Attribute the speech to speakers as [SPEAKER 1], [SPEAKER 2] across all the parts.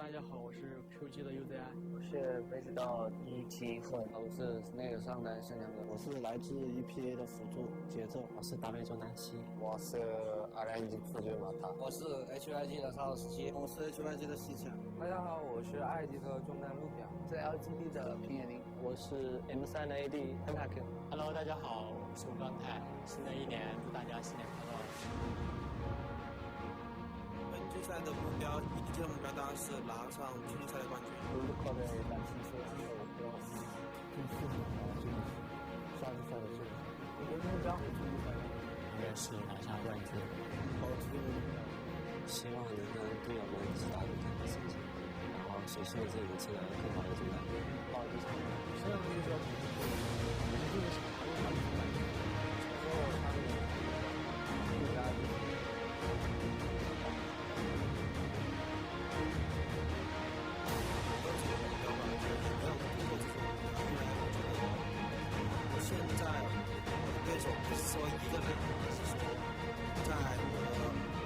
[SPEAKER 1] 大家好，我是 Q7的 UZI，
[SPEAKER 2] 我是北指导17混，
[SPEAKER 3] 我是那个上单盛强哥，
[SPEAKER 4] 我是来自 EPA 的辅助节奏，
[SPEAKER 5] 我是大杯中南希，
[SPEAKER 6] 我是201副军马塔，
[SPEAKER 3] 我是 HYG 的沙老17，
[SPEAKER 4] 我是 HYG 的西强。
[SPEAKER 7] 大家好，我是爱迪的中单路表，
[SPEAKER 2] 是 LGD 的平野绫，
[SPEAKER 5] 我是 M3 的 AD Pentakill。Hello，
[SPEAKER 8] 大家好，我是吴刚泰，新的一年祝大家新年快乐。
[SPEAKER 9] 本决赛的目标，一届的目标当然是拿上青年赛的冠军。
[SPEAKER 2] 不是靠在单青赛的目标，
[SPEAKER 4] 下次赛的最后。
[SPEAKER 2] 我的目标
[SPEAKER 5] 应该是拿下冠军。
[SPEAKER 4] 保持这个目标，
[SPEAKER 3] 希望能跟队友们一起打出更好成绩，然后随后这一次的更好的中单。
[SPEAKER 2] 到一场，
[SPEAKER 1] 现在就是说，我们这个场还是很难，之后他们更加
[SPEAKER 9] 现在我的对手不是说一个人，而是说在我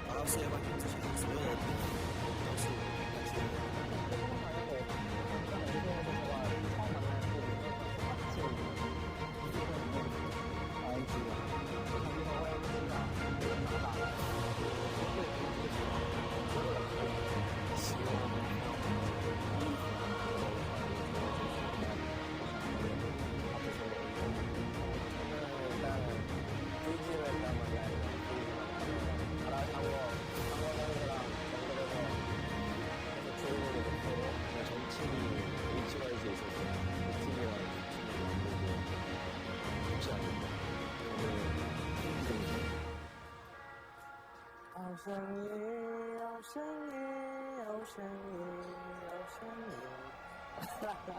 [SPEAKER 9] 拿到世界冠军之前，所有的都是我的球员。
[SPEAKER 2] 好想你，好想你，好想你，好想你。哈哈。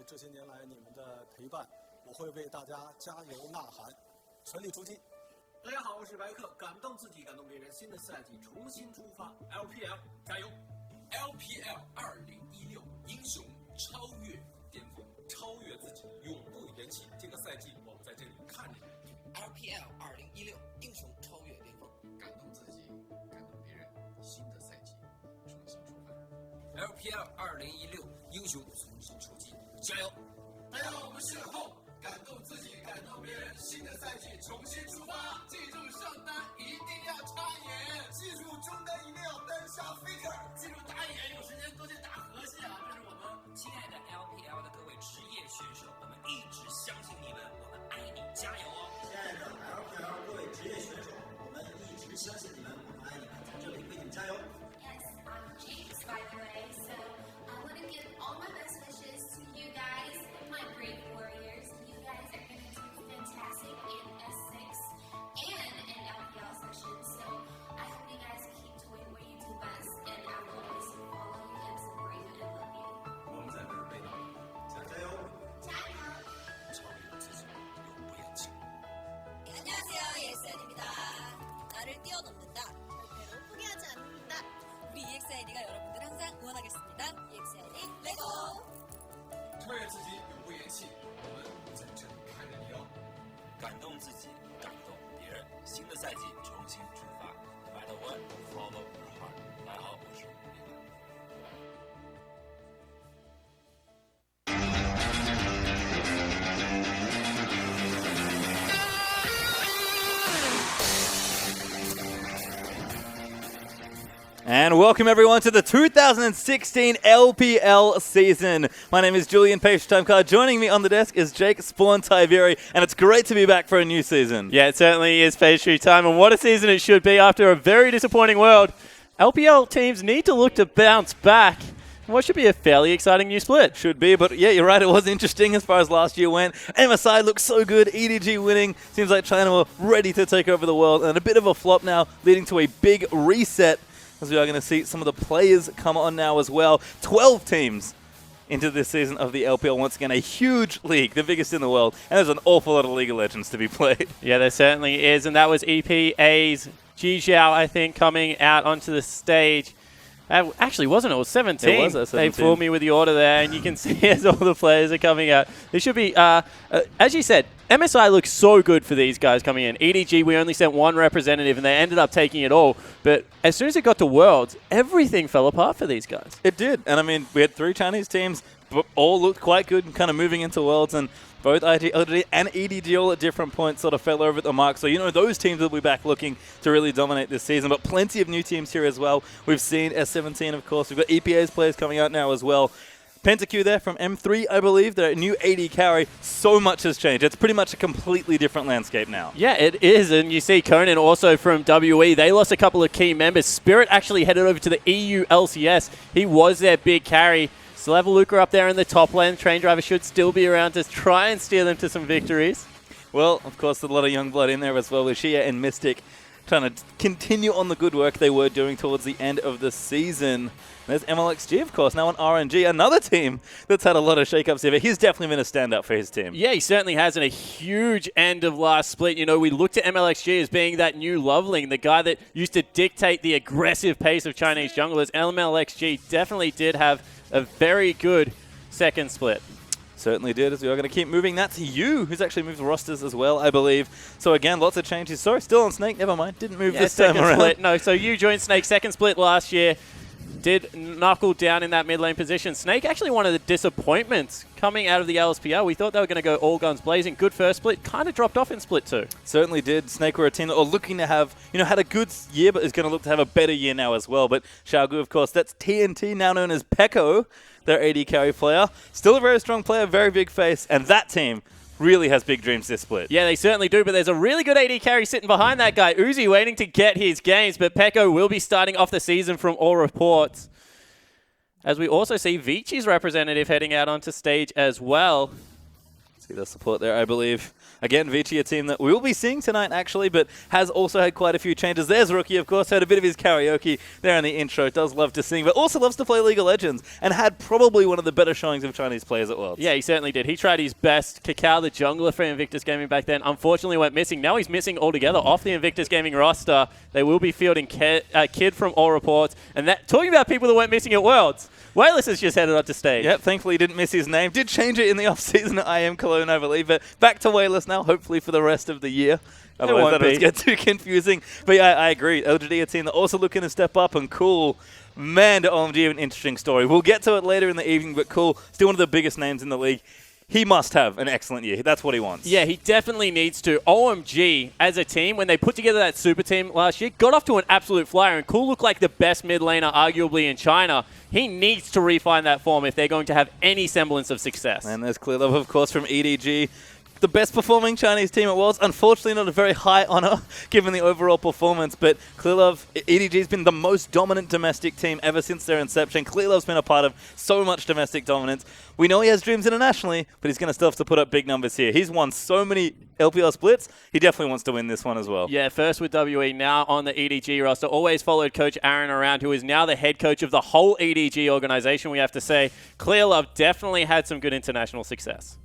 [SPEAKER 4] 这些年来你们的陪伴，我会为大家加油呐喊，全力出击。
[SPEAKER 10] 大家好，我是白客，感动自己，感动别人。新的赛季重新出发 ，LPL 加油
[SPEAKER 11] ！LPL 2016英雄超越巅峰，超越自己，永不言弃。这个赛季我们在这里看着你。
[SPEAKER 12] LPL 2016英雄超越巅峰，
[SPEAKER 11] 感动自己，感动别人。新的赛季重新出发。
[SPEAKER 12] LPL 2016英雄重新出击，加油！
[SPEAKER 11] 大家好，我们是后，感动自己，感动别人。新的赛季重新出发，记住上单一定要插眼，记住中单一定要单杀 faker，
[SPEAKER 10] 记住打野有时间多去打河蟹啊！这是我们
[SPEAKER 12] 亲爱的 LPL 的各位职业选手，我们一直相信你们，我们爱你，加油哦！
[SPEAKER 13] 亲爱的 LPL 各位职业选手，我们一直相信你们，我们爱你们，在这里为你们加油。
[SPEAKER 14] Yes, I'm Jinx, by the way, so I want to give all my best wishes to you guys, my brave warriors. You guys are going to do fantastic in S6.
[SPEAKER 12] 动自己，感动别人。新的赛季重新出发 ，No matter what, follow your heart。大家好，我是李凡。
[SPEAKER 15] And welcome everyone to the 2016 LPL season. My name is Julian Page-Timecard. Joining me on the desk is Jake Spawn-Tyveri, and it's great to be back for a new season.
[SPEAKER 16] Yeah, it certainly is pastry time, and what a season it should be after a very disappointing world. LPL teams need to look to bounce back. What should be a fairly exciting new split.
[SPEAKER 15] Should be, but yeah, you're right, it was interesting as far as last year went. MSI looks so good, EDG winning. Seems like China were ready to take over the world, and a bit of a flop now, leading to a big reset, as we are going to see some of the players come on now as well. 12 teams into this season of the LPL. Once again, a huge league, the biggest in the world, and there's an awful lot of League of Legends to be played.
[SPEAKER 16] Yeah, there certainly is, and that was EPA's Ji Zhao, I think, coming out onto the stage. Actually, wasn't it? It was 17.
[SPEAKER 15] It was 17.
[SPEAKER 16] They fooled me with the order there, and you can see as all the players are coming out. This should be, as you said, MSI looks so good for these guys coming in. EDG, we only sent one representative, and they ended up taking it all. But as soon as it got to Worlds, everything fell apart for these guys.
[SPEAKER 15] It did. And, I mean, we had 3 Chinese teams, but all looked quite good and kind of moving into Worlds. And both IG, LGD, and EDG all at different points sort of fell over at the mark. So, you know, those teams will be back looking to really dominate this season. But plenty of new teams here as well. We've seen S17, of course. We've got EPA's players coming out now as well. PentaQ there from M3, I believe. Their new AD carry. So much has changed. It's pretty much a completely different landscape now.
[SPEAKER 16] Yeah, it is. And you see Conan also from WE. They lost a couple of key members. Spirit actually headed over to the EU LCS. He was their big carry. Still have a Luca up there in the top lane. Train Driver should still be around to try and steer them to some victories.
[SPEAKER 15] Well, of course, there's a lot of young blood in there as well with Shia and Mystic trying to continue on the good work they were doing towards the end of the season. There's MLXG, of course, now on RNG, another team that's had a lot of shakeups here, but he's definitely been a standout for his team.
[SPEAKER 16] Yeah, he certainly has, in a huge end of last split. You know, we looked at MLXG as being that new loveling, the guy that used to dictate the aggressive pace of Chinese junglers. MLXG definitely did have a very good second split.
[SPEAKER 15] Certainly did, as we are going to keep moving. That's you, who's actually moved rosters as well, I believe. So again, lots of changes. Sorry, still on Snake, never mind. Didn't move this time around.
[SPEAKER 16] Split. No, so you joined Snake second split last year. Did knuckle down in that mid lane position. Snake actually one of the disappointments coming out of the LSPL. We thought they were going to go all guns blazing. Good first split. Kind of dropped off in split 2.
[SPEAKER 15] Certainly did. Snake were a team that were looking to have, you know, had a good year, but is going to look to have a better year now as well. But Xiaogu, of course, that's TNT, now known as Peko, their AD carry player. Still a very strong player, very big face, and that team really has big dreams this split.
[SPEAKER 16] Yeah, they certainly do, but there's a really good AD carry sitting behind that guy. Uzi waiting to get his games, but Peko will be starting off the season from all reports. As we also see Vichi's representative heading out onto stage as well.
[SPEAKER 15] See the support there, I believe. Again, Vici, a team that we will be seeing tonight, actually, but has also had quite a few changes. There's Rookie, of course, heard a bit of his karaoke there in the intro. Does love to sing, but also loves to play League of Legends, and had probably one of the better showings of Chinese players at Worlds.
[SPEAKER 16] Yeah, he certainly did. He tried his best. Kakao, the jungler for Invictus Gaming back then, unfortunately went missing. Now he's missing altogether off the Invictus Gaming roster. They will be fielding Kid from all reports. And that, talking about people that went missing at Worlds, Wayless has just headed up to stage.
[SPEAKER 15] Yep, thankfully he didn't miss his name. Did change it in the off-season at IM Cologne, I believe. But back to Wayless now, hopefully for the rest of the year. Otherwise that would get too confusing. But yeah, I agree. LGD, a team that also looking to step up, and Cool. Man, to OMG, an interesting story. We'll get to it later in the evening, but Cool, still one of the biggest names in the league. He must have an excellent year. That's what he wants.
[SPEAKER 16] Yeah, he definitely needs to. OMG, as a team, when they put together that super team last year, got off to an absolute flyer, and Cool looked like the best mid laner, arguably, in China. He needs to refine that form if they're going to have any semblance of success.
[SPEAKER 15] And there's Clear Love, of course, from EDG. The best performing Chinese team at Worlds. Unfortunately, not a very high honor given the overall performance, but Clearlove, EDG's been the most dominant domestic team ever since their inception. Clearlove's been a part of so much domestic dominance. We know he has dreams internationally, but he's going to still have to put up big numbers here. He's won so many LPL splits. He definitely wants to win this one as well.
[SPEAKER 16] Yeah, first with WE, now on the EDG roster. Always followed Coach Aaron around, who is now the head coach of the whole EDG organization, we have to say. Clearlove definitely had some good international success.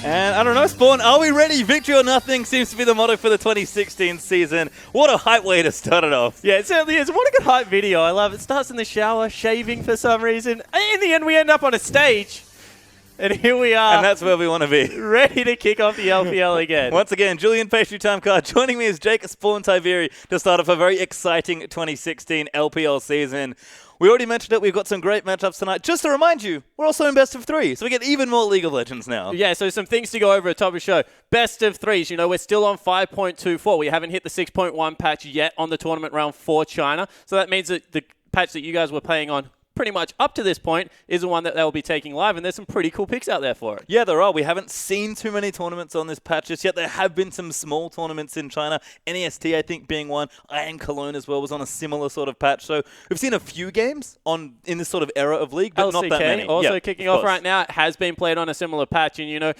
[SPEAKER 15] And I don't know, Spawn, are we ready? Victory or nothing seems to be the motto for the 2016 season. What a hype way to start it off.
[SPEAKER 16] Yeah, it certainly is. What a good hype video. I love it. Starts in the shower, shaving for some reason. In the end, we end up on a stage. And here we are.
[SPEAKER 15] And that's where we want to be.
[SPEAKER 16] Ready to kick off the LPL again.
[SPEAKER 15] Once again, Julian Pastry Time Card joining me is Jake Spawn Tiveri to start off a very exciting 2016 LPL season. We already mentioned it. We've got some great matchups tonight. Just to remind you, we're also in best of 3, so we get even more League of Legends now.
[SPEAKER 16] Yeah, so some things to go over at top of the show. Best of 3s. You know, we're still on 5.24. We haven't hit the 6.1 patch yet on the tournament round for China. So that means that the patch that you guys were playing on pretty much up to this point is the one that they'll be taking live, and there's some pretty cool picks out there for it.
[SPEAKER 15] Yeah, there are. We haven't seen too many tournaments on this patch just yet. There have been some small tournaments in China. NEST, I think, being one. Iron Cologne as well was on a similar sort of patch. So we've seen a few games in this sort of era of League, but
[SPEAKER 16] LCK,
[SPEAKER 15] not that many.
[SPEAKER 16] Also
[SPEAKER 15] yeah,
[SPEAKER 16] kicking off right now. It has been played on a similar patch, and you know,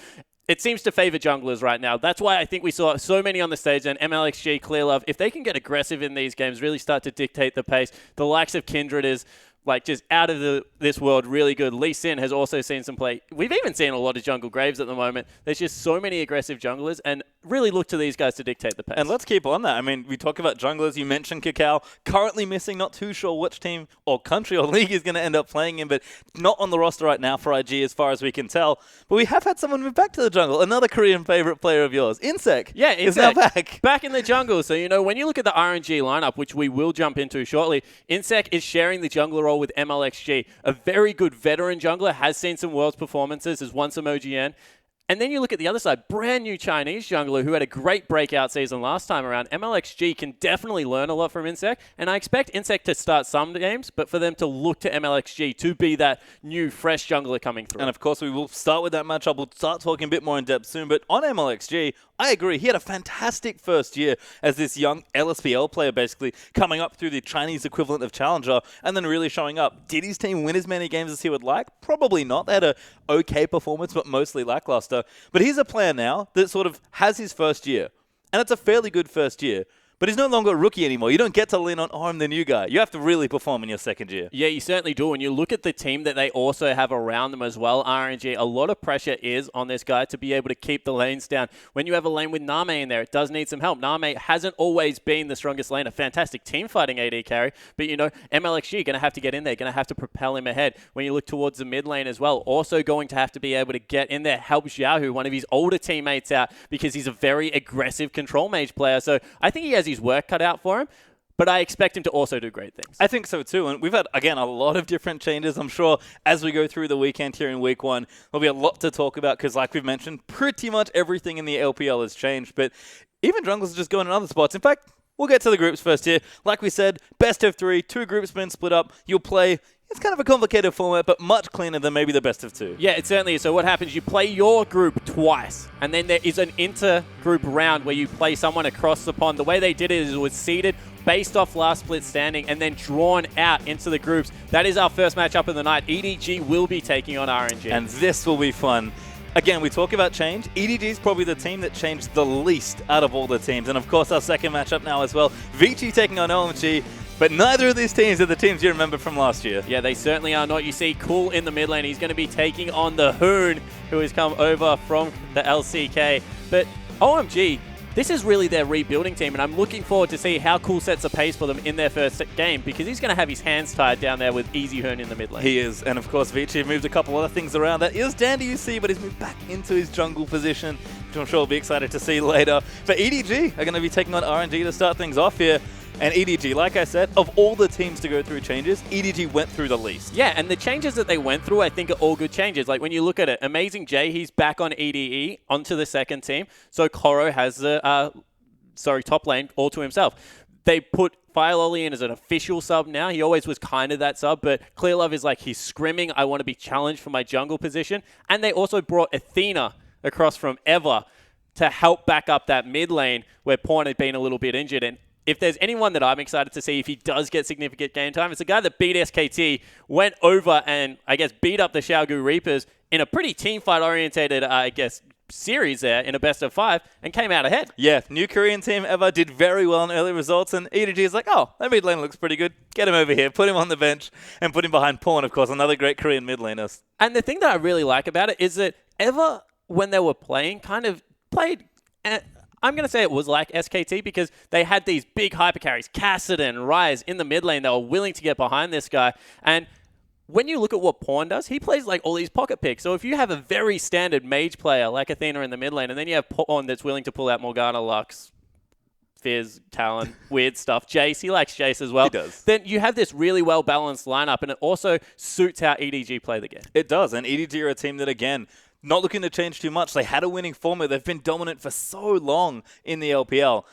[SPEAKER 16] it seems to favor junglers right now. That's why I think we saw so many on the stage, and MLXG, Clearlove, if they can get aggressive in these games, really start to dictate the pace. The likes of Kindred is like just out of this world, really good. Lee Sin has also seen some play. We've even seen a lot of jungle Graves at the moment. There's just so many aggressive junglers, and really look to these guys to dictate the pace.
[SPEAKER 15] And let's keep on that. I mean, we talk about junglers. You mentioned Kakao, currently missing, not too sure which team or country or league is going to end up playing him, but not on the roster right now for IG as far as we can tell. But we have had someone move back to the jungle. Another Korean favorite player of yours, Insec.
[SPEAKER 16] Yeah,
[SPEAKER 15] is now back.
[SPEAKER 16] Back in the jungle. So, you know, when you look at the RNG lineup, which we will jump into shortly, Insec is sharing the jungler role with MLXG. A very good veteran jungler, has seen some Worlds performances, has won some OGN. And then you look at the other side, brand new Chinese jungler who had a great breakout season last time around. MLXG can definitely learn a lot from Insec, and I expect Insec to start some games, but for them to look to MLXG to be that new, fresh jungler coming through.
[SPEAKER 15] And of course, we will start with that matchup. We'll start talking a bit more in depth soon, but on MLXG, I agree. He had a fantastic first year as this young LSPL player, basically coming up through the Chinese equivalent of Challenger and then really showing up. Did his team win as many games as he would like? Probably not. They had a okay performance, but mostly lackluster. But he's a player now that sort of has his first year, and it's a fairly good first year. But he's no longer a rookie anymore. You don't get to lean on, oh, I'm the new guy. You have to really perform in your second year.
[SPEAKER 16] Yeah, you certainly do. And you look at the team that they also have around them as well, RNG, a lot of pressure is on this guy to be able to keep the lanes down. When you have a lane with Name in there, it does need some help. Name hasn't always been the strongest lane, a fantastic team fighting AD carry. But, you know, MLXG going to have to get in there, going to have to propel him ahead. When you look towards the mid lane as well, also going to have to be able to get in there, help Xiaohu, one of his older teammates, out because he's a very aggressive control mage player. So I think he has his work cut out for him, but I expect him to also do great things.
[SPEAKER 15] I think so too, and we've had, again, a lot of different changes. I'm sure as we go through the weekend here in week 1, there'll be a lot to talk about because, like we've mentioned, pretty much everything in the LPL has changed, but even junglers are just going in other spots. In fact, we'll get to the groups first here. Like we said, best of 3, 2 groups been split up. You'll play. It's kind of a complicated format, but much cleaner than maybe the best of 2.
[SPEAKER 16] Yeah, it certainly is. So what happens, you play your group twice, and then there is an inter-group round where you play someone across the pond. The way they did it is it was seeded based off last split standing and then drawn out into the groups. That is our first matchup of the night. EDG will be taking on RNG.
[SPEAKER 15] And this will be fun. Again, we talk about change. EDG is probably the team that changed the least out of all the teams. And of course, our second matchup now as well. Vici taking on OMG. But neither of these teams are the teams you remember from last year.
[SPEAKER 16] Yeah, they certainly are not. You see Cool in the mid lane. He's going to be taking on the Hoon, who has come over from the LCK. But OMG, this is really their rebuilding team, and I'm looking forward to see how Cool sets the pace for them in their first game, because he's going to have his hands tied down there with Easy Hoon in the mid lane.
[SPEAKER 15] He is, and of course Vici moved a couple other things around. That is Dandy, you see, but he's moved back into his jungle position, which I'm sure we'll be excited to see later. But EDG are going to be taking on RNG to start things off here. And EDG, like I said, of all the teams to go through changes, EDG went through the least.
[SPEAKER 16] Yeah, and the changes that they went through, I think, are all good changes. Like, when you look at it, Amazing J, he's back on EDE, onto the second team. So Koro has the top lane all to himself. They put Firelolly in as an official sub now. He always was kind of that sub, but Clearlove is like, he's scrimming. I want to be challenged for my jungle position. And they also brought Athena across from Ever to help back up that mid lane where Pawn had been a little bit injured. And if there's anyone that I'm excited to see if he does get significant game time, it's a guy that beat SKT, went over and, I guess, beat up the Xiaogu Reapers in a pretty team fight-orientated, series there in a best of 5 and came out ahead.
[SPEAKER 15] Yeah, new Korean team ever, did very well in early results, and EDG is like, oh, that mid lane looks pretty good. Get him over here, put him on the bench, and put him behind Pawn, of course, another great Korean mid laner.
[SPEAKER 16] And the thing that I really like about it is that Ever when they were playing, kind of played... I'm going to say it was like SKT because they had these big hyper carries, Kassadin, Rise in the mid lane. They were willing to get behind this guy. And when you look at what Pawn does, he plays like all these pocket picks. So if you have a very standard mage player like Athena in the mid lane, and then you have Pawn that's willing to pull out Morgana, Lux, Fizz, Talon, weird stuff. Jace, he likes Jace as well.
[SPEAKER 15] He does.
[SPEAKER 16] Then you have this really well-balanced lineup, and it also suits how EDG play the game.
[SPEAKER 15] It does, and EDG are a team that, again, not looking to change too much. They had a winning formula. They've been dominant for so long in the LPL.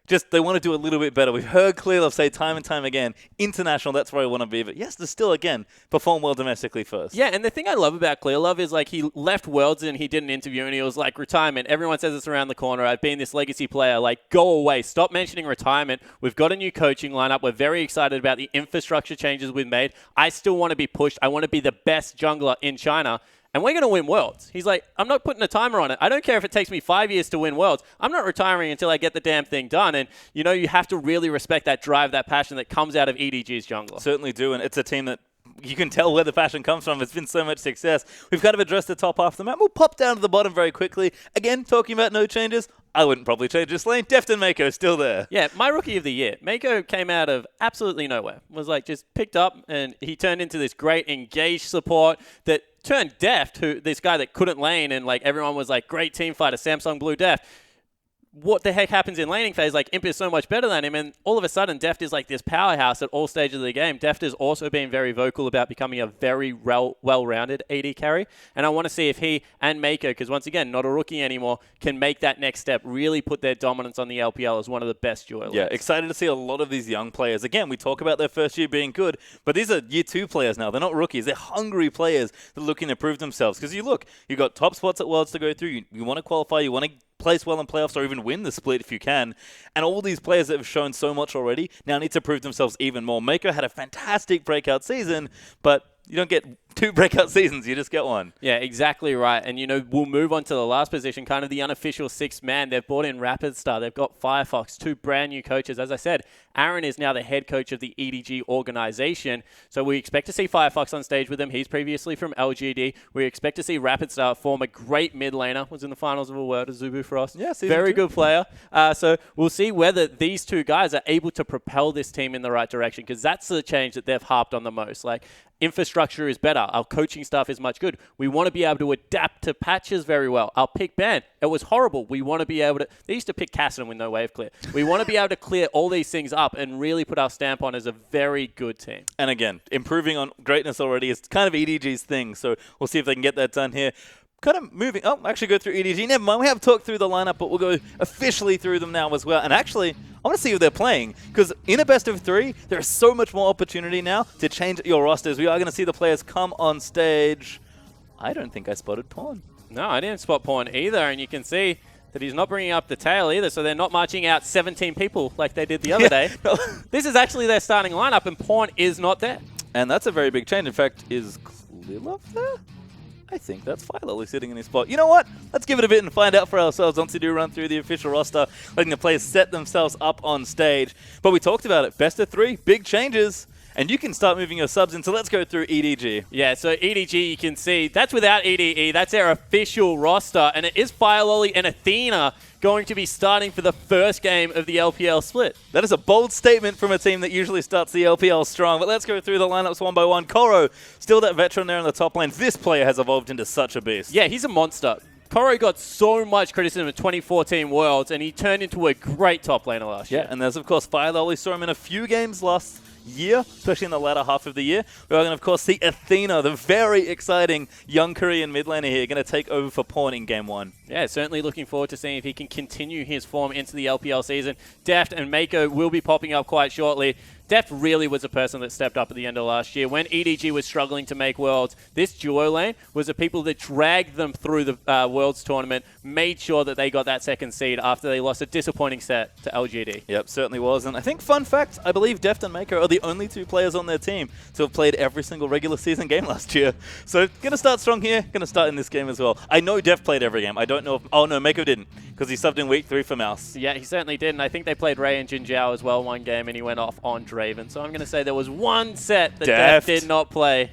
[SPEAKER 15] Just, they want to do a little bit better. We've heard Clearlove say time and time again, international, that's where I want to be. But yes, to still, again, perform well domestically first.
[SPEAKER 16] Yeah, and the thing I love about Clearlove is, like, he left Worlds and he did an interview and he was like, retirement. Everyone says it's around the corner. I've been this legacy player. Like, go away. Stop mentioning retirement. We've got a new coaching lineup. We're very excited about the infrastructure changes we've made. I still want to be pushed. I want to be the best jungler in China. And we're going to win Worlds. He's like, I'm not putting a timer on it. I don't care if it takes me 5 years to win Worlds. I'm not retiring until I get the damn thing done. And, you know, you have to really respect that drive, that passion that comes out of EDG's jungler.
[SPEAKER 15] Certainly do, and it's a team that you can tell where the passion comes from. It's been so much success. We've kind of addressed the top half of the map. We'll pop down to the bottom very quickly. Again, talking about no changes. I wouldn't probably change this lane. Deft and Mako is still there.
[SPEAKER 16] Yeah, my rookie of the year. Mako came out of absolutely nowhere. Was like just picked up and he turned into this great engaged support that turned Deft, who this guy that couldn't lane and like everyone was like great team fighter, Samsung Blue Deft. What the heck happens in laning phase? Like, Imp is so much better than him, and all of a sudden, Deft is like this powerhouse at all stages of the game. Deft has also been very vocal about becoming a very well-rounded AD carry, and I want to see if he and Mako, because once again, not a rookie anymore, can make that next step, really put their dominance on the LPL as one of the best duo lanes.
[SPEAKER 15] Yeah, excited to see a lot of these young players. Again, we talk about their first year being good, but these are year 2 players now. They're not rookies. They're hungry players that are looking to prove themselves, because you got top spots at Worlds to go through. You want to qualify. You want to place well in playoffs or even win the split if you can. And all these players that have shown so much already now need to prove themselves even more. Mako had a fantastic breakout season, but you don't get 2 breakout seasons, you just get 1.
[SPEAKER 16] Yeah, exactly right. And, you know, we'll move on to the last position, kind of the unofficial 6th man. They've brought in Rapid Star. They've got Firefox, 2 brand new coaches. As I said, Aaron is now the head coach of the EDG organization. So we expect to see Firefox on stage with him. He's previously from LGD. We expect to see Rapid Star form a great mid laner. Was in the finals of a World of Zubu Frost.
[SPEAKER 15] Yeah,
[SPEAKER 16] very good player. So we'll see whether these 2 guys are able to propel this team in the right direction, because that's the change that they've harped on the most. Like, infrastructure is better. Our coaching staff is much good. We want to be able to adapt to patches very well. Our pick ban, it was horrible. We want to be able to... They used to pick Kassadin with no wave clear. We want to be able to clear all these things up and really put our stamp on as a very good team.
[SPEAKER 15] And again, improving on greatness already is kind of EDG's thing, so we'll see if they can get that done here. Kind of moving... Oh, actually go through EDG. Never mind, we have talked through the lineup, but we'll go officially through them now as well. And actually, I want to see who they're playing, because in a best of 3, there is so much more opportunity now to change your rosters. We are going to see the players come on stage. I don't think I spotted Pawn.
[SPEAKER 16] No, I didn't spot Pawn either, and you can see that he's not bringing up the tail either, so they're not marching out 17 people like they did the other day. This is actually their starting lineup, and Pawn is not there.
[SPEAKER 15] And that's a very big change. In fact, is Clearlove there? I think that's Philo sitting in his spot. You know what? Let's give it a bit and find out for ourselves once we do run through the official roster, letting the players set themselves up on stage. But we talked about it. Best of 3, big changes. And you can start moving your subs in, so let's go through EDG.
[SPEAKER 16] Yeah, so EDG, you can see, that's without EDE. That's their official roster. And it is Firelolly and Athena going to be starting for the first game of the LPL split.
[SPEAKER 15] That is a bold statement from a team that usually starts the LPL strong. But let's go through the lineups one by one. Koro, still that veteran there in the top lane. This player has evolved into such a beast.
[SPEAKER 16] Yeah, he's a monster. Koro got so much criticism in 2014 Worlds, and he turned into a great top laner last year.
[SPEAKER 15] Yeah, and there's, of course, Firelolly. Saw him in a few games last year, especially in the latter half of the year. We're going to, of course, see Athena, the very exciting young Korean mid laner here, going to take over for Pawn in Game 1.
[SPEAKER 16] Yeah, certainly looking forward to seeing if he can continue his form into the LPL season. Deft and Mako will be popping up quite shortly. Deft really was a person that stepped up at the end of last year. When EDG was struggling to make Worlds, this duo lane was the people that dragged them through the Worlds tournament, made sure that they got that second seed after they lost a disappointing set to LGD.
[SPEAKER 15] Yep, certainly was. And I think, fun fact, I believe Deft and Mako are the only 2 players on their team to have played every single regular season game last year. So, going to start strong here, going to start in this game as well. I know Deft played every game. I don't know if... Oh, no, Mako didn't, because he subbed in week 3 for Mouse.
[SPEAKER 16] Yeah, he certainly did. And I think they played Ray and Jin Zhao as well one game, and he went off on Draven. So I'm going to say there was one set that Deft did not play.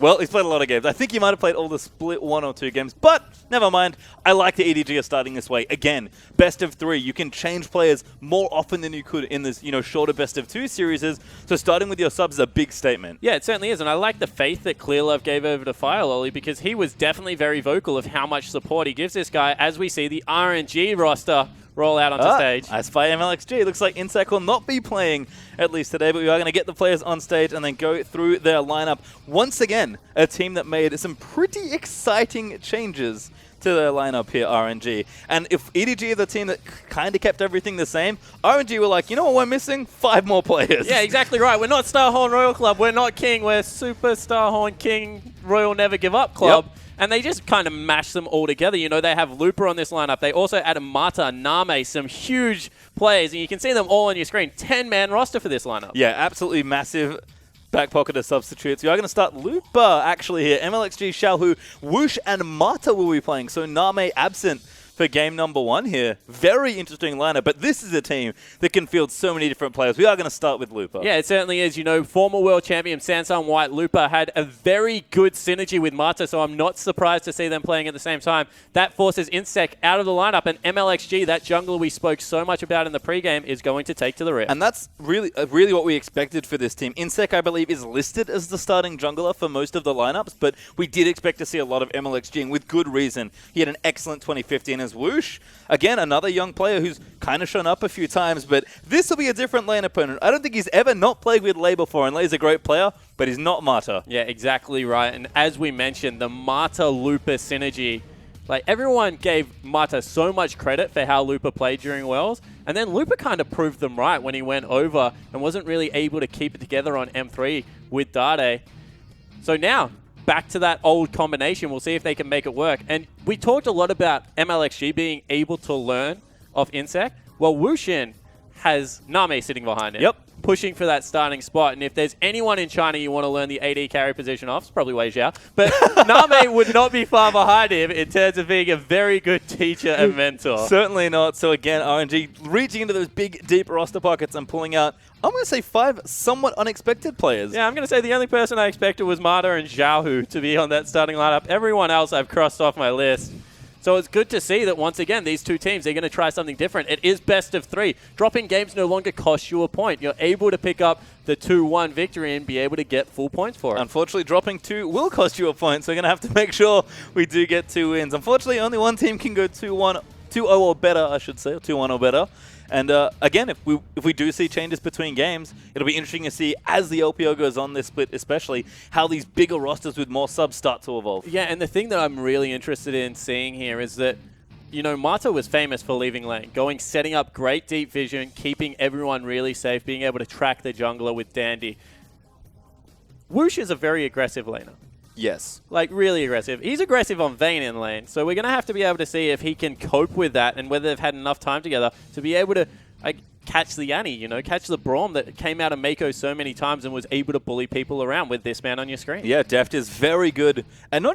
[SPEAKER 15] Well, he's played a lot of games. I think he might have played all the split 1 or 2 games, but never mind. I like the EDG are starting this way. Again, best of 3. You can change players more often than you could in this, shorter best of 2 series. So starting with your subs is a big statement.
[SPEAKER 16] Yeah, it certainly is. And I like the faith that Clearlove gave over to Firelolly because he was definitely very vocal of how much support he gives this guy as we see the RNG roster roll out onto stage.
[SPEAKER 15] I spy MLXG. Looks like Insec will not be playing at least today, but we are going to get the players on stage and then go through their lineup. Once again, a team that made some pretty exciting changes to their lineup here, RNG. And if EDG are the team that kind of kept everything the same, RNG were like, you know what we're missing? 5 more players.
[SPEAKER 16] Yeah, exactly right. We're not Starhorn Royal Club. We're not King. We're Super Starhorn King Royal Never Give Up Club. Yep. And they just kind of mash them all together. They have Looper on this lineup. They also added Mata, Name, some huge players. And you can see them all on your screen. 10-man roster for this lineup.
[SPEAKER 15] Yeah, absolutely massive back pocket of substitutes. We are going to start Looper, actually, here. MLXG, Xiaohu, Whoosh, and Mata will be playing. So Name absent for game number 1 here. Very interesting lineup, but this is a team that can field so many different players. We are going to start with Looper.
[SPEAKER 16] Yeah, it certainly is. Former world champion Sansan White Looper had a very good synergy with Mata, so I'm not surprised to see them playing at the same time. That forces Insec out of the lineup, and MLXG, that jungler we spoke so much about in the pregame, is going to take to the rip.
[SPEAKER 15] And that's really what we expected for this team. Insec, I believe, is listed as the starting jungler for most of the lineups, but we did expect to see a lot of MLXG, and with good reason. He had an excellent 2015 as Whoosh. Again, another young player who's kind of shown up a few times, but this will be a different lane opponent. I don't think he's ever not played with Lei before, and Lei's a great player, but he's not Mata.
[SPEAKER 16] Yeah, exactly right. And as we mentioned, the Mata-Looper synergy, everyone gave Mata so much credit for how Looper played during Worlds, and then Looper kind of proved them right when he went over and wasn't really able to keep it together on M3 with Dade. So now, back to that old combination. We'll see if they can make it work. And we talked a lot about MLXG being able to learn off Insec. Well, Wushin has Name sitting behind him.
[SPEAKER 15] Yep.
[SPEAKER 16] Pushing for that starting spot. And if there's anyone in China you want to learn the AD carry position off, it's probably Wei Xiao. But Name would not be far behind him in terms of being a very good teacher and mentor.
[SPEAKER 15] Certainly not. So again, RNG reaching into those big, deep roster pockets and pulling out, I'm going to say 5 somewhat unexpected players.
[SPEAKER 16] Yeah, I'm going to say the only person I expected was Mata and Xiaohu to be on that starting lineup. Everyone else I've crossed off my list. So it's good to see that, once again, these two teams, they're going to try something different. It is best of 3. Dropping games no longer costs you a point. You're able to pick up the 2-1 victory and be able to get full points for it.
[SPEAKER 15] Unfortunately, dropping 2 will cost you a point, so we're going to have to make sure we do get 2 wins. Unfortunately, only one team can go 2-1, 2-0 or better, I should say, or 2-1 or better. And again, if we do see changes between games, it'll be interesting to see, as the LPL goes on this split especially, how these bigger rosters with more subs start to evolve.
[SPEAKER 16] Yeah, and the thing that I'm really interested in seeing here is that, Mata was famous for leaving lane, setting up great deep vision, keeping everyone really safe, being able to track the jungler with Dandy. Whoosh is a very aggressive laner.
[SPEAKER 15] Yes.
[SPEAKER 16] Really aggressive. He's aggressive on Vayne in lane, so we're going to have to be able to see if he can cope with that and whether they've had enough time together to be able to catch the Annie, catch the Braum that came out of Mako so many times and was able to bully people around with this man on your screen.
[SPEAKER 15] Yeah, Deft is very good. And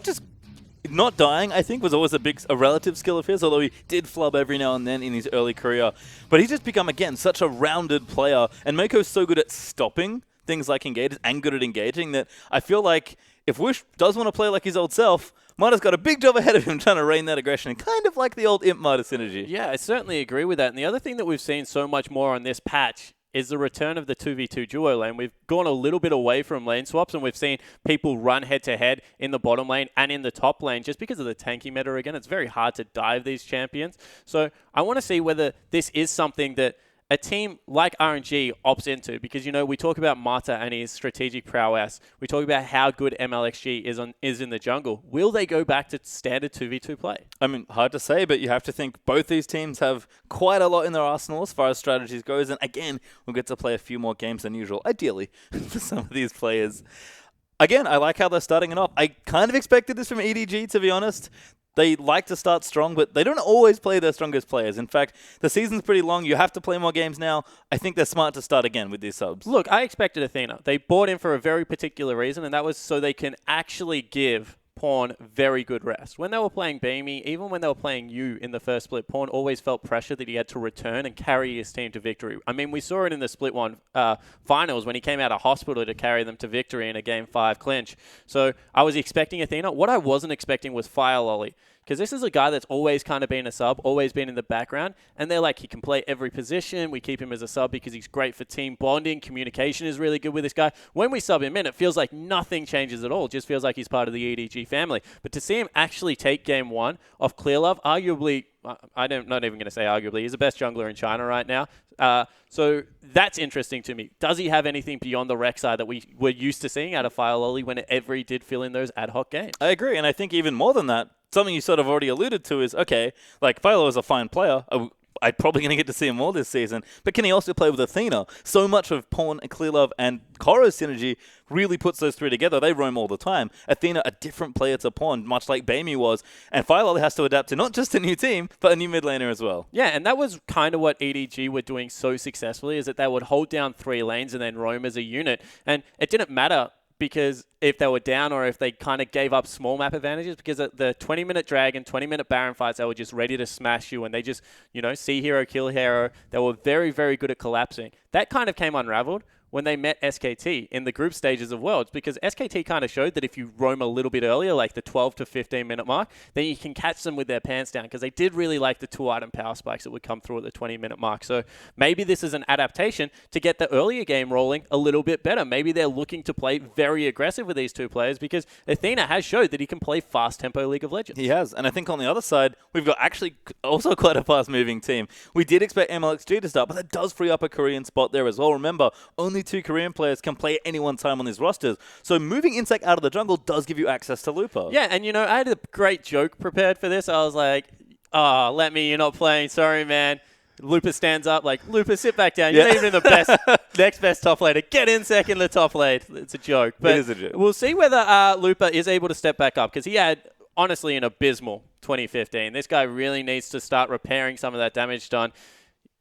[SPEAKER 15] not dying, I think, was always a relative skill of his, although he did flub every now and then in his early career. But he's just become, again, such a rounded player. And Mako's so good at stopping things like engages and good at engaging that I feel like if Whoosh does want to play like his old self, Mata's got a big job ahead of him trying to rein that aggression, kind of like the old Imp Mata synergy.
[SPEAKER 16] Yeah, I certainly agree with that. And the other thing that we've seen so much more on this patch is the return of the 2v2 duo lane. We've gone a little bit away from lane swaps, and we've seen people run head-to-head in the bottom lane and in the top lane just because of the tanky meta again. It's very hard to dive these champions. So I want to see whether this is something that a team like RNG opts into, because, we talk about Mata and his strategic prowess. We talk about how good MLXG is in the jungle. Will they go back to standard 2v2 play?
[SPEAKER 15] I mean, hard to say, but you have to think both these teams have quite a lot in their arsenal as far as strategies goes. And again, we'll get to play a few more games than usual, ideally, for some of these players. Again, I like how they're starting it off. I kind of expected this from EDG, to be honest. They like to start strong, but they don't always play their strongest players. In fact, the season's pretty long. You have to play more games now. I think they're smart to start again with these subs.
[SPEAKER 16] Look, I expected Athena. They bought in for a very particular reason, and that was so they can actually give Pawn very good rest. When they were playing Beamy, even when they were playing you in the first split, Pawn always felt pressure that he had to return and carry his team to victory. I mean, we saw it in the Split 1 finals when he came out of hospital to carry them to victory in a Game 5 clinch. So I was expecting Athena. What I wasn't expecting was Fire Lolly, because this is a guy that's always kind of been a sub, always been in the background, and they're like, he can play every position. We keep him as a sub because he's great for team bonding. Communication is really good with this guy. When we sub him in, it feels like nothing changes at all. It just feels like he's part of the EDG family. But to see him actually take Game 1 off Clearlove, arguably, not even going to say arguably, he's the best jungler in China right now. So that's interesting to me. Does he have anything beyond the Rek'Sai that we were used to seeing out of Fire Lolly whenever he did fill in those ad hoc games?
[SPEAKER 15] I agree, and I think even more than that, something you sort of already alluded to is, okay, like Philo is a fine player. I'm probably going to get to see him more this season, but can he also play with Athena? So much of Pawn, Clearlove, and Koro's synergy really puts those three together. They roam all the time. Athena, a different player to Pawn, much like Beamy was, and Philo has to adapt to not just a new team, but a new mid laner as well.
[SPEAKER 16] Yeah, and that was kind of what EDG were doing so successfully, is that they would hold down 3 lanes and then roam as a unit, and it didn't matter because if they were down or if they kind of gave up small map advantages, because at the 20-minute Dragon, 20-minute Baron fights, they were just ready to smash you, and they just, see hero, kill hero. They were very, very good at collapsing. That kind of came unraveled when they met SKT in the group stages of Worlds, because SKT kind of showed that if you roam a little bit earlier, like the 12 to 15 minute mark, then you can catch them with their pants down, because they did really like the 2-item power spikes that would come through at the 20-minute mark. So maybe this is an adaptation to get the earlier game rolling a little bit better. Maybe they're looking to play very aggressive with these two players, because Athena has showed that he can play fast tempo League of Legends.
[SPEAKER 15] He has, and I think on the other side, we've got actually also quite a fast-moving team. We did expect MLXG to start, but that does free up a Korean spot there as well. Remember, only 2 Korean players can play at any one time on these rosters. So moving Insect out of the jungle does give you access to Lupa.
[SPEAKER 16] Yeah, and I had a great joke prepared for this. I was like, let me, you're not playing. Sorry, man. Lupa stands up like, Lupa, sit back down. You're not even in the next best top laner. Get Insect in the top lane. It's a joke. But
[SPEAKER 15] it is a joke.
[SPEAKER 16] We'll see whether Lupa is able to step back up, because he had, honestly, an abysmal 2015. This guy really needs to start repairing some of that damage done.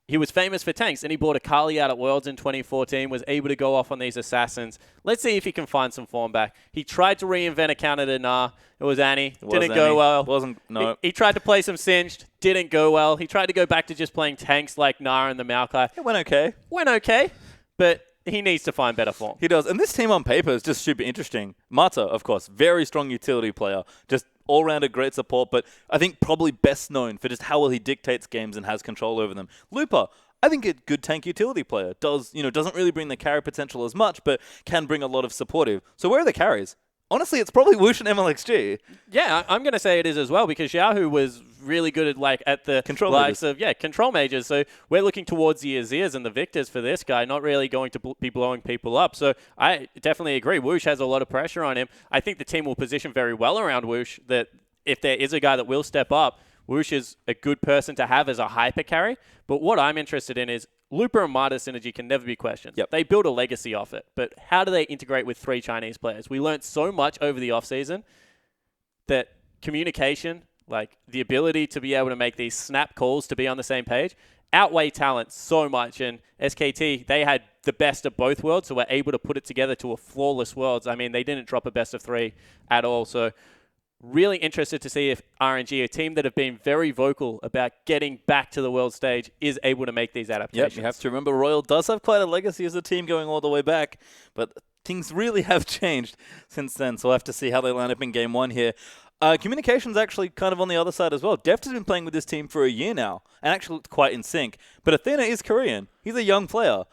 [SPEAKER 16] He was famous for tanks, and he bought Akali out at Worlds in 2014, was able to go off on these assassins. Let's see if he can find some form back. He tried to reinvent a counter to Nah. It was Annie. Didn't go well.
[SPEAKER 15] No.
[SPEAKER 16] He tried to play some Singed. Didn't go well. He tried to go back to just playing tanks like Nah and the Maokai.
[SPEAKER 15] It went okay.
[SPEAKER 16] But he needs to find better form.
[SPEAKER 15] He does. And this team on paper is just super interesting. Mata, of course, very strong utility player. Just all-rounder great support, but I think probably best known for just how well he dictates games and has control over them. Lupa, I think a good tank utility player. Doesn't really bring the carry potential as much, but can bring a lot of supportive. So where are the carries? Honestly, it's probably Whoosh and MLXG.
[SPEAKER 16] Yeah, I'm going to say it is as well, because Xiaohu was really good at the
[SPEAKER 15] control
[SPEAKER 16] likes of control mages. So we're looking towards the Azirs and the Victors for this guy, not really going to be blowing people up. So I definitely agree. Whoosh has a lot of pressure on him. I think the team will position very well around Whoosh, that if there is a guy that will step up, Whoosh is a good person to have as a hyper carry. But what I'm interested in is Lupa and Mata synergy can never be questioned.
[SPEAKER 15] Yep.
[SPEAKER 16] They build a legacy off it. But how do they integrate with 3 Chinese players? We learned so much over the offseason that communication, like the ability to be able to make these snap calls to be on the same page, outweigh talent so much. And SKT, they had the best of both worlds, so were able to put it together to a flawless Worlds. I mean, they didn't drop a best of 3 at all. So really interested to see if RNG, a team that have been very vocal about getting back to the world stage, is able to make these adaptations.
[SPEAKER 15] Yep, you have to remember Royal does have quite a legacy as a team going all the way back, but things really have changed since then, so we'll have to see how they line up in Game 1 here. Communication's actually kind of on the other side as well. Deft has been playing with this team for a year now, and actually looked quite in sync, but Athena is Korean. He's a young player.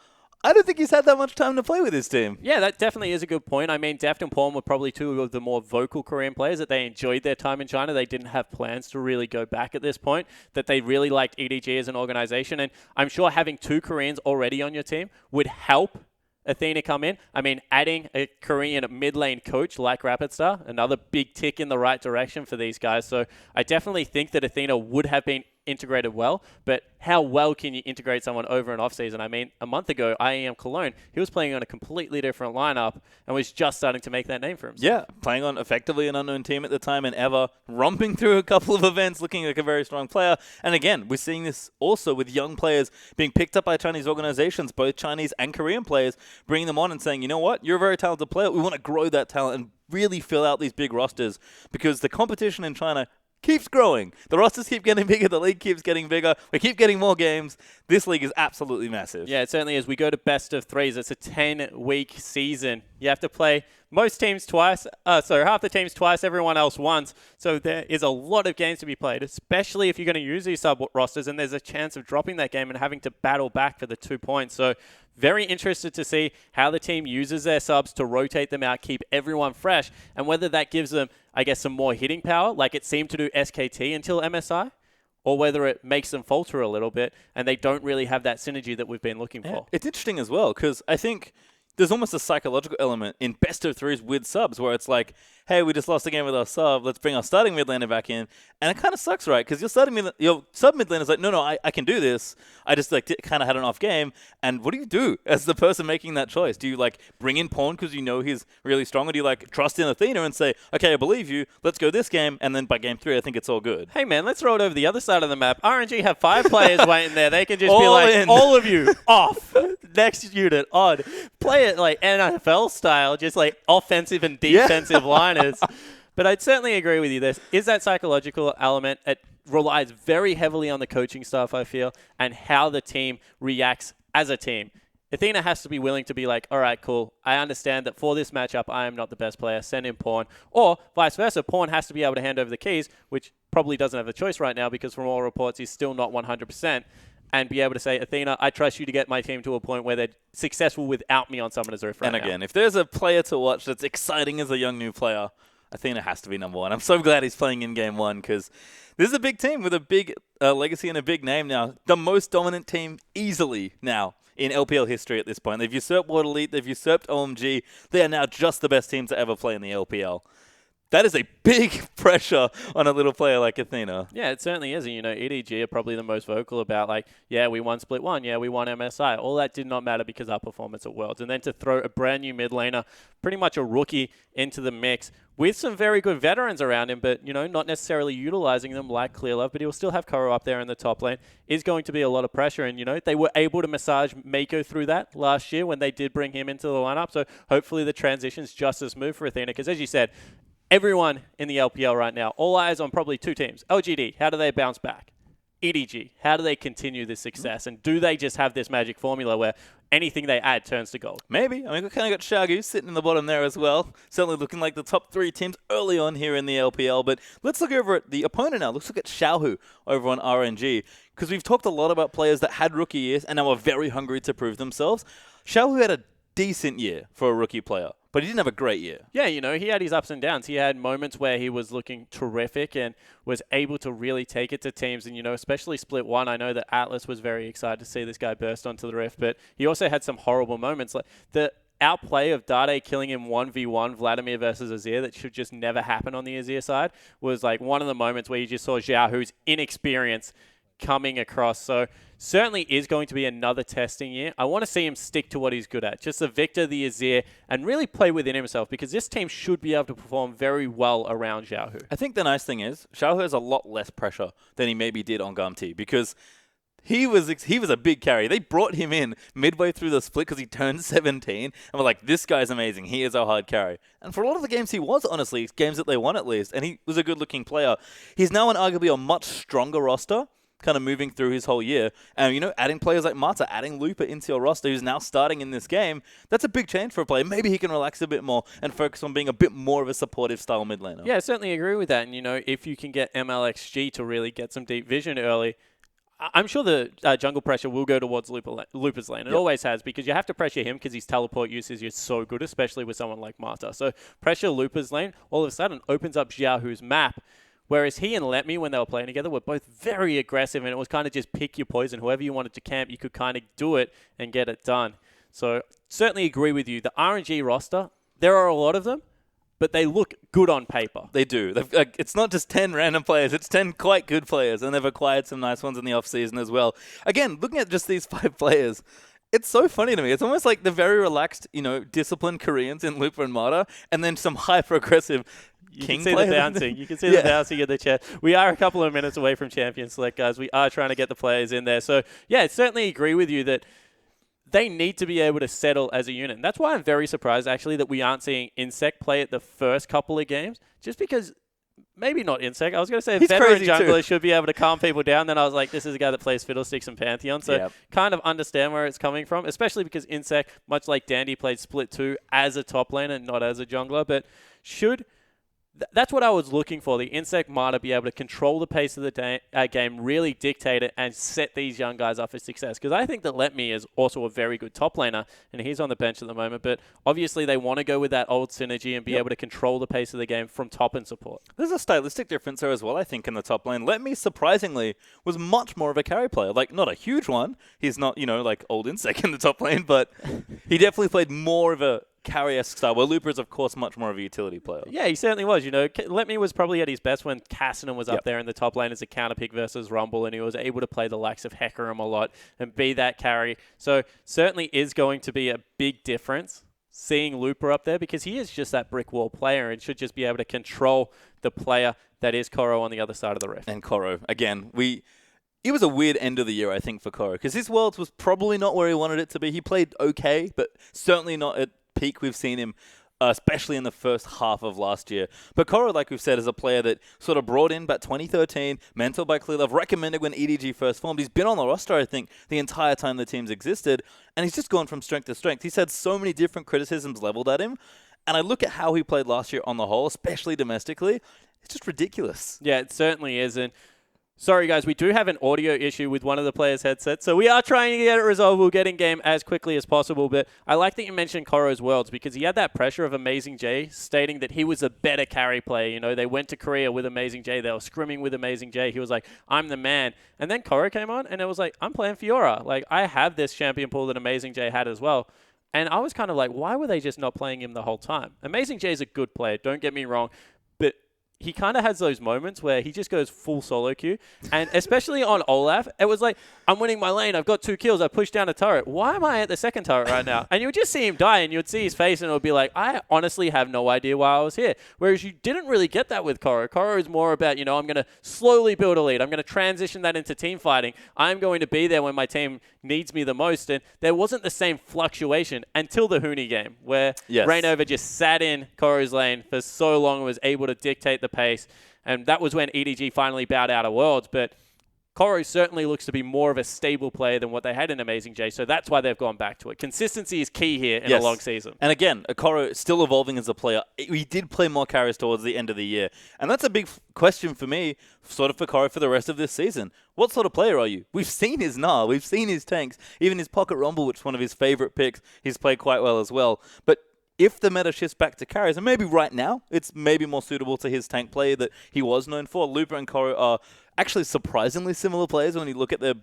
[SPEAKER 15] I don't think he's had that much time to play with his team.
[SPEAKER 16] Yeah, that definitely is a good point. I mean, Deft and Pawn were probably 2 of the more vocal Korean players, that they enjoyed their time in China. They didn't have plans to really go back at this point, that they really liked EDG as an organization. And I'm sure having 2 Koreans already on your team would help Athena come in. I mean, adding a Korean mid lane coach like Rapid Star, another big tick in the right direction for these guys. So I definitely think that Athena would have been integrated well, but how well can you integrate someone over an off-season? I mean, a month ago, IEM Cologne, he was playing on a completely different lineup and was just starting to make that name for himself.
[SPEAKER 15] Yeah, playing on effectively an unknown team at the time and ever, romping through a couple of events, looking like a very strong player. And again, we're seeing this also with young players being picked up by Chinese organizations, both Chinese and Korean players, bringing them on and saying, you know what, you're a very talented player. We want to grow that talent and really fill out these big rosters because the competition in China keeps growing. The rosters keep getting bigger. The league keeps getting bigger. We keep getting more games. This league is absolutely massive.
[SPEAKER 16] Yeah, it certainly is. We go to best of threes. It's a 10-week season. You have to play most teams twice. Half the teams twice, everyone else once. So there is a lot of games to be played, especially if you're going to use these sub-rosters, and there's a chance of dropping that game and having to battle back for the 2 points. So very interested to see how the team uses their subs to rotate them out, keep everyone fresh, and whether that gives them, I guess, some more hitting power, like it seemed to do SKT until MSI, or whether it makes them falter a little bit and they don't really have that synergy that we've been looking for.
[SPEAKER 15] It's interesting as well, because I think there's almost a psychological element in best of threes with subs where it's like, hey, we just lost a game with our sub. Let's bring our starting mid laner back in. And it kind of sucks, right? Because your sub mid laner is like, no, I can do this. I just kind of had an off game. And what do you do as the person making that choice? Do you bring in Pawn because you know he's really strong? Or do you trust in Athena and say, okay, I believe you. Let's go this game. And then by game 3, I think it's all good.
[SPEAKER 16] Hey, man, let's roll it over the other side of the map. RNG have 5 players waiting there. They can just be
[SPEAKER 15] all
[SPEAKER 16] like,
[SPEAKER 15] in.
[SPEAKER 16] all of you off. Next unit on. Play it like NFL style, just like offensive and defensive liners. But I'd certainly agree with you. There is that psychological element. It relies very heavily on the coaching staff, I feel, and how the team reacts as a team. Athena has to be willing to be like, all right, cool. I understand that for this matchup, I am not the best player. Send in Pawn. Or vice versa, Pawn has to be able to hand over the keys, which probably doesn't have a choice right now because from all reports, he's still not 100%. And be able to say, Athena, I trust you to get my team to a point where they're successful without me on Summoner's Rift right now.
[SPEAKER 15] And again, if there's a player to watch that's exciting as a young new player, Athena has to be number 1. I'm so glad he's playing in Game 1 because this is a big team with a big legacy and a big name now. The most dominant team easily now in LPL history at this point. They've usurped World Elite. They've usurped OMG. They are now just the best team to ever play in the LPL. That is a big pressure on a little player like Athena.
[SPEAKER 16] Yeah, it certainly is. And, EDG are probably the most vocal about, yeah, we won Split 1. Yeah, we won MSI. All that did not matter because of our performance at Worlds. And then to throw a brand new mid laner, pretty much a rookie, into the mix with some very good veterans around him, but, not necessarily utilizing them like Clearlove, but he'll still have Koro up there in the top lane, is going to be a lot of pressure. And, they were able to massage Mako through that last year when they did bring him into the lineup. So hopefully the transition's just as smooth for Athena because, as you said, everyone in the LPL right now, all eyes on probably 2 teams. LGD, how do they bounce back? EDG, how do they continue this success? And do they just have this magic formula where anything they add turns to gold?
[SPEAKER 15] Maybe. I mean, we kind of got Xiaogu sitting in the bottom there as well. Certainly looking like the top 3 teams early on here in the LPL. But let's look over at the opponent now. Let's look at Xiaohu over on RNG. Because we've talked a lot about players that had rookie years and now are very hungry to prove themselves. Xiaohu had a decent year for a rookie player, but he didn't have a great year.
[SPEAKER 16] Yeah, he had his ups and downs. He had moments where he was looking terrific and was able to really take it to teams. And, especially Split 1, I know that Atlas was very excited to see this guy burst onto the Rift, but he also had some horrible moments. Like the outplay of Dade killing him 1v1 Vladimir versus Azir that should just never happen on the Azir side was like one of the moments where you just saw Xiaohu's inexperience coming across. So certainly is going to be another testing year. I want to see him stick to what he's good at. Just the Victor, the Azir, and really play within himself because this team should be able to perform very well around Xiaohu.
[SPEAKER 15] I think the nice thing is Xiaohu has a lot less pressure than he maybe did on Gumti because he was a big carry. They brought him in midway through the split because he turned 17 and were like, this guy's amazing. He is our hard carry. And for a lot of the games he was, honestly, games that they won at least, and he was a good-looking player. He's now on arguably a much stronger roster, kind of moving through his whole year. And, adding players like Mata, adding Looper into your roster who's now starting in this game, that's a big change for a player. Maybe he can relax a bit more and focus on being a bit more of a supportive style mid laner.
[SPEAKER 16] Yeah, I certainly agree with that. And, if you can get MLXG to really get some deep vision early, I'm sure the jungle pressure will go towards Looper's lane. It always has because you have to pressure him because his teleport usage is so good, especially with someone like Mata. So pressure Looper's lane all of a sudden opens up Xiaohu's map. Whereas he and Let Me, when they were playing together, were both very aggressive, and it was kind of just pick your poison. Whoever you wanted to camp, you could kind of do it and get it done. So certainly agree with you. The RNG roster, there are a lot of them, but they look good on paper.
[SPEAKER 15] They do. It's not just 10 random players. It's 10 quite good players, and they've acquired some nice ones in the offseason as well. Again, looking at just these 5 players, it's so funny to me. It's almost like the very relaxed, disciplined Koreans in Lupa and Mata, and then some hyper-aggressive
[SPEAKER 16] You
[SPEAKER 15] King
[SPEAKER 16] can see
[SPEAKER 15] players.
[SPEAKER 16] the bouncing. You can see the bouncing in the chat. We are a couple of minutes away from Champions Select, guys. We are trying to get the players in there. So, yeah, I certainly agree with you that they need to be able to settle as a unit. And that's why I'm very surprised, actually, that we aren't seeing Insect play at the first couple of games, just because maybe not Insect. I was going to say a veteran jungler should be able to calm people down. Then I was like, this is a guy that plays Fiddlesticks and Pantheon. So kind of understand where it's coming from, especially because Insect, much like Dandy, played Split 2 as a top laner and not as a jungler. But that's what I was looking for. The Insect Mata be able to control the pace of the game, really dictate it, and set these young guys up for success. Because I think that Let Me is also a very good top laner, and he's on the bench at the moment. But obviously, they want to go with that old synergy and be able to control the pace of the game from top and support.
[SPEAKER 15] There's a stylistic difference there as well, I think, in the top lane. Let Me, surprisingly, was much more of a carry player. Like, not a huge one. He's not, like old Insect in the top lane, but he definitely played more of a carry-esque style, where Looper is, of course, much more of a utility player.
[SPEAKER 16] Yeah, he certainly was. Let Me was probably at his best when Cassinan was up there in the top lane as a counterpick versus Rumble, and he was able to play the likes of Hecarim a lot and be that carry. So certainly is going to be a big difference seeing Looper up there, because he is just that brick wall player and should just be able to control the player that is Koro on the other side of the rift.
[SPEAKER 15] And Koro, again, it was a weird end of the year, I think, for Koro, because his Worlds was probably not where he wanted it to be. He played okay, but certainly not at peak we've seen him, especially in the first half of last year. But Koro, like we've said, is a player that sort of brought in back 2013, mentored by Clearlove, recommended when EDG first formed. He's been on the roster, I think, the entire time the team's existed, and he's just gone from strength to strength. He's had so many different criticisms leveled at him, and I look at how he played last year on the whole, especially domestically. It's just ridiculous.
[SPEAKER 16] Yeah, it certainly is. And sorry, guys, we do have an audio issue with one of the players' headsets, so we are trying to get it resolved. We'll get in game as quickly as possible, but I like that you mentioned Koro's Worlds, because he had that pressure of Amazing J stating that he was a better carry player. They went to Korea with Amazing J. They were scrimming with Amazing J. He was like, I'm the man. And then Koro came on, and it was like, I'm playing Fiora. Like, I have this champion pool that Amazing J had as well. And I was kind of like, why were they just not playing him the whole time? Amazing J is a good player, don't get me wrong, but he kind of has those moments where he just goes full solo queue. And especially on Olaf, it was like, I'm winning my lane. I've got 2 kills. I pushed down a turret. Why am I at the second turret right now? And you would just see him die, and you would see his face, and it would be like, I honestly have no idea why I was here. Whereas you didn't really get that with Koro. Koro is more about, I'm going to slowly build a lead. I'm going to transition that into team fighting. I'm going to be there when my team needs me the most. And there wasn't the same fluctuation until the Huni game, where Rainover just sat in Koro's lane for so long and was able to dictate the pace. And that was when EDG finally bowed out of Worlds. But Koro certainly looks to be more of a stable player than what they had in Amazing J, so that's why they've gone back to it. Consistency is key here in a long season.
[SPEAKER 15] And again, Koro still evolving as a player. He did play more carries towards the end of the year, and that's a big question for me, sort of for Koro for the rest of this season. What sort of player are you? We've seen his Gnar, we've seen his tanks, even his Pocket Rumble, which is one of his favorite picks. He's played quite well as well. But if the meta shifts back to carries, and maybe right now it's maybe more suitable to his tank play that he was known for, Looper and Koro are actually surprisingly similar players when you look at their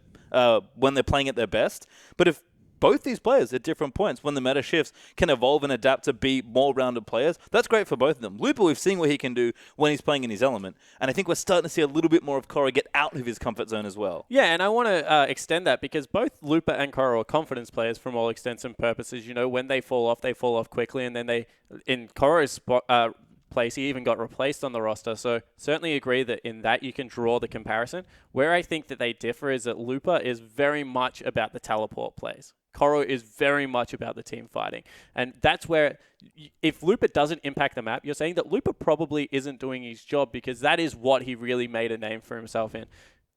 [SPEAKER 15] when they're playing at their best. But if both these players at different points, when the meta shifts, can evolve and adapt to be more rounded players, that's great for both of them. Looper, we've seen what he can do when he's playing in his element, and I think we're starting to see a little bit more of Koro get out of his comfort zone as well.
[SPEAKER 16] Yeah, and I want to extend that, because both Looper and Koro are confidence players from all extents and purposes. When they fall off quickly, and then in Koro's place, he even got replaced on the roster. So certainly agree that in that you can draw the comparison. Where I think that they differ is that Looper is very much about the teleport plays. Koro is very much about the team fighting. And that's where, if Looper doesn't impact the map, you're saying that Looper probably isn't doing his job, because that is what he really made a name for himself in.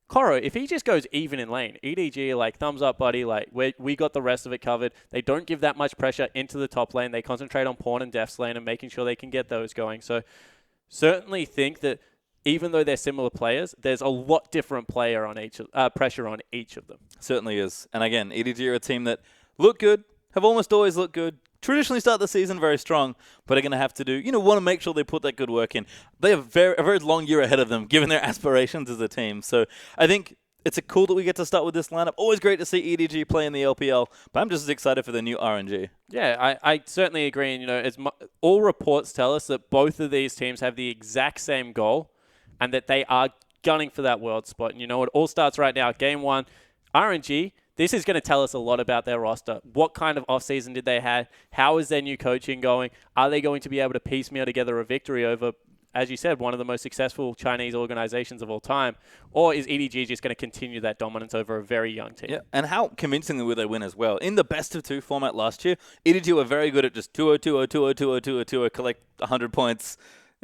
[SPEAKER 16] Koro, if he just goes even in lane, EDG, like, thumbs up, buddy, like, we got the rest of it covered. They don't give that much pressure into the top lane. They concentrate on Pawn and Death's lane and making sure they can get those going. So certainly think that even though they're similar players, there's a lot different pressure on each of them.
[SPEAKER 15] Certainly is. And again, EDG are a team that look good, have almost always looked good, traditionally start the season very strong, but are going to have to do, want to make sure they put that good work in. They have a very long year ahead of them, given their aspirations as a team. So I think it's cool that we get to start with this lineup. Always great to see EDG play in the LPL, but I'm just as excited for the new RNG.
[SPEAKER 16] Yeah, I certainly agree. And, all reports tell us that both of these teams have the exact same goal and that they are gunning for that world spot. And it all starts right now. Game 1, RNG. This is going to tell us a lot about their roster. What kind of offseason did they have? How is their new coaching going? Are they going to be able to piecemeal together a victory over, as you said, one of the most successful Chinese organizations of all time? Or is EDG just going to continue that dominance over a very young team?
[SPEAKER 15] Yeah, and how convincingly will they win as well? In the best-of-2 format last year, EDG were very good at just 2-0, 2-0, 2-0, 2-0, 2-0, 2-0, collect 100 points,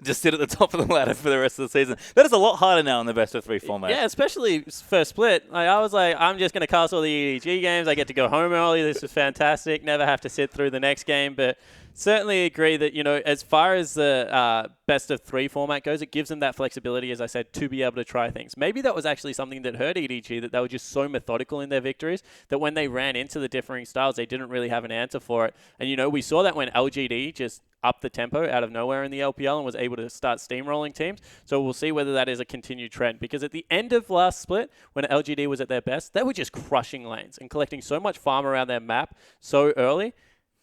[SPEAKER 15] just sit at the top of the ladder for the rest of the season. That is a lot harder now in the best-of-3 format.
[SPEAKER 16] Yeah, especially first split. I was like, I'm just going to cast all the EDG games. I get to go home early. This is fantastic. Never have to sit through the next game. But certainly agree that, as far as the best-of-3 format goes, it gives them that flexibility, as I said, to be able to try things. Maybe that was actually something that hurt EDG, that they were just so methodical in their victories that when they ran into the differing styles, they didn't really have an answer for it. And, we saw that when LGD just upped the tempo out of nowhere in the LPL and was able to start steamrolling teams. So we'll see whether that is a continued trend. Because at the end of last split, when LGD was at their best, they were just crushing lanes and collecting so much farm around their map so early.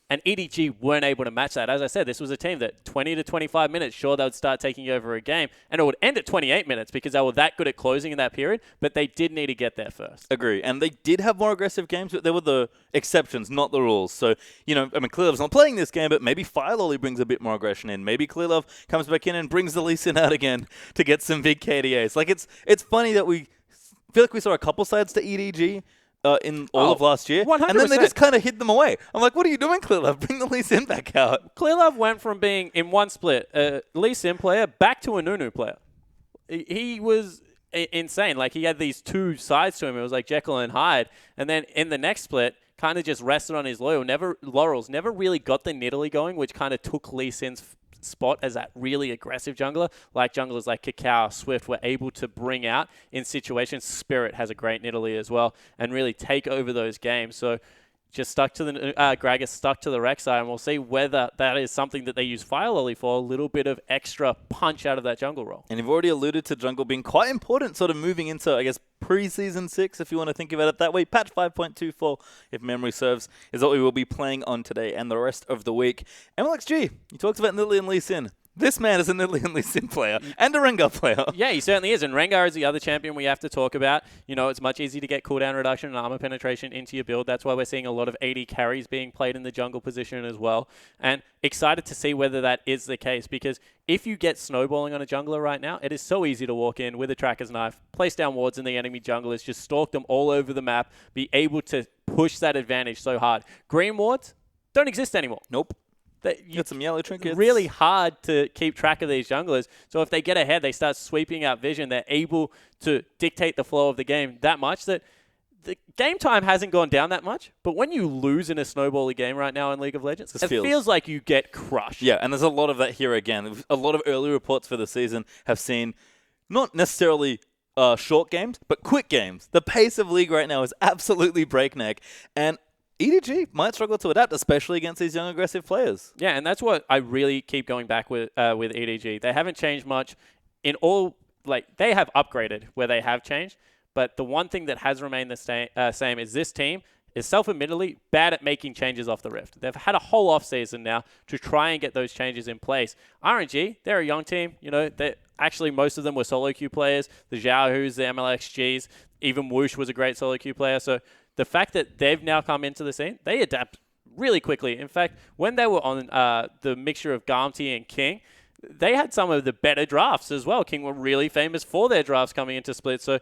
[SPEAKER 16] And EDG weren't able to match that. As I said, this was a team that 20 to 25 minutes, sure, they would start taking over a game. And it would end at 28 minutes because they were that good at closing in that period. But they did need to get there first.
[SPEAKER 15] Agree. And they did have more aggressive games, but they were the exceptions, not the rules. So, Clearlove's not playing this game, but maybe Firelolly brings a bit more aggression in. Maybe Clearlove comes back in and brings the Lee Sin out again to get some big KDAs. Like, it's funny that we feel like we saw a couple sides to EDG in all of last year.
[SPEAKER 16] 100%.
[SPEAKER 15] And then they just kind of hid them away. I'm like, what are you doing, Clearlove? Bring the Lee Sin back out.
[SPEAKER 16] Clearlove went from being, in one split, a Lee Sin player back to a Nunu player. He was insane. Like, he had these two sides to him. It was like Jekyll and Hyde. And then in the next split, kind of just rested on his laurels. Never really got the Nidalee going, which kind of took Lee Sin's spot as that really aggressive jungler. Like junglers like Kakao, Swift were able to bring out in situations. Spirit has a great Nidalee as well and really take over those games. So just stuck to the Gragas stuck to the Rek'Sai, and we'll see whether that is something that they use Firelolly for, a little bit of extra punch out of that jungle role.
[SPEAKER 15] And you've already alluded to jungle being quite important, sort of moving into, I guess, pre-season 6, if you want to think about it that way. Patch 5.24, if memory serves, is what we will be playing on today and the rest of the week. MLXG, you talked about Nidalee and Lee Sin. This man is a Nidalee and Lee Sin player and a Rengar player.
[SPEAKER 16] Yeah, he certainly is. And Rengar is the other champion we have to talk about. It's much easier to get cooldown reduction and armor penetration into your build. That's why we're seeing a lot of AD carries being played in the jungle position as well. And excited to see whether that is the case, because if you get snowballing on a jungler right now, it is so easy to walk in with a tracker's knife, place down wards in the enemy junglers, just stalk them all over the map, be able to push that advantage so hard. Green wards don't exist anymore.
[SPEAKER 15] Nope. You get some yellow trinkets.
[SPEAKER 16] Really hard to keep track of these junglers. So if they get ahead, they start sweeping out vision. They're able to dictate the flow of the game that much that the game time hasn't gone down that much. But when you lose in a snowbally game right now in League of Legends, it feels like you get crushed.
[SPEAKER 15] Yeah, and there's a lot of that here again. A lot of early reports for the season have seen not necessarily short games, but quick games. The pace of League right now is absolutely breakneck. And EDG might struggle to adapt, especially against these young, aggressive players.
[SPEAKER 16] Yeah, and that's what I really keep going back with EDG. They haven't changed much in all. They have upgraded where they have changed, but the one thing that has remained the same is this team is self-admittedly bad at making changes off the Rift. They've had a whole off-season now to try and get those changes in place. RNG, they're a young team. Actually, most of them were solo queue players. The Xiaohus, the MLXGs, even Whoosh was a great solo queue player. So the fact that they've now come into the scene, they adapt really quickly. In fact, when they were on the mixture of Garmty and King, they had some of the better drafts as well. King were really famous for their drafts coming into Split. So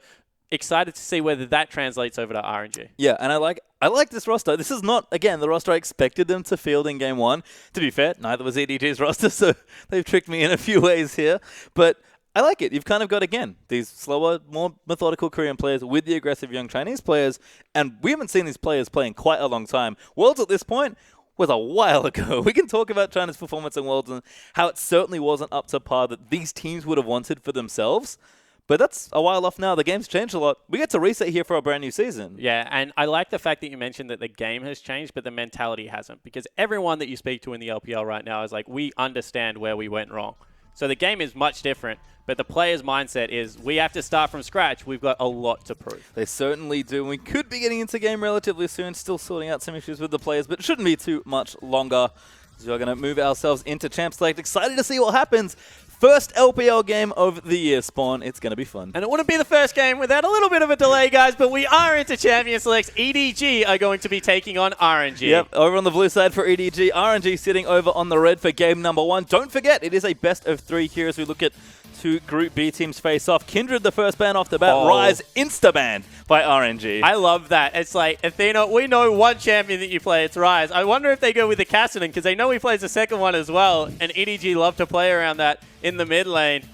[SPEAKER 16] excited to see whether that translates over to RNG.
[SPEAKER 15] Yeah, and I like this roster. This is not, again, the roster I expected them to field in Game 1. To be fair, neither was EDG's roster, so they've tricked me in a few ways here. But I like it. You've kind of got, again, these slower, more methodical Korean players with the aggressive young Chinese players, and we haven't seen these players play in quite a long time. Worlds at this point was a while ago. We can talk about China's performance in Worlds and how it certainly wasn't up to par that these teams would have wanted for themselves. But that's a while off now. The game's changed a lot. We get to reset here for a brand new season.
[SPEAKER 16] Yeah, and I like the fact that you mentioned that the game has changed, but the mentality hasn't. Because everyone that you speak to in the LPL right now is like, we understand where we went wrong. So the game is much different. But the player's mindset is, we have to start from scratch. We've got a lot to prove.
[SPEAKER 15] They certainly do. We could be getting into game relatively soon, still sorting out some issues with the players, but it shouldn't be too much longer. So we're going to move ourselves into Champ Select. Excited to see what happens. First LPL game of the year, Spawn. It's going to be fun.
[SPEAKER 16] And it wouldn't be the first game without a little bit of a delay, guys, but we are into Champion Selects. EDG are going to be taking on RNG.
[SPEAKER 15] Yep, over on the blue side for EDG. RNG sitting over on the red for game number 1. Don't forget, it is a best of 3 here as we look at 2 Group B teams face off. Kindred, the first ban off the bat. Rise, insta-banned by RNG.
[SPEAKER 16] I love that. It's like, Athena, we know one champion that you play, it's Rise. I wonder if they go with the Cassidy, because they know he plays the second one as well, and EDG love to play around that in the mid lane.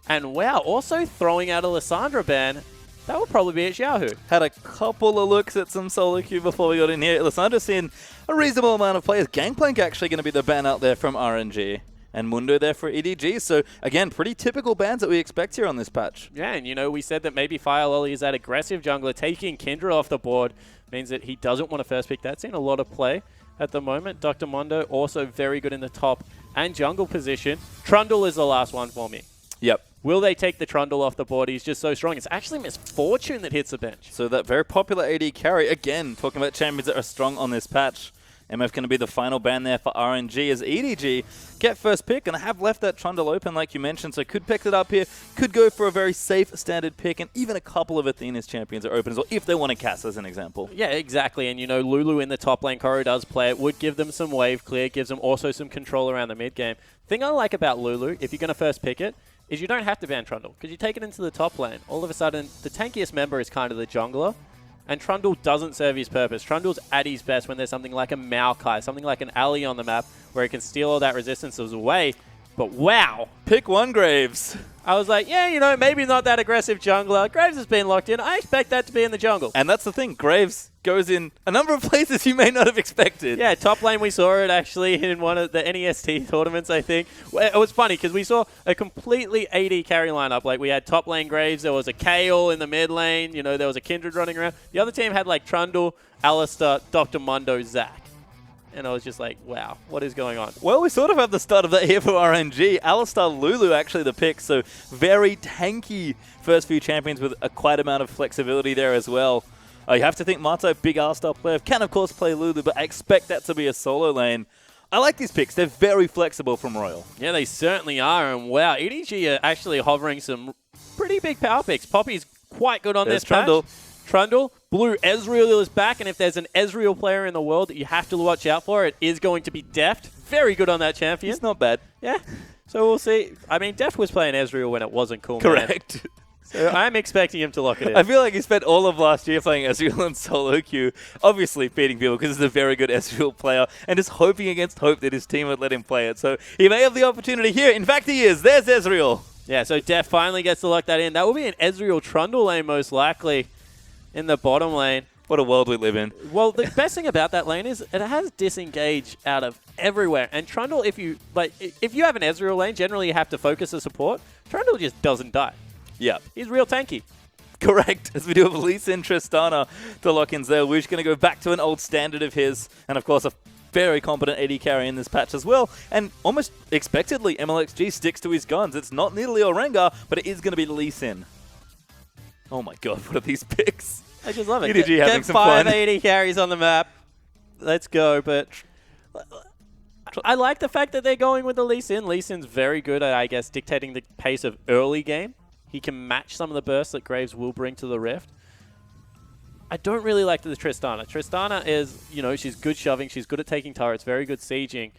[SPEAKER 16] And wow, also throwing out a Lissandra ban. That would probably be at Xiaohu.
[SPEAKER 15] Had a couple of looks at some solo queue before we got in here. Lissandra's seen a reasonable amount of players. Gangplank actually going to be the ban out there from RNG. And Mundo there for EDG. So, again, pretty typical bans that we expect here on this patch.
[SPEAKER 16] Yeah, and, you know, we said that maybe Fire Lolly is that aggressive jungler. Taking Kindred off the board means that he doesn't want to first pick. That's in a lot of play at the moment. Dr. Mondo also very good in the top and jungle position. Trundle is the last one for me.
[SPEAKER 15] Yep.
[SPEAKER 16] Will they take the Trundle off the board? He's just so strong. It's actually Misfortune that hits the bench.
[SPEAKER 15] So that very popular AD carry, again, talking about champions that are strong on this patch. MF going to be the final ban there for RNG as EDG get first pick and have left that Trundle open like you mentioned, so could pick it up here, could go for a very safe standard pick, and even a couple of Athena's champions are open as well, if they want to cast as an example.
[SPEAKER 16] Yeah, exactly, and you know, Lulu in the top lane, Koro does play it, would give them some wave clear, gives them also some control around the mid game. Thing I like about Lulu, if you're going to first pick it, is you don't have to ban Trundle, because you take it into the top lane. All of a sudden, the tankiest member is kind of the jungler, and Trundle doesn't serve his purpose. Trundle's at his best when there's something like a Maokai, something like an Ali on the map, where he can steal all that resistance away. But wow.
[SPEAKER 15] Pick one, Graves.
[SPEAKER 16] I was like, yeah, you know, maybe not that aggressive jungler. Graves has been locked in. I expect that to be in the jungle.
[SPEAKER 15] And that's the thing. Graves goes in a number of places you may not have expected.
[SPEAKER 16] Yeah, top lane we saw it actually in one of the NEST tournaments, I think. It was funny because we saw a completely AD carry lineup. Like, we had top lane Graves, there was a Kayle in the mid lane, you know, there was a Kindred running around. The other team had like Trundle, Alistar, Dr. Mundo, Zac. And I was just like, wow, what is going on?
[SPEAKER 15] Well, we sort of have the start of that here for RNG. Alistar, Lulu actually the pick, so very tanky first few champions with a quite amount of flexibility there as well. You have to think Marto, big Alistar player, can of course play Lulu, but I expect that to be a solo lane. I like these picks. They're very flexible from Royal.
[SPEAKER 16] Yeah, they certainly are. And wow, EDG are actually hovering some pretty big power picks. Poppy's quite good on this
[SPEAKER 15] Trundle.
[SPEAKER 16] patch. Trundle. Blue Ezreal is back, and if there's an Ezreal player in the world that you have to watch out for, it is going to be Deft. Very good on that champion.
[SPEAKER 15] It's not bad.
[SPEAKER 16] Yeah. So we'll see. I mean, Deft was playing Ezreal when it wasn't cool.
[SPEAKER 15] Correct.
[SPEAKER 16] So I'm expecting him to lock it in.
[SPEAKER 15] I feel like he spent all of last year playing Ezreal in solo queue, obviously beating people because he's a very good Ezreal player, and just hoping against hope that his team would let him play it. So he may have the opportunity here. In fact, he is. There's Ezreal.
[SPEAKER 16] Yeah, so Deft finally gets to lock that in. That will be an Ezreal Trundle lane most likely in the bottom lane.
[SPEAKER 15] What a world we live in.
[SPEAKER 16] Well, the best thing about that lane is it has disengage out of everywhere. And Trundle, if you have an Ezreal lane, generally you have to focus the support. Trundle just doesn't die.
[SPEAKER 15] Yeah.
[SPEAKER 16] He's real tanky.
[SPEAKER 15] Correct. As we do have Lee Sin, Tristana to lock in there. We're just going to go back to an old standard of his. And of course, a very competent AD carry in this patch as well. And almost expectedly, MLXG sticks to his guns. It's not Nidalee or Rengar, but it is going to be Lee Sin. Oh my god, what are these picks?
[SPEAKER 16] I just love it.
[SPEAKER 15] EDG having
[SPEAKER 16] Get
[SPEAKER 15] some
[SPEAKER 16] 5
[SPEAKER 15] fun.
[SPEAKER 16] AD carries on the map. Let's go. But I like the fact that they're going with the Lee Sin. Lee Sin's very good at, I guess, dictating the pace of early game. He can match some of the bursts that Graves will bring to the Rift. I don't really like the Tristana. Tristana is, you know, she's good shoving. She's good at taking turrets. Very good sieging.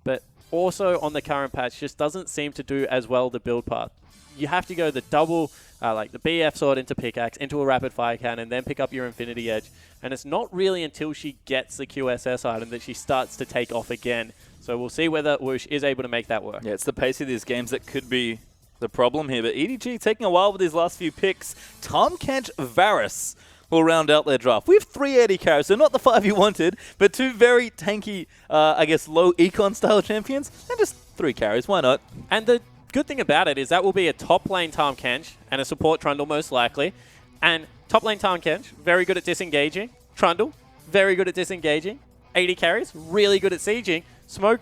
[SPEAKER 16] But also on the current patch, just doesn't seem to do as well the build path. You have to go the double, like the BF sword into pickaxe, into a rapid fire cannon, then pick up your Infinity Edge. And it's not really until she gets the QSS item that she starts to take off again. So we'll see whether Whoosh is able to make that work.
[SPEAKER 15] Yeah, it's the pace of these games that could be the problem here. But EDG taking a while with his last few picks. Tom Kench, Varus will round out their draft. We have 3 AD carries, so not the 5 you wanted, but 2 very tanky, I guess, low econ style champions, and just 3 carries. Why not?
[SPEAKER 16] And the good thing about it is that will be a top lane Tahm Kench and a support Trundle most likely. And top lane Tahm Kench, very good at disengaging. Trundle, very good at disengaging. AD carries, really good at sieging. Smoke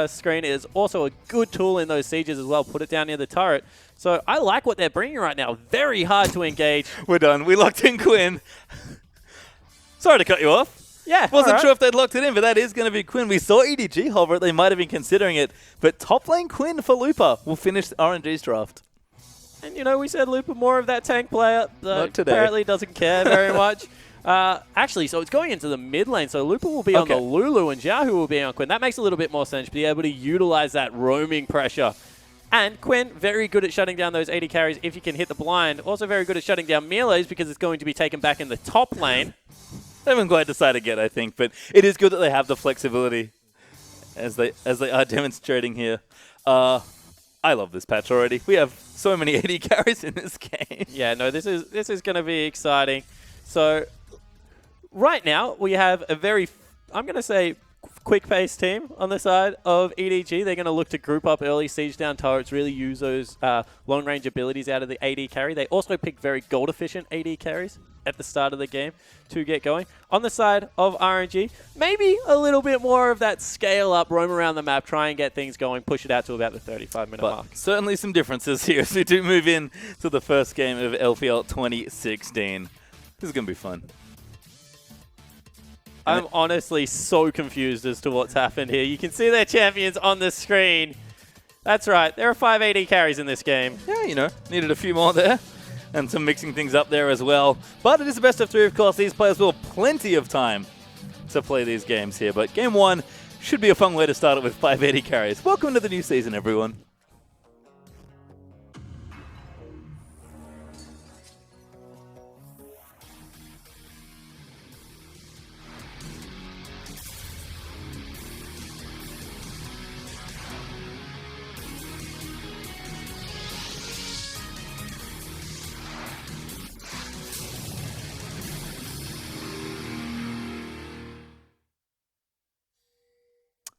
[SPEAKER 16] screen is also a good tool in those sieges as well. Put it down near the turret. So I like what they're bringing right now. Very hard to engage.
[SPEAKER 15] We're done. We locked in Quinn. Sorry to cut you off.
[SPEAKER 16] Yeah,
[SPEAKER 15] Wasn't sure if they'd locked it in, but that is going to be Quinn. We saw EDG hover it. They might have been considering it. But top lane Quinn for Looper will finish RNG's draft.
[SPEAKER 16] And, you know, we said Looper more of that tank player.
[SPEAKER 15] Not today.
[SPEAKER 16] Apparently doesn't care very much. Actually, so it's going into the mid lane. So Looper will be on the Lulu and Xiaohu will be on Quinn. That makes a little bit more sense to be able to utilize that roaming pressure. And Quinn, very good at shutting down those AD carries if you can hit the blind. Also very good at shutting down melees because it's going to be taken back in the top lane.
[SPEAKER 15] They haven't quite decided yet, I think, but it is good that they have the flexibility as they are demonstrating here. I love this patch already. We have so many AD carries in this game.
[SPEAKER 16] Yeah, no, this is going to be exciting. So right now we have a very, I'm going to say, quick-paced team on the side of EDG. They're going to look to group up early, siege down turrets, really use those long-range abilities out of the AD carry. They also pick very gold-efficient AD carries at the start of the game to get going. On the side of RNG, maybe a little bit more of that scale-up, roam around the map, try and get things going, push it out to about the 35-minute mark.
[SPEAKER 15] Certainly some differences here as we do move in to the first game of LPL 2016. This is going to be fun.
[SPEAKER 16] I'm honestly so confused as to what's happened here. You can see their champions on the screen. That's right. There are 5 AD carries in this game.
[SPEAKER 15] Yeah, you know, needed a few more there. And some mixing things up there as well. But it is the best of 3, of course. These players will have plenty of time to play these games here. But game 1 should be a fun way to start it with 5 AD carries. Welcome to the new season, everyone.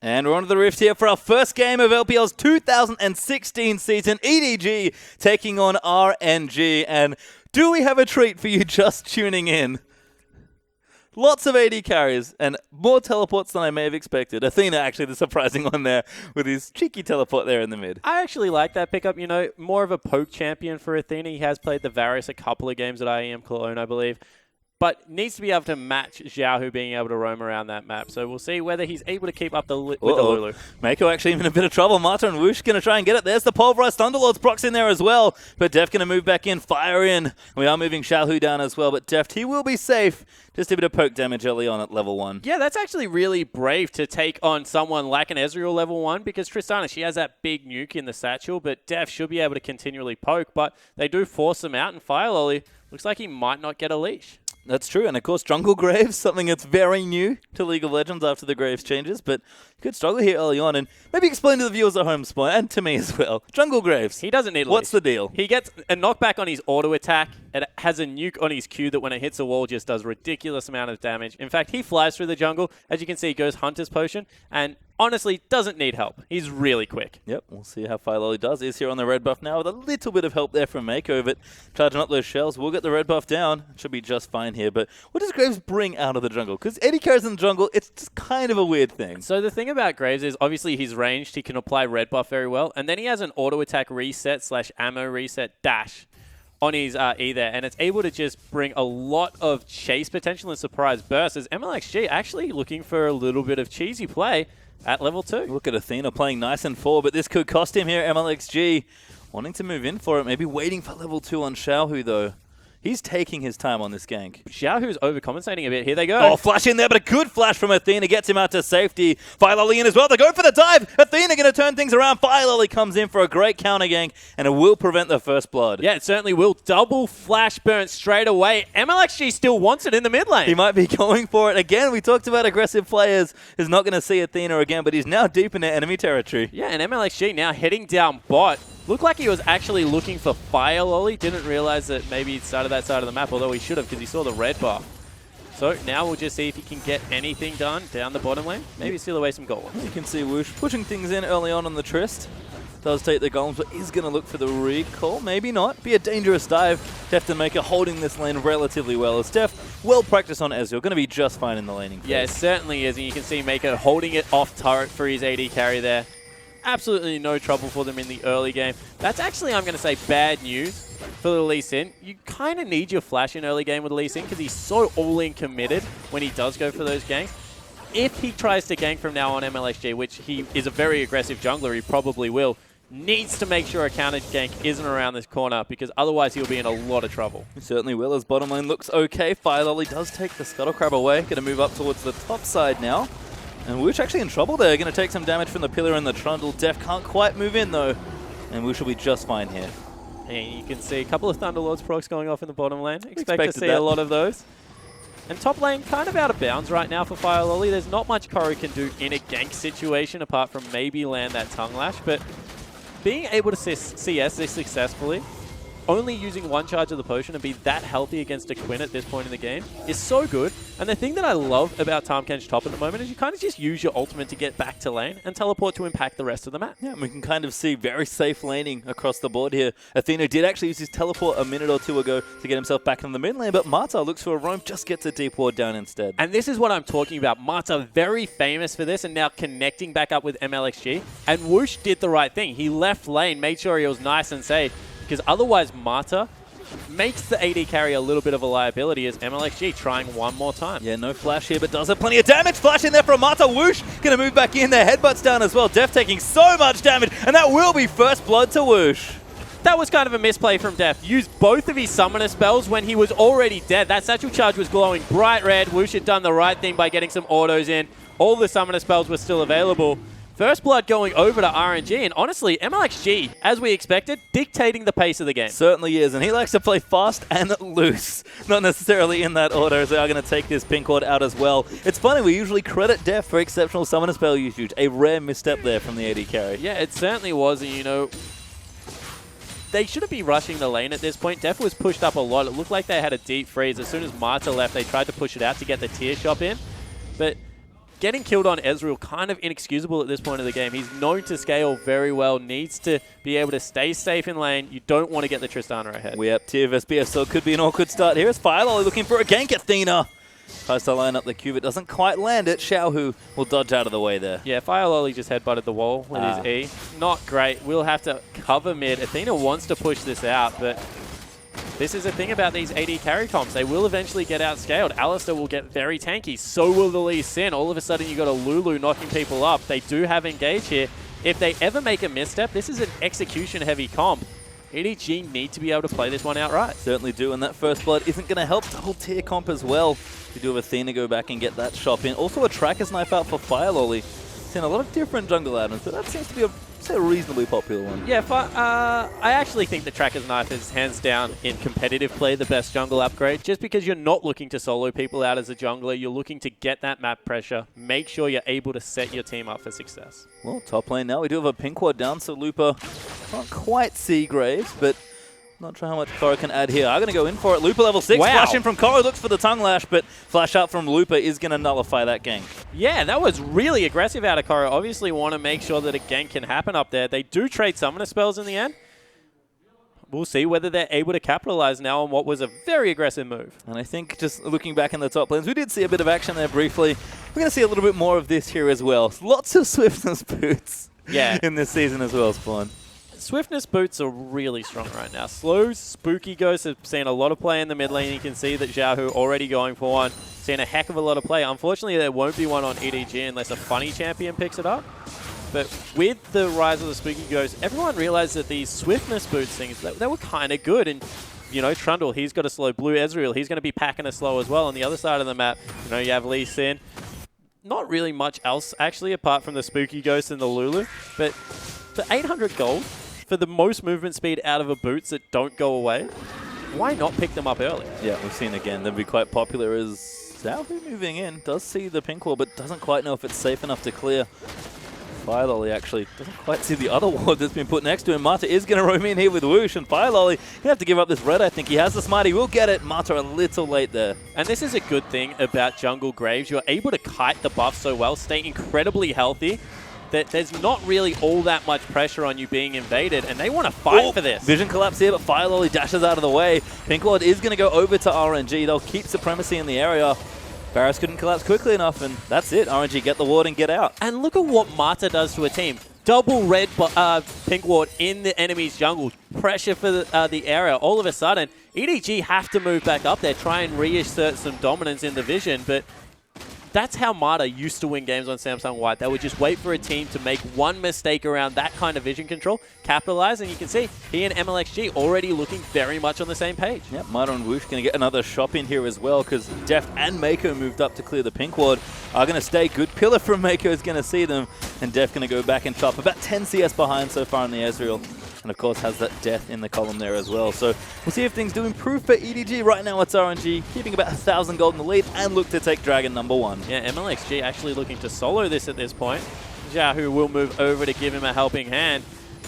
[SPEAKER 15] And we're on to the Rift here for our first game of LPL's 2016 season. EDG taking on RNG. And do we have a treat for you just tuning in? Lots of AD carries and more teleports than I may have expected. Athena, actually, the surprising one there with his cheeky teleport there in the mid.
[SPEAKER 16] I actually like that pickup. You know, more of a poke champion for Athena. He has played the Varus a couple of games at IEM Cologne, I believe. But needs to be able to match Xiaohu being able to roam around that map. So we'll see whether he's able to keep up with the Lulu.
[SPEAKER 15] Mako actually in a bit of trouble. Marta and Woosh going to try and get it. There's the Pulverized Thunderlords procs in there as well. But Deft going to move back in, fire in. We are moving Xiaohu down as well. But Deft, he will be safe. Just a bit of poke damage early on at level 1.
[SPEAKER 16] Yeah, that's actually really brave to take on someone like an Ezreal level 1 because Tristana, she has that big nuke in the satchel, but Deft should be able to continually poke. But they do force him out, and Fire Lolly looks like he might not get a leash.
[SPEAKER 15] That's true, and of course Jungle Graves, something that's very new to League of Legends after the Graves changes, but you could struggle here early on, and maybe explain to the viewers at home, Spawn, and to me as well. Jungle Graves.
[SPEAKER 16] He doesn't need a
[SPEAKER 15] What's
[SPEAKER 16] leash.
[SPEAKER 15] the deal?
[SPEAKER 16] He gets a knockback on his auto attack. It has a nuke on his Q that when it hits a wall just does ridiculous amount of damage. In fact, he flies through the jungle. As you can see, he goes Hunter's Potion, and honestly, doesn't need help. He's really quick.
[SPEAKER 15] Yep, we'll see how Fire Lolly does. Is here on the red buff now with a little bit of help there from Mako, but charging up those shells, we'll get the red buff down. Should be just fine here, but what does Graves bring out of the jungle? Because AD carries in the jungle, it's just kind of a weird thing.
[SPEAKER 16] So the thing about Graves is obviously he's ranged. He can apply red buff very well, and then he has an auto attack reset / ammo reset dash on his E there, and it's able to just bring a lot of chase potential and surprise bursts as MLXG actually looking for a little bit of cheesy play at level 2.
[SPEAKER 15] Look at Athena playing nice and forward, but this could cost him here. MLXG wanting to move in for it, maybe waiting for level 2 on Xiaohu though. He's taking his time on this gank.
[SPEAKER 16] Xiaohu's overcompensating a bit. Here they go.
[SPEAKER 15] Oh, flash in there, but a good flash from Athena gets him out to safety. Fire Lolly in as well. They go for the dive. Athena going to turn things around. Fire Lolly comes in for a great counter gank, and it will prevent the first blood.
[SPEAKER 16] Yeah, it certainly will. Double flash burn straight away. MLXG still wants it in the mid lane.
[SPEAKER 15] He might be going for it again. We talked about aggressive players. He's not going to see Athena again, but he's now deep in their enemy territory.
[SPEAKER 16] Yeah, and MLXG now heading down bot. Looked like he was actually looking for Fire Lolly. Didn't realize that maybe he'd started that side of the map, although he should have because he saw the red buff. So now we'll just see if he can get anything done down the bottom lane. Maybe steal away some gold.
[SPEAKER 15] You can see Woosh pushing things in early on the Trist. Does take the golems, but is going to look for the recall. Maybe not. Be a dangerous dive. Deft and Maker holding this lane relatively well. As Deft, well practiced on Ezreal. Going to be just fine in the laning phase.
[SPEAKER 16] Yeah, it certainly is. And you can see Maker holding it off turret for his AD carry there. Absolutely no trouble for them in the early game. That's actually, I'm going to say, bad news for the Lee Sin. You kind of need your flash in early game with Lee Sin because he's so all-in committed when he does go for those ganks. If he tries to gank from now on MLXG, which he is a very aggressive jungler, he probably will, needs to make sure a counter gank isn't around this corner because otherwise he'll be in a lot of trouble.
[SPEAKER 15] He certainly will, as bottom lane looks okay. Fire Lolly does take the Scuttle Crab away. Going to move up towards the top side now. And Woosh actually in trouble there. Going to take some damage from the pillar and the trundle. Def can't quite move in though. And Woosh will be just fine here.
[SPEAKER 16] And you can see a couple of Thunderlords procs going off in the bottom lane. Expect to see
[SPEAKER 15] that.
[SPEAKER 16] a lot of those. And top lane kind of out of bounds right now for Fire Lolly. There's not much Koro can do in a gank situation apart from maybe land that Tongue Lash. But being able to CS this successfully, only using one charge of the potion and be that healthy against a Quinn at this point in the game is so good. And the thing that I love about Tahm top at the moment is you kind of just use your ultimate to get back to lane and teleport to impact the rest of the map.
[SPEAKER 15] Yeah, we can kind of see very safe laning across the board here. Athena did actually use his teleport a minute or two ago to get himself back in the mid lane, but Marta looks for a roam, just gets a deep ward down instead.
[SPEAKER 16] And this is what I'm talking about. Marta very famous for this and now connecting back up with MLXG. And Woosh did the right thing. He left lane, made sure he was nice and safe. Because otherwise, Marta makes the AD carry a little bit of a liability as MLXG trying one more time.
[SPEAKER 15] Yeah, no flash here, but does have plenty of damage. Flash in there from Marta. Woosh going to move back in there. Headbutts down as well. Def taking so much damage, and that will be first blood to Woosh.
[SPEAKER 16] That was kind of a misplay from Def. Used both of his summoner spells when he was already dead. That satchel charge was glowing bright red. Woosh had done the right thing by getting some autos in. All the summoner spells were still available. First blood going over to RNG, and honestly, MLXG, as we expected, dictating the pace of the game.
[SPEAKER 15] Certainly is, and he likes to play fast and loose. Not necessarily in that order, as they are going to take this pink ward out as well. It's funny, we usually credit Def for exceptional summoner spell usage. A rare misstep there from the AD carry.
[SPEAKER 16] Yeah, it certainly was, and you know, they shouldn't be rushing the lane at this point. Def was pushed up a lot. It looked like they had a deep freeze. As soon as Marta left, they tried to push it out to get the tier shop in, but getting killed on Ezreal, kind of inexcusable at this point of the game. He's known to scale very well, needs to be able to stay safe in lane. You don't want to get the Tristana ahead.
[SPEAKER 15] Yep, tier vs BF, so it could be an awkward start here. It's Fire Lolly looking for a gank. Athena tries to line up the Q, but doesn't quite land it. Xiaohu will dodge out of the way there.
[SPEAKER 16] Yeah, Fire Lolly just headbutted the wall with his E. Not great. We'll have to cover mid. Athena wants to push this out, but this is the thing about these AD carry comps. They will eventually get outscaled. Alistair will get very tanky. So will the Lee Sin. All of a sudden, you got a Lulu knocking people up. They do have engage here. If they ever make a misstep, this is an execution-heavy comp. EDG need to be able to play this one outright.
[SPEAKER 15] Certainly do, and that first blood isn't going to help double tier comp as well. We do have Athena go back and get that shop in. Also a Tracker's Knife out for Fire Lolly. Seen a lot of different jungle items, but that seems to be a reasonably popular one.
[SPEAKER 16] Yeah, I actually think the Tracker's Knife is hands down in competitive play the best jungle upgrade, just because you're not looking to solo people out as a jungler. You're looking to get that map pressure, make sure you're able to set your team up for success.
[SPEAKER 15] Well, top lane now. We do have a pink ward down, so Lupa can't quite see Graves, but not sure how much Koro can add here. I'm going to go in for it. Lupa level 6.
[SPEAKER 16] Wow.
[SPEAKER 15] Flash in from Koro. Looks for the tongue lash, but flash out from Lupa is going to nullify that gank.
[SPEAKER 16] Yeah, that was really aggressive out of Koro. Obviously want to make sure that a gank can happen up there. They do trade summoner spells in the end. We'll see whether they're able to capitalize now on what was a very aggressive move.
[SPEAKER 15] And I think just looking back in the top lanes, we did see a bit of action there briefly. We're going to see a little bit more of this here as well. Lots of swiftness boots in this season as well, Spawn.
[SPEAKER 16] Swiftness boots are really strong right now. Slow, spooky ghosts have seen a lot of play in the mid lane. You can see that Xiaohu already going for one. Seen a heck of a lot of play. Unfortunately, there won't be one on EDG unless a funny champion picks it up. But with the rise of the spooky ghost, everyone realized that these swiftness boots things, they were kind of good. And, you know, Trundle, he's got a slow. Blue Ezreal, he's going to be packing a slow as well. On the other side of the map, you know, you have Lee Sin. Not really much else, actually, apart from the spooky ghost and the Lulu. But for 800 gold, for the most movement speed out of a boots that don't go away, why not pick them up early?
[SPEAKER 15] Yeah, we've seen again, they'll be quite popular as Xiaohu moving in. Does see the pink wall, but doesn't quite know if it's safe enough to clear. Fire Lolly actually doesn't quite see the other ward that's been put next to him. Marta is going to roam in here with Woosh, and Fire Lolly going to have to give up this red, I think. He has the smite, he will get it. Marta a little late there.
[SPEAKER 16] And this is a good thing about Jungle Graves. You're able to kite the buff so well, stay incredibly healthy. there's not really all that much pressure on you being invaded, and they want to fight for this.
[SPEAKER 15] Vision collapse here, but Fire Lolly dashes out of the way. Pink Ward is going to go over to RNG. They'll keep supremacy in the area. Varus couldn't collapse quickly enough, and that's it. RNG get the ward and get out.
[SPEAKER 16] And look at what Mata does to a team. Double red pink ward in the enemy's jungle. Pressure for the area. All of a sudden, EDG have to move back up there, try and reassert some dominance in the vision, but that's how Mata used to win games on Samsung White. They would just wait for a team to make one mistake around that kind of vision control, capitalize, and you can see he and MLXG already looking very much on the same page.
[SPEAKER 15] Yep, Mata and Woosh going to get another shop in here as well because Deft and Mako moved up to clear the pink ward. Are going to stay. Good pillar from Mako is going to see them, and Deft going to go back and chop. About 10 CS behind so far in the Ezreal. And of course has that death in the column there as well. So we'll see if things do improve for EDG. Right now it's RNG, keeping about 1,000 gold in the lead and look to take Dragon #1.
[SPEAKER 16] Yeah, MLXG actually looking to solo this at this point. Xiaohu will move over to give him a helping hand.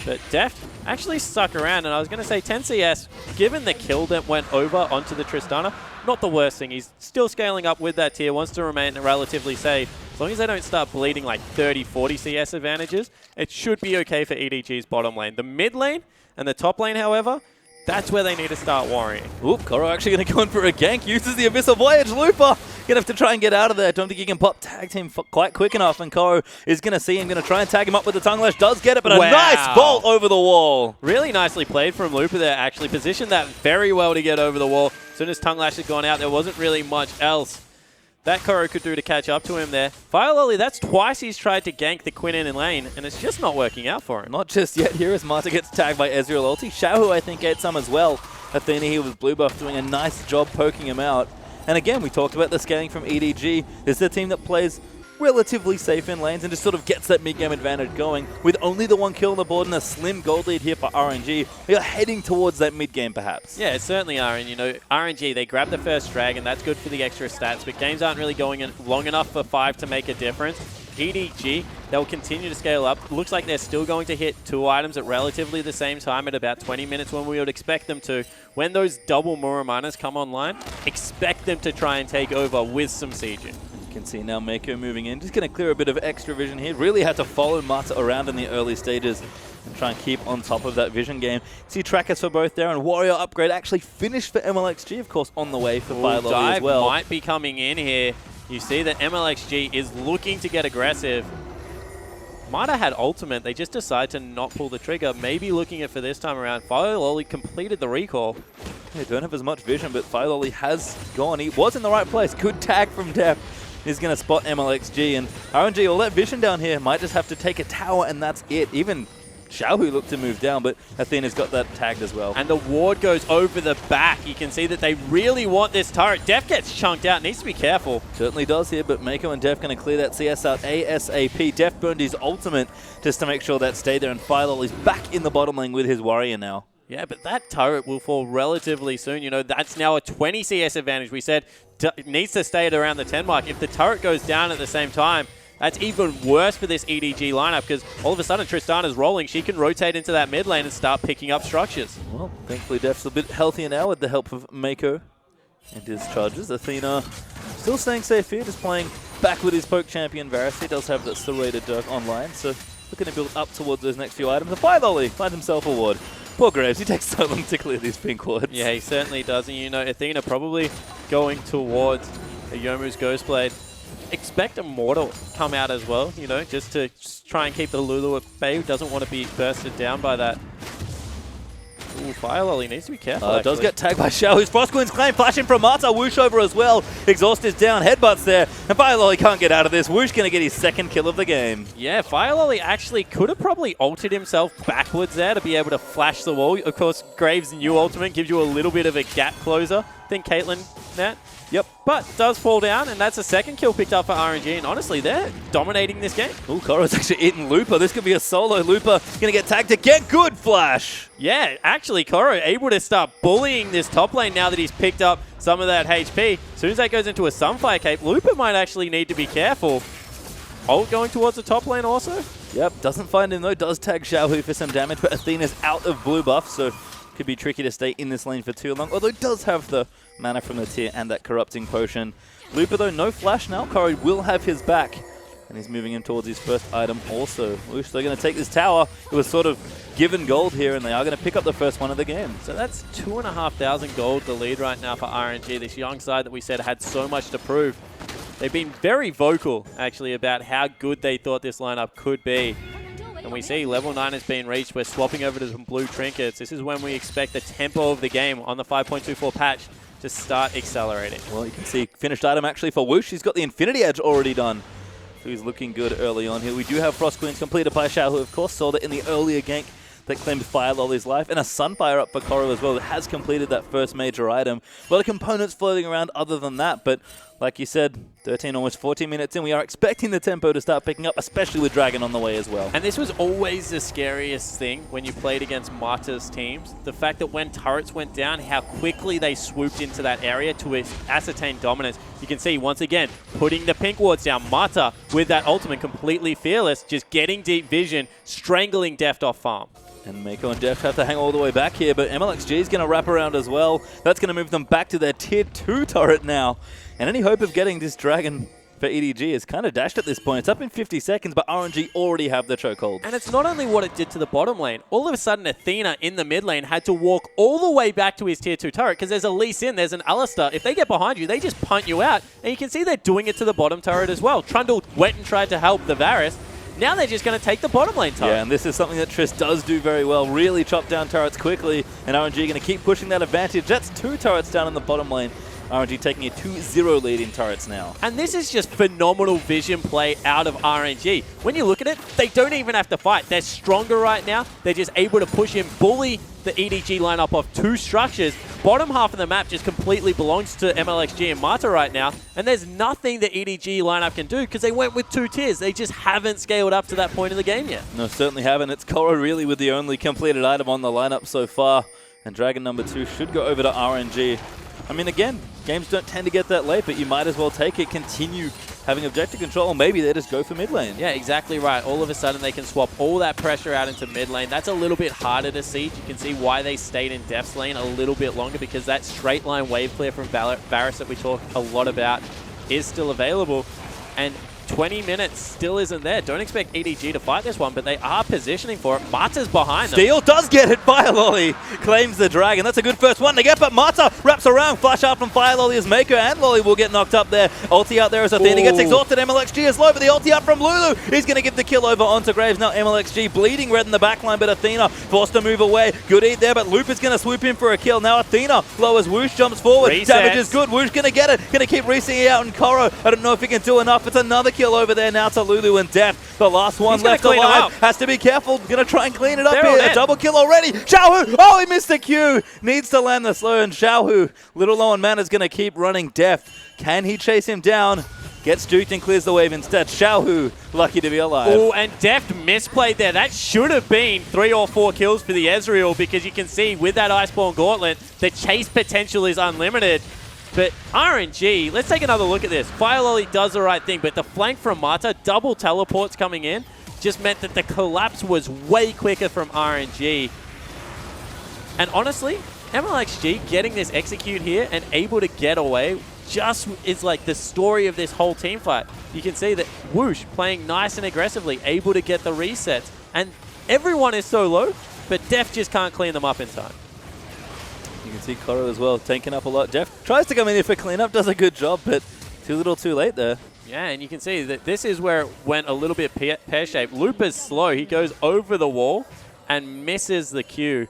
[SPEAKER 16] But Deft actually stuck around, and I was going to say 10 CS, given the kill that went over onto the Tristana, not the worst thing. He's still scaling up with that tier, wants to remain relatively safe. As long as they don't start bleeding like 30, 40 CS advantages, it should be okay for EDG's bottom lane. The mid lane and the top lane, however, that's where they need to start worrying.
[SPEAKER 15] Oop, Koro actually going to go in for a gank, uses the Abyssal Voyage. Looper going to have to try and get out of there. Don't think he can pop tag him quite quick enough, and Koro is going to see him, going to try and tag him up with the Tongue Lash. Does get it, but a nice bolt over the wall.
[SPEAKER 16] Really nicely played from Looper there, actually. Positioned that very well to get over the wall. As soon as Tongue Lash had gone out, there wasn't really much else that Koro could do to catch up to him there. Fire Lolly, that's twice he's tried to gank the Quinn in lane, and it's just not working out for him.
[SPEAKER 15] Not just yet here as Mata gets tagged by Ezreal ulti. Xiaohu, I think, ate some as well. Athena here with blue buff doing a nice job poking him out. And again, we talked about the scaling from EDG. This is a team that plays relatively safe in lanes and just sort of gets that mid-game advantage going. With only the one kill on the board and a slim gold lead here for RNG, we are heading towards that mid-game perhaps.
[SPEAKER 16] Yeah, it certainly are. And, you know, RNG, they grab the first dragon. That's good for the extra stats, but games aren't really going in long enough for 5 to make a difference. EDG, they'll continue to scale up. Looks like they're still going to hit 2 items at relatively the same time at about 20 minutes when we would expect them to. When those double Muramanas come online, expect them to try and take over with some sieging.
[SPEAKER 15] You can see now Mako moving in. Just going to clear a bit of extra vision here. Really had to follow Mata around in the early stages and try and keep on top of that vision game. See trackers for both there, and Warrior upgrade actually finished for MLXG, of course, on the way for Fire Lolly as well.
[SPEAKER 16] Dive might be coming in here. You see that MLXG is looking to get aggressive. Mata had ultimate. They just decide to not pull the trigger. Maybe looking at for this time around. Fire Lolly completed the recall.
[SPEAKER 15] They don't have as much vision, but Fire Lolly has gone. He was in the right place. Good tag from Def. He's going to spot MLXG, and RNG will let vision down here. Might just have to take a tower, and that's it. Even Xiaohu looked to move down, but Athena's got that tagged as well.
[SPEAKER 16] And the ward goes over the back. You can see that they really want this turret. Def gets chunked out. Needs to be careful.
[SPEAKER 15] Certainly does here, but Mako and Def going to clear that CS out ASAP. Def burned his ultimate just to make sure that stayed there, and Fire Lolly's back in the bottom lane with his Warrior now.
[SPEAKER 16] Yeah, but that turret will fall relatively soon. You know, that's now a 20 CS advantage. We said needs to stay at around the 10 mark. If the turret goes down at the same time, that's even worse for this EDG lineup because all of a sudden Tristana's rolling. She can rotate into that mid lane and start picking up structures.
[SPEAKER 15] Well, thankfully Def's a bit healthier now with the help of Mako and his charges. Athena still staying safe here, just playing back with his poke champion Varus. He does have that serrated Dirk online, so looking to build up towards those next few items. The Fire Lolly finds himself a ward. Poor Graves, he takes so long to clear these pink wards.
[SPEAKER 16] Yeah, he certainly does. And you know, Athena probably going towards a Yomu's Ghostblade. Expect a Mortal come out as well, you know, just to try and keep the Lulu at bay. Doesn't want to be bursted down by that. Ooh, Fire Lolly needs to be careful.
[SPEAKER 15] Does get tagged by Xiaohu's Frost Queen's claim, flashing from Mata. Woosh over as well. Exhaust is down, headbutts there, and Fire Lolly can't get out of this. Woosh going to get his second kill of the game.
[SPEAKER 16] Yeah, Fire Lolly actually could have probably ulted himself backwards there to be able to flash the wall. Of course, Graves' new ultimate gives you a little bit of a gap closer. I think Caitlyn, Nat.
[SPEAKER 15] Yep.
[SPEAKER 16] But does fall down, and that's a second kill picked up for RNG, and honestly, they're dominating this game.
[SPEAKER 15] Ooh, Koro's actually eating Looper. This could be a solo. Looper going to get tagged to get good flash.
[SPEAKER 16] Yeah, actually, Koro able to start bullying this top lane now that he's picked up some of that HP. As soon as that goes into a Sunfire Cape, Looper might actually need to be careful. Ult going towards the top lane also?
[SPEAKER 15] Yep, doesn't find him though. Does tag Xiaohu for some damage, but Athena's out of blue buff, so could be tricky to stay in this lane for too long. Although it does have the mana from the tier and that corrupting potion. Looper though, no flash now. Koro will have his back. And he's moving in towards his first item also. Whoosh, they're going to take this tower. It was sort of given gold here, and they are going to pick up the first one of the game.
[SPEAKER 16] So that's 2,500 gold, the lead right now for RNG, this young side that we said had so much to prove. They've been very vocal, actually, about how good they thought this lineup could be. And we see level 9 has been reached. We're swapping over to some blue trinkets. This is when we expect the tempo of the game on the 5.24 patch to start accelerating.
[SPEAKER 15] Well, you can see finished item actually for Whoosh. He's got the Infinity Edge already done. So he's looking good early on here. We do have Frost Queens completed by Xiao, who of course saw that in the earlier gank that claimed Fire Lolly's life, and a Sunfire up for Koro as well that has completed that first major item. A lot of components floating around other than that, but like you said, 13, almost 14 minutes in, we are expecting the tempo to start picking up, especially with Dragon on the way as well.
[SPEAKER 16] And this was always the scariest thing when you played against Mata's teams. The fact that when turrets went down, how quickly they swooped into that area to ascertain dominance. You can see, once again, putting the pink wards down. Mata, with that ultimate, completely fearless, just getting deep vision, strangling Deft off farm.
[SPEAKER 15] And Mako and Deft have to hang all the way back here, but MLXG is going to wrap around as well. That's going to move them back to their Tier 2 turret now. And any hope of getting this Dragon for EDG is kind of dashed at this point. It's up in 50 seconds, but RNG already have the chokehold.
[SPEAKER 16] And it's not only what it did to the bottom lane. All of a sudden, Athena in the mid lane had to walk all the way back to his Tier 2 turret because there's a Lee Sin, there's an Alistar. If they get behind you, they just punt you out. And you can see they're doing it to the bottom turret as well. Trundle went and tried to help the Varus. Now they're just going to take the bottom lane turret.
[SPEAKER 15] Yeah, and this is something that Triss does do very well. Really chop down turrets quickly, and RNG going to keep pushing that advantage. That's 2 turrets down in the bottom lane. RNG taking a 2-0 lead in turrets now.
[SPEAKER 16] And this is just phenomenal vision play out of RNG. When you look at it, they don't even have to fight. They're stronger right now. They're just able to push and bully the EDG lineup of 2 structures. Bottom half of the map just completely belongs to MLXG and Mata right now. And there's nothing the EDG lineup can do because they went with 2 tiers. They just haven't scaled up to that point of the game yet.
[SPEAKER 15] No, certainly haven't. It's Koro really with the only completed item on the lineup so far. And Dragon number 2 should go over to RNG. I mean, again, games don't tend to get that late, but you might as well take it, continue having objective control, or maybe they just go for mid lane.
[SPEAKER 16] Yeah, exactly right. All of a sudden, they can swap all that pressure out into mid lane. That's a little bit harder to siege. You can see why they stayed in Deft's lane a little bit longer, because that straight line wave clear from Varus that we talk a lot about is still available. And 20 minutes still isn't there. Don't expect EDG to fight this one, but they are positioning for it. Mata's behind them.
[SPEAKER 15] Steel does get it. Fire Lolly claims the Dragon. That's a good first one to get, but Mata wraps around. Flash out from Fire Lolly as Mako and Lolly will get knocked up there. Ulti out there as Athena gets exhausted. MLXG is low, but the ulti up from Lulu. He's going to give the kill over onto Graves. Now MLXG bleeding red in the backline, but Athena forced to move away. Good eat there, but Loop is going to swoop in for a kill. Now Athena lowers Whoosh, jumps forward.
[SPEAKER 16] Resets.
[SPEAKER 15] Damage is good. Whoosh going to get it. Going to keep resetting it out in Koro. I don't know if he can do enough. It's another kill over there now to Lulu and Deft. The last one left alive. Has to be careful. Going to try and clean it up here. A double kill already. Xiaohu! Oh, he missed the Q. Needs to land the slow, and Xiaohu, little low on mana, is going to keep running Deft. Can he chase him down? Gets duped and clears the wave instead. Xiaohu, lucky to be alive.
[SPEAKER 16] Oh, and Deft misplayed there. That should have been 3 or 4 kills for the Ezreal, because you can see with that Iceborne Gauntlet, the chase potential is unlimited. But RNG, let's take another look at this. Fire Lolly does the right thing, but the flank from Mata, double teleports coming in, just meant that the collapse was way quicker from RNG. And honestly, MLXG getting this execute here and able to get away just is like the story of this whole team fight. You can see that Whoosh playing nice and aggressively, able to get the resets. And everyone is so low, but Deft just can't clean them up in time.
[SPEAKER 15] You can see Koro as well, tanking up a lot. Deft tries to come in here for cleanup, does a good job, but too little too late there.
[SPEAKER 16] Yeah, and you can see that this is where it went a little bit pear-shaped. Loop is slow. He goes over the wall and misses the Q.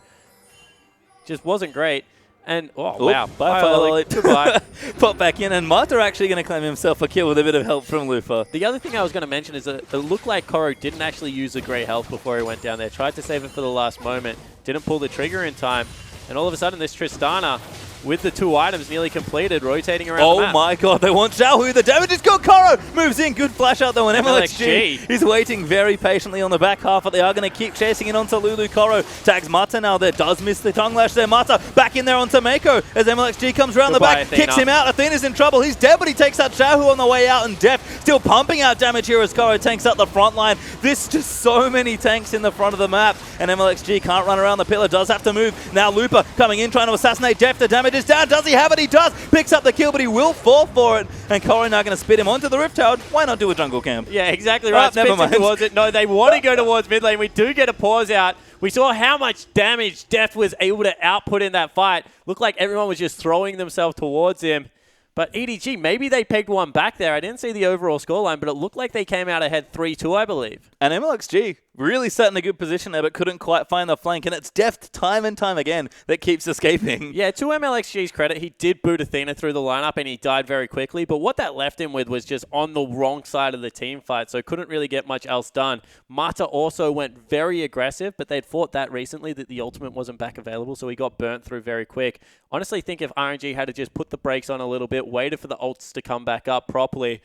[SPEAKER 16] Just wasn't great. And, oh, wow.
[SPEAKER 15] Bye, Fire Lolly.
[SPEAKER 16] Goodbye.
[SPEAKER 15] Pop back in, and Mata actually going to claim himself a kill with a bit of help from Lufa.
[SPEAKER 16] The other thing I was going to mention is that it looked like Koro didn't actually use the great health before he went down there. Tried to save it for the last moment. Didn't pull the trigger in time. And all of a sudden, this Tristana, with the 2 items nearly completed, rotating around the map.
[SPEAKER 15] Oh my god, they want Xiaohu. The damage is good. Koro moves in. Good flash out though, and MLXG is waiting very patiently on the back half, but they are going to keep chasing it onto Lulu. Koro tags Mata now there. Does miss the tongue lash there. Mata back in there onto Mako as MLXG comes around the back,
[SPEAKER 16] Athena.
[SPEAKER 15] kicks him out. Athena's in trouble. He's dead, but he takes out Xiaohu on the way out, and Deft still pumping out damage here as Koro tanks out the front line. This just so many tanks in the front of the map, and MLXG can't run around the pillar, does have to move. Now Looper coming in, trying to assassinate Jeff. The damage is down. Does he have it? He does. Picks up the kill, but he will fall for it. And Koro now going to spit him onto the Rift Tower. Why not do a jungle camp?
[SPEAKER 16] Yeah, exactly right.
[SPEAKER 15] Never mind.
[SPEAKER 16] Towards it. No, they want to go towards mid lane. We do get a pause out. We saw how much damage Def was able to output in that fight. Looked like everyone was just throwing themselves towards him. But EDG, maybe they pegged one back there. I didn't see the overall scoreline, but it looked like they came out ahead 3-2, I believe.
[SPEAKER 15] And MLXG really sat in a good position there, but couldn't quite find the flank. And it's Deft time and time again that keeps escaping.
[SPEAKER 16] Yeah, to MLXG's credit, he did boot Athena through the lineup and he died very quickly. But what that left him with was just on the wrong side of the team fight, so couldn't really get much else done. Mata also went very aggressive, but they'd fought that recently that the ultimate wasn't back available, so he got burnt through very quick. Honestly, think if RNG had to just put the brakes on a little bit, waited for the ults to come back up properly,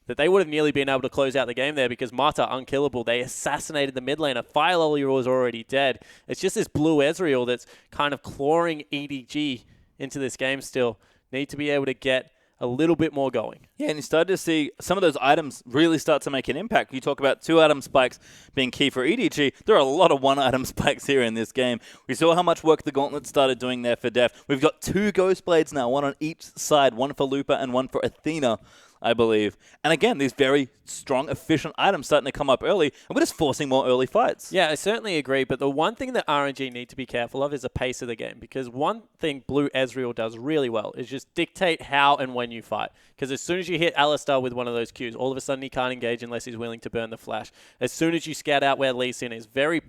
[SPEAKER 16] that they would have nearly been able to close out the game there because Mata, unkillable. They assassinated the mid laner. Fire Lolly was already dead. It's just this blue Ezreal that's kind of clawing EDG into this game still. Need to be able to get a little bit more going.
[SPEAKER 15] Yeah, and you started to see some of those items really start to make an impact. You talk about 2-item spikes being key for EDG. There are a lot of 1-item spikes here in this game. We saw how much work the Gauntlet started doing there for Def. We've got 2 Ghost Blades now, one on each side, one for Lupa and one for Athena, I believe. And again, these very strong, efficient items starting to come up early, and we're just forcing more early fights.
[SPEAKER 16] Yeah, I certainly agree, but the one thing that RNG need to be careful of is the pace of the game, because one thing Blue Ezreal does really well is just dictate how and when you fight. Because as soon as you hit Alistar with one of those Qs, all of a sudden he can't engage unless he's willing to burn the flash. As soon as you scout out where Lee Sin is, very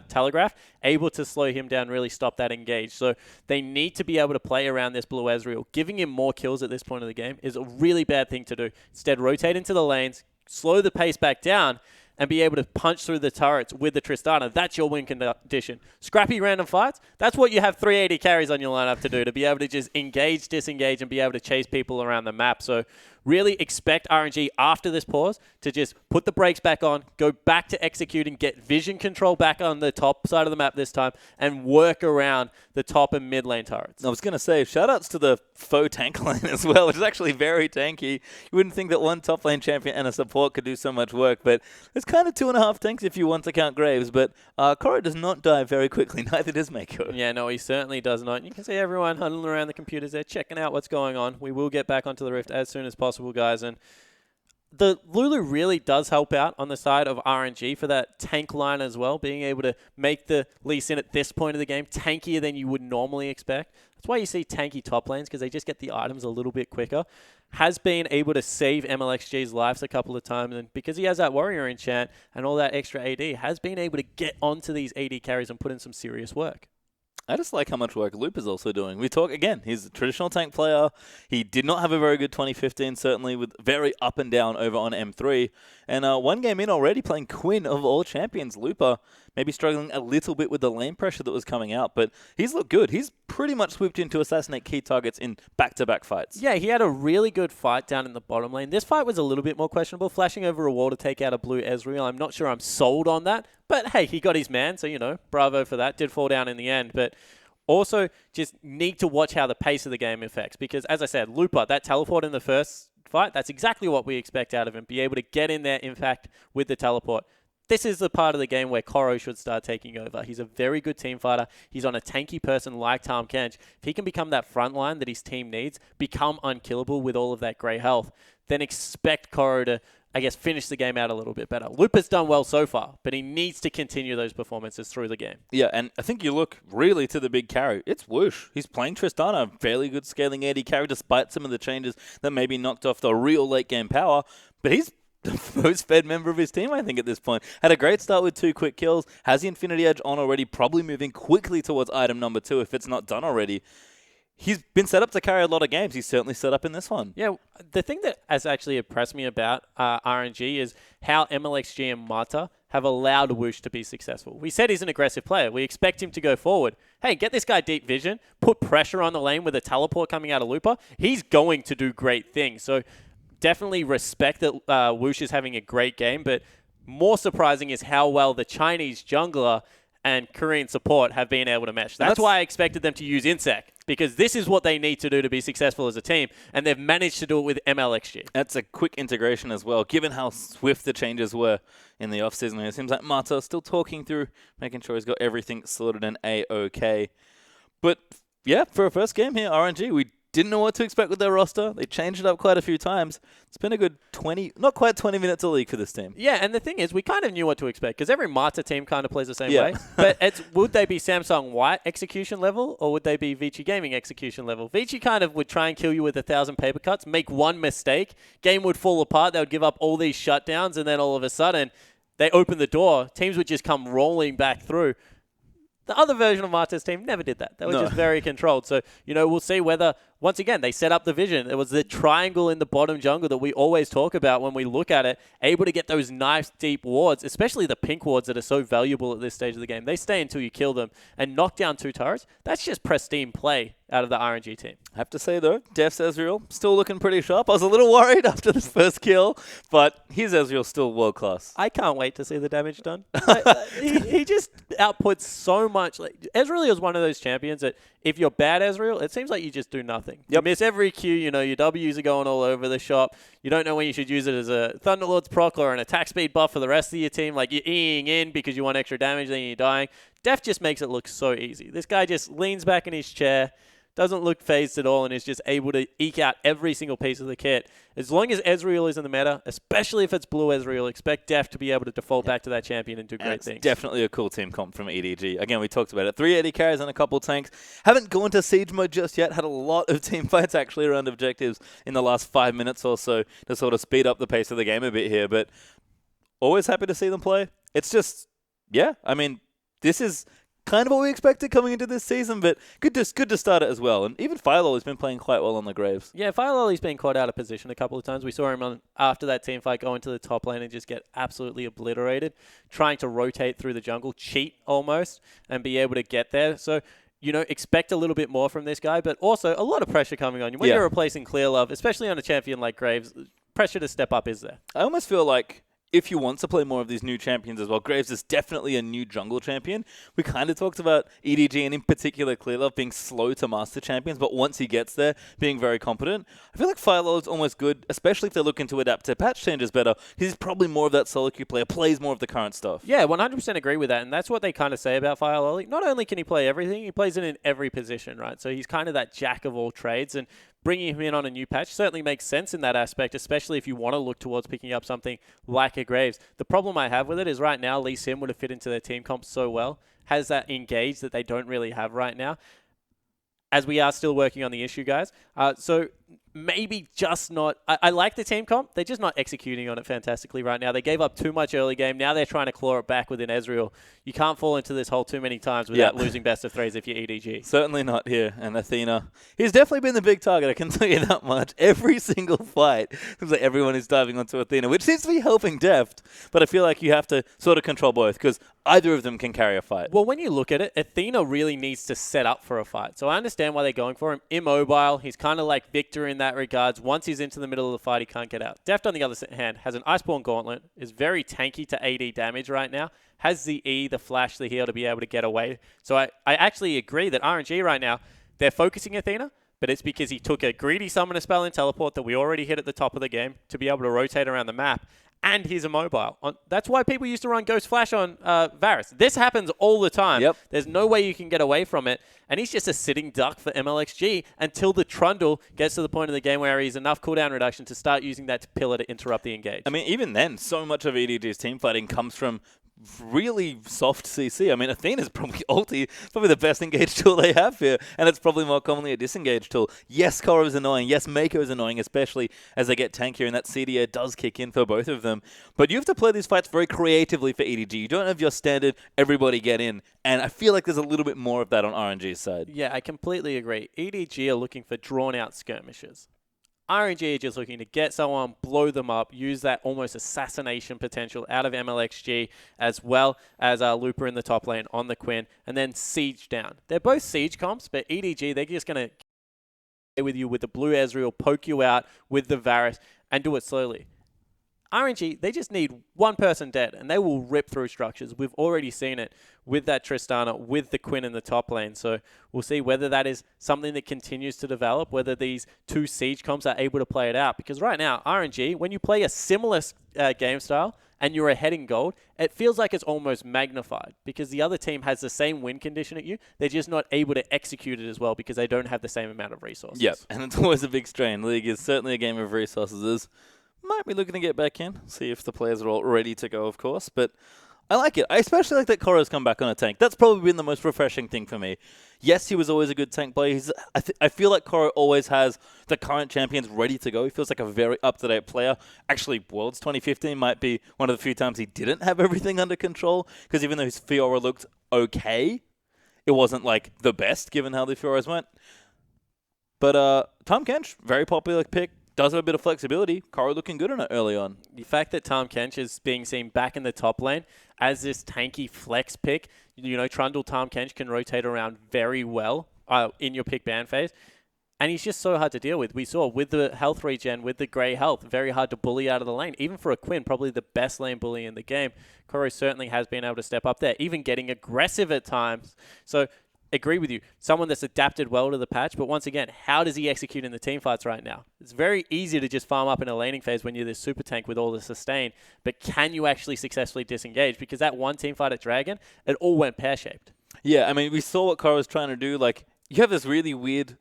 [SPEAKER 16] telegraphed, able to slow him down, really stop that engage. So they need to be able to play around this Blue Ezreal. Giving him more kills at this point of the game is a really bad thing to do. Instead, rotate into the lanes, slow the pace back down, and be able to punch through the turrets with the Tristana. That's your win condition. Scrappy random fights, that's what you have 380 carries on your lineup to do, to be able to just engage, disengage, and be able to chase people around the map. So really expect RNG after this pause to just put the brakes back on, go back to executing, get vision control back on the top side of the map this time, and work around the top and mid lane turrets.
[SPEAKER 15] I was going to say, shout-outs to the faux tank lane as well, which is actually very tanky. You wouldn't think that one top lane champion and a support could do so much work, but it's kind of 2.5 tanks if you want to count Graves, but Koro does not die very quickly, neither does Mako.
[SPEAKER 16] Yeah, no, he certainly does not. You can see everyone huddling around the computers there, checking out what's going on. We will get back onto the Rift as soon as possible, guys, and the Lulu really does help out on the side of RNG for that tank line as well, being able to make the Lee Sin at this point of the game tankier than you would normally expect. That's why you see tanky top lanes, because they just get the items a little bit quicker. Has been able to save MLXG's lives a couple of times, and because he has that warrior enchant and all that extra AD, has been able to get onto these AD carries and put in some serious work.
[SPEAKER 15] I just like how much work Loop is also doing. We talk, again, he's a traditional tank player. He did not have a very good 2015, certainly, with very up and down over on M3. And one game in already playing Queen of all champions, Looper, maybe struggling a little bit with the lane pressure that was coming out, but he's looked good. He's pretty much swooped in to assassinate key targets in back-to-back fights.
[SPEAKER 16] Yeah, he had a really good fight down in the bottom lane. This fight was a little bit more questionable, flashing over a wall to take out a Blue Ezreal. I'm not sure I'm sold on that, but hey, he got his man, so, you know, bravo for that. Did fall down in the end, but also just need to watch how the pace of the game affects, because, as I said, Looper, that teleport in the first fight, that's exactly what we expect out of him. Be able to get in there, in fact, with the teleport. This is the part of the game where Koro should start taking over. He's a very good team fighter. He's on a tanky person like Tahm Kench. If he can become that front line that his team needs, become unkillable with all of that grey health, then expect Koro to, I guess, finish the game out a little bit better. Looper's done well so far, but he needs to continue those performances through the game.
[SPEAKER 15] Yeah, and I think you look really to the big carry. It's Whoosh. He's playing Tristana, a fairly good scaling AD carry, despite some of the changes that maybe knocked off the real late-game power, but he's the most fed member of his team, I think, at this point. Had a great start with 2 quick kills. Has the Infinity Edge on already, probably moving quickly towards item number 2 if it's not done already. He's been set up to carry a lot of games. He's certainly set up in this one.
[SPEAKER 16] Yeah, the thing that has actually impressed me about RNG is how MLXG and Mata have allowed Whoosh to be successful. We said he's an aggressive player. We expect him to go forward. Hey, get this guy deep vision, put pressure on the lane with a teleport coming out of Looper. He's going to do great things. So definitely respect that Whoosh is having a great game, but more surprising is how well the Chinese jungler and Korean support have been able to mesh. That's why I expected them to use Insec, because this is what they need to do to be successful as a team, and they've managed to do it with MLXG.
[SPEAKER 15] That's a quick integration as well, given how swift the changes were in the offseason. It seems like Mata still talking through, making sure he's got everything sorted and A-OK. But, yeah, for a first game here, RNG, we didn't know what to expect with their roster. They changed it up quite a few times. It's been a good 20, not quite 20 minutes a league for this team.
[SPEAKER 16] Yeah, and the thing is, we kind of knew what to expect, because every Mata team kind of plays the same way. But would they be Samsung White execution level, or would they be Vici Gaming execution level? Vici kind of would try and kill you with 1,000 paper cuts, make one mistake, game would fall apart, they would give up all these shutdowns, and then all of a sudden, they open the door, teams would just come rolling back through. The other version of Mata's team never did that. They were just very controlled. So, we'll see whether, once again, they set up the vision. It was the triangle in the bottom jungle that we always talk about when we look at it, able to get those nice deep wards, especially the pink wards that are so valuable at this stage of the game. They stay until you kill them and knock down 2 turrets. That's just pristine play out of the RNG team.
[SPEAKER 15] I have to say, though, Def's Ezreal still looking pretty sharp. I was a little worried after this first kill, but his Ezreal's still world-class.
[SPEAKER 16] I can't wait to see the damage done. he just outputs so much. Ezreal is one of those champions that if you're bad Ezreal, it seems like you just do nothing. You miss every Q, your Ws are going all over the shop. You don't know when you should use it as a Thunderlord's proc or an attack speed buff for the rest of your team. Like, you're Eing in because you want extra damage, then you're dying. Def just makes it look so easy. This guy just leans back in his chair, doesn't look phased at all, and is just able to eke out every single piece of the kit. As long as Ezreal is in the meta, especially if it's blue Ezreal, expect Def to be able to default back to that champion and do great things.
[SPEAKER 15] Definitely a cool team comp from EDG. Again, we talked about it. 380 carries and a couple tanks. Haven't gone to siege mode just yet. Had a lot of team fights actually around objectives in the last 5 minutes or so to sort of speed up the pace of the game a bit here. But always happy to see them play. It's just, this is kind of what we expected coming into this season, but good to start it as well. And even Philo has been playing quite well on the Graves.
[SPEAKER 16] Yeah, Philolly's been caught out of position a couple of times. We saw him after that team fight go into the top lane and just get absolutely obliterated, trying to rotate through the jungle, cheat almost, and be able to get there. So, expect a little bit more from this guy, but also a lot of pressure coming on you. When you're replacing Clear Love, especially on a champion like Graves, pressure to step up is there.
[SPEAKER 15] I almost feel like if you want to play more of these new champions as well, Graves is definitely a new jungle champion. We kind of talked about EDG and in particular Clearlove being slow to master champions, but once he gets there, being very competent. I feel like Philo is almost good, especially if they're looking to adapt to patch changes better. He's probably more of that solo queue player, plays more of the current stuff.
[SPEAKER 16] Yeah, 100% agree with that, and that's what they kind of say about Philo. Not only can he play everything, he plays it in every position, right? So he's kind of that jack of all trades, and bringing him in on a new patch certainly makes sense in that aspect, especially if you want to look towards picking up something like a Graves. The problem I have with it is right now, Lee Sim would have fit into their team comp so well, has that engage that they don't really have right now, as we are still working on the issue, guys. So maybe just not... I like the team comp. They're just not executing on it fantastically right now. They gave up too much early game. Now they're trying to claw it back within Ezreal. You can't fall into this hole too many times without losing best of threes if you're EDG.
[SPEAKER 15] Certainly not here. And Athena, he's definitely been the big target, I can tell you that much. Every single fight, seems like everyone is diving onto Athena, which seems to be helping Deft. But I feel like you have to sort of control both, because either of them can carry a fight.
[SPEAKER 16] Well, when you look at it, Athena really needs to set up for a fight. So I understand why they're going for him. Immobile, he's kind of like Victor in that regards. Once he's into the middle of the fight, he can't get out. Deft, on the other hand, has an Iceborne Gauntlet, is very tanky to AD damage right now, has the E, the flash, the heal to be able to get away. So I actually agree that RNG right now, they're focusing Athena, but it's because he took a greedy summoner spell and teleport that we already hit at the top of the game to be able to rotate around the map. And he's immobile. That's why people used to run Ghost Flash on Varus. This happens all the time.
[SPEAKER 15] Yep.
[SPEAKER 16] There's no way you can get away from it. And he's just a sitting duck for MLXG until the Trundle gets to the point in the game where he's enough cooldown reduction to start using that pillar to interrupt the engage.
[SPEAKER 15] I mean, even then, so much of EDG's team fighting comes from really soft CC. I mean, Athena's probably the best engage tool they have here, and it's probably more commonly a disengage tool. Yes, Korra is annoying. Yes, Mako is annoying, especially as they get tankier, and that CDA does kick in for both of them. But you have to play these fights very creatively for EDG. You don't have your standard everybody get in, and I feel like there's a little bit more of that on RNG's side.
[SPEAKER 16] Yeah, I completely agree. EDG are looking for drawn-out skirmishes. RNG are just looking to get someone, blow them up, use that almost assassination potential out of MLXG, as well as Looper in the top lane on the Quinn, and then siege down. They're both siege comps, but EDG, they're just going to with you with the blue Ezreal, poke you out with the Varus, and do it slowly. RNG, they just need one person dead, and they will rip through structures. We've already seen it with that Tristana, with the Quinn in the top lane. So we'll see whether that is something that continues to develop, whether these two Siege comps are able to play it out. Because right now, RNG, when you play a similar game style and you're ahead in gold, it feels like it's almost magnified because the other team has the same win condition at you. They're just not able to execute it as well because they don't have the same amount of resources.
[SPEAKER 15] Yep, and it's always a big strain. League is certainly a game of resources. Might be looking to get back in, see if the players are all ready to go, of course. But I like it. I especially like that Koro's come back on a tank. That's probably been the most refreshing thing for me. Yes, he was always a good tank player. I feel like Koro always has the current champions ready to go. He feels like a very up-to-date player. Actually, Worlds 2015 might be one of the few times he didn't have everything under control, because even though his Fiora looked okay, it wasn't like the best given how the Fioras went. But Tahm Kench, very popular pick. Does have a bit of flexibility. Koro looking good in it early on.
[SPEAKER 16] The fact that Tahm Kench is being seen back in the top lane as this tanky flex pick, you know, Trundle Tahm Kench can rotate around very well in your pick ban phase. And he's just so hard to deal with. We saw with the health regen, with the grey health, very hard to bully out of the lane. Even for a Quinn, probably the best lane bully in the game. Koro certainly has been able to step up there, even getting aggressive at times. So agree with you. Someone that's adapted well to the patch, but once again, how does he execute in the team fights right now? It's very easy to just farm up in a laning phase when you're this super tank with all the sustain, but can you actually successfully disengage? Because that one team fight at Dragon, it all went pear-shaped.
[SPEAKER 15] Yeah, I mean, we saw what Koro was trying to do. Like, you have this really weird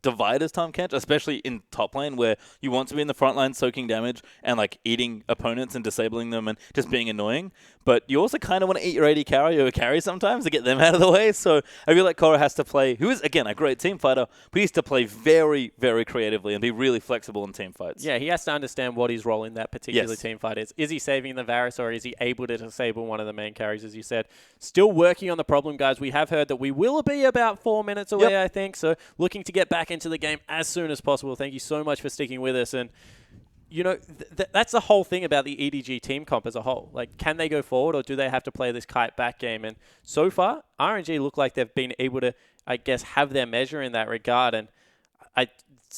[SPEAKER 15] divide as Tahm Kench, especially in top lane, where you want to be in the front line soaking damage and like eating opponents and disabling them and just being annoying. But you also kind of want to eat your AD carry or carry sometimes to get them out of the way. So I feel like Koro has to play, who is, again, a great team fighter, but he has to play very, very creatively and be really flexible in team fights.
[SPEAKER 16] Yeah, he has to understand what his role in that particular team fight is. Is he saving the Varus or is he able to disable one of the main carries, as you said? Still working on the problem, guys. We have heard that we will be about 4 minutes away, I think. So looking to get back into the game as soon as possible. Thank you so much for sticking with us. And you know, that's the whole thing about the EDG team comp as a whole. Like, can they go forward or do they have to play this kite back game? And so far, RNG look like they've been able to, I guess, have their measure in that regard. And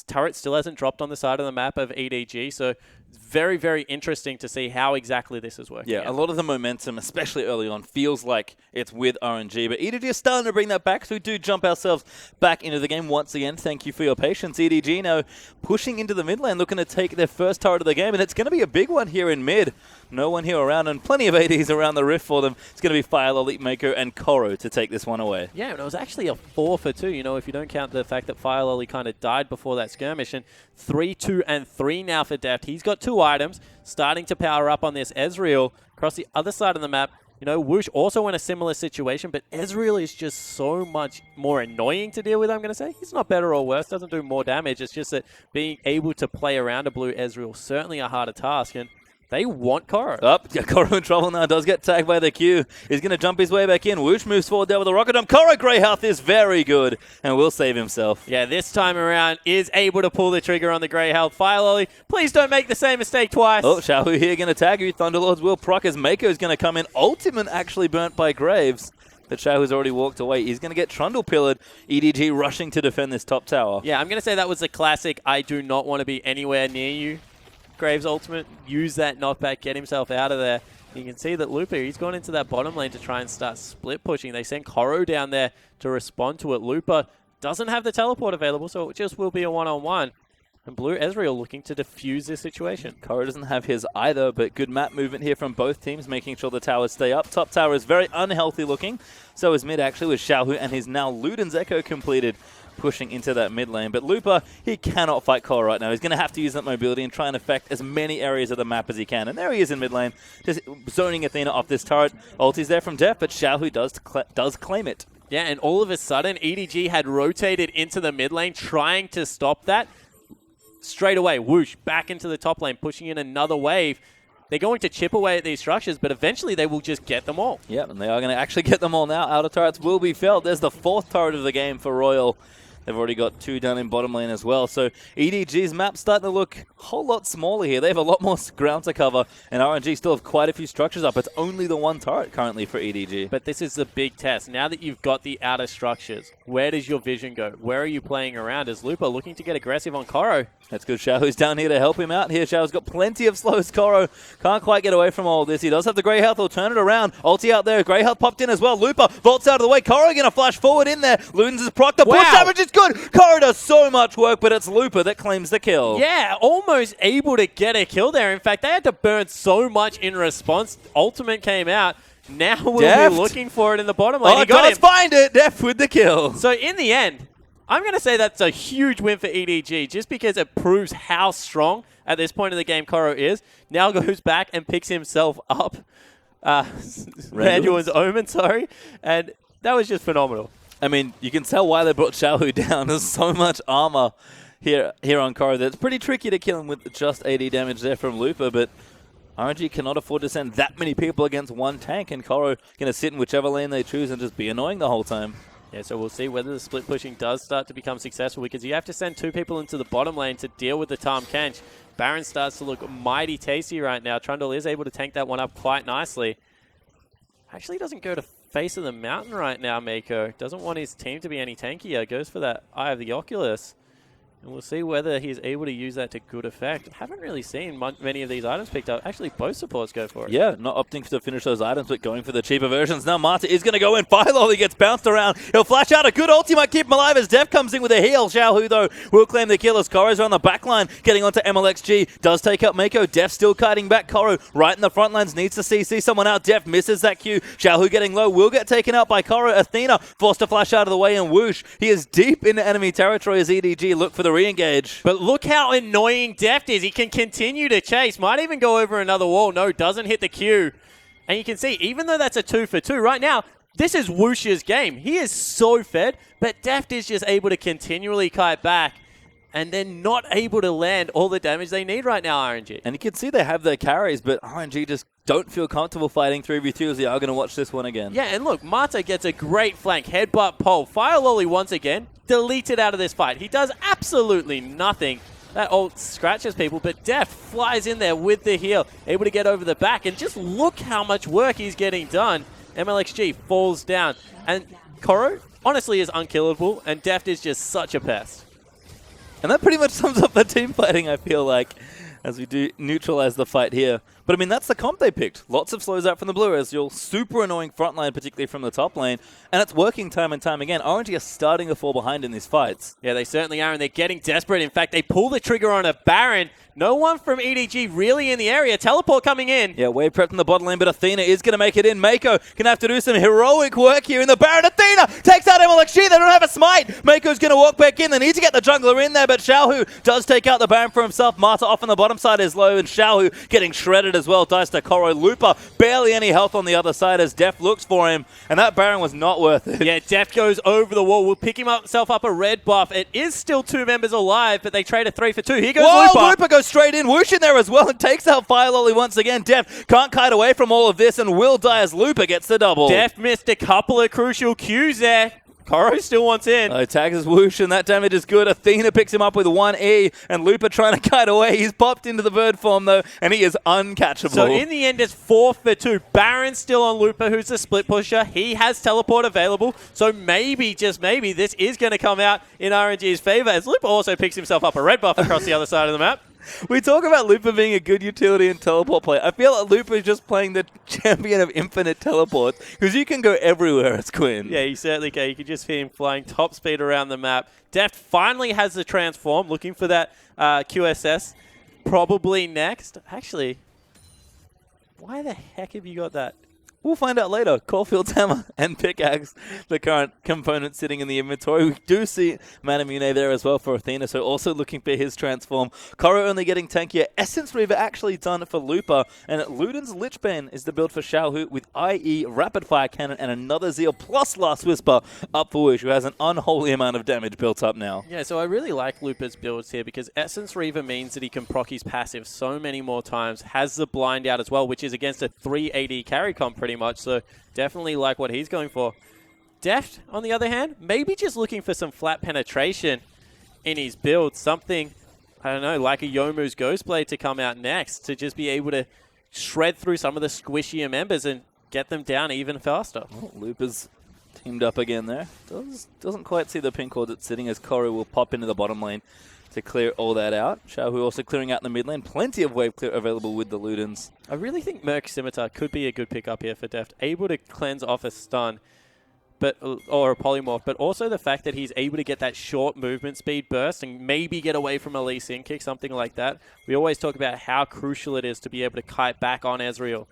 [SPEAKER 16] Turret still hasn't dropped on the side of the map of EDG, so it's very, very interesting to see how exactly this is working.
[SPEAKER 15] Yeah, a lot of the momentum, especially early on, feels like it's with RNG, but EDG is starting to bring that back, so we do jump ourselves back into the game once again. Thank you for your patience. EDG now pushing into the mid lane, looking to take their first turret of the game, and it's going to be a big one here in mid. No one here around, and plenty of ADs around the rift for them. It's going to be Fire Lolly, Mako, and Koro to take this one away.
[SPEAKER 16] Yeah, and it was actually a 4 for 2, you know, if you don't count the fact that Fire Lolly kind of died before that skirmish. And 3, 2, and 3 now for Deft. He's got 2 items, starting to power up on this Ezreal. Across the other side of the map, you know, Whoosh also in a similar situation, but Ezreal is just so much more annoying to deal with, I'm going to say. He's not better or worse, doesn't do more damage. It's just that being able to play around a blue Ezreal certainly a harder task, and they want Koro.
[SPEAKER 15] Koro in trouble now. Does get tagged by the Q. He's going to jump his way back in. Whoosh moves forward there with the Rocket Dome. Koro Grey Health is very good and will save himself.
[SPEAKER 16] Yeah, this time around is able to pull the trigger on the Grey Health. Fire Lolly, please don't make the same mistake twice.
[SPEAKER 15] Oh, Xiaohu here going to tag you. Thunderlords will proc as Mako is going to come in. Ultimate actually burnt by Graves. But Xiaohu's already walked away. He's going to get Trundle pillared. EDG rushing to defend this top tower.
[SPEAKER 16] Yeah, I'm going to say that was a classic I do not want to be anywhere near you. Graves' ultimate, use that knockback, get himself out of there. You can see that Lupa, he's gone into that bottom lane to try and start split pushing. They send Koro down there to respond to it. Lupa doesn't have the teleport available, so it just will be a one-on-one. And Blue Ezreal looking to defuse this situation.
[SPEAKER 15] Koro doesn't have his either, but good map movement here from both teams, making sure the towers stay up. Top tower is very unhealthy looking. So is mid actually with Xiaohu and his now Luden's Echo completed, pushing into that mid lane. But Lupa, he cannot fight Koro right now. He's going to have to use that mobility and try and affect as many areas of the map as he can. And there he is in mid lane, just zoning Athena off this turret. Ulti's there from Def, but Xiaohu does claim it.
[SPEAKER 16] Yeah, and all of a sudden, EDG had rotated into the mid lane, trying to stop that. Straight away, Whoosh, back into the top lane, pushing in another wave. They're going to chip away at these structures, but eventually they will just get them all.
[SPEAKER 15] Yep, and they are going to actually get them all now. Outer turrets will be felled. There's the 4th turret of the game for Royal. They've already got 2 down in bottom lane as well. So EDG's map's starting to look a whole lot smaller here. They have a lot more ground to cover, and RNG still have quite a few structures up. It's only the 1 turret currently for EDG.
[SPEAKER 16] But this is the big test. Now that you've got the outer structures, where does your vision go? Where are you playing around? Is Lupa looking to get aggressive on Koro?
[SPEAKER 15] That's good. Xiaohu's down here to help him out here. Xiaohu's got plenty of slows. Koro can't quite get away from all this. He does have the Grey Health. He'll turn it around. Ulti out there. Grey Health popped in as well. Lupa vaults out of the way. Koro going to flash forward in there. Ludens is proc. The push damage is good. Koro does so much work, but it's Lupa that claims the kill.
[SPEAKER 16] Yeah, almost able to get a kill there. In fact, they had to burn so much in response. Ultimate came out. Now we'll be looking for it in the bottom lane.
[SPEAKER 15] Oh, let's find it. Deft with the kill.
[SPEAKER 16] So in the end, I'm going to say that's a huge win for EDG just because it proves how strong at this point in the game Koro is. Now goes back and picks himself up. Randuin's Omen, sorry. And that was just phenomenal.
[SPEAKER 15] I mean, you can tell why they brought Xiaohu down. There's so much armor here on Koro that it's pretty tricky to kill him with just 80 damage there from Lupa, but RNG cannot afford to send that many people against 1 tank, and Koro going to sit in whichever lane they choose and just be annoying the whole time.
[SPEAKER 16] Yeah, so we'll see whether the split pushing does start to become successful because you have to send 2 people into the bottom lane to deal with the Tahm Kench. Baron starts to look mighty tasty right now. Trundle is able to tank that one up quite nicely. Actually doesn't go to face of the mountain right now, Mako. Doesn't want his team to be any tankier. Goes for that Eye of the Oculus. And we'll see whether he's able to use that to good effect. Haven't really seen many of these items picked up. Actually, both supports go for it.
[SPEAKER 15] Yeah, not opting to finish those items, but going for the cheaper versions. Now Marta is going to go in. Firelolly gets bounced around. He'll flash out. A good ulti might keep him alive as Def comes in with a heal. Xiaohu, though, will claim the kill as Koro's on the back line. Getting onto MLXG. Does take out Mako. Def still kiting back. Koro right in the front lines. Needs to CC someone out. Def misses that Q. Xiaohu getting low. Will get taken out by Koro. Athena forced to flash out of the way and whoosh. He is deep into enemy territory as EDG look for the re-engage.
[SPEAKER 16] But look how annoying Deft is. He can continue to chase. Might even go over another wall. No, doesn't hit the Q. And you can see, even though that's a 2-for-2, right now, this is Whoosh's game. He is so fed, but Deft is just able to continually kite back and then not able to land all the damage they need right now, RNG.
[SPEAKER 15] And you can see they have their carries, but RNG just don't feel comfortable fighting 3v2 as they are going to watch this one again.
[SPEAKER 16] Yeah, and look, Marta gets a great flank. Headbutt pole. Firelolly once again deleted out of this fight. He does absolutely nothing. That ult scratches people, but Def flies in there with the heal, able to get over the back, and just look how much work he's getting done. MLXG falls down, and Koro honestly is unkillable, and Deft is just such a pest.
[SPEAKER 15] And that pretty much sums up the team fighting, I feel like, as we do neutralize the fight here. But I mean, that's the comp they picked. Lots of slows out from the blue as your super annoying front line, particularly from the top lane. And it's working time and time again. RNG are starting to fall behind in these fights.
[SPEAKER 16] Yeah, they certainly are, and they're getting desperate. In fact, they pull the trigger on a Baron. No one from EDG really in the area. Teleport coming in.
[SPEAKER 15] Yeah, way prepped in the bottom lane, but Athena is going to make it in. Mako can have to do some heroic work here in the Baron. Athena takes out MLXG. They don't have a smite. Mako's going to walk back in. They need to get the jungler in there, but Xiaohu does take out the Baron for himself. Marta off on the bottom side is low, and Xiaohu getting shredded as well. Dice to Koro. Lupa barely any health on the other side as Def looks for him, and that Baron was not worth it.
[SPEAKER 16] Yeah, Def goes over the wall. Will pick himself up a red buff. It is still 2 members alive, but they trade a 3-for-2. Here goes
[SPEAKER 15] Whoa,
[SPEAKER 16] Lupa.
[SPEAKER 15] Lupa goes straight in. Whoosh in there as well and takes out Firelolly once again. Def can't kite away from all of this and will die as Lupa gets the double.
[SPEAKER 16] Def missed a couple of crucial Qs there. Koro still wants in.
[SPEAKER 15] Tags his Whoosh, and that damage is good. Athena picks him up with 1E, and Lupa trying to kite away. He's popped into the bird form, though, and he is uncatchable.
[SPEAKER 16] So in the end, it's 4-for-2. Baron's still on Lupa, who's the split pusher. He has teleport available, so maybe, just maybe, this is going to come out in RNG's favor, as Lupa also picks himself up a red buff across the other side of the map.
[SPEAKER 15] We talk about Lupa being a good utility and teleport play. I feel like Lupa is just playing the champion of infinite teleports because you can go everywhere as Quinn.
[SPEAKER 16] Yeah, you certainly can. You can just see him flying top speed around the map. Deft finally has the transform, looking for that QSS. Probably next. Actually, why the heck have you got that?
[SPEAKER 15] We'll find out later. Caulfield's hammer and pickaxe, the current component sitting in the inventory. We do see Manamune there as well for Athena, so also looking for his transform. Koro only getting tankier. Essence Reaver actually done for Lupa, and Luden's Lichbane is the build for Xiaohu with IE, Rapid Fire Cannon, and another Zeal plus Last Whisper up for Wish, who has an unholy amount of damage built up now.
[SPEAKER 16] Yeah, so I really like Lupa's builds here because Essence Reaver means that he can proc his passive so many more times, has the blind out as well, which is against a 380 carry comp pretty much, so definitely like what he's going for. Deft, on the other hand, maybe just looking for some flat penetration in his build. Something, I don't know, like a Youmuu's Ghostblade to come out next to just be able to shred through some of the squishier members and get them down even faster.
[SPEAKER 15] Well, Looper's teamed up again there. Doesn't quite see the pink ward that's sitting as Koru will pop into the bottom lane to clear all that out. Xiaohu also clearing out the mid lane. Plenty of wave clear available with the Ludens.
[SPEAKER 16] I really think Merc Scimitar could be a good pickup here for Deft. Able to cleanse off a stun, or a polymorph, but also the fact that he's able to get that short movement speed burst and maybe get away from a Lee Sin kick, something like that. We always talk about how crucial it is to be able to kite back on Ezreal.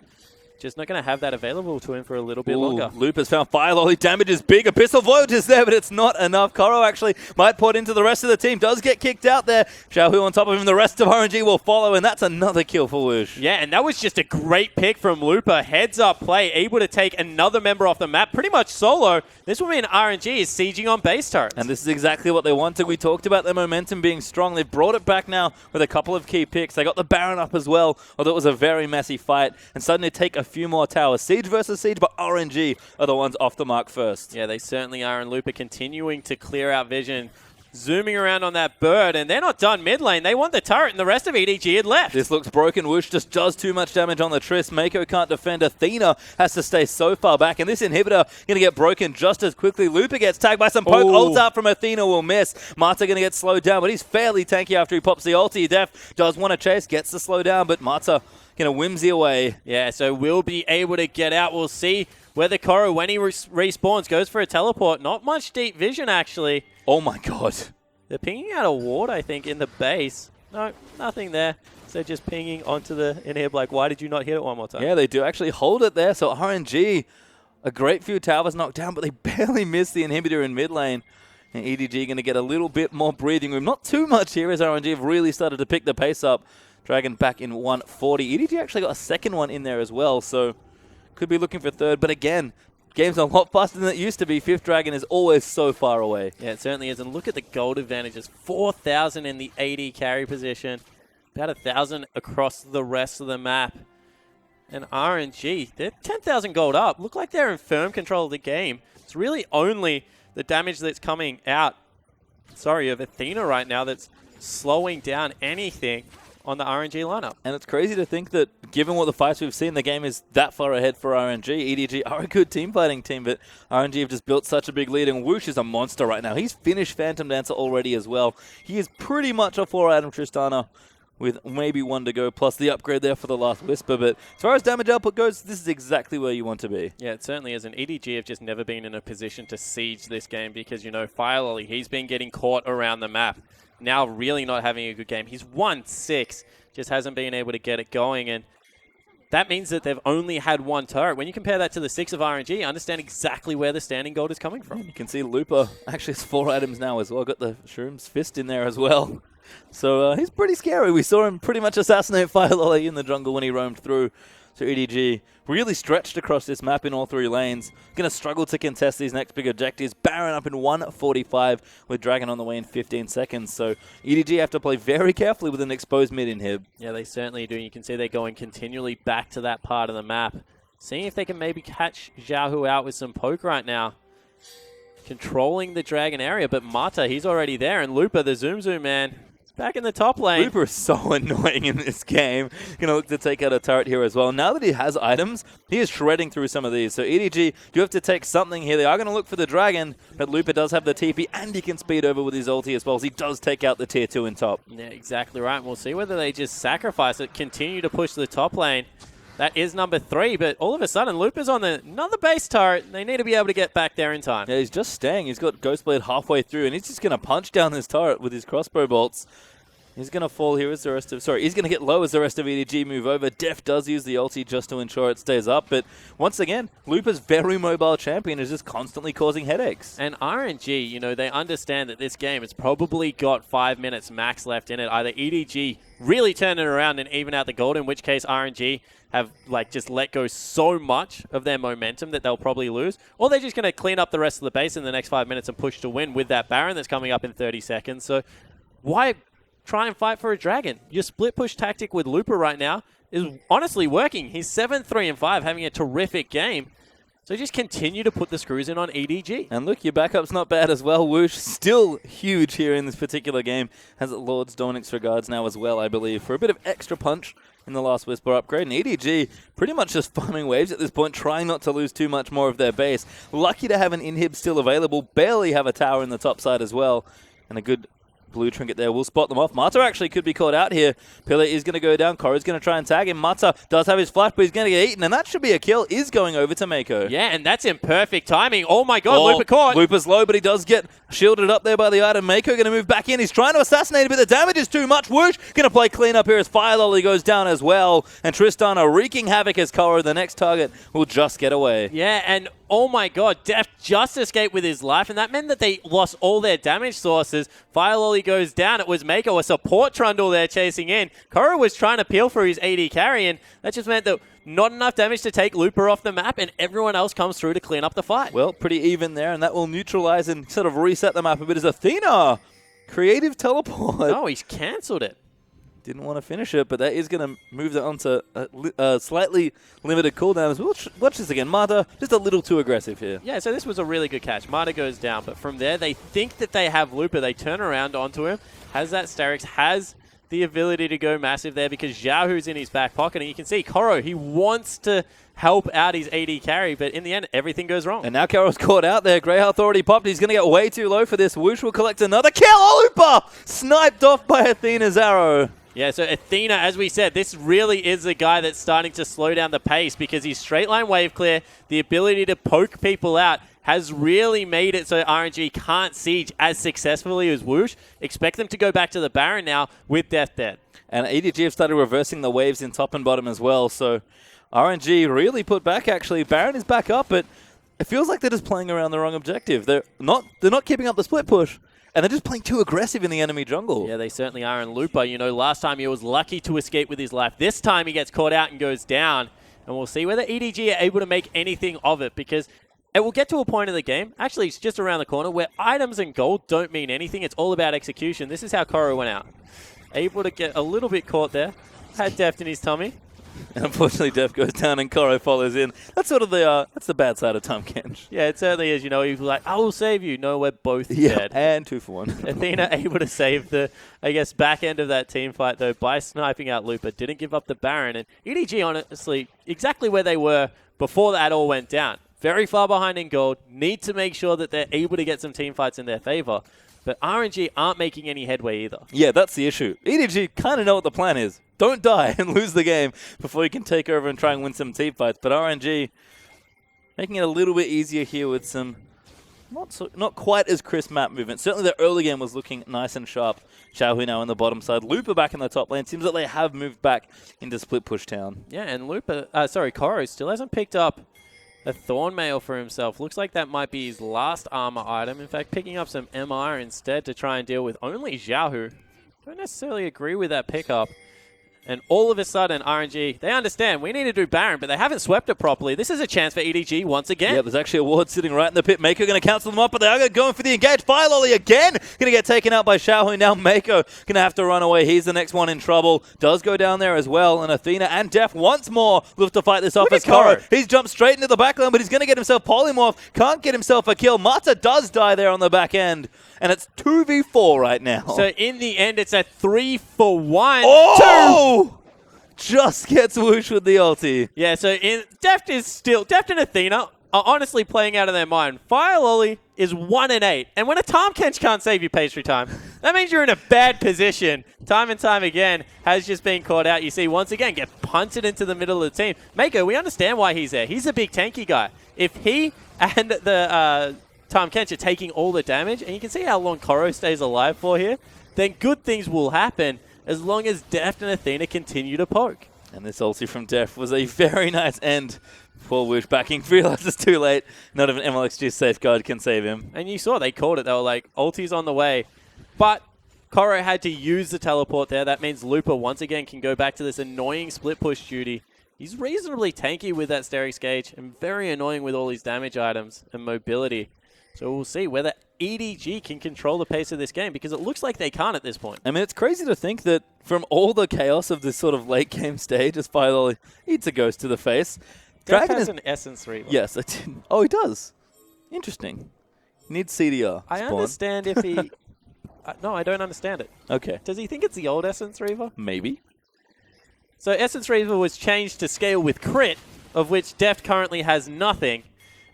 [SPEAKER 16] Just not going to have that available to him for a little bit longer.
[SPEAKER 15] Looper's found Fire Lolly. Damage is big. Abyssal Voyage is there, but it's not enough. Koro actually might put into the rest of the team. Does get kicked out there. Xiaohu on top of him. The rest of RNG will follow, and that's another kill for Woosh.
[SPEAKER 16] Yeah, and that was just a great pick from Looper. Heads up play, able to take another member off the map, pretty much solo. This will mean RNG is sieging on base turrets.
[SPEAKER 15] And this is exactly what they wanted. We talked about their momentum being strong. They've brought it back now with a couple of key picks. They got the Baron up as well, although it was a very messy fight, and suddenly take a few more towers. Siege versus Siege, but RNG are the ones off the mark first.
[SPEAKER 16] Yeah, they certainly are, and Looper continuing to clear out vision, zooming around on that bird, and they're not done mid lane. They want the turret, and the rest of EDG had left.
[SPEAKER 15] This looks broken. Woosh just does too much damage on the Triss. Mako can't defend. Athena has to stay so far back, and this inhibitor going to get broken just as quickly. Looper gets tagged by some poke. Ult out from Athena will miss. Marta going to get slowed down, but he's fairly tanky after he pops the ulti. Def does want to chase, gets the slow down, but Marta going to whimsy away.
[SPEAKER 16] Yeah, so we'll be able to get out. We'll see whether Koro, when he respawns, goes for a teleport. Not much deep vision, actually.
[SPEAKER 15] Oh my god.
[SPEAKER 16] They're pinging out a ward, I think, in the base. No, nothing there. So just pinging onto the inhib, like, why did you not hit it one more time?
[SPEAKER 15] Yeah, they do actually hold it there. So RNG, a great few towers knocked down, but they barely missed the inhibitor in mid lane. And EDG going to get a little bit more breathing room. Not too much here as RNG have really started to pick the pace up. Dragon back in 140. EDG actually got a second one in there as well, so could be looking for third. But again, game's a lot faster than it used to be. Fifth Dragon is always so far away.
[SPEAKER 16] Yeah, it certainly is. And look at the gold advantages. 4,000 in the AD carry position. About 1,000 across the rest of the map. And RNG, they're 10,000 gold up. Look like they're in firm control of the game. It's really only the damage that's coming out, of Athena right now that's slowing down anything on the RNG lineup.
[SPEAKER 15] And it's crazy to think that, given what the fights we've seen, the game is that far ahead for RNG. EDG are a good team fighting team, but RNG have just built such a big lead, and Woosh is a monster right now. He's finished Phantom Dancer already as well. He is pretty much a 4-item Tristana with maybe one to go, plus the upgrade there for the last Whisper. But as far as damage output goes, this is exactly where you want to be.
[SPEAKER 16] Yeah, it certainly is. And EDG have just never been in a position to siege this game because, you know, Fire Lolly, he's been getting caught around the map. Now really not having a good game. He's 1-6, just hasn't been able to get it going. And that means that they've only had one turret. When you compare that to the 6 of RNG, you understand exactly where the standing gold is coming from.
[SPEAKER 15] You can see Looper actually has 4 items now as well. Got the Shroom's Fist in there as well. So he's pretty scary. We saw him pretty much assassinate Fire Lolly in the jungle when he roamed through. So EDG really stretched across this map in all 3 lanes. Going to struggle to contest these next big objectives. Baron up in 145 with Dragon on the way in 15 seconds. So EDG have to play very carefully with an exposed mid inhib.
[SPEAKER 16] Yeah, they certainly do. You can see they're going continually back to that part of the map. Seeing if they can maybe catch Xiaohu out with some poke right now. Controlling the Dragon area, but Mata, he's already there. And Looper, the Zoom man, back in the top lane.
[SPEAKER 15] Looper is so annoying in this game. Going to look to take out a turret here as well. Now that he has items, he is shredding through some of these. So EDG, you have to take something here. They are going to look for the Dragon, but Looper does have the TP, and he can speed over with his ulti as well, as he does take out the tier 2 in top.
[SPEAKER 16] Yeah, exactly right. And we'll see whether they just sacrifice it, continue to push the top lane. That is number 3, but all of a sudden, Looper's on another base turret. They need to be able to get back there in time.
[SPEAKER 15] Yeah, he's just staying. He's got Ghostblade halfway through, and he's just going to punch down this turret with his crossbow bolts. He's going to fall here as the rest of... Sorry, he's going to get low as the rest of EDG move over. Def does use the ulti just to ensure it stays up. But once again, Looper's very mobile champion is just constantly causing headaches.
[SPEAKER 16] And RNG, you know, they understand that this game has probably got 5 minutes max left in it. Either EDG really turn it around and even out the gold, in which case RNG have like just let go so much of their momentum that they'll probably lose. Or they're just going to clean up the rest of the base in the next 5 minutes and push to win with that Baron that's coming up in 30 seconds. So why try and fight for a Dragon? Your split push tactic with Looper right now is honestly working. He's 7-3-5, having a terrific game. So just continue to put the screws in on EDG.
[SPEAKER 15] And look, your backup's not bad as well. Whoosh, still huge here in this particular game. Has Lord's Dominic's regards now as well, I believe, for a bit of extra punch in the last Whisper upgrade. And EDG pretty much just farming waves at this point, trying not to lose too much more of their base. Lucky to have an inhib still available. Barely have a tower in the top side as well. And a good blue trinket there will spot them off. Mata actually could be caught out here. Pillar is going to go down. Koro's going to try and tag him. Mata does have his flash, but he's going to get eaten, and that should be a kill. Is going over to Mako.
[SPEAKER 16] Yeah, and that's in perfect timing. Oh my god, Looper caught.
[SPEAKER 15] Looper's low, but he does get shielded up there by the item. Mako going to move back in. He's trying to assassinate him, but the damage is too much. Whoosh going to play clean up here as Fire Lolly goes down as well. And Tristana wreaking havoc as Koro, the next target, will just get away.
[SPEAKER 16] Yeah, and oh my god, Def just escaped with his life, and that meant that they lost all their damage sources. Fire Lolly goes down. It was Mako, a support trundle there chasing in. Koro was trying to peel for his AD carry, and that just meant that not enough damage to take Looper off the map, and everyone else comes through to clean up the fight.
[SPEAKER 15] Well, pretty even there, and that will neutralize and sort of reset the map a bit as Athena. Creative teleport.
[SPEAKER 16] Oh, he's cancelled it.
[SPEAKER 15] Didn't want to finish it, but that is going to move that onto a slightly limited cooldown as well. Watch this again. Mata, just a little too aggressive here.
[SPEAKER 16] Yeah, so this was a really good catch. Mata goes down, but from there, they think that they have Looper. They turn around onto him. Has that Starix, has the ability to go massive there because Xiaohu's in his back pocket. And you can see Koro, he wants to help out his AD carry, but in the end, everything goes wrong.
[SPEAKER 15] And now Koro's caught out there. Greyhearth already popped. He's going to get way too low for this. Whoosh will collect another kill. Oh, Looper! Sniped off by Athena's arrow.
[SPEAKER 16] Yeah, so Athena, as we said, this really is the guy that's starting to slow down the pace because he's straight line wave clear, the ability to poke people out has really made it so RNG can't siege as successfully as Whoosh. Expect them to go back to the Baron now with Death Dead.
[SPEAKER 15] And EDG have started reversing the waves in top and bottom as well, so RNG really put back actually. Baron is back up, but it feels like they're just playing around the wrong objective. They're not keeping up the split push. And they're just playing too aggressive in the enemy jungle.
[SPEAKER 16] Yeah, they certainly are. And Looper, you know, last time he was lucky to escape with his life. This time he gets caught out and goes down. And we'll see whether EDG are able to make anything of it because it will get to a point of the game, actually it's just around the corner, where items and gold don't mean anything. It's all about execution. This is how Koro went out. Able to get a little bit caught there. Had Deft in his tummy.
[SPEAKER 15] And unfortunately, Def goes down and Koro follows in. That's sort of that's the bad side of Tahm Kench.
[SPEAKER 16] Yeah, it certainly is. You know, he's like, I will save you. No, we're both dead.
[SPEAKER 15] And 2 for 1.
[SPEAKER 16] Athena able to save the, I guess, back end of that team fight, though, by sniping out Looper. Didn't give up the Baron. And EDG, honestly, exactly where they were before that all went down. Very far behind in gold. Need to make sure that they're able to get some team fights in their favor. But RNG aren't making any headway either.
[SPEAKER 15] Yeah, that's the issue. EDG kind of know what the plan is. Don't die and lose the game before you can take over and try and win some team fights. But RNG making it a little bit easier here with some not quite as crisp map movement. Certainly the early game was looking nice and sharp. Xiaohu now on the bottom side. Looper back in the top lane. Seems like they have moved back into split push town.
[SPEAKER 16] Yeah, and Koro still hasn't picked up a Thorn Mail for himself. Looks like that might be his last armor item. In fact, picking up some MR instead to try and deal with only Xiaohu. Don't necessarily agree with that pickup. And all of a sudden, RNG, they understand we need to do Baron, but they haven't swept it properly. This is a chance for EDG once again.
[SPEAKER 15] Yeah, there's actually a ward sitting right in the pit. Mako going to cancel them up, but they are going for the engage. Fire Lolly again. Going to get taken out by Xiaohu. Now Mako going to have to run away. He's the next one in trouble. Does go down there as well. And Athena and Def once more look to fight this off as Koro. He's jumped straight into the backline, but he's going to get himself polymorph. Can't get himself a kill. Mata does die there on the back end. And it's 2v4 right now.
[SPEAKER 16] So in the end, it's a 3-for-1.
[SPEAKER 15] Oh! Just gets Whoosh with the ulti.
[SPEAKER 16] Yeah, so Deft and Athena are honestly playing out of their mind. Fire Lolly is 1-8. And when a Tahm Kench can't save you pastry time, that means you're in a bad position. Time and time again has just been caught out. You see, once again, get punted into the middle of the team. Mako, we understand why he's there. He's a big tanky guy. If he and the Tahm Kench are taking all the damage, and you can see how long Koro stays alive for here, then good things will happen as long as Deft and Athena continue to poke.
[SPEAKER 15] And this ulti from Deft was a very nice end. Poor Whoosh backing, realizes too late. Not even MLXG safeguard can save him.
[SPEAKER 16] And you saw they called it. They were like, ulti's on the way. But Koro had to use the teleport there. That means Looper once again can go back to this annoying split push duty. He's reasonably tanky with that Sterix gauge and very annoying with all his damage items and mobility. So we'll see whether EDG can control the pace of this game, because it looks like they can't at this point.
[SPEAKER 15] I mean, it's crazy to think that from all the chaos of this sort of late game stage, as Fire Lolly eats a ghost to the face,
[SPEAKER 16] Def
[SPEAKER 15] Dragon
[SPEAKER 16] has
[SPEAKER 15] is
[SPEAKER 16] an Essence Reaver.
[SPEAKER 15] Yes, I did. Oh, he does. Interesting. He needs CDR.
[SPEAKER 16] I
[SPEAKER 15] spawn.
[SPEAKER 16] understand if he... no, I don't understand it.
[SPEAKER 15] Okay.
[SPEAKER 16] Does he think it's the old Essence Reaver?
[SPEAKER 15] Maybe.
[SPEAKER 16] So Essence Reaver was changed to scale with crit, of which Deft currently has nothing.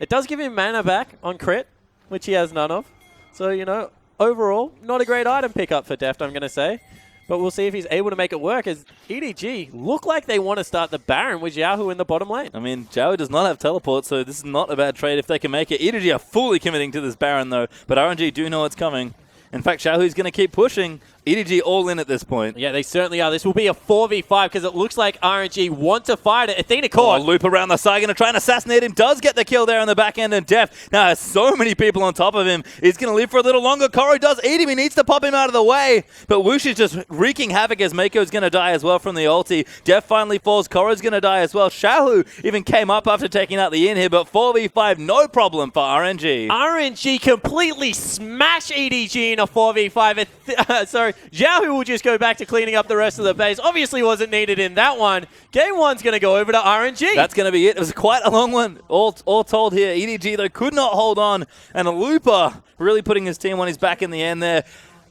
[SPEAKER 16] It does give him mana back on crit, which he has none of. So, you know, overall, not a great item pickup for Deft, I'm going to say. But we'll see if he's able to make it work, as EDG look like they want to start the Baron with Xiaohu in the bottom lane.
[SPEAKER 15] I mean, Xiaohu does not have teleport, so this is not a bad trade if they can make it. EDG are fully committing to this Baron, though, but RNG do know it's coming. In fact, Xiaohu's going to keep pushing. EDG all in at this point.
[SPEAKER 16] Yeah, they certainly are. This will be a 4v5 because it looks like RNG want to fight it. Athena caught.
[SPEAKER 15] Loop around the side, going to try and assassinate him. Does get the kill there on the back end, and Def now has so many people on top of him. He's going to live for a little longer. Koro does eat him. He needs to pop him out of the way. But Whoosh is just wreaking havoc as Mako's going to die as well from the ulti. Def finally falls. Koro's going to die as well. Xiaohu even came up after taking out the in here, but 4v5, no problem for RNG.
[SPEAKER 16] RNG completely smash EDG in a 4v5. Sorry, Xiaohu will just go back to cleaning up the rest of the base. Obviously wasn't needed in that one. Game 1's going to go over to RNG.
[SPEAKER 15] That's going to be it. It was quite a long one, all told here. EDG, though, could not hold on. And a Looper really putting his team on his back in the end there.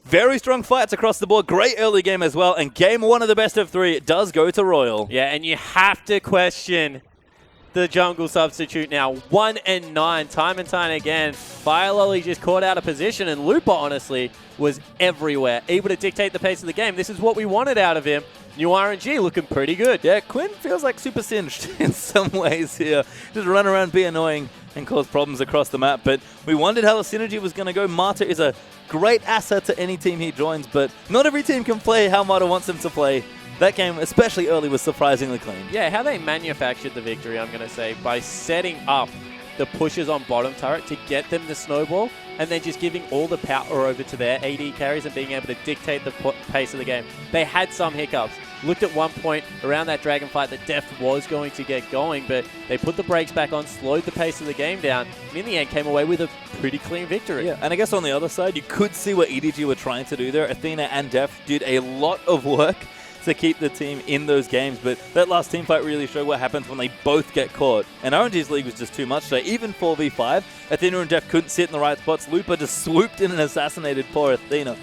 [SPEAKER 15] Very strong fights across the board. Great early game as well. And game 1 of the best of 3, it does go to Royal.
[SPEAKER 16] Yeah, and you have to question the jungle substitute now. 1 and 9, time and time again. Firelolly just caught out of position, and Looper, honestly, was everywhere, able to dictate the pace of the game. This is what we wanted out of him. New RNG looking pretty good.
[SPEAKER 15] Yeah, Quinn feels like super singed in some ways here. Just run around, be annoying, and cause problems across the map. But we wondered how the synergy was going to go. Marta is a great asset to any team he joins, but not every team can play how Marta wants them to play. That game, especially early, was surprisingly clean.
[SPEAKER 16] Yeah, how they manufactured the victory, I'm going to say, by setting up the pushes on bottom turret to get them to snowball, and then just giving all the power over to their AD carries and being able to dictate the pace of the game. They had some hiccups. Looked at one point around that dragon fight that Def was going to get going, but they put the brakes back on, slowed the pace of the game down, and in the end came away with a pretty clean victory.
[SPEAKER 15] Yeah, and I guess on the other side, you could see what EDG were trying to do there. Athena and Def did a lot of work to keep the team in those games, but that last team fight really showed what happens when they both get caught. And RNG's league was just too much, so even 4v5, Athena and Def couldn't sit in the right spots. Looper just swooped in and assassinated poor Athena.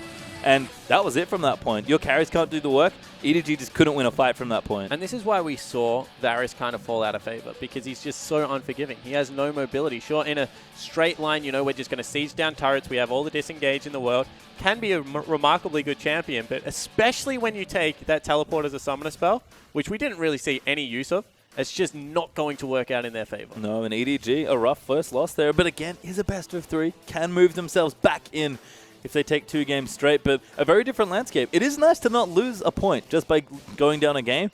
[SPEAKER 15] And that was it from that point. Your carries can't do the work. EDG just couldn't win a fight from that point.
[SPEAKER 16] And this is why we saw Varus kind of fall out of favor, because he's just so unforgiving. He has no mobility. Sure, in a straight line, you know, we're just going to siege down turrets. We have all the disengage in the world. Can be a remarkably good champion, but especially when you take that teleport as a summoner spell, which we didn't really see any use of, it's just not going to work out in their favor.
[SPEAKER 15] No, and EDG, a rough first loss there. But again, is a best of 3. Can move themselves back in if they take 2 games straight, but a very different landscape. It is nice to not lose a point just by going down a game,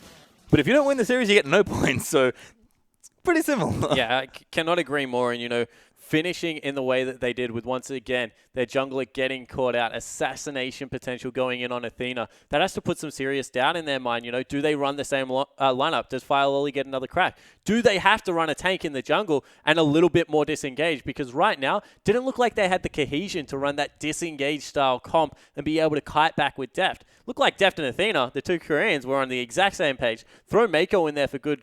[SPEAKER 15] but if you don't win the series, you get no points, so it's pretty similar.
[SPEAKER 16] Yeah, I cannot agree more, and, you know, finishing in the way that they did with, once again, their jungler getting caught out, assassination potential going in on Athena. That has to put some serious doubt in their mind. You know, do they run the same lineup? Does Firelolly get another crack? Do they have to run a tank in the jungle and a little bit more disengaged? Because right now, didn't look like they had the cohesion to run that disengaged style comp and be able to kite back with Deft. Looked like Deft and Athena, the 2 Koreans, were on the exact same page. Throw Mako in there for good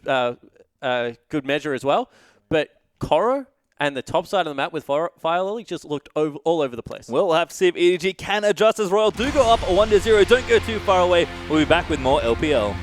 [SPEAKER 16] measure as well. But Koro and the top side of the map with Firelolly just looked all over the place.
[SPEAKER 15] Well, we'll have to see if EDG can adjust as Royal do go up 1-0. Don't go too far away. We'll be back with more LPL.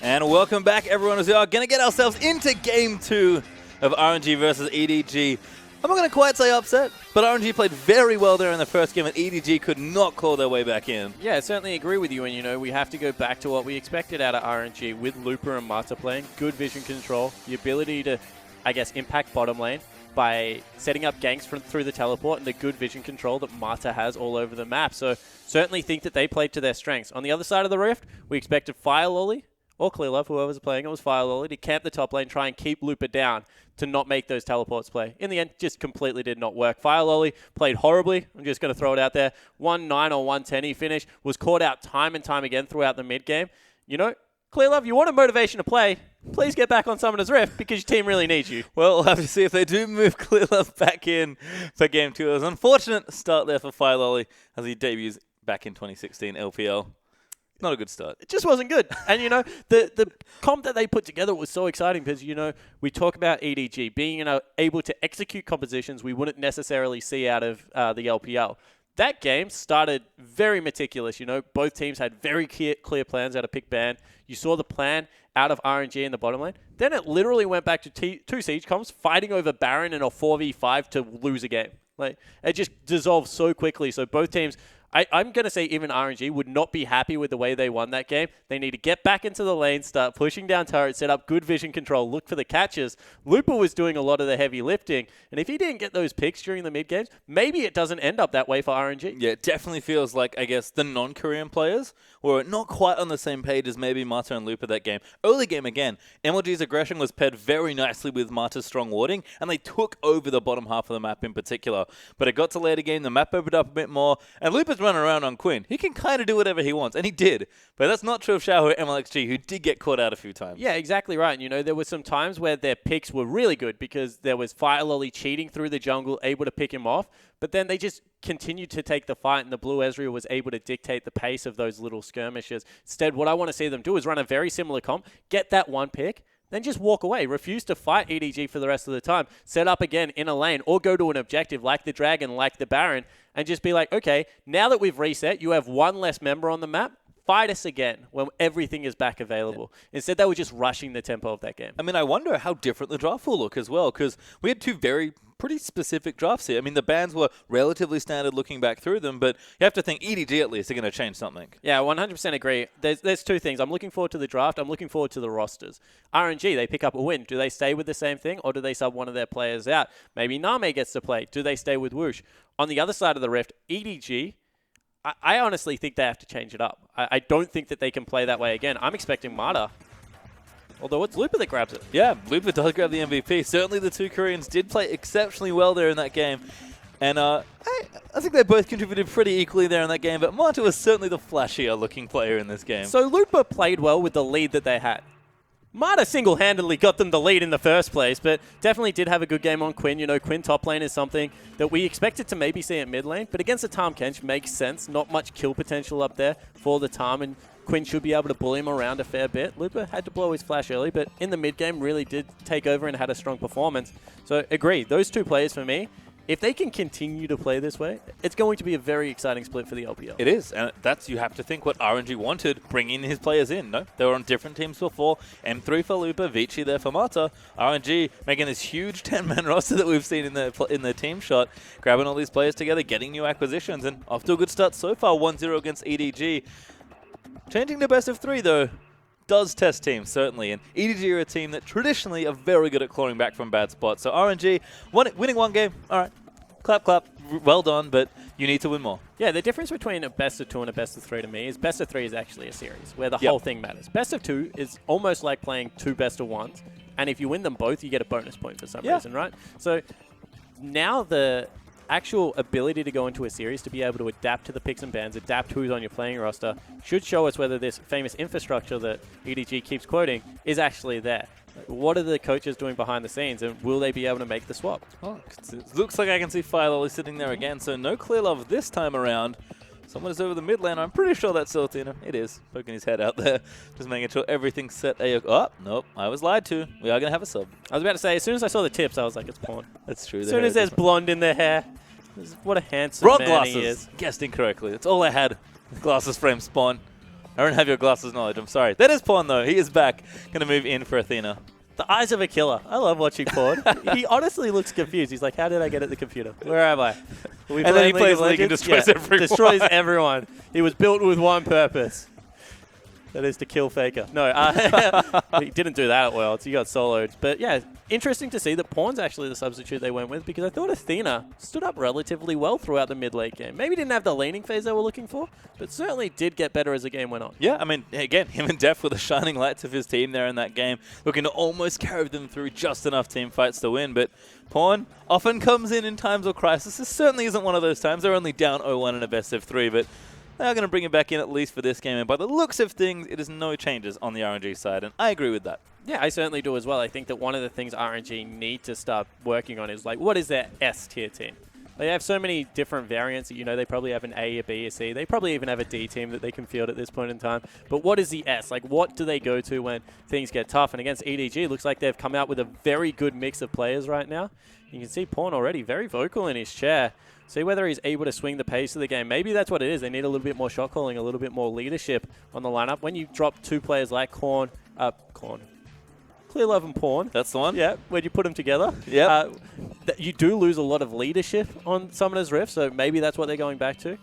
[SPEAKER 15] And welcome back, everyone, as we are going to get ourselves into Game 2 of RNG versus EDG. I'm not going to quite say upset, but RNG played very well there in the first game, and EDG could not claw their way back in.
[SPEAKER 16] Yeah, I certainly agree with you, and you know, we have to go back to what we expected out of RNG with Looper and Mata playing. Good vision control, the ability to, I guess, impact bottom lane by setting up ganks through the teleport, and the good vision control that Mata has all over the map. So certainly think that they played to their strengths. On the other side of the Rift, we expected Fire Lolly or Clear Love, whoever's playing it was Fire Lolly, to camp the top lane, try and keep Looper down to not make those teleports play. In the end, just completely did not work. Fire Lolly played horribly. I'm just going to throw it out there. 1-9 or 1-10 he finished. Was caught out time and time again throughout the mid game. You know, Clear Love, you want a motivation to play, please get back on Summoner's Rift because your team really needs you.
[SPEAKER 15] Well, we'll have to see if they do move Clear Love back in for Game 2. It was an unfortunate start there for Fire Lolly as he debuts back in 2016 LPL. Not a good start.
[SPEAKER 16] It just wasn't good. And, you know, the comp that they put together was so exciting because, you know, we talk about EDG being able to execute compositions we wouldn't necessarily see out of the LPL. That game started very meticulous. You know, both teams had very clear plans how to pick ban. You saw the plan out of RNG in the bottom lane. Then it literally went back to two Siege comps fighting over Baron in a 4v5 to lose a game. Like, it just dissolved so quickly. So both teams, I'm going to say even RNG would not be happy with the way they won that game. They need to get back into the lane, start pushing down turrets, set up good vision control, look for the catches. Looper was doing a lot of the heavy lifting, and if he didn't get those picks during the mid games, maybe it doesn't end up that way for RNG.
[SPEAKER 15] Yeah, it definitely feels like, I guess, the non-Korean players were not quite on the same page as maybe Mata and Looper that game. Early game again, MLG's aggression was paired very nicely with Mata's strong warding, and they took over the bottom half of the map in particular. But it got to later game, the map opened up a bit more, and Looper's running around on Quinn. He can kind of do whatever he wants, and he did. But that's not true of Xiao or MLXG, who did get caught out a few times.
[SPEAKER 16] Yeah, exactly right. You know, there were some times where their picks were really good because there was Fire Lolly cheating through the jungle, able to pick him off, but then they just continued to take the fight, and the Blue Ezreal was able to dictate the pace of those little skirmishes. Instead, what I want to see them do is run a very similar comp, get that one pick, then just walk away. Refuse to fight EDG for the rest of the time. Set up again in a lane or go to an objective like the Dragon, like the Baron, and just be like, okay, now that we've reset, you have one less member on the map. Fight us again when everything is back available. Yeah. Instead, they were just rushing the tempo of that game.
[SPEAKER 15] I mean, I wonder how different the draft will look as well, because we had two pretty specific drafts here. I mean, the bans were relatively standard looking back through them, but you have to think EDG at least are going to change something.
[SPEAKER 16] Yeah, 100% agree. There's two things. I'm looking forward to the draft. I'm looking forward to the rosters. RNG, they pick up a win. Do they stay with the same thing, or do they sub one of their players out? Maybe Name gets to play. Do they stay with Whoosh? On the other side of the Rift, EDG, I honestly think they have to change it up. I don't think that they can play that way again. I'm expecting Mata. Although it's Looper that grabs it.
[SPEAKER 15] Yeah, Looper does grab the MVP. Certainly the two Koreans did play exceptionally well there in that game. And I think they both contributed pretty equally there in that game, but Mata was certainly the flashier looking player in this game.
[SPEAKER 16] So Looper played well with the lead that they had. Mata single-handedly got them the lead in the first place, but definitely did have a good game on Quinn. You know, Quinn top lane is something that we expected to maybe see at mid lane, but against the Tahm Kench makes sense. Not much kill potential up there for the Tahm, and Quinn should be able to bully him around a fair bit. Looper had to blow his flash early, but in the mid game really did take over and had a strong performance. So agree, those two players for me, if they can continue to play this way, it's going to be a very exciting split for the LPL.
[SPEAKER 15] It is, and that's, you have to think what RNG wanted, bringing his players in, no? They were on different teams before. M3 for Looper, Vici there for Mata. RNG making this huge 10-man roster that we've seen in the team shot, grabbing all these players together, getting new acquisitions, and off to a good start so far, 1-0 against EDG. Changing to best of 3, though, does test teams, certainly. And EDG are a team that traditionally are very good at clawing back from bad spots. So RNG, winning one game, all right, clap, clap, well done, but you need to win more.
[SPEAKER 16] Yeah, the difference between a best of 2 and a best of 3 to me is best of 3 is actually a series where the whole thing matters. Best of 2 is almost like playing 2 best of 1s, and if you win them both, you get a bonus point for some reason, right? So now the actual ability to go into a series to be able to adapt to the picks and bans, adapt who's on your playing roster, should show us whether this famous infrastructure that EDG keeps quoting is actually there. What are the coaches doing behind the scenes, and will they be able to make the swap?
[SPEAKER 15] Oh, it looks like I can see Fire Lolly sitting there again, so no Clear Love this time around. Someone is over the mid lane. I'm pretty sure that's Siltina. It is. Poking his head out there. Just making sure everything's set. Oh, nope. I was lied to. We are going to have a sub.
[SPEAKER 16] I was about to say, as soon as I saw the tips, I was like, it's porn.
[SPEAKER 15] That's true.
[SPEAKER 16] As soon as there's blonde in their hair. What a handsome
[SPEAKER 15] Wrong
[SPEAKER 16] man
[SPEAKER 15] glasses.
[SPEAKER 16] he is.
[SPEAKER 15] Guessed incorrectly. That's all I had. Glasses frame spawn. I don't have your glasses knowledge. I'm sorry. That is Pawn, though. He is back. Going to move in for Athena.
[SPEAKER 16] The eyes of a killer. I love watching Pawn. He honestly looks confused. He's like, how did I get at the computer? Where am I?
[SPEAKER 15] And then he plays League and destroys everyone.
[SPEAKER 16] Destroys everyone. He was built with one purpose. That is to kill Faker. No, he didn't do that at Worlds. He got soloed. But yeah, interesting to see that Pawn's actually the substitute they went with, because I thought Athena stood up relatively well throughout the mid-late game. Maybe didn't have the laning phase they were looking for, but certainly did get better as the game went on.
[SPEAKER 15] Yeah, I mean, again, him and Def were the shining lights of his team there in that game, looking to almost carry them through just enough team fights to win. But Pawn often comes in times of crisis. This certainly isn't one of those times. They're only down 0-1 in a best of 3, but they are going to bring him back in at least for this game. And by the looks of things, it is no changes on the RNG side, and I agree with that.
[SPEAKER 16] Yeah, I certainly do as well. I think that one of the things RNG need to start working on is, like, what is their S-tier team? They have so many different variants that, you know, they probably have an A, a B, a C. They probably even have a D team that they can field at this point in time. But what is the S? Like, what do they go to when things get tough? And against EDG, it looks like they've come out with a very good mix of players right now. You can see Pawn already very vocal in his chair. See whether he's able to swing the pace of the game. Maybe that's what it is. They need a little bit more shot calling, a little bit more leadership on the lineup. When you drop two players like Clear Love and Pawn.
[SPEAKER 15] That's the one?
[SPEAKER 16] Yeah, when you put them together.
[SPEAKER 15] Yeah.
[SPEAKER 16] You do lose a lot of leadership on Summoner's Rift, so maybe that's what they're going back to.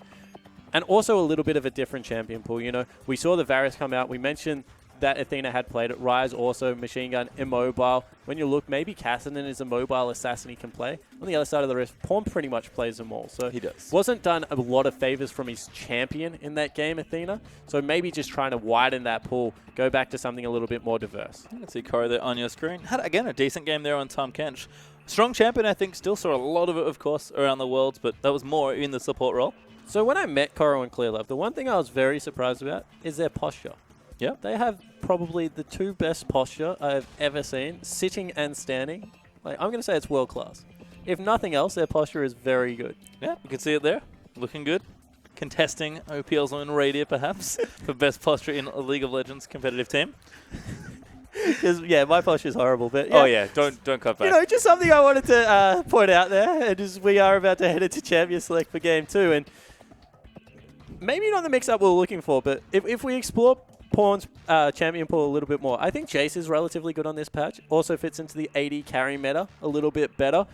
[SPEAKER 16] And also a little bit of a different champion pool. You know, we saw the Varus come out. We mentioned that Athena had played it. Ryze also, Machine Gun, Immobile. When you look, maybe Cassidy is a mobile assassin he can play. On the other side of the Rift, Pawn pretty much plays them all. So
[SPEAKER 15] he does.
[SPEAKER 16] Wasn't done a lot of favors from his champion in that game, Athena. So maybe just trying to widen that pool, go back to something a little bit more diverse.
[SPEAKER 15] You can see Cora there on your screen. Had, again, a decent game there on Tahm Kench. Strong champion, I think, still saw a lot of it, of course, around the world, but that was more in the support role.
[SPEAKER 16] So when I met Coro and Clear Love, the one thing I was very surprised about is their posture.
[SPEAKER 15] Yeah,
[SPEAKER 16] they have probably the two best posture I've ever seen, sitting and standing. Like, I'm going to say it's world class. If nothing else, their posture is very good.
[SPEAKER 15] Yeah, you can see it there. Looking good. Contesting OPL's own Radiant, perhaps, for best posture in a League of Legends competitive team.
[SPEAKER 16] Yeah, my posture is horrible, but yeah.
[SPEAKER 15] Oh yeah, don't cut back.
[SPEAKER 16] You know, just something I wanted to point out there. And just we are about to head into Champion Select for Game 2, and maybe not the mix-up we're looking for, but if we explore Pawn's champion pool a little bit more, I think Jace is relatively good on this patch. Also fits into the AD carry meta a little bit better.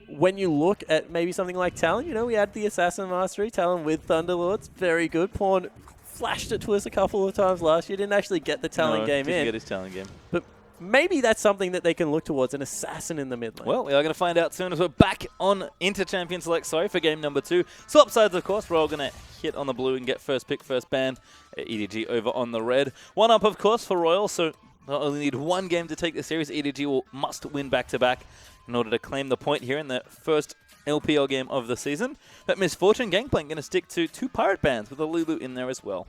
[SPEAKER 16] When you look at maybe something like Talon, you know, we had the Assassin Mastery, Talon with Thunderlords, very good. Pawn flashed it to us a couple of times last year, didn't actually get the Talon game
[SPEAKER 15] didn't
[SPEAKER 16] in.
[SPEAKER 15] Get his Talon game.
[SPEAKER 16] But maybe that's something that they can look towards, an Assassin in the mid lane.
[SPEAKER 15] Well, we are going to find out soon as we're back on into Champion Select, for game number 2. Swap sides, of course. We're all going to hit on the blue and get first pick, first ban. EDG over on the red. One up, of course, for Royal, so not only need one game to take the series, EDG must win back-to-back in order to claim the point here in the first LPL game of the season. But Misfortune Gangplank going to stick to 2 Pirate bans with a Lulu in there as well.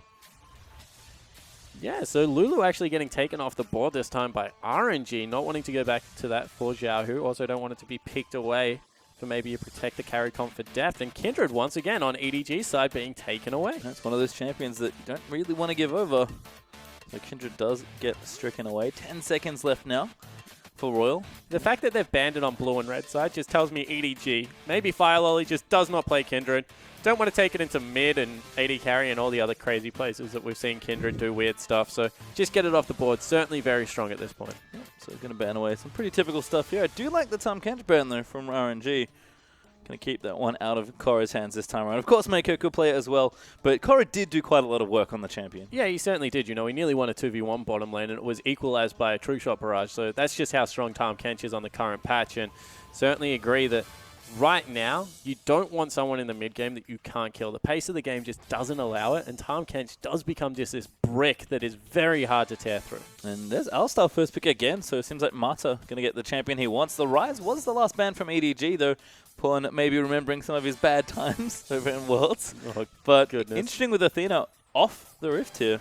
[SPEAKER 16] Yeah, so Lulu actually getting taken off the board this time by RNG, not wanting to go back to that for Xiao, who also don't want it to be picked away for maybe a protect the carry comp for depth. And Kindred once again on EDG's side being taken away.
[SPEAKER 15] That's one of those champions that you don't really want to give over. So Kindred does get stricken away. 10 seconds left now for Royal.
[SPEAKER 16] The fact that they've banned it on blue and red side just tells me EDG, maybe Fire Lolly just does not play Kindred. Don't want to take it into mid and AD carry and all the other crazy places that we've seen Kindred do weird stuff. So just get it off the board. Certainly very strong at this point.
[SPEAKER 15] Yep, so going to ban away some pretty typical stuff here. I do like the Tahm Kench ban though from RNG. Going to keep that one out of Cora's hands this time around. Of course, Mako could play it as well, but Cora did do quite a lot of work on the champion.
[SPEAKER 16] Yeah, he certainly did. You know, he nearly won a 2v1 bottom lane, and it was equalized by a true shot barrage. So that's just how strong Tahm Kench is on the current patch, and certainly agree that right now, you don't want someone in the mid game that you can't kill. The pace of the game just doesn't allow it, and Tahm Kench does become just this brick that is very hard to tear through.
[SPEAKER 15] And there's Alistar first pick again, so it seems like Mata going to get the champion he wants. The Ryze was the last ban from EDG, though. Pawn maybe remembering some of his bad times over in Worlds.
[SPEAKER 16] Oh,
[SPEAKER 15] but
[SPEAKER 16] goodness.
[SPEAKER 15] Interesting with Athena off the Rift here.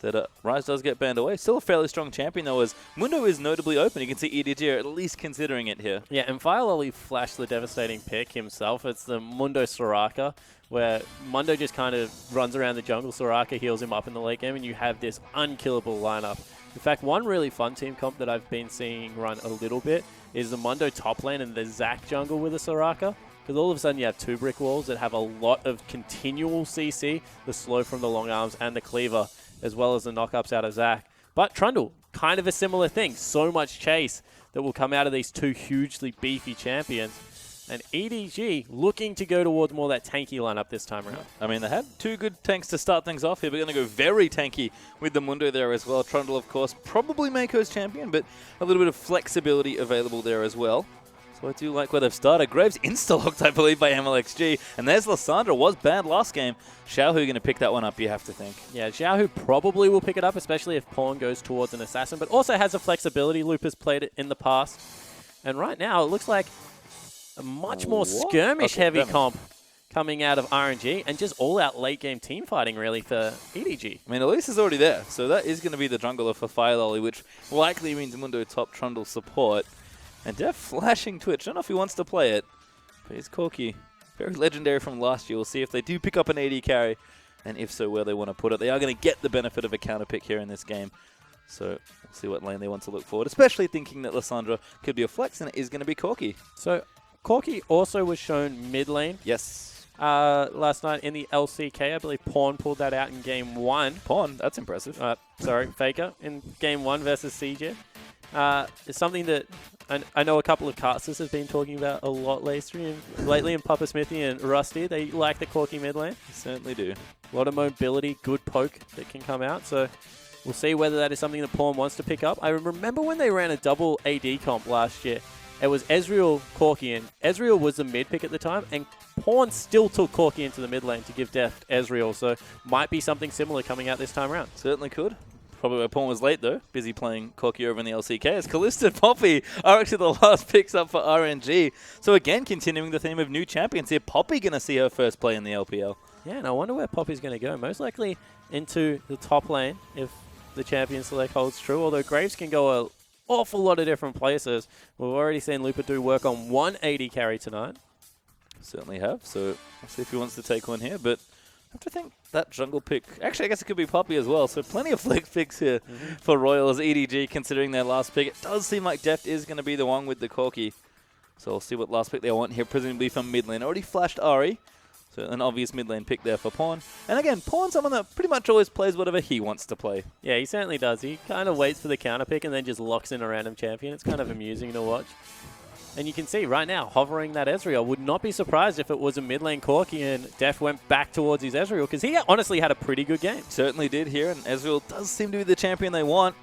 [SPEAKER 15] That Ryze does get banned away. Still a fairly strong champion, though, as Mundo is notably open. You can see EDG at least considering it here.
[SPEAKER 16] Yeah, and Fire Lolly flashed the devastating pick himself. It's the Mundo Soraka, where Mundo just kind of runs around the jungle. Soraka heals him up in the late game, and you have this unkillable lineup. In fact, one really fun team comp that I've been seeing run a little bit is the Mundo top lane and the Zac jungle with a Soraka. Because all of a sudden you have 2 brick walls that have a lot of continual CC, the slow from the long arms and the cleaver. as well as the knockups out of Zach. But Trundle, kind of a similar thing. So much chase that will come out of these two hugely beefy champions. And EDG looking to go towards more that tanky lineup this time around.
[SPEAKER 15] I mean, they had two good tanks to start things off here. We're going to go very tanky with the Mundo there as well. Trundle, of course, probably Mako's champion, but a little bit of flexibility available there as well. So I do like where they've started. Graves insta-locked, I believe, by MLXG. And there's Lissandra. Was bad last game. Xiaohu going to pick that one up, you have to think.
[SPEAKER 16] Yeah, Xiaohu probably will pick it up, especially if Pawn goes towards an assassin, but also has a flexibility. Loop has played it in the past. And right now, it looks like a much more skirmish-heavy comp coming out of RNG and just all-out late-game team fighting, really, for EDG.
[SPEAKER 15] I mean, Elise is already there, so that is going to be the jungler for Fire Lolly, which likely means Mundo top Trundle support. And Def flashing Twitch. I don't know if he wants to play it, but he's Corky. Very legendary from last year. We'll see if they do pick up an AD carry, and if so, where they want to put it. They are going to get the benefit of a counter pick here in this game. So we'll see what lane they want to look forward, especially thinking that Lissandra could be a flex, and it is going to be Corky.
[SPEAKER 16] So Corky also was shown mid lane.
[SPEAKER 15] Yes.
[SPEAKER 16] Last night in the LCK. I believe Pawn pulled that out in game 1.
[SPEAKER 15] Pawn, that's impressive.
[SPEAKER 16] Sorry, Faker in game 1 versus CJ. It's something that I know a couple of casters have been talking about a lot lately, and Papa Smithy and Rusty. They like the Corky mid lane.
[SPEAKER 15] They certainly do.
[SPEAKER 16] A lot of mobility, good poke that can come out. So we'll see whether that is something that Pawn wants to pick up. I remember when they ran a double AD comp last year. It was Ezreal, Corky, and Ezreal was the mid pick at the time, and Pawn still took Corky into the mid lane to give Def Ezreal, so might be something similar coming out this time around.
[SPEAKER 15] Certainly could. Probably where Pawn was late, though. Busy playing Corky over in the LCK. As Kalista and Poppy are actually the last picks up for RNG. So again, continuing the theme of new champions here. Poppy going to see her first play in the LPL.
[SPEAKER 16] Yeah, and I wonder where Poppy's going to go. Most likely into the top lane if the champion select holds true, although Graves can go an awful lot of different places. We've already seen Lupa do work on 180 carry tonight.
[SPEAKER 15] Certainly have, so we'll see if he wants to take one here, but I have to think that jungle pick, actually I guess it could be Poppy as well, so plenty of flex picks here for Royal as EDG considering their last pick. It does seem like Deft is going to be the one with the Corky, so we'll see what last pick they want here, presumably from mid lane. Already flashed Ari, so an obvious mid lane pick there for Pawn. And again, Pawn's someone that pretty much always plays whatever he wants to play.
[SPEAKER 16] Yeah, he certainly does. He kind of waits for the counter pick and then just locks in a random champion. It's kind of amusing to watch. And you can see right now, hovering that Ezreal. Would not be surprised if it was a mid lane Corky and Def went back towards his Ezreal, because he honestly had a pretty good game.
[SPEAKER 15] Certainly did here, and Ezreal does seem to be the champion they want.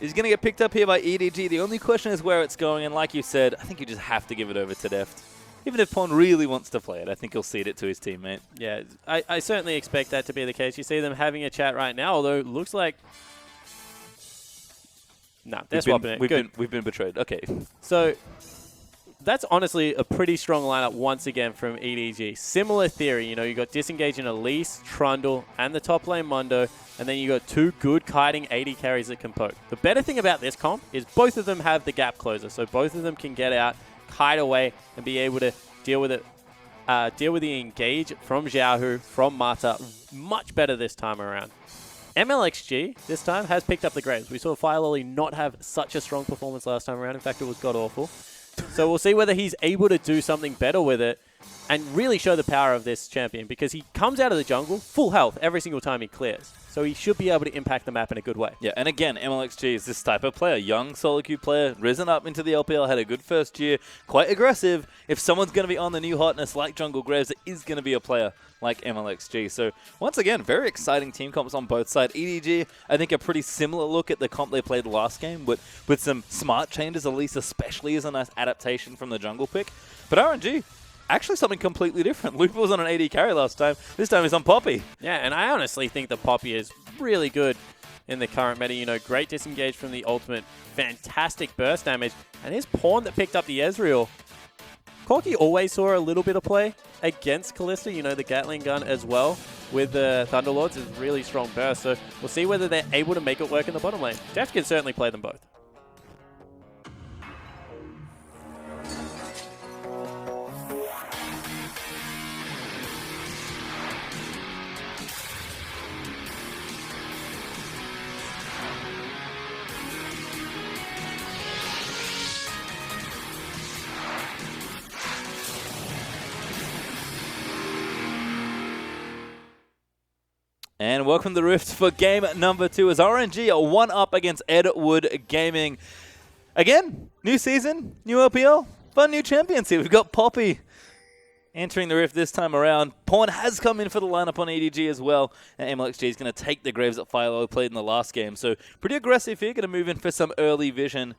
[SPEAKER 15] He's going to get picked up here by EDG. The only question is where it's going, and like you said, I think you just have to give it over to Deft. Even if Pawn really wants to play it, I think he'll cede it to his teammate.
[SPEAKER 16] Yeah, I certainly expect that to be the case. You see them having a chat right now, although it looks like... No, they're swapping it.
[SPEAKER 15] We've been betrayed. Okay.
[SPEAKER 16] So... that's honestly a pretty strong lineup once again from EDG. Similar theory, you know, you got Disengage in Elise, Trundle, and the top lane Mundo, and then you got two good kiting 80 carries that can poke. The better thing about this comp is both of them have the gap closer, so both of them can get out, kite away, and be able to deal with it, deal with the engage from Xiaohu, from Mata, much better this time around. MLXG this time has picked up the Graves. We saw Fire Lolly not have such a strong performance last time around. In fact, it was god-awful. So we'll see whether he's able to do something better with it and really show the power of this champion, because he comes out of the jungle full health every single time he clears. So he should be able to impact the map in a good way.
[SPEAKER 15] Yeah, and again, MLXG is this type of player. Young solo queue player, risen up into the LPL, had a good first year, quite aggressive. If someone's going to be on the new hotness like Jungle Graves, it is going to be a player like MLXG. So once again, very exciting team comps on both sides. EDG, I think a pretty similar look at the comp they played last game, with some smart changes. Elise especially is a nice adaptation from the jungle pick. But RNG, actually something completely different. Lupa was on an AD carry last time. This time he's on Poppy.
[SPEAKER 16] Yeah, and I honestly think that Poppy is really good in the current meta. You know, great disengage from the ultimate, fantastic burst damage, and his Pawn that picked up the Ezreal. Corky always saw a little bit of play against Kalista, you know, the Gatling gun as well with the Thunderlords is really strong burst, so we'll see whether they're able to make it work in the bottom lane. Def can certainly play them both.
[SPEAKER 15] And welcome to the Rift for game number 2 as RNG are 1 up against Edward Gaming. Again, new season, new LPL, fun new champions here. We've got Poppy entering the Rift this time around. Pawn has come in for the lineup on EDG as well. And MLXG is going to take the Graves that Philo played in the last game. So pretty aggressive here, going to move in for some early vision.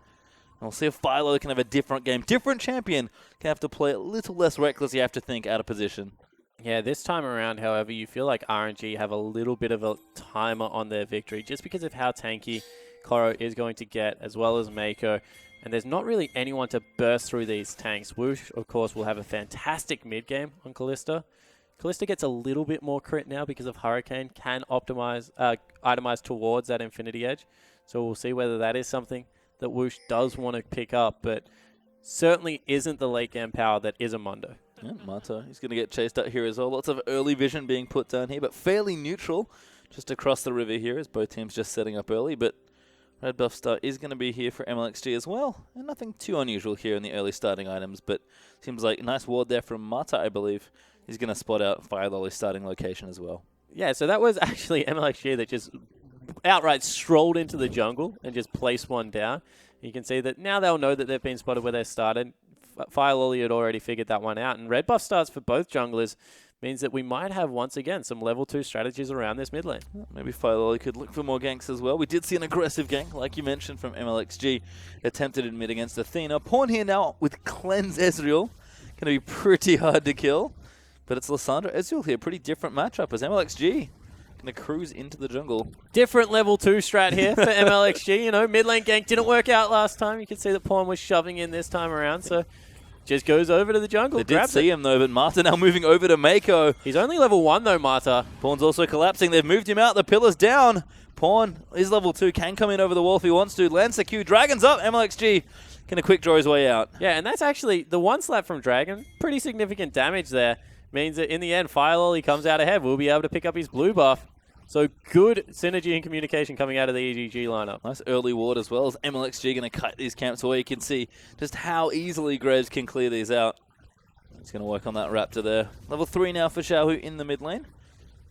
[SPEAKER 15] We'll see if Philo can have a different game. Different champion can have to play a little less reckless. You have to think out of position.
[SPEAKER 16] Yeah, this time around, however, you feel like RNG have a little bit of a timer on their victory just because of how tanky Koro is going to get, as well as Mako. And there's not really anyone to burst through these tanks. Whoosh, of course, will have a fantastic mid-game on Kalista. Kalista gets a little bit more crit now because of Hurricane, can optimize, itemize towards that Infinity Edge. So we'll see whether that is something that Whoosh does want to pick up, but certainly isn't the late-game power that is a Mundo.
[SPEAKER 15] Yeah, Mata, he's going to get chased out here as well. Lots of early vision being put down here, but fairly neutral just across the river here as both teams just setting up early. But Red Buff Star is going to be here for MLXG as well. And nothing too unusual here in the early starting items, but seems like a nice ward there from Mata, I believe. He's going to spot out Fire Lolly's starting location as well.
[SPEAKER 16] Yeah, so that was actually MLXG that just outright strolled into the jungle and just placed one down. You can see that now they'll know that they've been spotted where they started. Fire Lolly had already figured that one out, and red buff starts for both junglers means that we might have, once again, some level 2 strategies around this mid lane.
[SPEAKER 15] Maybe Fire Lolly could look for more ganks as well. We did see an aggressive gank, like you mentioned, from MLXG, attempted in mid against Athena. Pawn here now with Cleanse Ezreal. Going to be pretty hard to kill, but it's Lissandra Ezreal here. Pretty different matchup as MLXG going to cruise into the jungle.
[SPEAKER 16] Different level 2 strat here for MLXG. You know, mid lane gank didn't work out last time. You can see that Pawn was shoving in this time around, so just goes over to the jungle.
[SPEAKER 15] They did see him though, but Marta now moving over to Mako.
[SPEAKER 16] He's only level 1 though, Marta.
[SPEAKER 15] Pawn's also collapsing. They've moved him out. The pillar's down. Pawn is level 2. Can come in over the wall if he wants to. Lands the Q. Dragon's up. MLXG can a quick draw his way out.
[SPEAKER 16] Yeah, and that's actually the one slap from Dragon. Pretty significant damage there. Means that in the end, Fire Lolly comes out ahead. We'll be able to pick up his blue buff. So good synergy and communication coming out of the EDG lineup.
[SPEAKER 15] Nice early ward as well as MLXG going to cut these camps away. You can see just how easily Graves can clear these out. He's going to work on that Raptor there. Level 3 now for Xiaohu in the mid lane.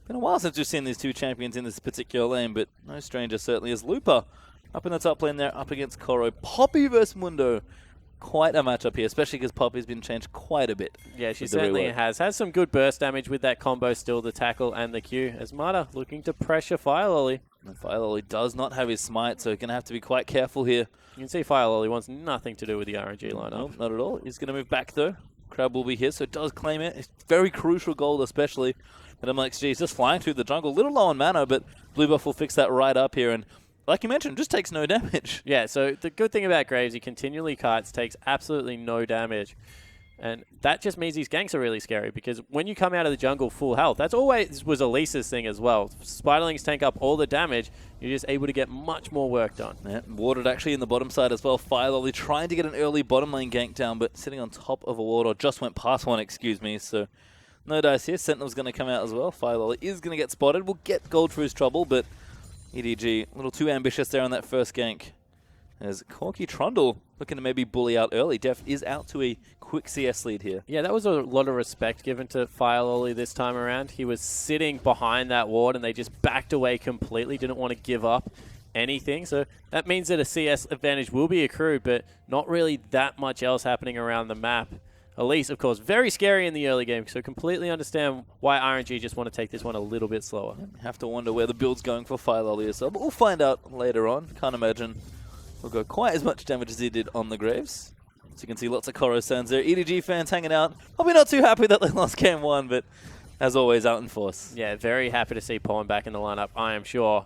[SPEAKER 15] Been a while since we've seen these two champions in this particular lane, but no stranger certainly is Lupa. Up in the top lane there, up against Koro. Poppy versus Mundo. Quite a matchup here, especially because Poppy's been changed quite a bit.
[SPEAKER 16] Yeah, she certainly has. Has some good burst damage with that combo still, the tackle and the Q. As Mata looking to pressure Fire Lolly.
[SPEAKER 15] And Fire Lolly does not have his smite, so he's going to have to be quite careful here.
[SPEAKER 16] You can see Fire Lolly wants nothing to do with the RNG lineup.
[SPEAKER 15] Nope, not at all. He's going to move back though. Crab will be here, so it does claim it. It's very crucial gold, especially. But MLXG is just flying through the jungle. A little low on mana, but Blue Buff will fix that right up here. And like you mentioned, just takes no damage.
[SPEAKER 16] Yeah, so the good thing about Graves, he continually kites, takes absolutely no damage. And that just means these ganks are really scary because when you come out of the jungle full health, that's always was Elisa's thing as well. Spiderlings tank up all the damage, you're just able to get much more work done.
[SPEAKER 15] Yeah, warded actually in the bottom side as well. Fire Lolly trying to get an early bottom lane gank down, but sitting on top of a ward, or just went past one, excuse me. So no dice here. Sentinel's going to come out as well. Fire Lolly is going to get spotted. We'll get gold for his trouble, but EDG, a little too ambitious there on that first gank. As Corky Trundle looking to maybe bully out early. Def is out to a quick CS lead here.
[SPEAKER 16] Yeah, that was a lot of respect given to Fire Lolly this time around. He was sitting behind that ward and they just backed away completely, didn't want to give up anything. So that means that a CS advantage will be accrued, but not really that much else happening around the map. Elise, of course, very scary in the early game, so completely understand why RNG just want to take this one a little bit slower.
[SPEAKER 15] Have to wonder where the build's going for Fire Lolly as well, but we'll find out later on. Can't imagine he'll go quite as much damage as he did on the Graves. So you can see lots of Koro stands there. EDG fans hanging out. Probably not too happy that they lost game 1, but as always, out in force.
[SPEAKER 16] Yeah, very happy to see Pawn back in the lineup, I am sure.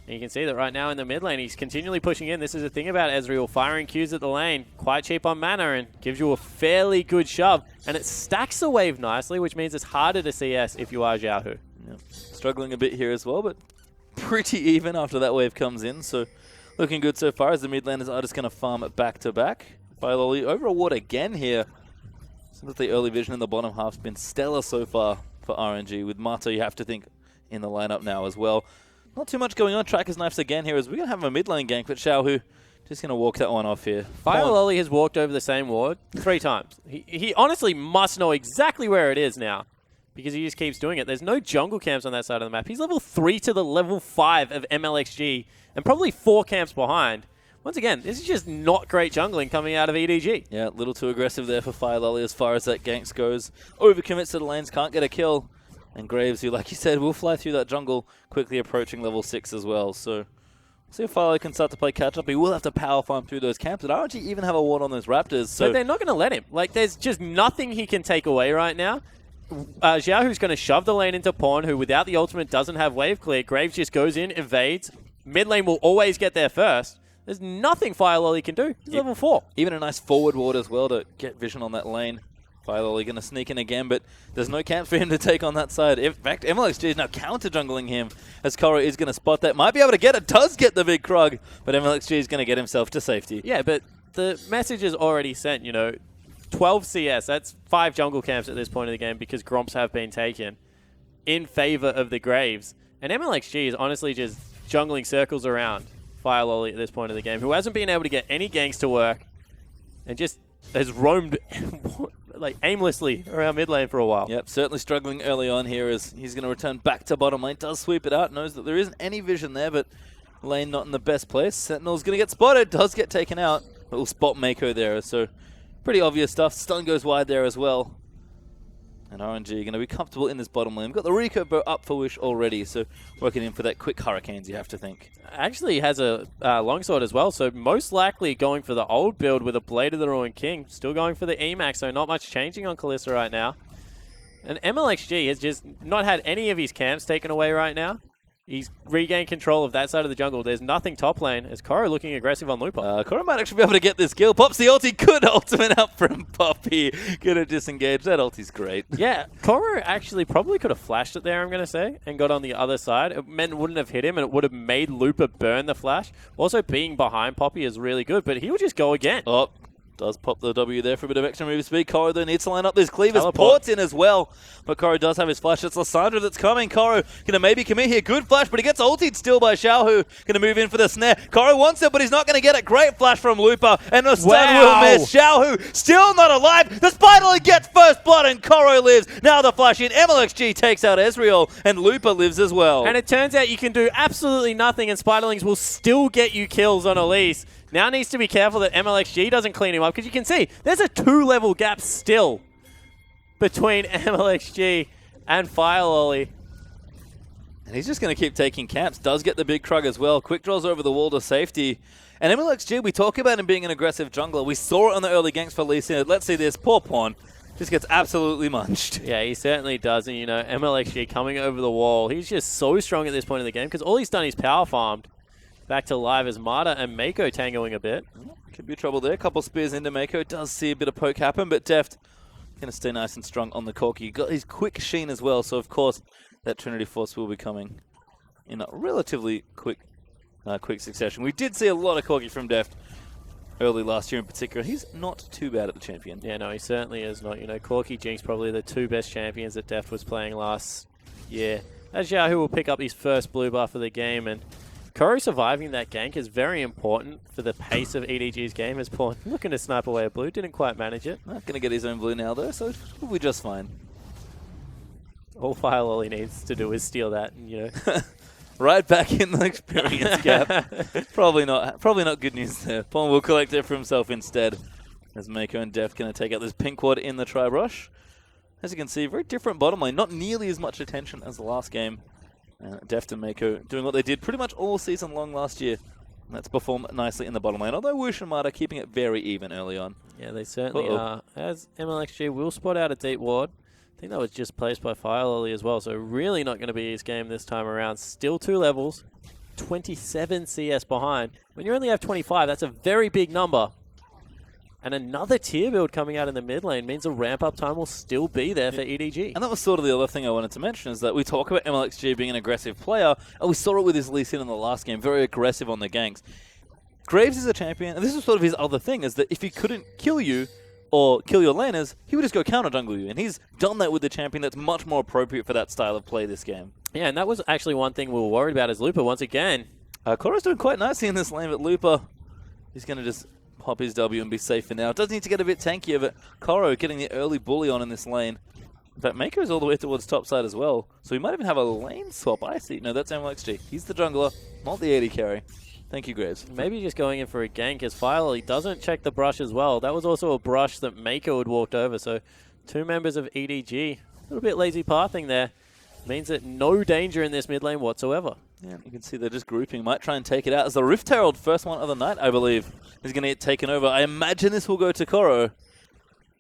[SPEAKER 16] And you can see that right now in the mid lane, he's continually pushing in. This is the thing about Ezreal, firing Qs at the lane, quite cheap on mana and gives you a fairly good shove. And it stacks the wave nicely, which means it's harder to CS if you are Xiaohu.
[SPEAKER 15] Yep. Struggling a bit here as well, but pretty even after that wave comes in. So looking good so far as the mid laners are just going to farm it back to back. Fire Lolly over a ward again here. Seems like the early vision in the bottom half's been stellar so far for RNG. With Mata, you have to think in the lineup now as well. Not too much going on. Tracker's Knives again here as we're going to have a mid lane gank, but Xiaohu just going to walk that one off here.
[SPEAKER 16] Fire Lolly has walked over the same ward 3 times. He honestly must know exactly where it is now. because he just keeps doing it. There's no jungle camps on that side of the map. He's level 3 to the level 5 of MLXG and probably 4 camps behind. Once again, this is just not great jungling coming out of EDG.
[SPEAKER 15] Yeah, a little too aggressive there for Fire Lolly as far as that ganks goes. Overcommits to the lanes, can't get a kill. And Graves, who, like you said, will fly through that jungle, quickly approaching level 6 as well. So, see if Fire Lolly can start to play catch-up. He will have to power farm through those camps. But RNG even have a ward on those Raptors. So
[SPEAKER 16] but they're not going to let him. Like, there's just nothing he can take away right now. Xiao, who's going to shove the lane into Pawn, who without the ultimate doesn't have wave clear. Graves just goes in, evades. Mid lane will always get there first. There's nothing Fire Lolly can do. He's level 4.
[SPEAKER 15] Even a nice forward ward as well to get vision on that lane. Fire Lolly going to sneak in again, but there's no camp for him to take on that side. In fact, MLXG is now counter-jungling him as Koro is going to spot that. Might be able to get it. Does get the big Krug, but MLXG is going to get himself to safety.
[SPEAKER 16] Yeah, but the message is already sent, 12 CS, that's 5 jungle camps at this point of the game because Gromps have been taken in favor of the Graves. And MLXG is honestly just jungling circles around Fire Lolly at this point of the game, who hasn't been able to get any ganks to work and just has roamed like aimlessly around mid lane for a while.
[SPEAKER 15] Yep, certainly struggling early on here as he's going to return back to bottom lane. Does sweep it out, knows that there isn't any vision there, but lane not in the best place. Sentinel's going to get spotted, does get taken out, but will spot Mako there, so pretty obvious stuff. Stun goes wide there as well. And RNG going to be comfortable in this bottom lane. We've got the Rico bow up for Wish already, so working in for that quick Hurricanes, you have to think.
[SPEAKER 16] Actually, he has a longsword as well, so most likely going for the old build with a Blade of the Ruined King. Still going for the Emax, so not much changing on Kalista right now. And MLXG has just not had any of his camps taken away right now. He's regained control of that side of the jungle. There's nothing top lane. Is Koro looking aggressive on Lupa?
[SPEAKER 15] Koro might actually be able to get this kill. Pops the ulti. Good ultimate out from Poppy. Gonna disengage. That ulti's great.
[SPEAKER 16] Yeah, Koro actually probably could have flashed it there, I'm going to say, and got on the other side. It meant it wouldn't have hit him, and it would have made Lupa burn the flash. Also, being behind Poppy is really good, but he'll just go again.
[SPEAKER 15] Oh, does pop the W there for a bit of extra move speed. Koro, though, needs to line up these cleavers. Port's in as well. But Koro does have his flash. It's Lissandra that's coming. Koro going to maybe commit here. Good flash, but he gets ultied still by Xiao, who going to move in for the snare. Koro wants it, but he's not going to get it. Great flash from Lupa. And the stun will miss. Xiao, who still not alive. The Spiderling gets first blood, and Koro lives. Now the flash in. MLXG takes out Ezreal, and Lupa lives as well.
[SPEAKER 16] And it turns out you can do absolutely nothing, and Spiderlings will still get you kills on Elise. Now needs to be careful that MLXG doesn't clean him up, because you can see there's a 2-level gap still between MLXG and Fire Lolly.
[SPEAKER 15] And he's just going to keep taking camps. Does get the big Krug as well. Quick draws over the wall to safety. And MLXG, we talk about him being an aggressive jungler. We saw it on the early ganks for Lee Sin. Let's see this. Poor Pawn just gets absolutely munched.
[SPEAKER 16] Yeah, he certainly does. And, MLXG coming over the wall. He's just so strong at this point in the game, because all he's done is power farmed. Back to live as Marta and Mako tangoing a bit.
[SPEAKER 15] Could be trouble there. A couple spears into Mako. Does see a bit of poke happen, but Deft going to stay nice and strong on the Corki. Got his quick sheen as well, so of course that Trinity Force will be coming in a relatively quick succession. We did see a lot of Corki from Deft early last year in particular. He's not too bad at the champion.
[SPEAKER 16] Yeah, no, he certainly is not. Corki, Jinx, probably the 2 best champions that Deft was playing last year. As Yahoo will pick up his first blue buff of the game, and Koro surviving that gank is very important for the pace of EDG's game, as Pawn looking to snipe away a blue. Didn't quite manage it.
[SPEAKER 15] Not going to get his own blue now, though, so we'll be just fine.
[SPEAKER 16] All Fire Lolly needs to do is steal that, and,
[SPEAKER 15] right back in the experience gap. Probably not good news there. Pawn will collect it for himself instead, as Mako and Deft going to take out this pink quad in the tri-brush. As you can see, very different bottom lane. Not nearly as much attention as the last game. Deft and Mako doing what they did pretty much all season long last year. And that's performed nicely in the bottom lane. Although Woosh and Marta keeping it very even early on.
[SPEAKER 16] Yeah, they certainly are. As MLXG will spot out a deep ward. I think that was just placed by Fire Lolly as well. So really not going to be his game this time around. Still 2 levels. 27 CS behind. When you only have 25, that's a very big number. And another tier build coming out in the mid lane means the ramp-up time will still be there for EDG.
[SPEAKER 15] And that was sort of the other thing I wanted to mention, is that we talk about MLXG being an aggressive player, and we saw it with his Lee Sin in the last game, very aggressive on the ganks. Graves is a champion, and this is sort of his other thing, is that if he couldn't kill you or kill your laners, he would just go counter-jungle you. And he's done that with the champion that's much more appropriate for that style of play this game.
[SPEAKER 16] Yeah, and that was actually one thing we were worried about as Lupa once again.
[SPEAKER 15] Koro's doing quite nicely in this lane, but Lupa, he's going to just pop his W and be safe for now. Does need to get a bit tankier, but Koro getting the early bully on in this lane. In fact, Mako's all the way towards top side as well. So we might even have a lane swap. I see. No, that's MLXG. He's the jungler, not the AD carry. Thank you, Graves.
[SPEAKER 16] Maybe just going in for a gank as File. He doesn't check the brush as well. That was also a brush that Mako had walked over. So 2 members of EDG. A little bit lazy pathing there. Means that no danger in this mid lane whatsoever.
[SPEAKER 15] Yeah, you can see they're just grouping. Might try and take it out as the Rift Herald, first one of the night, I believe, is going to get taken over. I imagine this will go to Koro.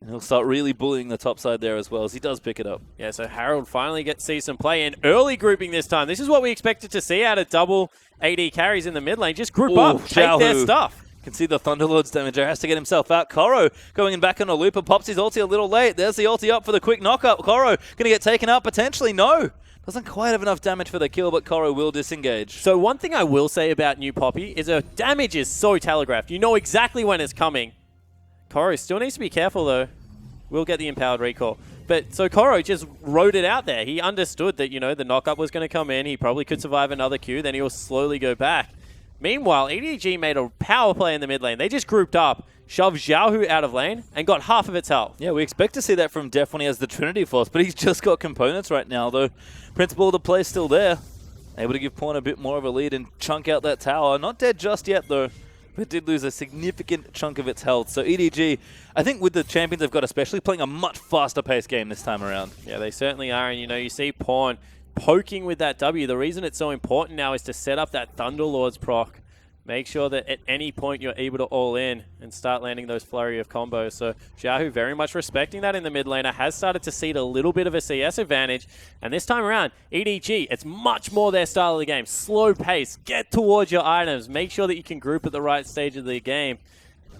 [SPEAKER 15] And he'll start really bullying the top side there as well as he does pick it up.
[SPEAKER 16] Yeah, so Harold finally gets to see some play in early grouping this time. This is what we expected to see out of double AD carries in the mid lane. Just group up, take their stuff.
[SPEAKER 15] You can see the Thunderlord's damage there. Has to get himself out. Koro going in back on a looper. Pops his ulti a little late. There's the ulti up for the quick knockup. Koro going to get taken out potentially. No. Doesn't quite have enough damage for the kill, but Koro will disengage.
[SPEAKER 16] So one thing I will say about New Poppy is her damage is so telegraphed. You know exactly when it's coming. Koro still needs to be careful, though. We'll get the empowered recall. But so Koro just wrote it out there. He understood that, you know, the knockup was going to come in. He probably could survive another Q. Then he'll slowly go back. Meanwhile, EDG made a power play in the mid lane. They just grouped up, shoved Xiaohu out of lane, and got half of its health.
[SPEAKER 15] Yeah, we expect to see that from Def when he has the Trinity Force, but he's just got components right now, though. Principle of the play still there. Able to give Pawn a bit more of a lead and chunk out that tower. Not dead just yet, though. But did lose a significant chunk of its health. So EDG, I think with the champions they've got, especially playing a much faster paced game this time around.
[SPEAKER 16] Yeah, they certainly are. And, you know, you see Pawn poking with that W. The reason it's so important now is to set up that Thunderlord's proc. Make sure that at any point you're able to all in and start landing those flurry of combos. So Xiaohu very much respecting that in the mid laner, has started to cede a little bit of a CS advantage. And this time around, EDG, it's much more their style of the game. Slow pace, get towards your items, make sure that you can group at the right stage of the game.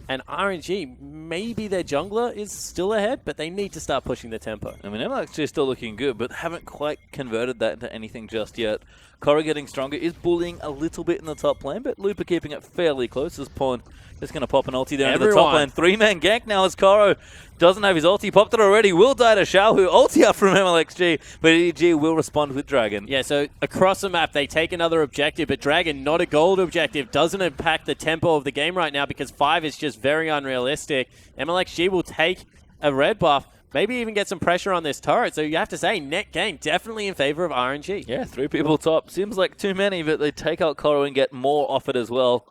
[SPEAKER 16] And RNG, maybe their jungler is still ahead, but they need to start pushing the tempo.
[SPEAKER 15] I mean, MLX is still looking good, but haven't quite converted that into anything just yet. Koro getting stronger, is bullying a little bit in the top lane, but Looper keeping it fairly close as Pawn just going to pop an ulti down to the top lane. 3-man gank now as Koro doesn't have his ulti. Popped it already. Will die to Xiaohu. Ulti up from MLXG, but EDG will respond with Dragon.
[SPEAKER 16] Yeah, so across the map, they take another objective, but Dragon, not a gold objective, doesn't impact the tempo of the game right now because 5 is just very unrealistic. MLXG will take a red buff, maybe even get some pressure on this turret. So you have to say, net gain definitely in favor of RNG.
[SPEAKER 15] Yeah, 3 people top. Seems like too many, but they take out Koro and get more off it as well.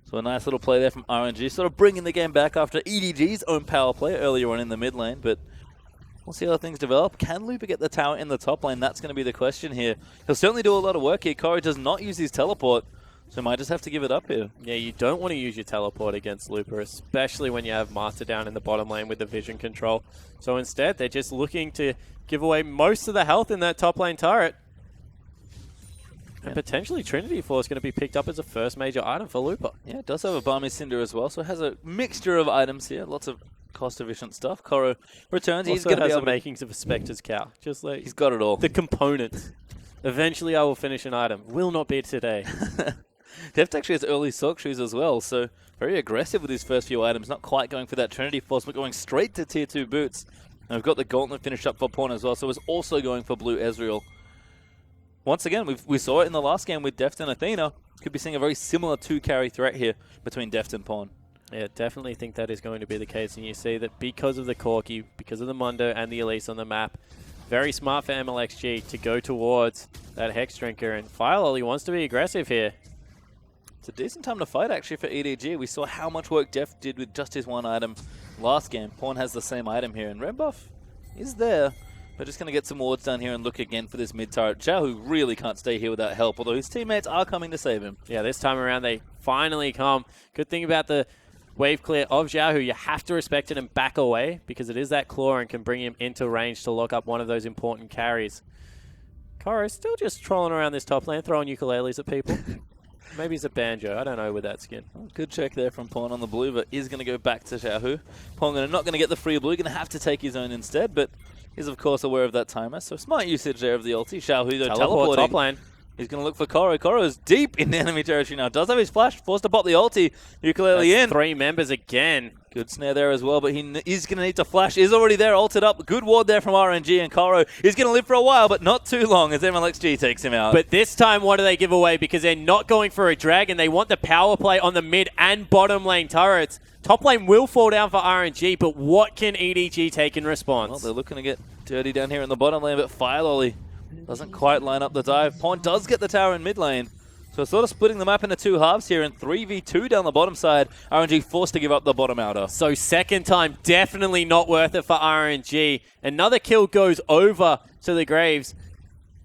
[SPEAKER 15] So a nice little play there from RNG, sort of bringing the game back after EDG's own power play earlier on in the mid lane, but we'll see how things develop. Can Looper get the tower in the top lane? That's going to be the question here. He'll certainly do a lot of work here. Koro does not use his teleport, so might just have to give it up here.
[SPEAKER 16] Yeah, you don't want to use your teleport against Looper, especially when you have Master down in the bottom lane with the vision control. So instead, they're just looking to give away most of the health in that top lane turret. And potentially Trinity Force going to be picked up as a first major item for Looper.
[SPEAKER 15] Yeah, it does have a Balmy Cinder as well, so it has a mixture of items here. Lots of cost-efficient stuff. Koro returns.
[SPEAKER 16] He's going to be able the makings of a Spectre's Cow. Just like
[SPEAKER 15] he's got it all.
[SPEAKER 16] The components. Eventually I will finish an item. Will not be today.
[SPEAKER 15] Deft actually has early sock shoes as well, so very aggressive with his first few items. Not quite going for that Trinity Force, but going straight to Tier 2 boots. And we've got the Gauntlet finished up for Pawn as well, so it's also going for Blue Ezreal. Once again, we saw it in the last game with Deft and Athena. Could be seeing a very similar 2-carry threat here between Deft and Pawn.
[SPEAKER 16] Yeah, definitely think that is going to be the case. And you see that because of the Corki, because of the Mundo and the Elise on the map, very smart for MLXG to go towards that Hex Drinker. And Firelolly wants to be aggressive here.
[SPEAKER 15] It's a decent time to fight, actually, for EDG. We saw how much work Deft did with just his one item last game. Pawn has the same item here, and red buff is there. We're just going to get some wards down here and look again for this mid turret. Xiaohu really can't stay here without help, although his teammates are coming to save him.
[SPEAKER 16] Yeah, this time around they finally come. Good thing about the wave clear of Xiaohu, you have to respect it and back away because it is that claw and can bring him into range to lock up one of those important carries. Koro's still just trolling around this top lane, throwing ukuleles at people. Maybe he's a banjo. I don't know with that skin.
[SPEAKER 15] Oh, good check there from Pawn on the blue, but is going to go back to Xiaohu. Pawn not going to get the free blue, going to have to take his own instead, but he's, of course, aware of that timer. So smart usage there of the ulti. Xiaohu, though, teleporting.
[SPEAKER 16] Top lane.
[SPEAKER 15] He's going to look for Koro. Koro's deep in the enemy territory now. Does have his flash. Forced to pop the ulti. Ukulele in.
[SPEAKER 16] 3 members again.
[SPEAKER 15] Good snare there as well, but he is going to need to flash. Is already there, ulted up. Good ward there from RNG, and Koro is going to live for a while, but not too long as MLXG takes him out.
[SPEAKER 16] But this time, what do they give away? Because they're not going for a dragon. They want the power play on the mid and bottom lane turrets. Top lane will fall down for RNG, but what can EDG take in response?
[SPEAKER 15] Well, they're looking to get Dirty down here in the bottom lane, but Fire Lolly doesn't quite line up the dive. Pawn does get the tower in mid lane. So sort of splitting the map into two halves here, and 3v2 down the bottom side. RNG forced to give up the bottom outer.
[SPEAKER 16] So second time, definitely not worth it for RNG. Another kill goes over to the Graves.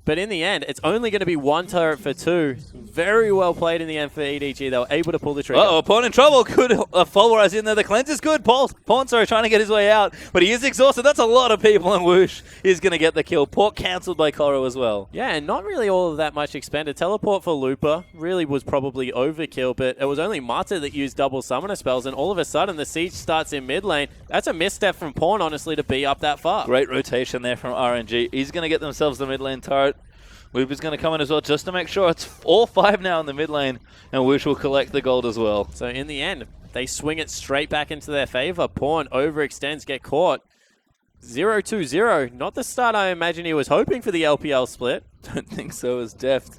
[SPEAKER 16] But in the end, it's only going to be one turret for two. Very well played in the end for EDG. They were able to pull the trigger.
[SPEAKER 15] Uh-oh, Pawn in trouble. Good Fulverize in there. The cleanse is good. Pawn, sorry, trying to get his way out. But he is exhausted. That's a lot of people, and Whoosh is going to get the kill. Port cancelled by Koro as well.
[SPEAKER 16] Yeah, and not really all of that much expended. Teleport for Looper really was probably overkill, but it was only Mata that used double summoner spells, and all of a sudden the siege starts in mid lane. That's a misstep from Pawn, honestly, to be up that far.
[SPEAKER 15] Great rotation there from RNG. He's going to get themselves the mid lane turret. Looper's going to come in as well just to make sure it's all 5 now in the mid lane, and Whoosh will collect the gold as well.
[SPEAKER 16] So in the end, they swing it straight back into their favor. Pawn overextends, get caught. 0-2-0. Not the start I imagine he was hoping for the LPL split.
[SPEAKER 15] Don't think so, as Deft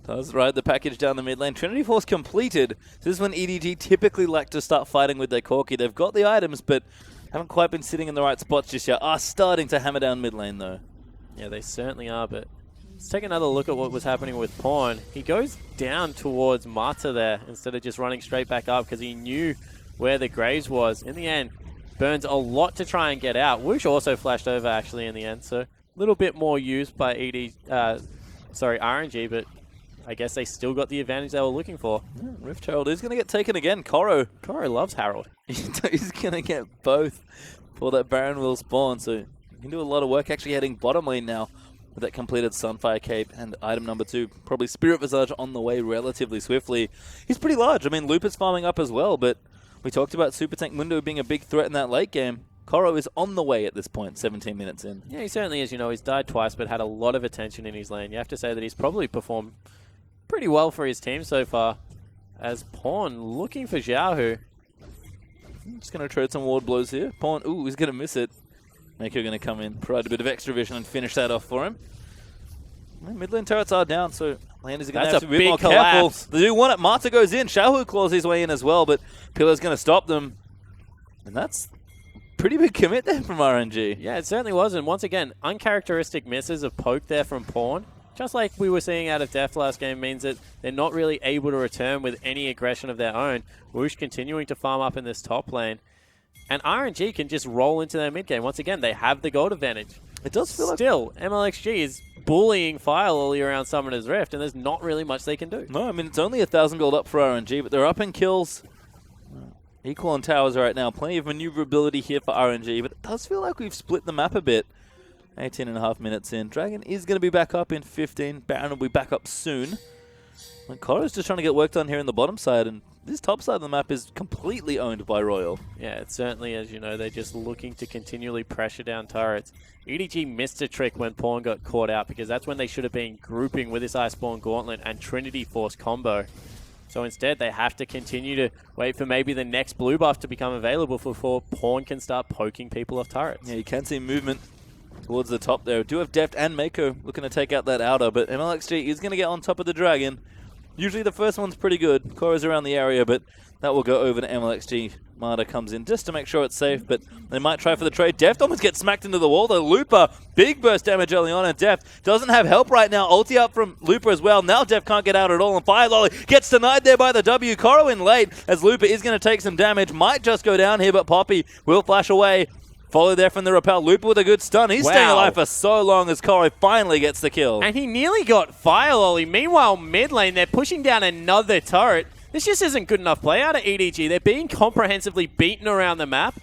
[SPEAKER 15] does ride the package down the mid lane. Trinity Force completed. This is when EDG typically like to start fighting with their Corki. They've got the items, but haven't quite been sitting in the right spots just yet. Are starting to hammer down mid lane, though.
[SPEAKER 16] Yeah, they certainly are, but let's take another look at what was happening with Pawn. He goes down towards Mata there instead of just running straight back up because he knew where the Graves was. In the end, burns a lot to try and get out. Whoosh also flashed over actually in the end, so a little bit more used by RNG, but I guess they still got the advantage they were looking for.
[SPEAKER 15] Yeah, Rift Herald is going to get taken again. Koro
[SPEAKER 16] loves Herald.
[SPEAKER 15] He's going to get both for that Baron will spawn, so he can do a lot of work actually heading bottom lane now. With that completed Sunfire Cape and item number 2, probably Spirit Visage on the way relatively swiftly. He's pretty large. I mean, Looper's farming up as well, but we talked about Super Tank Mundo being a big threat in that late game. Koro is on the way at this point, 17 minutes in.
[SPEAKER 16] Yeah, he certainly is. You know, he's died twice, but had a lot of attention in his lane. You have to say that he's probably performed pretty well for his team so far. As Pawn looking for Xiaohu.
[SPEAKER 15] Just going to trade some ward blows here. Pawn, ooh, he's going to miss it. Mako going to come in, provide a bit of extra vision and finish that off for him. Mid lane turrets are down, so Landers are going to have to be a bit more careful. They do want it. Mata goes in. Xiaohu claws his way in as well, but Pillar's going to stop them. And that's pretty big commit there from RNG.
[SPEAKER 16] Yeah, it certainly was. And once again, uncharacteristic misses of poke there from Pawn. Just like we were seeing out of Deft last game, means that they're not really able to return with any aggression of their own. Whoosh continuing to farm up in this top lane. And RNG can just roll into their mid game. Once again, they have the gold advantage.
[SPEAKER 15] It does feel
[SPEAKER 16] Still, MLXG is bullying Fire Lolly around Summoner's Rift, and there's not really much they can do.
[SPEAKER 15] No, I mean, it's only 1,000 gold up for RNG, but they're up in kills. Equal on towers right now. Plenty of maneuverability here for RNG, but it does feel like we've split the map a bit. 18.5 minutes in. Dragon is going to be back up in 15. Baron will be back up soon. And Koro's just trying to get work done here in the bottom side, and this top side of the map is completely owned by Royal.
[SPEAKER 16] Yeah, it certainly is. You know, they're just looking to continually pressure down turrets. EDG missed a trick when Pawn got caught out because that's when they should have been grouping with this Iceborne Gauntlet and Trinity Force combo. So instead, they have to continue to wait for maybe the next blue buff to become available before Pawn can start poking people off turrets.
[SPEAKER 15] Yeah, you can see movement towards the top there. Do have Deft and Mako looking to take out that outer, but MLXG is going to get on top of the Dragon. Usually the first one's pretty good. Kora's around the area, but that will go over to MLXG. Marta comes in just to make sure it's safe, but they might try for the trade. Deft almost gets smacked into the wall. The Looper, big burst damage early on, and Deft doesn't have help right now. Ulti up from Looper as well. Now Deft can't get out at all, and Fire Lolly gets denied there by the W. Koro in late, as Looper is going to take some damage. Might just go down here, but Poppy will flash away. Follow there from the rappel. Looper with a good stun. He's staying alive for so long as Koro finally gets the kill.
[SPEAKER 16] And he nearly got Fire Lolly. Meanwhile, mid lane, they're pushing down another turret. This just isn't good enough play out of EDG. They're being comprehensively beaten around the map.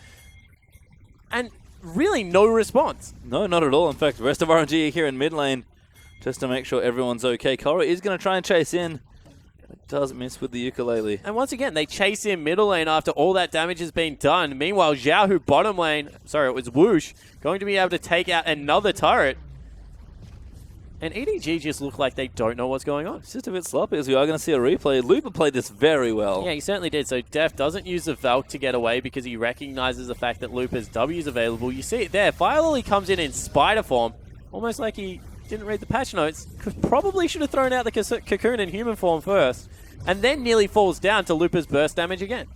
[SPEAKER 16] And really no response.
[SPEAKER 15] No, not at all. In fact, the rest of RNG are here in mid lane just to make sure everyone's okay. Koro is going to try and chase in. It does miss with the ukulele.
[SPEAKER 16] And once again, they chase in middle lane after all that damage has been done. Meanwhile, Xiaohu bottom lane, sorry, it was Whoosh, going to be able to take out another turret. And EDG just look like they don't know what's going on.
[SPEAKER 15] It's just a bit sloppy, as we are going to see a replay. Looper played this very well.
[SPEAKER 16] Yeah, he certainly did. So Def doesn't use the Valk to get away because he recognizes the fact that Looper's W is available. You see it there. Fire Lolly comes in spider form, almost like he didn't read the patch notes. Probably should have thrown out the cocoon in human form first, and then nearly falls down to Looper's burst damage again.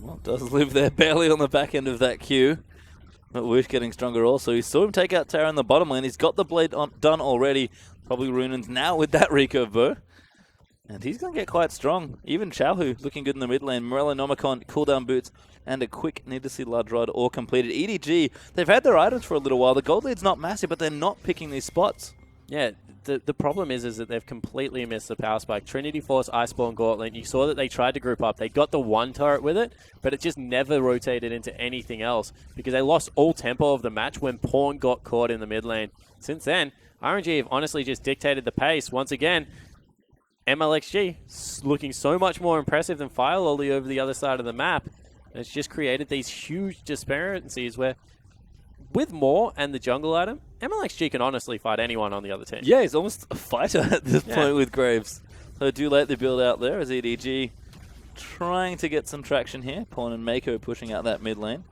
[SPEAKER 15] Well, does live there barely on the back end of that queue. But Woosh getting stronger also. You saw him take out Tara in the bottom lane. He's got the blade done already. Probably Runan's now with that recurve bow. And he's going to get quite strong. Even Xiaohu looking good in the mid lane. Morello Nomicon, cooldown boots, and a quick need to see large rod all completed. EDG, they've had their items for a little while. The gold lead's not massive, but they're not picking these spots.
[SPEAKER 16] Yeah, the problem is that they've completely missed the power spike. Trinity Force, Iceborne, Gauntlet, you saw that they tried to group up. They got the one turret with it, but it just never rotated into anything else because they lost all tempo of the match when Pawn got caught in the mid lane. Since then, RNG have honestly just dictated the pace. Once again, MLXG looking so much more impressive than Fire Lolly over the other side of the map. And it's just created these huge disparities where with Moore and the jungle item, MLXG can honestly fight anyone on the other team.
[SPEAKER 15] Yeah, he's almost a fighter at this point with Graves. So I do like the build out there as EDG trying to get some traction here. Pawn and Mako pushing out that mid lane.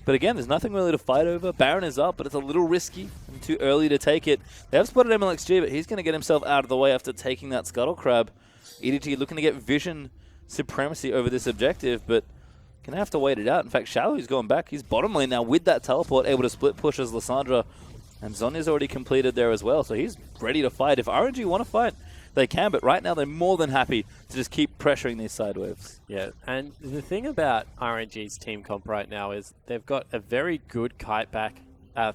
[SPEAKER 15] But again, there's nothing really to fight over. Baron is up, but it's a little risky and too early to take it. They have spotted MLXG, but he's going to get himself out of the way after taking that Scuttle Crab. EDG looking to get vision supremacy over this objective, but gonna have to wait it out. In fact, Xiaohu's going back. He's bottom lane now with that teleport, able to split push as Lissandra. And Zonya's already completed there as well, so he's ready to fight. If RNG want to fight, they can, but right now they're more than happy to just keep pressuring these side waves.
[SPEAKER 16] Yeah, and the thing about RNG's team comp right now is they've got a very good kite back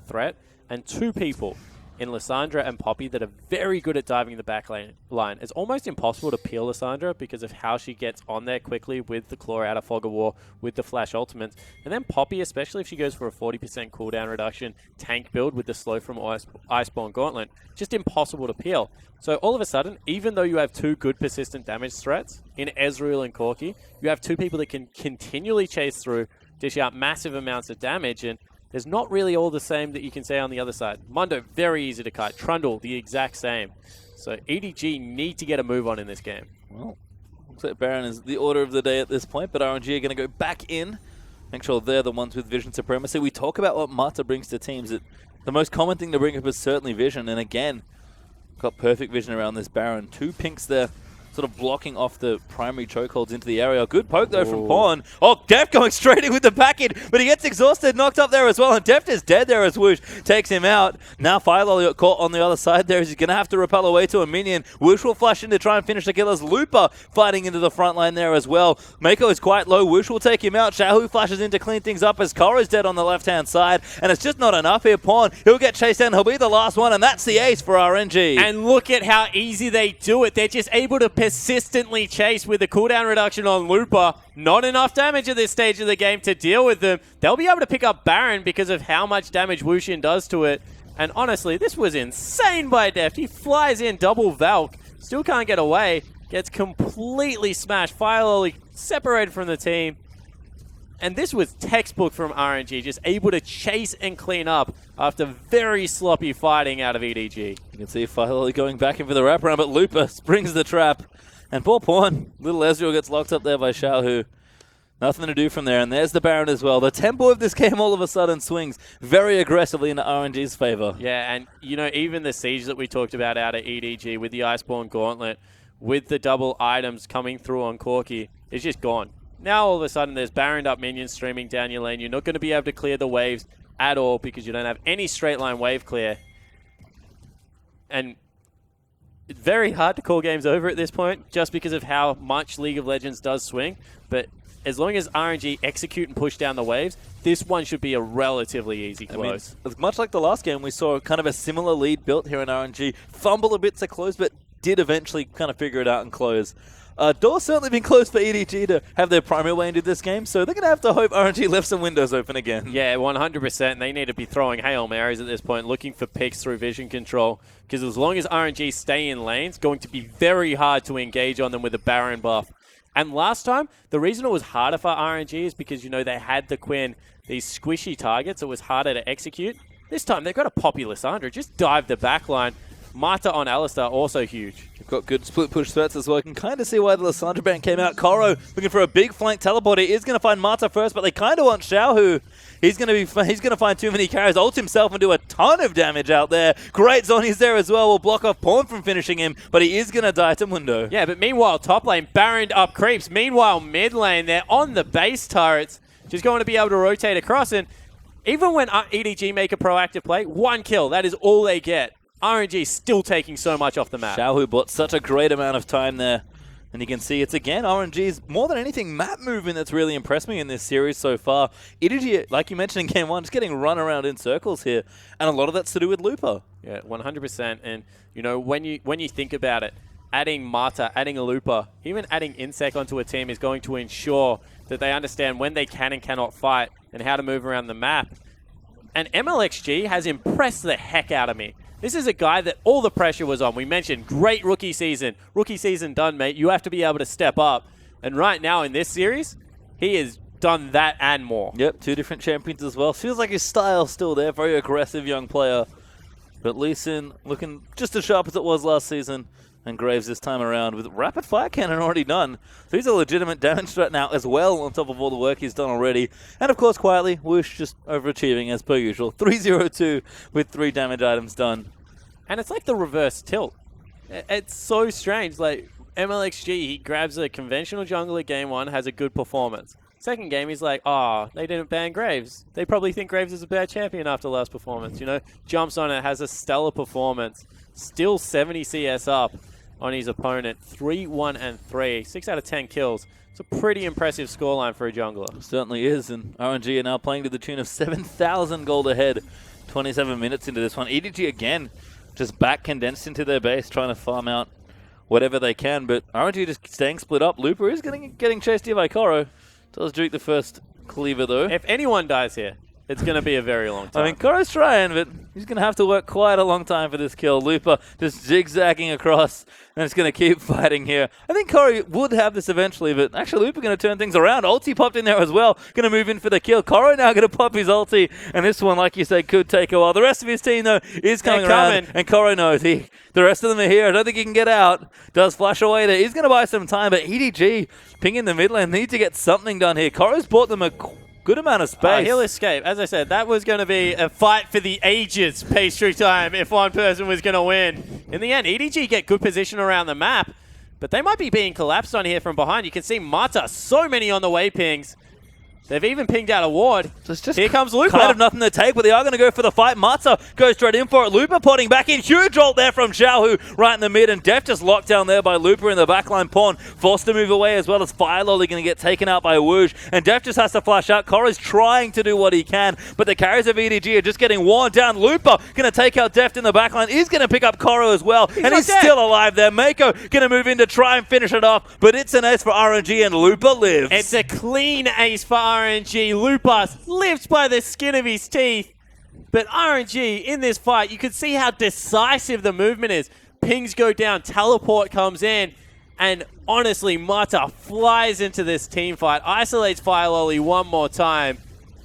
[SPEAKER 16] threat and two people in Lissandra and Poppy that are very good at diving the back line. It's almost impossible to peel Lissandra because of how she gets on there quickly with the Claw out of Fog of War, with the flash ultimates. And then Poppy, especially if she goes for a 40% cooldown reduction tank build with the slow from Iceborne Gauntlet, just impossible to peel. So all of a sudden, even though you have two good persistent damage threats in Ezreal and Corki, you have two people that can continually chase through, dish out massive amounts of damage, and there's not really all the same that you can say on the other side. Mundo, very easy to kite. Trundle, the exact same. So EDG need to get a move on in this game.
[SPEAKER 15] Well, looks like Baron is the order of the day at this point, but RNG are going to go back in. Make sure they're the ones with vision supremacy. We talk about what Mata brings to teams. The most common thing to bring up is certainly vision. And again, got perfect vision around this Baron. Two pinks there, sort of blocking off the primary chokeholds into the area. Good poke, though, from Pawn. Oh, Deft going straight in with the package, but he gets exhausted, knocked up there as well, and Deft is dead there as Woosh takes him out. Now Fire Lolly got caught on the other side there. He's going to have to repel away to a minion. Woosh will flash in to try and finish the killers. Looper fighting into the front line there as well. Mako is quite low. Woosh will take him out. Xiaohu flashes in to clean things up as Korra is dead on the left-hand side, and it's just not enough here. Pawn, he'll get chased down. He'll be the last one, and that's the ace for RNG.
[SPEAKER 16] And look at how easy they do it. They're just able to persistently chase with the cooldown reduction on Looper. Not enough damage at this stage of the game to deal with them. They'll be able to pick up Baron because of how much damage Wushin does to it. And honestly, this was insane by Deft. He flies in double Valk. Still can't get away. Gets completely smashed. Fire Lolly separated from the team. And this was textbook from RNG, just able to chase and clean up after very sloppy fighting out of EDG.
[SPEAKER 15] You can see Fire Lolly going back in for the wraparound, but Looper springs the trap. And poor Pawn, little Ezreal gets locked up there by Xiaohu. Nothing to do from there, and there's the Baron as well. The tempo of this game all of a sudden swings very aggressively into RNG's favor.
[SPEAKER 16] Yeah, and you know, even the siege that we talked about out of EDG with the Iceborne Gauntlet, with the double items coming through on Corki, is just gone. Now all of a sudden there's Baroned up minions streaming down your lane. You're not going to be able to clear the waves at all because you don't have any straight line wave clear. And it's very hard to call games over at this point just because of how much League of Legends does swing. But as long as RNG execute and push down the waves, this one should be a relatively easy close.
[SPEAKER 15] I mean, much like the last game, we saw kind of a similar lead built here in RNG. Fumble a bit to close, but did eventually kind of figure it out and close. Door's certainly been closed for EDG to have their primary lane into this game, so they're going to have to hope RNG left some windows open again.
[SPEAKER 16] Yeah, 100%. They need to be throwing Hail Marys at this point, looking for picks through vision control, because as long as RNG stay in lanes, it's going to be very hard to engage on them with a Baron buff. And last time, the reason it was harder for RNG is because, you know, they had the Quinn, these squishy targets, it was harder to execute. This time, they've got a Poppy Lissandra, just dive the backline. Mata on Alistar, also huge.
[SPEAKER 15] You've got good split push threats as well. You can kind of see why the Lissandra ban came out. Koro looking for a big flank teleport. He is going to find Mata first, but they kind of want Xiaohu. He's going to find too many carries, ult himself and do a ton of damage out there. Great Zonya's there as well. Will block off Pawn from finishing him, but he is going to die to Mundo.
[SPEAKER 16] Yeah, but meanwhile, top lane, Baron up creeps. Meanwhile, mid lane, they're on the base turrets. Just going to be able to rotate across, and Even when EDG make a proactive play, 1 kill, that is all they get. RNG still taking so much off the map.
[SPEAKER 15] Xiaohu bought such a great amount of time there. And you can see it's, again, RNG's more than anything map movement that's really impressed me in this series so far. EDG, like you mentioned in Game 1, just getting run around in circles here. And a lot of that's to do with Looper.
[SPEAKER 16] Yeah, 100%. And, you know, when you think about it, adding Mata, adding a Looper, even adding Insec onto a team is going to ensure that they understand when they can and cannot fight and how to move around the map. And MLXG has impressed the heck out of me. This is a guy that all the pressure was on. We mentioned great rookie season. Rookie season done, mate. You have to be able to step up. And right now in this series, he has done that and more.
[SPEAKER 15] Yep, 2 different champions as well. Feels like his style's still there. Very aggressive young player. But Lee Sin looking just as sharp as it was last season. And Graves this time around with rapid fire cannon already done. So he's a legitimate damage threat now as well, on top of all the work he's done already. And of course, quietly, Whoosh just overachieving as per usual. 3-0-2 with 3 damage items done.
[SPEAKER 16] And it's like the reverse tilt. It's so strange. Like, MLXG, he grabs a conventional jungler game 1, has a good performance. Second game, he's like, oh, they didn't ban Graves. They probably think Graves is a bad champion after last performance, you know? Jumps on it, has a stellar performance. Still 70 CS up on his opponent. 3-1-3. 6 out of 10 kills. It's a pretty impressive scoreline for a jungler.
[SPEAKER 15] Certainly is, and RNG are now playing to the tune of 7,000 gold ahead. 27 minutes into this one. EDG again, just back condensed into their base, trying to farm out whatever they can, but RNG just staying split up. Looper is getting chased here by Koro. Does Duke the first cleaver, though.
[SPEAKER 16] If anyone dies here, it's going to be a very long time.
[SPEAKER 15] I mean, Koro's trying, but he's going to have to work quite a long time for this kill. Looper just zigzagging across, and it's going to keep fighting here. I think Koro would have this eventually, but actually Looper going to turn things around. Ulti popped in there as well. Going to move in for the kill. Koro now going to pop his ulti, and this one, like you said, could take a while. The rest of his team, though, is coming around, and Koro knows the rest of them are here. I don't think he can get out. Does flash away there. He's going to buy some time, but EDG, ping in the mid lane, need to get something done here. Koro's bought them a good amount of space.
[SPEAKER 16] He'll escape. As I said, that was going to be a fight for the ages, pastry time, if one person was going to win. In the end, EDG get good position around the map, but they might be being collapsed on here from behind. You can see Mata, so many on the way pings. They've even pinged out a ward. Here comes Looper.
[SPEAKER 15] Kind of nothing to take, but they are going to go for the fight. Mata goes straight in for it. Looper potting back in. Huge ult there from Xiaohu right in the mid, and Def just locked down there by Looper in the backline. Pawn forced to move away, as well as Fire Lolly going to get taken out by Wooge, and Def just has to flash out. Koro's trying to do what he can, but the carries of EDG are just getting worn down. Looper going to take out Deft in the backline. He's going to pick up Koro as well, and he's still alive there. Mako going to move in to try and finish it off, but it's an ace for RNG, and Looper lives.
[SPEAKER 16] It's a clean ace for RNG. Looper lives by the skin of his teeth. But RNG, in this fight, you can see how decisive the movement is. Pings go down, teleport comes in, and honestly, Mata flies into this team fight, isolates Fire Lolly one more time,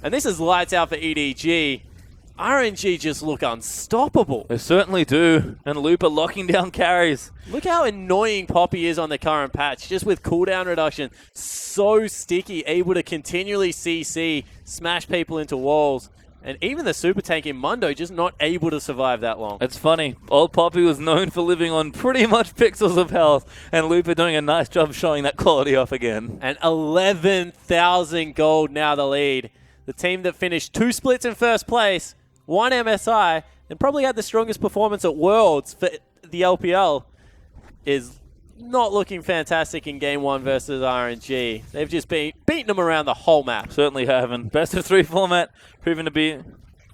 [SPEAKER 16] and this is lights out for EDG. RNG just look unstoppable.
[SPEAKER 15] They certainly do. And Looper locking down carries.
[SPEAKER 16] Look how annoying Poppy is on the current patch, just with cooldown reduction. So sticky, able to continually CC, smash people into walls. And even the super tank in Mundo just not able to survive that long.
[SPEAKER 15] It's funny. Old Poppy was known for living on pretty much pixels of health, and Looper doing a nice job showing that quality off again.
[SPEAKER 16] And 11,000 gold now the lead. The team that finished 2 splits in first place, 1 MSI, and probably had the strongest performance at Worlds for the LPL, is not looking fantastic in Game 1 versus RNG. They've just beaten them around the whole map.
[SPEAKER 15] Certainly have, and best of 3 format proving to be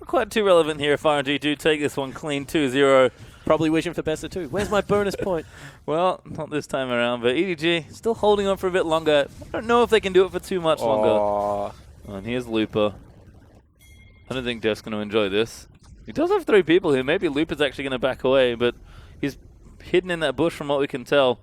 [SPEAKER 15] quite too relevant here if RNG do take this one clean 2-0.
[SPEAKER 16] Probably wishing for best of 2. Where's my bonus point?
[SPEAKER 15] Well, not this time around, but EDG still holding on for a bit longer. I don't know if they can do it for too much longer. And here's Looper. I don't think Def's going to enjoy this. He does have 3 people here. Maybe Looper's actually going to back away, but he's hidden in that bush from what we can tell.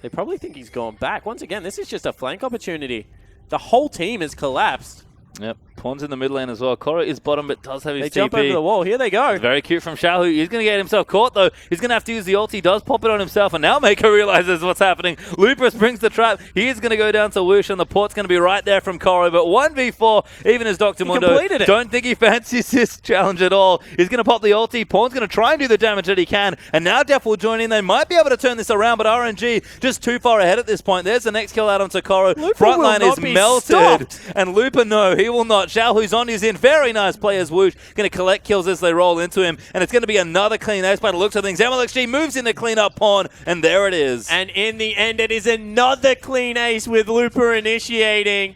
[SPEAKER 16] They probably think he's going back. Once again, this is just a flank opportunity. The whole team has collapsed.
[SPEAKER 15] Yep, Pawn's in the mid lane as well. Koro is bottom, but does have his TP.
[SPEAKER 16] They jump over the wall. Here they go.
[SPEAKER 15] Very cute from Xiaohu. He's going to get himself caught, though. He's going to have to use the ult. He does pop it on himself, and now Mako realizes what's happening. Looper brings the trap. He is going to go down to Woosh, and the port's going to be right there from Koro. But 1v4, even as Dr. Mundo don't think he fancies this challenge at all. He's going to pop the ulti. Pawn's going to try and do the damage that he can, and now Def will join in. They might be able to turn this around, but RNG just too far ahead at this point. There's the next kill out onto Koro. Frontline is melted, and Looper, no, he will not Xiao, who's on, is in. Very nice play as Woosh. Going to collect kills as they roll into him. And it's going to be another clean ace by the looks of things. MLXG moves in to clean up Pawn, and there it is.
[SPEAKER 16] And in the end, it is another clean ace with Looper initiating.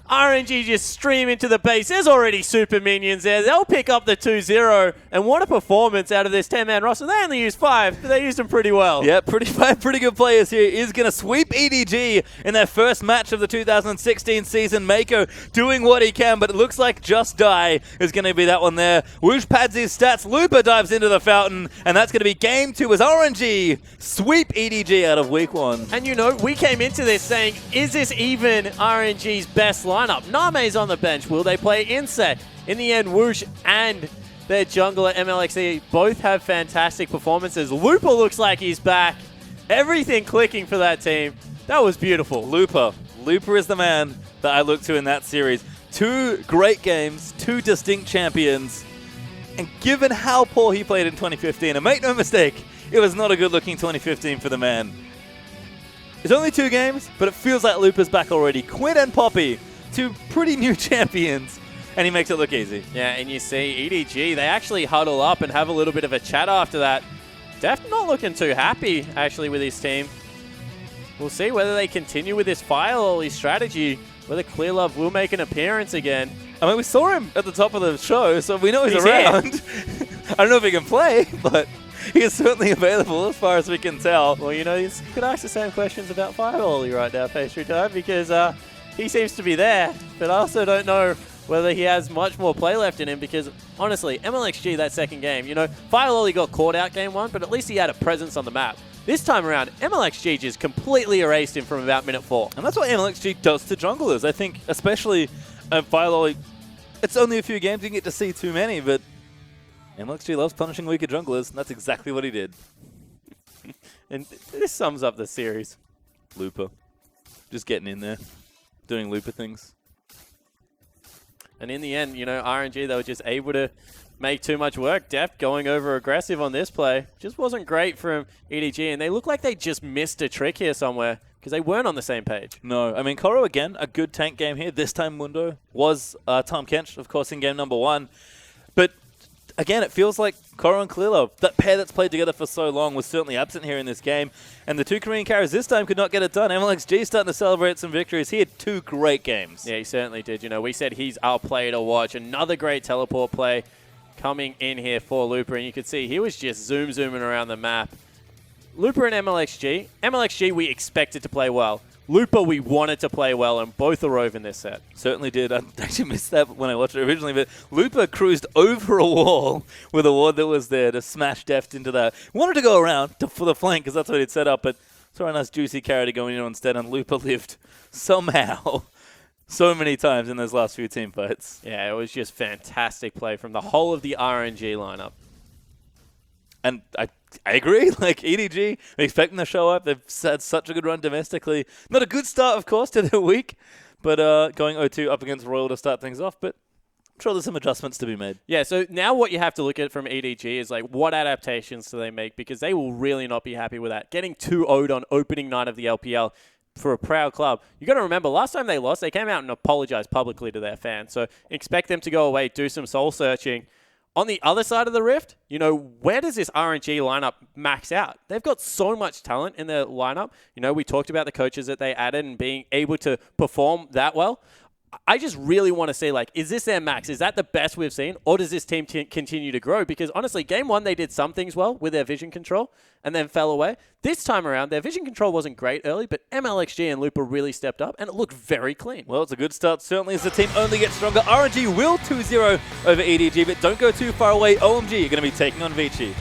[SPEAKER 16] RNG just stream into the base. There's already super minions there. They'll pick up the 2-0. And what a performance out of this 10-man roster. They only used 5, but they used them pretty well.
[SPEAKER 15] Yeah, pretty good players here. Is going to sweep EDG in their first match of the 2016 season. Mako doing what he can, but it looks like Just Die is going to be that one there. Woosh pads his stats. Looper dives into the fountain, and that's going to be game 2 as RNG sweep EDG out of week 1.
[SPEAKER 16] And you know, we came into this saying, is this even RNG's best lineup? Name's on the bench. Will they play Insect? In the end, Woosh and their jungler MLXE both have fantastic performances. Looper looks like he's back. Everything clicking for that team. That was beautiful.
[SPEAKER 15] Looper is the man that I look to in that series. 2 great games, 2 distinct champions. And given how poor he played in 2015, and make no mistake, it was not a good-looking 2015 for the man. It's only 2 games, but it feels like Looper's back already. Quinn and Poppy, 2 pretty new champions, and he makes it look easy.
[SPEAKER 16] Yeah, and you see EDG, they actually huddle up and have a little bit of a chat after that. Def not looking too happy, actually, with his team. We'll see whether they continue with this Fire Lolly strategy, whether Clear Love will make an appearance again.
[SPEAKER 15] I mean, we saw him at the top of the show, so we know he's around. I don't know if he can play, but he is certainly available as far as we can tell.
[SPEAKER 16] Well, you know, you could ask the same questions about Fire Lolly right now, Pastry Time, because he seems to be there, but I also don't know whether he has much more play left in him because, honestly, MLXG, that second game, you know, Fire Lolly got caught out game 1, but at least he had a presence on the map. This time around, MLXG just completely erased him from about minute 4.
[SPEAKER 15] And that's what MLXG does to junglers. I think, especially Fire Lolly, it's only a few games, you can get to see too many, but MLXG loves punishing weaker junglers, and that's exactly what he did.
[SPEAKER 16] And this sums up the series.
[SPEAKER 15] Looper. Just getting in there. Doing Looper things.
[SPEAKER 16] And in the end, you know, RNG, they were just able to make too much work. Def going over aggressive on this play. Just wasn't great from EDG, and they look like they just missed a trick here somewhere because they weren't on the same page.
[SPEAKER 15] No, I mean, Koro, again, a good tank game here. This time, Mundo was Tom Kench, of course, in game number 1. But again, it feels like Koro and Clearlove, that pair that's played together for so long, was certainly absent here in this game. And the 2 Korean carriers this time could not get it done. MLXG starting to celebrate some victories. He had 2 great games.
[SPEAKER 16] Yeah, he certainly did. You know, we said he's our player to watch. Another great teleport play coming in here for Looper. And you could see he was just zooming around the map. Looper and MLXG. MLXG, we expected to play well. Looper, we wanted to play well, and both are over in this set.
[SPEAKER 15] Certainly did. I actually missed that when I watched it originally, but Looper cruised over a wall with a ward that was there to smash Deft into that. Wanted to go around for the flank because that's what he'd set up, but saw a nice juicy carry to go in instead, and Looper lived somehow so many times in those last few team fights.
[SPEAKER 16] Yeah, it was just fantastic play from the whole of the RNG lineup.
[SPEAKER 15] And I agree. Like, EDG, we expect them to show up. They've had such a good run domestically. Not a good start, of course, to their week, but going 0-2 up against Royal to start things off. But I'm sure there's some adjustments to be made.
[SPEAKER 16] Yeah, so now what you have to look at from EDG is, like, what adaptations do they make? Because they will really not be happy with that. Getting 2-0'd on opening night of the LPL for a proud club. You got to remember, last time they lost, they came out and apologized publicly to their fans. So expect them to go away, do some soul searching. On the other side of the rift, you know, where does this RNG lineup max out? They've got so much talent in their lineup. You know, we talked about the coaches that they added and being able to perform that well. I just really want to see, like, is this their max? Is that the best we've seen? Or does this team continue to grow? Because, honestly, game 1, they did some things well with their vision control and then fell away. This time around, their vision control wasn't great early, but MLXG and Looper really stepped up, and it looked very clean.
[SPEAKER 15] Well, it's a good start, certainly, as the team only gets stronger. RNG will 2-0 over EDG, but don't go too far away. OMG, you're going to be taking on Vici.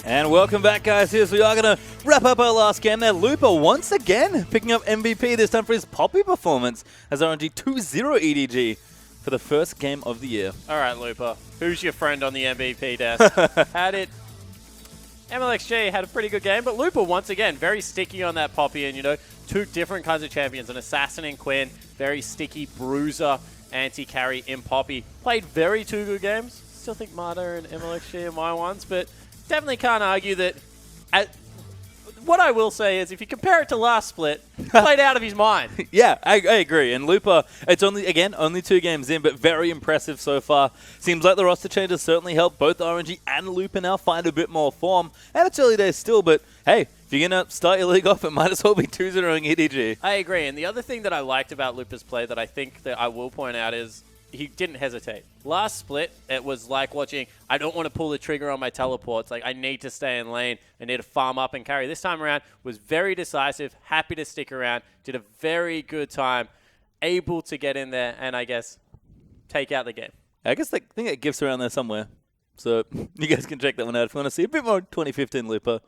[SPEAKER 15] And welcome back, guys. Here, so we are going to wrap up our last game there. Looper once again picking up MVP, this time for his Poppy performance as RNG 2-0 EDG for the first game of the year.
[SPEAKER 16] All right, Looper. Who's your friend on the MVP desk? MLXG had a pretty good game, but Looper, once again, very sticky on that Poppy. And, you know, two different kinds of champions, an Assassin in Quinn, very sticky bruiser, anti-carry in Poppy. Played very two good games. Still think Marta and MLXG are my ones, but definitely can't argue that. What I will say is, if you compare it to last split, played out of his mind.
[SPEAKER 15] Yeah, I agree. And Looper, it's only 2 games in, but very impressive so far. Seems like the roster changes certainly helped both RNG and Looper now find a bit more form. And it's early days still, but hey, if you're going to start your league off, it might as well be 2-0ing EDG.
[SPEAKER 16] I agree. And the other thing that I liked about Looper's play that I think that I will point out is he didn't hesitate. Last split, it was like watching, I don't want to pull the trigger on my teleports. Like, I need to stay in lane. I need to farm up and carry. This time around, was very decisive, happy to stick around, did a very good time, able to get in there and, I guess, take out the game.
[SPEAKER 15] I guess I think it gifts around there somewhere. So you guys can check that one out if you want to see a bit more 2015 Looper.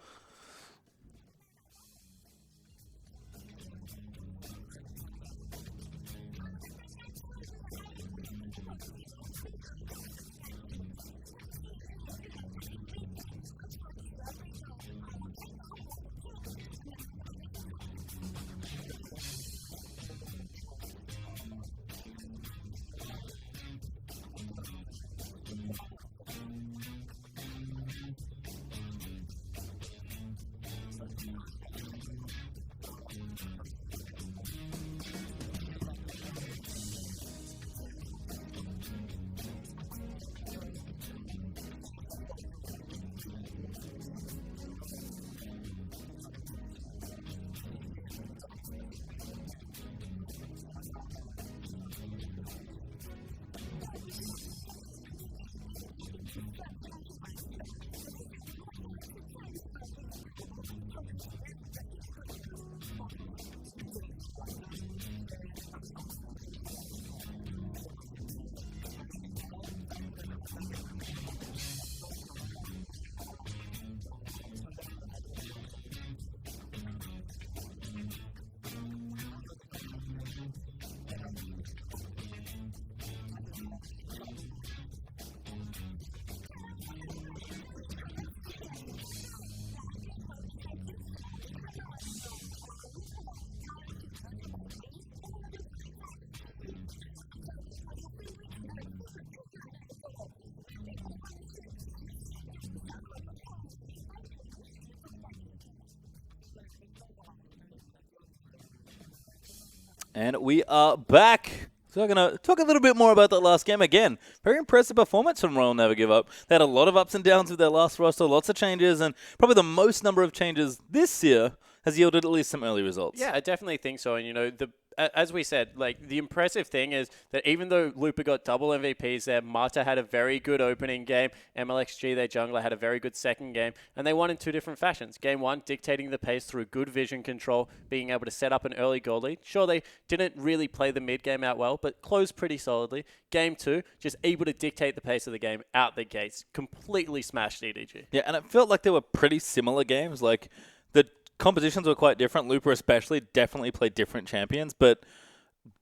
[SPEAKER 15] And we are back. So we're going to talk a little bit more about that last game again. Very impressive performance from Royal Never Give Up. They had a lot of ups and downs with their last roster, lots of changes, and probably the most number of changes this year has yielded at least some early results.
[SPEAKER 16] Yeah, I definitely think so. And, you know, as we said, like, the impressive thing is that even though Looper got double MVPs there, Marta had a very good opening game. MLXG, their jungler, had a very good second game. And they won in 2 different fashions. Game 1, dictating the pace through good vision control, being able to set up an early goal lead. Sure, they didn't really play the mid game out well, but closed pretty solidly. Game 2, just able to dictate the pace of the game out the gates. Completely smashed EDG.
[SPEAKER 15] Yeah, and it felt like they were pretty similar games. Like, the compositions were quite different. Looper especially definitely played different champions, but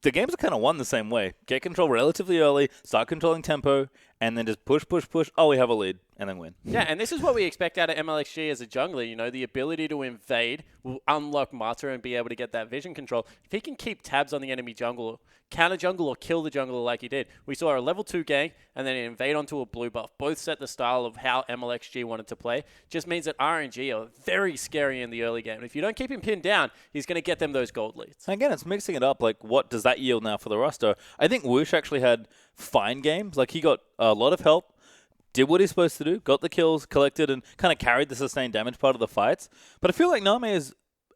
[SPEAKER 15] the games are kind of won the same way. Get control relatively early, start controlling tempo, and then just push. Oh, we have a lead, and then win.
[SPEAKER 16] Yeah, and this is what we expect out of MLXG as a jungler. You know, the ability to invade will unlock Marta and be able to get that vision control. If he can keep tabs on the enemy jungle, counter jungle or kill the jungler like he did. We saw a level 2 gank and then invade onto a blue buff. Both set the style of how MLXG wanted to play. Just means that RNG are very scary in the early game. If you don't keep him pinned down, he's going to get them those gold leads.
[SPEAKER 15] Again, it's mixing it up. Like, what does that yield now for the roster? I think Woosh actually had fine games. Like, he got a lot of help, did what he's supposed to do, got the kills, collected, and kind of carried the sustained damage part of the fights. But I feel like Name is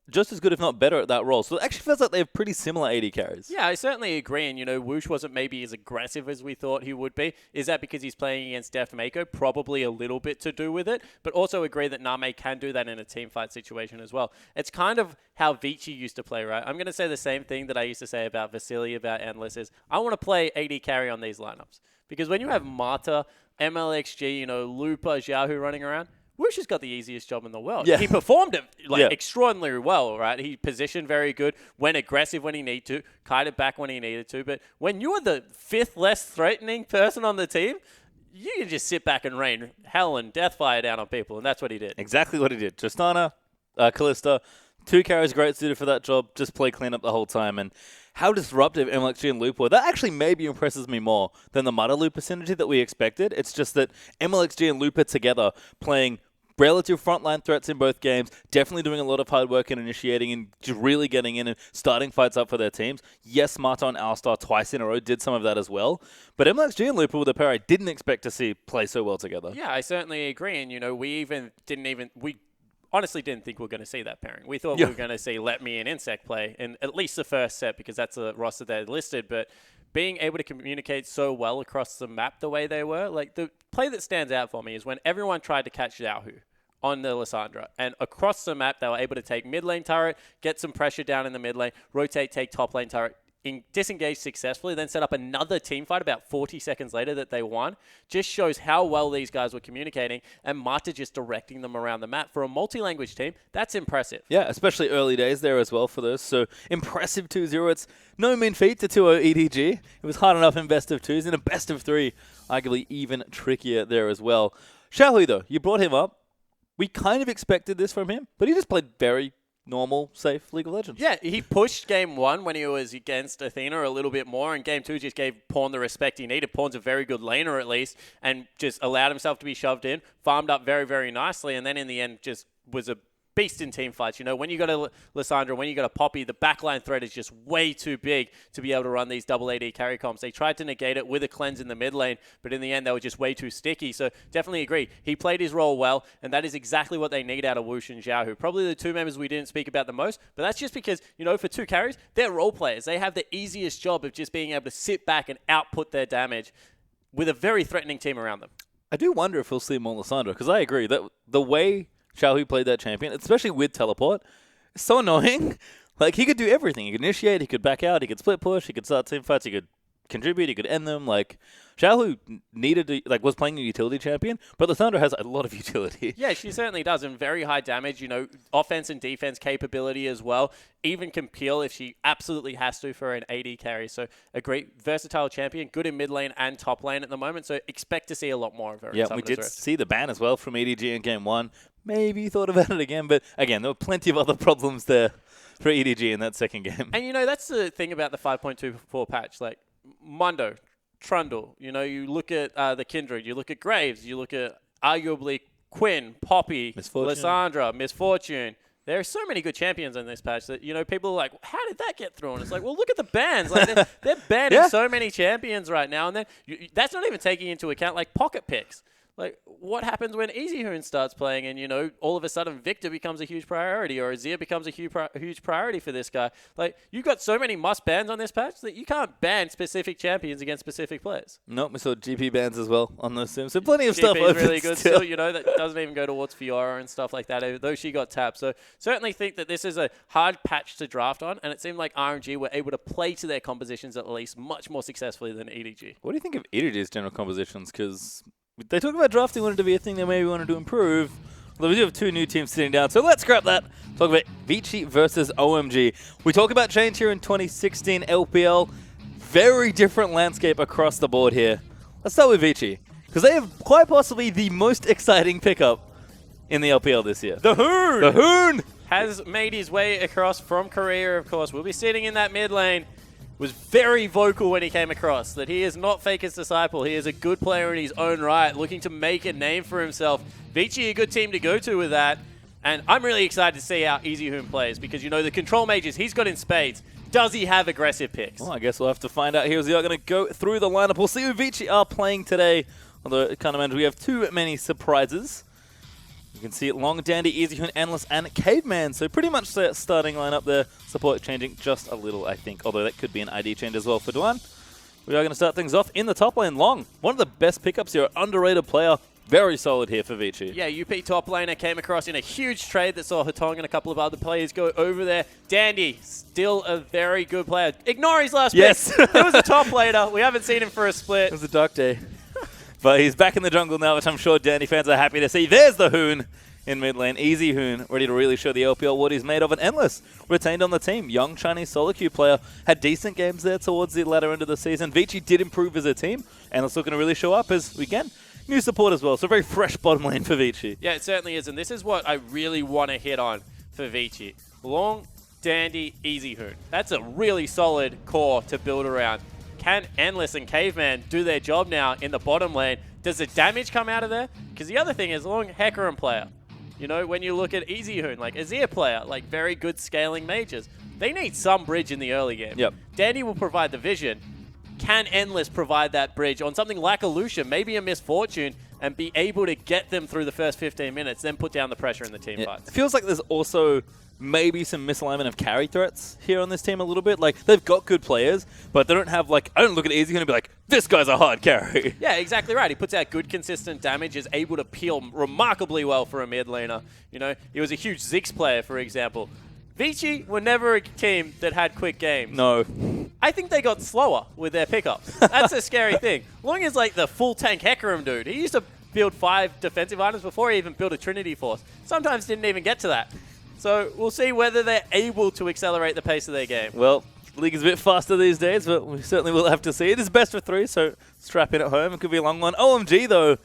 [SPEAKER 15] just as good, if not better, at that role. So it actually feels like they have pretty similar AD carries.
[SPEAKER 16] Yeah, I certainly agree. And, you know, Woosh wasn't maybe as aggressive as we thought he would be. Is that because he's playing against Def Mako? Probably a little bit to do with it. But also agree that Name can do that in a team fight situation as well. It's kind of how Vici used to play, right? I'm going to say the same thing that I used to say about Vasily, about Endless, is I want to play AD carry on these lineups. Because when you have Marta, MLXG, you know, Lupa, Xiaohu running around, Woosh has got the easiest job in the world.
[SPEAKER 15] Yeah.
[SPEAKER 16] He performed it extraordinarily well, right? He positioned very good, went aggressive when he needed to, kited back when he needed to. But when you are the 5th less threatening person on the team, you can just sit back and rain hell and death fire down on people, and that's what he did.
[SPEAKER 15] Exactly what he did. Justana, Callista, 2 carries great suited for that job. Just play cleanup the whole time. And how disruptive MLXG and Loop were, that actually maybe impresses me more than the Mudder Looper synergy that we expected. It's just that MLXG and Looper together playing relative frontline threats in both games, definitely doing a lot of hard work and initiating and just really getting in and starting fights up for their teams. Yes, Marta and Alistar twice in a row did some of that as well. But MLXG and Looper were the pair I didn't expect to see play so well together.
[SPEAKER 16] Yeah, I certainly agree. And, we honestly didn't think we were going to see that pairing. We thought we were going to see Let Me and Insect play in at least the first set because that's a roster they listed. But being able to communicate so well across the map the way they were, like the play that stands out for me is when everyone tried to catch Xiaohu on the Lissandra. And across the map, they were able to take mid lane turret, get some pressure down in the mid lane, rotate, take top lane turret, disengage successfully, then set up another team fight about 40 seconds later that they won. Just shows how well these guys were communicating, and Marta just directing them around the map. For a multi-language team, that's impressive.
[SPEAKER 15] Yeah, especially early days there as well for those. So impressive 2-0. It's no mean feat to 2-0 EDG. It was hard enough in best of 2s. In a best of 3, arguably even trickier there as well. Xiaohui, though, you brought him up. We kind of expected this from him, but he just played very normal, safe League of Legends.
[SPEAKER 16] Yeah, he pushed game 1 when he was against Athena a little bit more, and game 2 just gave Pawn the respect he needed. Pawn's a very good laner at least, and just allowed himself to be shoved in, farmed up very, very nicely, and then in the end just was a beast in team fights. When you got a Lissandra, when you got a Poppy, the backline threat is just way too big to be able to run these double AD carry comps. They tried to negate it with a cleanse in the mid lane, but in the end, they were just way too sticky. So definitely agree. He played his role well, and that is exactly what they need out of Woosh and Xiaohu. Probably the 2 members we didn't speak about the most, but that's just because, for 2 carries, they're role players. They have the easiest job of just being able to sit back and output their damage with a very threatening team around them.
[SPEAKER 15] I do wonder if we'll see more Lissandra, because I agree that the way Xiaohui played that champion, especially with teleport, it's so annoying. Like, he could do everything. He could initiate, he could back out, he could split push, he could start team fights, he could contribute, he could end them. Like, Xiaohui needed to, was playing a utility champion, but Lissandra has a lot of utility.
[SPEAKER 16] Yeah, she certainly does, and very high damage, offense and defense capability as well. Even can peel if she absolutely has to for an AD carry. So a great versatile champion, good in mid lane and top lane at the moment, so expect to see a lot more of her.
[SPEAKER 15] Yeah, we did see the ban as well from EDG in game 1. Maybe thought about it again, but again, there were plenty of other problems there for EDG in that second game.
[SPEAKER 16] And, that's the thing about the 5.24 patch. Like, Mundo, Trundle, you look at the Kindred, you look at Graves, you look at arguably Quinn, Poppy, Lissandra, Misfortune. There are so many good champions in this patch that, people are like, how did that get through? And it's like, well, look at the bans. Like, they're banning so many champions right now. And then that's not even taking into account, pocket picks. Like, what happens when EasyHoon starts playing and, all of a sudden Victor becomes a huge priority or Azir becomes a huge priority for this guy? Like, you've got so many must-bans on this patch that you can't ban specific champions against specific players.
[SPEAKER 15] Nope, we saw GP bans as well on those sims. So plenty of stuff
[SPEAKER 16] open really good
[SPEAKER 15] still.
[SPEAKER 16] That doesn't even go towards Fiora and stuff like that, though she got tapped. So certainly think that this is a hard patch to draft on, and it seemed like RNG were able to play to their compositions at least much more successfully than EDG.
[SPEAKER 15] What do you think of EDG's general compositions? Because they talk about drafting wanted to be a thing they maybe wanted to improve. Although we do have 2 new teams sitting down, so let's grab that. Talk about Vici versus OMG. We talk about change here in 2016 LPL. Very different landscape across the board here. Let's start with Vici, because they have quite possibly the most exciting pickup in the LPL this year.
[SPEAKER 16] The Hoon!
[SPEAKER 15] The Hoon!
[SPEAKER 16] Has made his way across from Korea, of course. Will be sitting in that mid lane. Was very vocal when he came across that he is not Faker's disciple. He is a good player in his own right, looking to make a name for himself. Vici, a good team to go to with that. And I'm really excited to see how EasyHoon plays because, the control mages he's got in spades. Does he have aggressive picks?
[SPEAKER 15] Well, I guess we'll have to find out here as we are going to go through the lineup. We'll see who Vici are playing today. Although it kind of means we have too many surprises. You can see it Long, Dandy, EasyHoon, Endless, and Caveman. So pretty much the starting lineup there. Support changing just a little, I think. Although that could be an ID change as well for Duan. We are going to start things off in the top lane. Long, one of the best pickups here. Underrated player. Very solid here for Vici.
[SPEAKER 16] Yeah, UP top laner came across in a huge trade that saw Hatong and a couple of other players go over there. Dandy, still a very good player. Ignore his last pick. He was a top laner. We haven't seen him for a split.
[SPEAKER 15] It was a dark day. But he's back in the jungle now, which I'm sure Dandy fans are happy to see. There's the Hoon in mid lane. Easy Hoon, ready to really show the LPL what he's made of. And Endless retained on the team. Young Chinese solo queue player. Had decent games there towards the latter end of the season. Vici did improve as a team. Endless looking to really show up as, again, new support as well. So very fresh bottom lane for Vici.
[SPEAKER 16] Yeah, it certainly is. And this is what I really want to hit on for Vici. Long, Dandy, Easy Hoon. That's a really solid core to build around. Can Endless and Caveman do their job now in the bottom lane? Does the damage come out of there? Because the other thing is Long, Hecarim player. You know, when you look at Easy Hoon, like Azir player, like very good scaling mages. They need some bridge in the early game.
[SPEAKER 15] Yep.
[SPEAKER 16] Dandy will provide the vision. Can Endless provide that bridge on something like a Lucian, maybe a Misfortune, and be able to get them through the first 15 minutes, then put down the pressure in the team fights?
[SPEAKER 15] It feels like there's also maybe some misalignment of carry threats here on this team a little bit. Like, they've got good players, but they don't have, like, I don't look at Easy Hoon and be like, this guy's a hard carry.
[SPEAKER 16] Yeah, exactly right. He puts out good, consistent damage, is able to peel remarkably well for a mid laner. You know, he was a huge Ziggs player, for example. Vici were never a team that had quick games.
[SPEAKER 15] No.
[SPEAKER 16] I think they got slower with their pickups. That's a scary thing. Long is like the full tank Hecarim dude. He used to build 5 defensive items before he even built a Trinity Force. Sometimes didn't even get to that. So we'll see whether they're able to accelerate the pace of their game.
[SPEAKER 15] Well, the league is a bit faster these days, but we certainly will have to see. It is best of 3, so strap in at home. It could be a long one. OMG, though,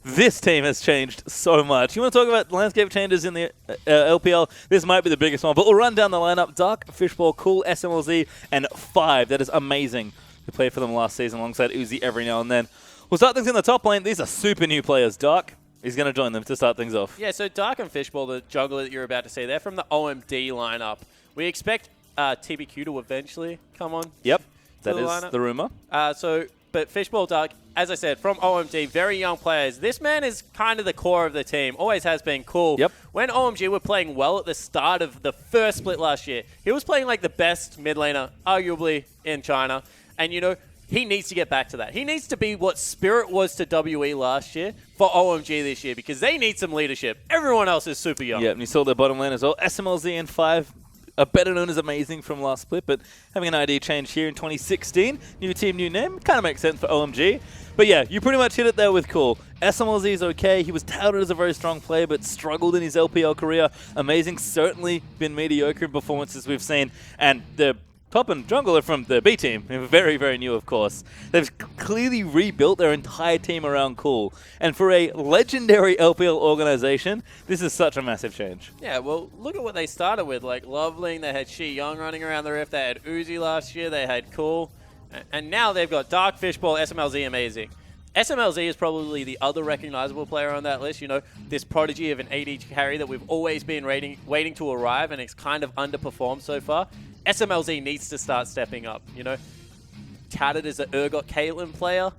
[SPEAKER 15] this team has changed so much. You want to talk about landscape changes in the LPL? This might be the biggest one, but we'll run down the lineup. Dark, Fishball, Cool, SMLZ, and 5. That is amazing. We played for them last season alongside Uzi every now and then. We'll start things in the top lane. These are super new players. Dark is going to join them to start things off.
[SPEAKER 16] Yeah, so Dark and Fishball, the juggler that you're about to see, they're from the OMD lineup. We expect TBQ to eventually come on.
[SPEAKER 15] Yep, that is
[SPEAKER 16] lineup.
[SPEAKER 15] the rumor.
[SPEAKER 16] But Fishball, Dark, as I said, from OMG, very young players. This man is kind of the core of the team. Always has been cool.
[SPEAKER 15] Yep.
[SPEAKER 16] When OMG were playing well at the start of the first split last year, he was playing like the best mid laner, arguably, in China. And, you know, he needs to get back to that. He needs to be what Spirit was to WE last year for OMG this year because they need some leadership. Everyone else is super young.
[SPEAKER 15] Yeah, and you saw their bottom lane as well. SMLZ and 5 are better known as Amazing from last split, but having an ID change here in 2016, new team, new name, kind of makes sense for OMG. But yeah, you pretty much hit it there with Cool. SMLZ is okay. He was touted as a very strong player, but struggled in his LPL career. Amazing, certainly been mediocre in performances we've seen. And the top and jungle are from the B team. Very, very new, of course. They've clearly rebuilt their entire team around Cool. And for a legendary LPL organization, this is such a massive change.
[SPEAKER 16] Yeah, well, look at what they started with. Like Loveling, they had Shi Young running around the Rift. They had Uzi last year. They had Cool. And now they've got Dark, Fishball, SMLZ, Amazing. SMLZ is probably the other recognizable player on that list. You know, this prodigy of an AD carry that we've always been waiting to arrive, and it's kind of underperformed so far. SMLZ needs to start stepping up, you know. Touted as an Urgot Caitlyn player.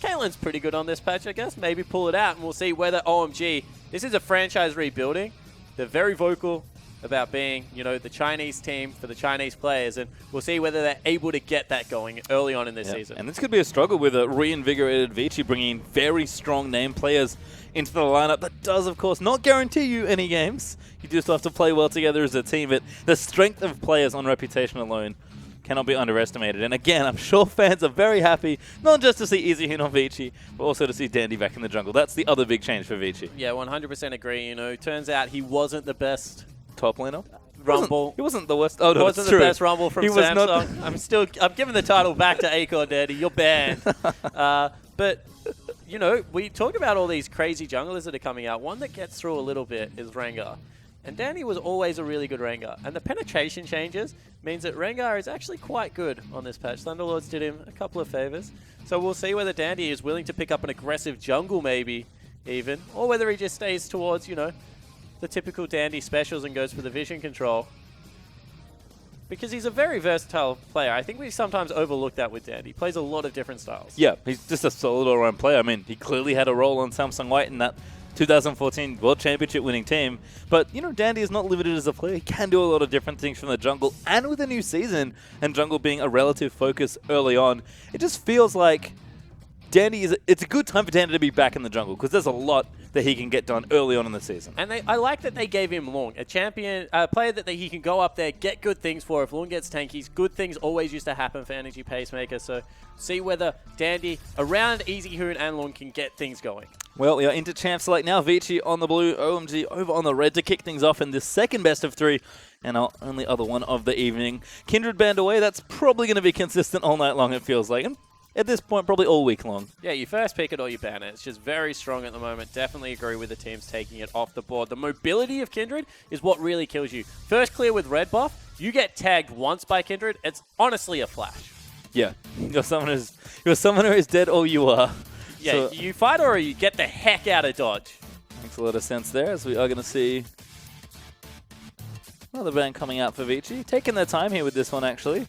[SPEAKER 16] Caitlyn's pretty good on this patch, I guess. Maybe pull it out, and we'll see whether OMG... This is a franchise rebuilding. They're very vocal about being, you know, the Chinese team for the Chinese players, and we'll see whether they're able to get that going early on in this season.
[SPEAKER 15] And this could be a struggle with a reinvigorated Vici bringing very strong name players into the lineup. That does, of course, not guarantee you any games. You do still have to play well together as a team, but the strength of players on reputation alone cannot be underestimated. And again, I'm sure fans are very happy, not just to see Easy Hoon on Vici, but also to see Dandy back in the jungle. That's the other big change for Vici.
[SPEAKER 16] Yeah, 100% agree. You know, turns out he wasn't the best
[SPEAKER 15] top laner.
[SPEAKER 16] Rumble.
[SPEAKER 15] He wasn't the worst. Oh, no,
[SPEAKER 16] he wasn't the best Rumble from Samsung. I'm giving the title back to Acorn, Daddy. You're banned. But, you know, we talk about all these crazy junglers that are coming out. One that gets through a little bit is Rengar. And Dandy was always a really good Rengar. And the penetration changes means that Rengar is actually quite good on this patch. Thunderlords did him a couple of favors. So we'll see whether Dandy is willing to pick up an aggressive jungle maybe even. Or whether he just stays towards, you know, the typical Dandy specials and goes for the vision control. Because he's a very versatile player. I think we sometimes overlook that with Dandy. He plays a lot of different styles.
[SPEAKER 15] Yeah, he's just a solid all-around player. I mean, he clearly had a role on Samsung White in that 2014 World Championship winning team. But, you know, Dandy is not limited as a player. He can do a lot of different things from the jungle. And with a new season and jungle being a relative focus early on, it just feels like Dandy it's a good time for Dandy to be back in the jungle because there's a lot that he can get done early on in the season.
[SPEAKER 16] And I like that they gave him Lung, a champion, a player that he can go up there, get good things for. If Lung gets tankies, good things always used to happen for Energy Pacemaker. So see whether Dandy around Easy Hoon and Lung can get things going.
[SPEAKER 15] Well, we are into Champ Select now. Vici on the blue, OMG over on the red to kick things off in this second best of 3 and our only other one of the evening. Kindred banned away. That's probably going to be consistent all night long, it feels like. And at this point, probably all week long.
[SPEAKER 16] Yeah, you first pick it or you ban it. It's just very strong at the moment. Definitely agree with the teams taking it off the board. The mobility of Kindred is what really kills you. First clear with red buff, you get tagged once by Kindred. It's honestly a flash.
[SPEAKER 15] Yeah, your summoner is dead or you are.
[SPEAKER 16] Yeah,
[SPEAKER 15] so,
[SPEAKER 16] you fight or you get the heck out of dodge.
[SPEAKER 15] Makes a lot of sense there, as we are going to see another ban coming out for Vici. Taking their time here with this one, actually.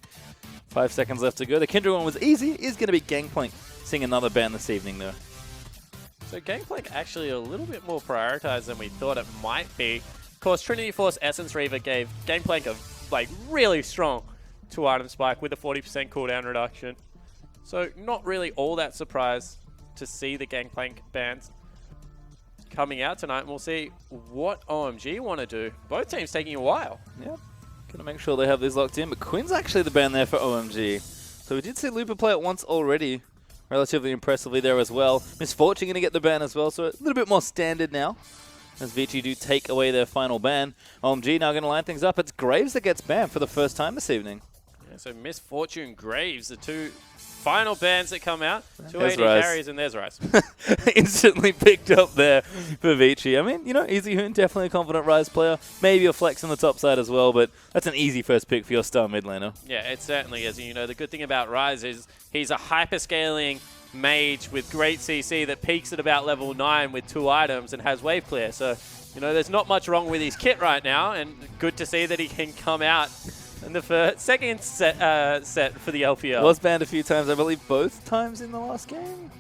[SPEAKER 15] 5 seconds left to go. The Kindred one was easy. Is going to be Gangplank seeing another ban this evening, though.
[SPEAKER 16] So Gangplank actually a little bit more prioritized than we thought it might be. Of course, Trinity Force Essence Reaver gave Gangplank a really strong 2-item spike with a 40% cooldown reduction. So not really all that surprised to see the Gangplank bans coming out tonight. And we'll see what OMG want to do. Both teams taking a while.
[SPEAKER 15] Yep. Going to make sure they have these locked in. But Quinn's actually the ban there for OMG. So we did see Looper play it once already. Relatively impressively there as well. Misfortune going to get the ban as well. So a little bit more standard now. As Vici do take away their final ban. OMG now going to line things up. It's Graves that gets banned for the first time this evening.
[SPEAKER 16] Yeah, so Misfortune, Graves, the two final bans that come out. 280 carries and there's Rise.
[SPEAKER 15] Instantly picked up there for Vici. I mean, Easy Hoon, definitely a confident Rise player. Maybe a flex on the top side as well, but that's an easy first pick for your star mid laner.
[SPEAKER 16] Yeah, it certainly is. The good thing about Rise is he's a hyper-scaling mage with great CC that peaks at about level 9 with 2 items and has wave clear. So, there's not much wrong with his kit right now, and good to see that he can come out in the second set for the LPL.
[SPEAKER 15] Was banned a few times, I believe both times in the last game?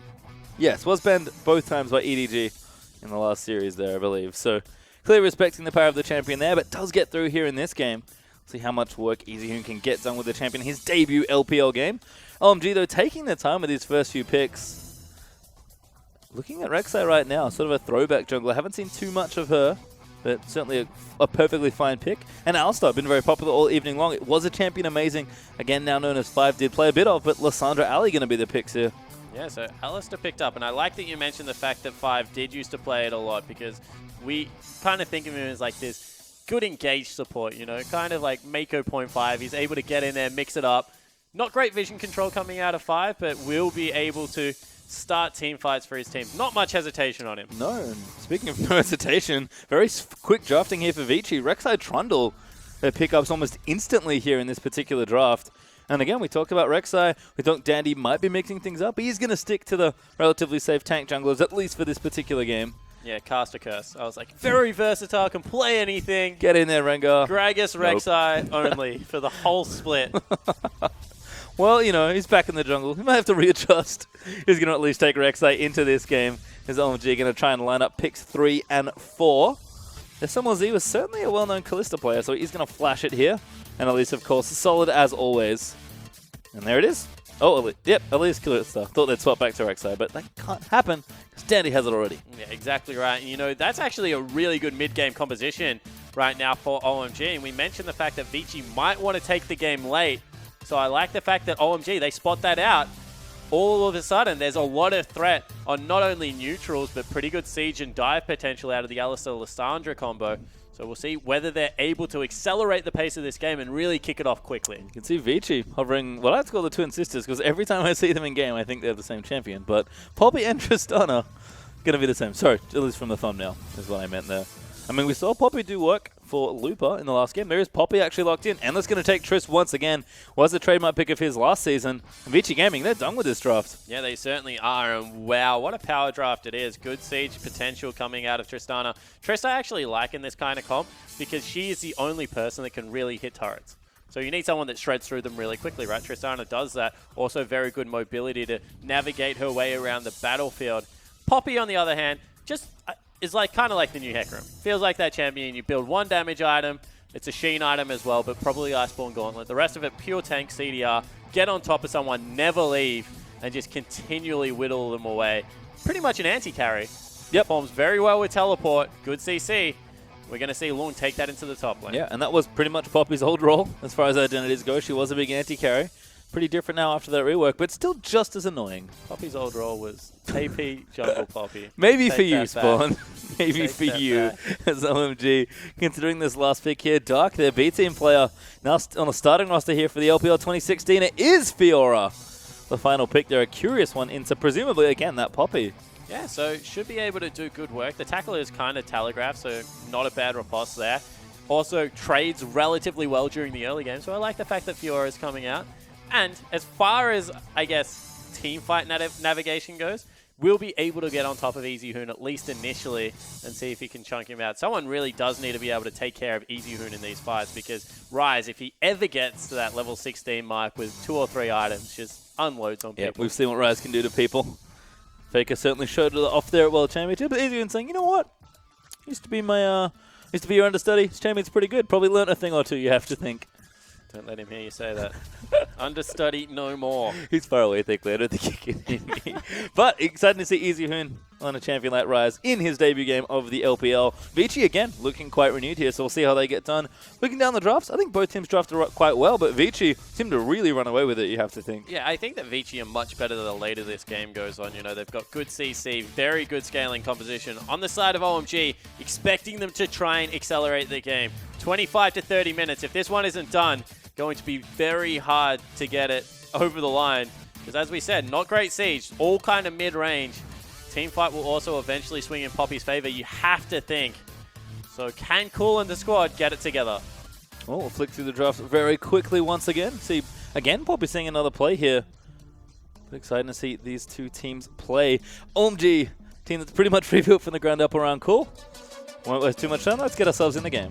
[SPEAKER 15] Yes, was banned both times by EDG in the last series there, I believe. So clearly respecting the power of the champion there, but does get through here in this game. See how much work Easy Hoon can get done with the champion. His debut LPL game. OMG, though, taking their time with his first few picks. Looking at Rek'Sai right now, sort of a throwback jungler. I haven't seen too much of her, but certainly a perfectly fine pick. And Alistar, been very popular all evening long. It was a champion amazing. Again, now known as 5, did play a bit of, but Lissandra Ali going to be the picks here.
[SPEAKER 16] Yeah, so Alistar picked up. And I like that you mentioned the fact that 5 did used to play it a lot, because we kind of think of him as like this good engaged support, kind of like Mako 0.5. He's able to get in there, mix it up. Not great vision control coming out of 5, but will be able to start team fights for his team. Not much hesitation on him.
[SPEAKER 15] No, and speaking of no hesitation, very quick drafting here for Vici. Rek'Sai Trundle, their pickups almost instantly here in this particular draft. And again, we talked about Rek'Sai. We thought Dandy might be mixing things up. He's going to stick to the relatively safe tank junglers, at least for this particular game.
[SPEAKER 16] Yeah, cast a curse. I was like, very versatile, can play anything.
[SPEAKER 15] Get in there, Rengar.
[SPEAKER 16] Gragas Rek'Sai only for the whole split.
[SPEAKER 15] Well, he's back in the jungle. He might have to readjust. He's going to at least take Rek'Sai into this game. Is OMG going to try and line up picks 3 and 4. There's Z was certainly a well-known Kalista player, so he's going to flash it here. And Elise, of course, solid as always. And there it is. Oh, Elise. Yep, Elise Kalista. Thought they'd swap back to Rek'Sai, but that can't happen because Dandy has it already.
[SPEAKER 16] Yeah, exactly right. And, that's actually a really good mid-game composition right now for OMG. And we mentioned the fact that Vici might want to take the game late. So I like the fact that OMG, they spot that out. All of a sudden, there's a lot of threat on not only neutrals, but pretty good siege and dive potential out of the Alistar-Lissandra combo. So we'll see whether they're able to accelerate the pace of this game and really kick it off quickly.
[SPEAKER 15] You can see Vici hovering, well, I have to call the twin sisters, because every time I see them in game, I think they're the same champion. But Poppy and Tristana going to be the same. Sorry, at least from the thumbnail is what I meant there. I mean, we saw Poppy do work for Looper in the last game. There is Poppy actually locked in. Endless going to take Trist once again. Was the trademark pick of his last season. Vici Gaming, they're done with this draft.
[SPEAKER 16] Yeah, they certainly are. And wow, what a power draft it is. Good siege potential coming out of Tristana. Trist, I actually like in this kind of comp because she is the only person that can really hit turrets. So you need someone that shreds through them really quickly, right? Tristana does that. Also very good mobility to navigate her way around the battlefield. Poppy, on the other hand, just is kind of like the new Hecarim. Feels like that champion. You build 1 damage item. It's a Sheen item as well, but probably Iceborne Gauntlet. The rest of it, pure tank CDR. Get on top of someone, never leave. and just continually whittle them away. Pretty much an anti-carry. Yep. Performs very well with teleport. Good CC. We're going to see Lung take that into the top lane.
[SPEAKER 15] Yeah, and that was pretty much Poppy's old role as far as identities go. She was a big anti-carry. Pretty different now after that rework, but still just as annoying.
[SPEAKER 16] Poppy's old role was AP jungle Poppy.
[SPEAKER 15] Maybe
[SPEAKER 16] Take
[SPEAKER 15] for you,
[SPEAKER 16] that
[SPEAKER 15] Spawn.
[SPEAKER 16] back.
[SPEAKER 15] Maybe
[SPEAKER 16] Take
[SPEAKER 15] for
[SPEAKER 16] that
[SPEAKER 15] you
[SPEAKER 16] back.
[SPEAKER 15] as OMG. Considering this last pick here, Dark, their B-team player, now on the starting roster here for the LPL 2016. It is Fiora. The final pick there, a curious one into presumably, again, that Poppy.
[SPEAKER 16] Yeah, so should be able to do good work. The tackle is kind of telegraphed, so not a bad riposte there. Also trades relatively well during the early game, so I like the fact that Fiora is coming out. And as far as, I guess, team fight navigation goes, we'll be able to get on top of EasyHoon at least initially and see if he can chunk him out. Someone really does need to be able to take care of EasyHoon in these fights because Rise, if he ever gets to that level 16 mark with 2 or 3 items, just unloads on people.
[SPEAKER 15] Yeah, we've seen what Rise can do to people. Faker certainly showed it off there at World Championship, but EasyHoon saying, you know what? Used to be your understudy. This champion's pretty good. Probably learnt a thing or two, you have to think.
[SPEAKER 16] Don't let him hear you say that. Understudy no more.
[SPEAKER 15] He's far away, thickly. I don't think he can hear me. But exciting to see EasyHoon on a champion like Rise in his debut game of the LPL. Vici, again, looking quite renewed here, so we'll see how they get done. Looking down the drafts, I think both teams drafted quite well, but Vici seemed to really run away with it, you have to think.
[SPEAKER 16] Yeah, I think that Vici are much better the later this game goes on. You know, they've got good CC, very good scaling composition. On the side of OMG, expecting them to try and accelerate the game. 25 to 30 minutes. If this one isn't done, going to be very hard to get it over the line. Because as we said, not great siege, all kind of mid-range. Teamfight will also eventually swing in Poppy's favor, you have to think. So can Cool and the squad get it together?
[SPEAKER 15] Oh, we'll flick through the draft very quickly once again. See, again, Poppy seeing another play here. But exciting to see these two teams play. OMG, team that's pretty much rebuilt from the ground up around Cool. Won't waste too much time, let's get ourselves in the game.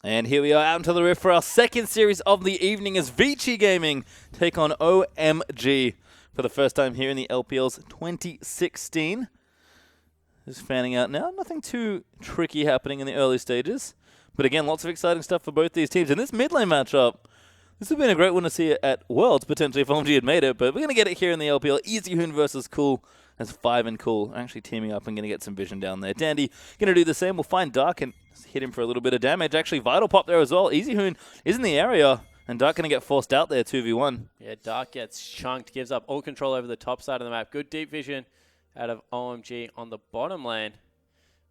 [SPEAKER 15] And here we are out into the rift for our second series of the evening as Vici Gaming take on OMG for the first time here in the LPL's 2016. Just fanning out now. Nothing too tricky happening in the early stages. But again, lots of exciting stuff for both these teams. And this mid lane matchup, this would have been a great one to see at Worlds, potentially, if OMG had made it. But we're going to get it here in the LPL. EasyHoon versus Cool. As 5 and Cool actually teaming up and going to get some vision down there. Dandy going to do the same. We'll find Dark and hit him for a little bit of damage. Actually, Vital Pop there as well. EasyHoon is in the area, and Dark going to get forced out there 2v1.
[SPEAKER 16] Yeah, Dark gets chunked, gives up all control over the top side of the map. Good deep vision out of OMG on the bottom lane.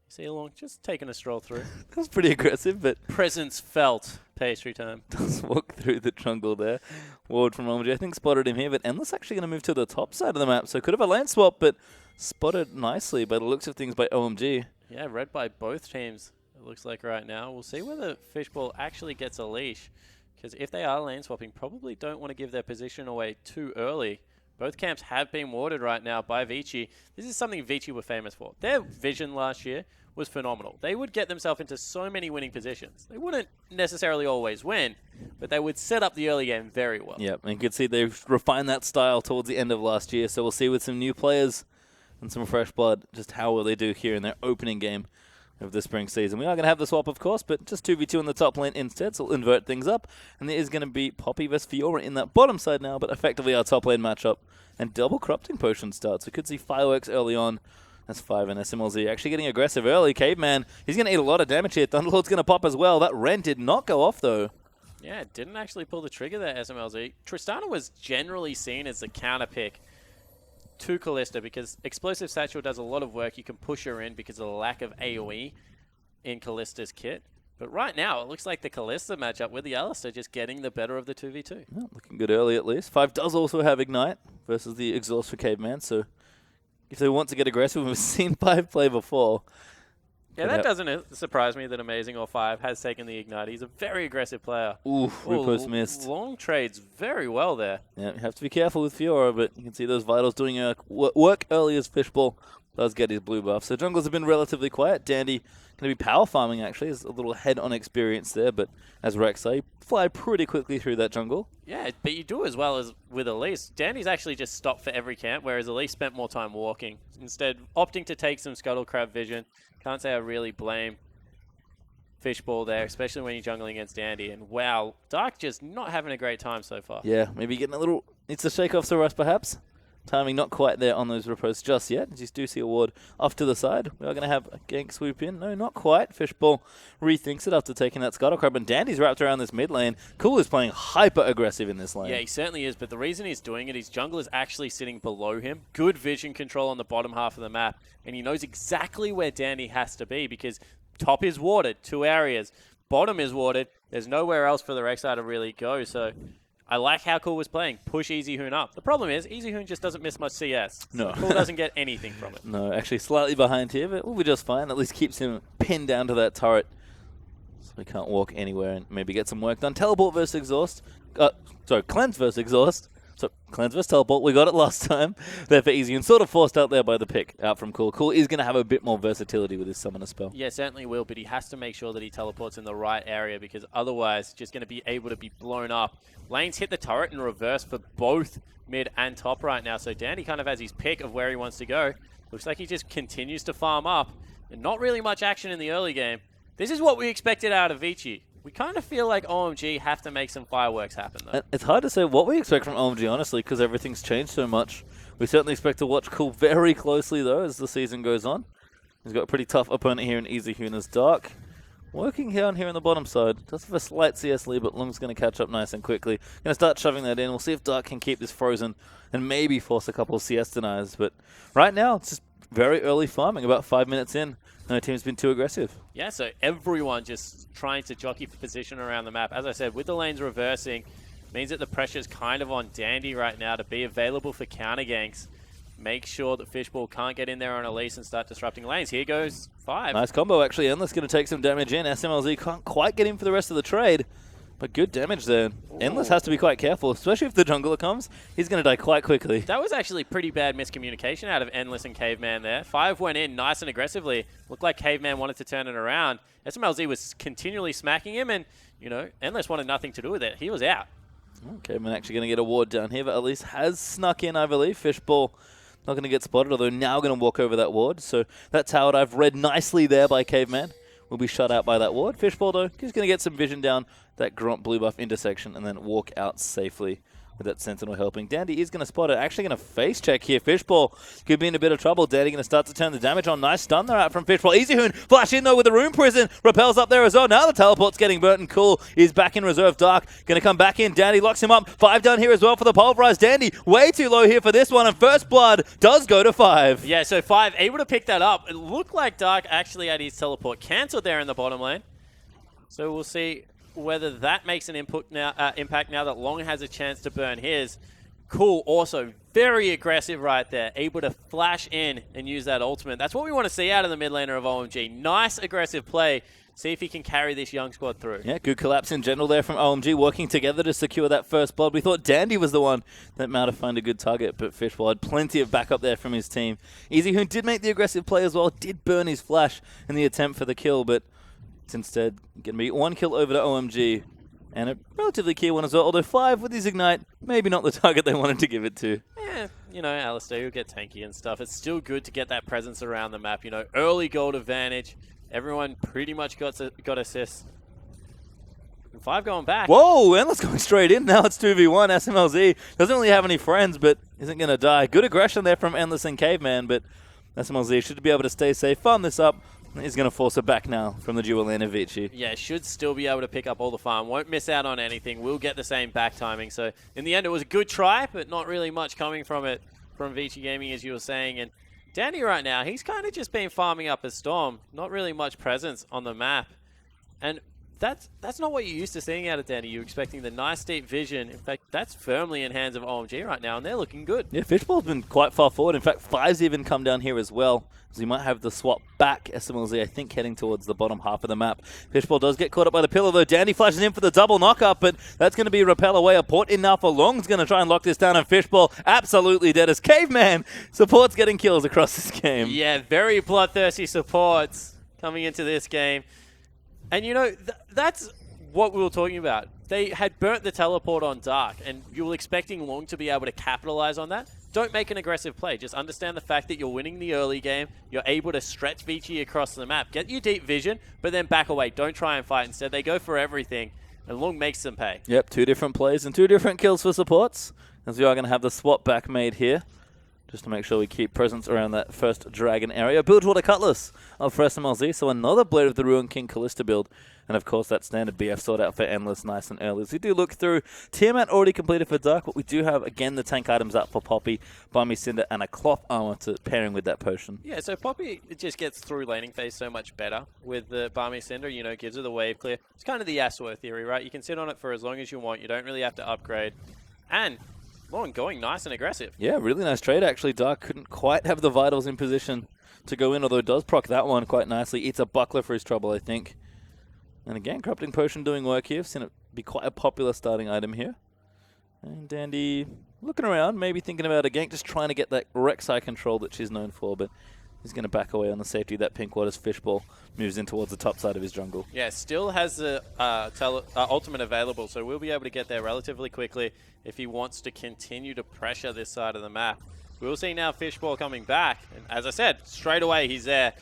[SPEAKER 16] See along, just taking a stroll through.
[SPEAKER 15] That was pretty aggressive, but
[SPEAKER 16] presence felt. Pastry time.
[SPEAKER 15] Does walk through the jungle there. Ward from OMG, I think spotted him here, but Endless actually going to move to the top side of the map, so could have a lane swap, but spotted nicely by the looks of things by OMG.
[SPEAKER 16] Yeah, read by both teams, it looks like right now. We'll see whether Fishball actually gets a leash, because if they are lane swapping, probably don't want to give their position away too early. Both camps have been warded right now by Vici. This is something Vici were famous for. Their vision last year was phenomenal. They would get themselves into so many winning positions. They wouldn't necessarily always win, but they would set up the early game very well.
[SPEAKER 15] Yep, and you can see they've refined that style towards the end of last year, so we'll see with some new players and some fresh blood just how will they do here in their opening game of the spring season. We are going to have the swap, of course, but just 2v2 on the top lane instead, so we'll invert things up. And there is going to be Poppy vs Fiora in that bottom side now, but effectively our top lane matchup. And double corrupting potion starts. We could see fireworks early on. That's 5 and SMLZ actually getting aggressive early. Caveman, he's going to eat a lot of damage here. Thunderlord's going to pop as well. That Rend did not go off, though.
[SPEAKER 16] Yeah, didn't actually pull the trigger there, SMLZ. Tristana was generally seen as the counter pick to Kalista because Explosive Satchel does a lot of work. You can push her in because of the lack of AoE in Kalista's kit. But right now, it looks like the Kalista matchup with the Alistar just getting the better of the 2v2.
[SPEAKER 15] Yeah, looking good early at least. 5 does also have Ignite versus the Exhaust for Caveman, so if they want to get aggressive, we've seen 5 play before.
[SPEAKER 16] Yeah, that doesn't surprise me that Amazing or 5 has taken the Ignite. He's a very aggressive player.
[SPEAKER 15] Oof, Riposte missed.
[SPEAKER 16] Long trades very well there.
[SPEAKER 15] Yeah, you have to be careful with Fiora, but you can see those Vitals doing work early as Fishbowl does get his blue buff. So junglers have been relatively quiet. Dandy going to be power farming, actually. There's a little head-on experience there, but as Rex said, fly pretty quickly through that jungle.
[SPEAKER 16] Yeah, but you do as well as with Elise. Dandy's actually just stopped for every camp, whereas Elise spent more time walking. Instead, opting to take some Scuttle Crab vision. Can't say I really blame Fishbowl there, especially when you're jungling against Dandy. And wow, Dark just not having a great time so far.
[SPEAKER 15] Yeah, maybe getting a little... Needs to shake off the rust, perhaps. Timing not quite there on those riposts just yet. As you do see a ward off to the side. We are going to have a gank swoop in. No, not quite. Fishbowl rethinks it after taking that Scuttle Crab. And Dandy's wrapped around this mid lane. Cool is playing hyper aggressive in this lane.
[SPEAKER 16] Yeah, he certainly is. But the reason he's doing it, his jungle is actually sitting below him. Good vision control on the bottom half of the map. And he knows exactly where Dandy has to be because top is warded, 2 areas. Bottom is warded. There's nowhere else for the Rek'Sai to really go. So I like how Cool was playing. Push Easy Hoon up. The problem is, Easy Hoon just doesn't miss much CS.
[SPEAKER 15] No.
[SPEAKER 16] So Cool doesn't get anything from it.
[SPEAKER 15] No, actually slightly behind here, but we'll be just fine. At least keeps him pinned down to that turret. So he can't walk anywhere and maybe get some work done. Teleport versus Exhaust. Cleanse versus Exhaust. So Cleanse versus Teleport. We got it last time. There for Easy and sort of forced out there by the pick out from Cool. Cool is going to have a bit more versatility with his Summoner spell.
[SPEAKER 16] Yeah, certainly will, but he has to make sure that he teleports in the right area because otherwise just going to be able to be blown up. Lane's hit the turret in reverse for both mid and top right now, so Dandy kind of has his pick of where he wants to go. Looks like he just continues to farm up and not really much action in the early game. This is what we expected out of Vici. We kind of feel like OMG have to make some fireworks happen, though.
[SPEAKER 15] It's hard to say what we expect from OMG, honestly, because everything's changed so much. We certainly expect to watch Cool very closely, though, as the season goes on. He's got a pretty tough opponent here in Easy Hoon as Dark. Working down here on the bottom side. Does have a slight CS lead, but Lung's going to catch up nice and quickly. Going to start shoving that in. We'll see if Dark can keep this frozen and maybe force a couple of CS denies. But right now, it's just very early farming, about 5 minutes in. No team's been too aggressive.
[SPEAKER 16] Yeah, so everyone just trying to jockey for position around the map. As I said, with the lanes reversing, means that the pressure's kind of on Dandy right now to be available for counter ganks. Make sure that Fishbowl can't get in there on Elise and start disrupting lanes. Here goes 5.
[SPEAKER 15] Nice combo, actually. Endless going to take some damage in. SMLZ can't quite get in for the rest of the trade. But good damage there. Ooh. Endless has to be quite careful, especially if the jungler comes. He's going to die quite quickly.
[SPEAKER 16] That was actually pretty bad miscommunication out of Endless and Caveman there. 5 went in nice and aggressively. Looked like Caveman wanted to turn it around. SMLZ was continually smacking him, and, you know, Endless wanted nothing to do with it. He was out.
[SPEAKER 15] Caveman actually going to get a ward down here, but at least has snuck in, I believe. Fishbowl not going to get spotted, although now going to walk over that ward. So that tower dive read nicely there by Caveman. Will be shut out by that ward. Fishbowl, though, he's going to get some vision down that Gromp blue buff intersection and then walk out safely with that Sentinel helping. Dandy is going to spot it. Actually going to face check here. Fishbowl could be in a bit of trouble. Dandy going to start to turn the damage on. Nice stun there out from Fishbowl. Easy Hoon flash in though with the Rune Prison. Repels up there as well. Now the teleport's getting burnt and Cool is back in reserve. Dark going to come back in. Dandy locks him up. 5 down here as well for the pulverized. Dandy way too low here for this one, and first blood does go to 5.
[SPEAKER 16] Yeah, so 5 able to pick that up. It looked like Dark actually had his teleport cancelled there in the bottom lane. So we'll see whether that makes an impact now that Long has a chance to burn his. Cool, also very aggressive right there. Able to flash in and use that ultimate. That's what we want to see out of the mid laner of OMG. Nice aggressive play. See if he can carry this young squad through.
[SPEAKER 15] Yeah, good collapse in general there from OMG, working together to secure that first blood. We thought Dandy was the one that might have found a good target, but Fishbowl had plenty of backup there from his team. Easy Hoon did make the aggressive play as well, did burn his flash in the attempt for the kill, but it's instead going to be 1 kill over to OMG. And a relatively key one as well, although 5 with his Ignite, maybe not the target they wanted to give it to.
[SPEAKER 16] Yeah, you know, Alistair, you'll get tanky and stuff. It's still good to get that presence around the map. You know, early gold advantage. Everyone pretty much got assists. And 5 going back.
[SPEAKER 15] Whoa, Endless going straight in. Now it's 2v1. SMLZ doesn't really have any friends, but isn't going to die. Good aggression there from Endless and Caveman, but SMLZ should be able to stay safe, farm this up. He's going to force it back now from the dual lane of Vici.
[SPEAKER 16] Yeah, should still be able to pick up all the farm. Won't miss out on anything. Will get the same back timing. So in the end, it was a good try, but not really much coming from it from Vici Gaming, as you were saying. And Dandy right now, he's kind of just been farming up a Storm. Not really much presence on the map. And that's not what you're used to seeing out of Dandy. You're expecting the nice deep vision. In fact, that's firmly in hands of OMG right now, and they're looking good.
[SPEAKER 15] Yeah, Fishball's been quite far forward. In fact, Five's even come down here as well. So you might have the swap back. SMLZ, I think, heading towards the bottom half of the map. Fishball does get caught up by the pillar, though. Dandy flashes in for the double knock-up, but that's going to be repel away. A port in now for Long's going to try and lock this down, and Fishball absolutely dead as Caveman. Support's getting kills across this game.
[SPEAKER 16] Yeah, very bloodthirsty supports coming into this game. And, you know, that's what we were talking about. They had burnt the teleport on Dark, and you were expecting Long to be able to capitalize on that. Don't make an aggressive play. Just understand the fact that you're winning the early game. You're able to stretch Vici across the map. Get your deep vision, but then back away. Don't try and fight. Instead, they go for everything, and Long makes them pay.
[SPEAKER 15] Yep, 2 different plays and 2 different kills for supports, as we are going to have the swap back made here, just to make sure we keep presence around that first Dragon area. Bilgewater Cutlass of for SMLZ, so another Blade of the Ruined King Callista build. And of course, that standard BF sword out for Endless nice and early. As we do look through, Tiamat already completed for Dark, but we do have, again, the tank items up for Poppy, Balmy Cinder, and a cloth armor to pairing with that potion.
[SPEAKER 16] Yeah, so Poppy, it just gets through laning phase so much better with the Balmy Cinder, you know, gives her the wave clear. It's kind of the Yasuo theory, right? You can sit on it for as long as you want. You don't really have to upgrade. And Long going nice and aggressive.
[SPEAKER 15] Yeah, really nice trade, actually. Dark couldn't quite have the Vitals in position to go in, although it does proc that one quite nicely. It's a buckler for his trouble, I think. And again, Corrupting Potion doing work here. I've seen it be quite a popular starting item here. And Dandy looking around, maybe thinking about a gank, just trying to get that Rek'Sai control that she's known for, but he's going to back away on the safety of that pink ward as Fishball moves in towards the top side of his jungle.
[SPEAKER 16] Yeah, still has the ultimate available, so we'll be able to get there relatively quickly if he wants to continue to pressure this side of the map. We'll see now Fishball coming back, and as I said, straight away he's there.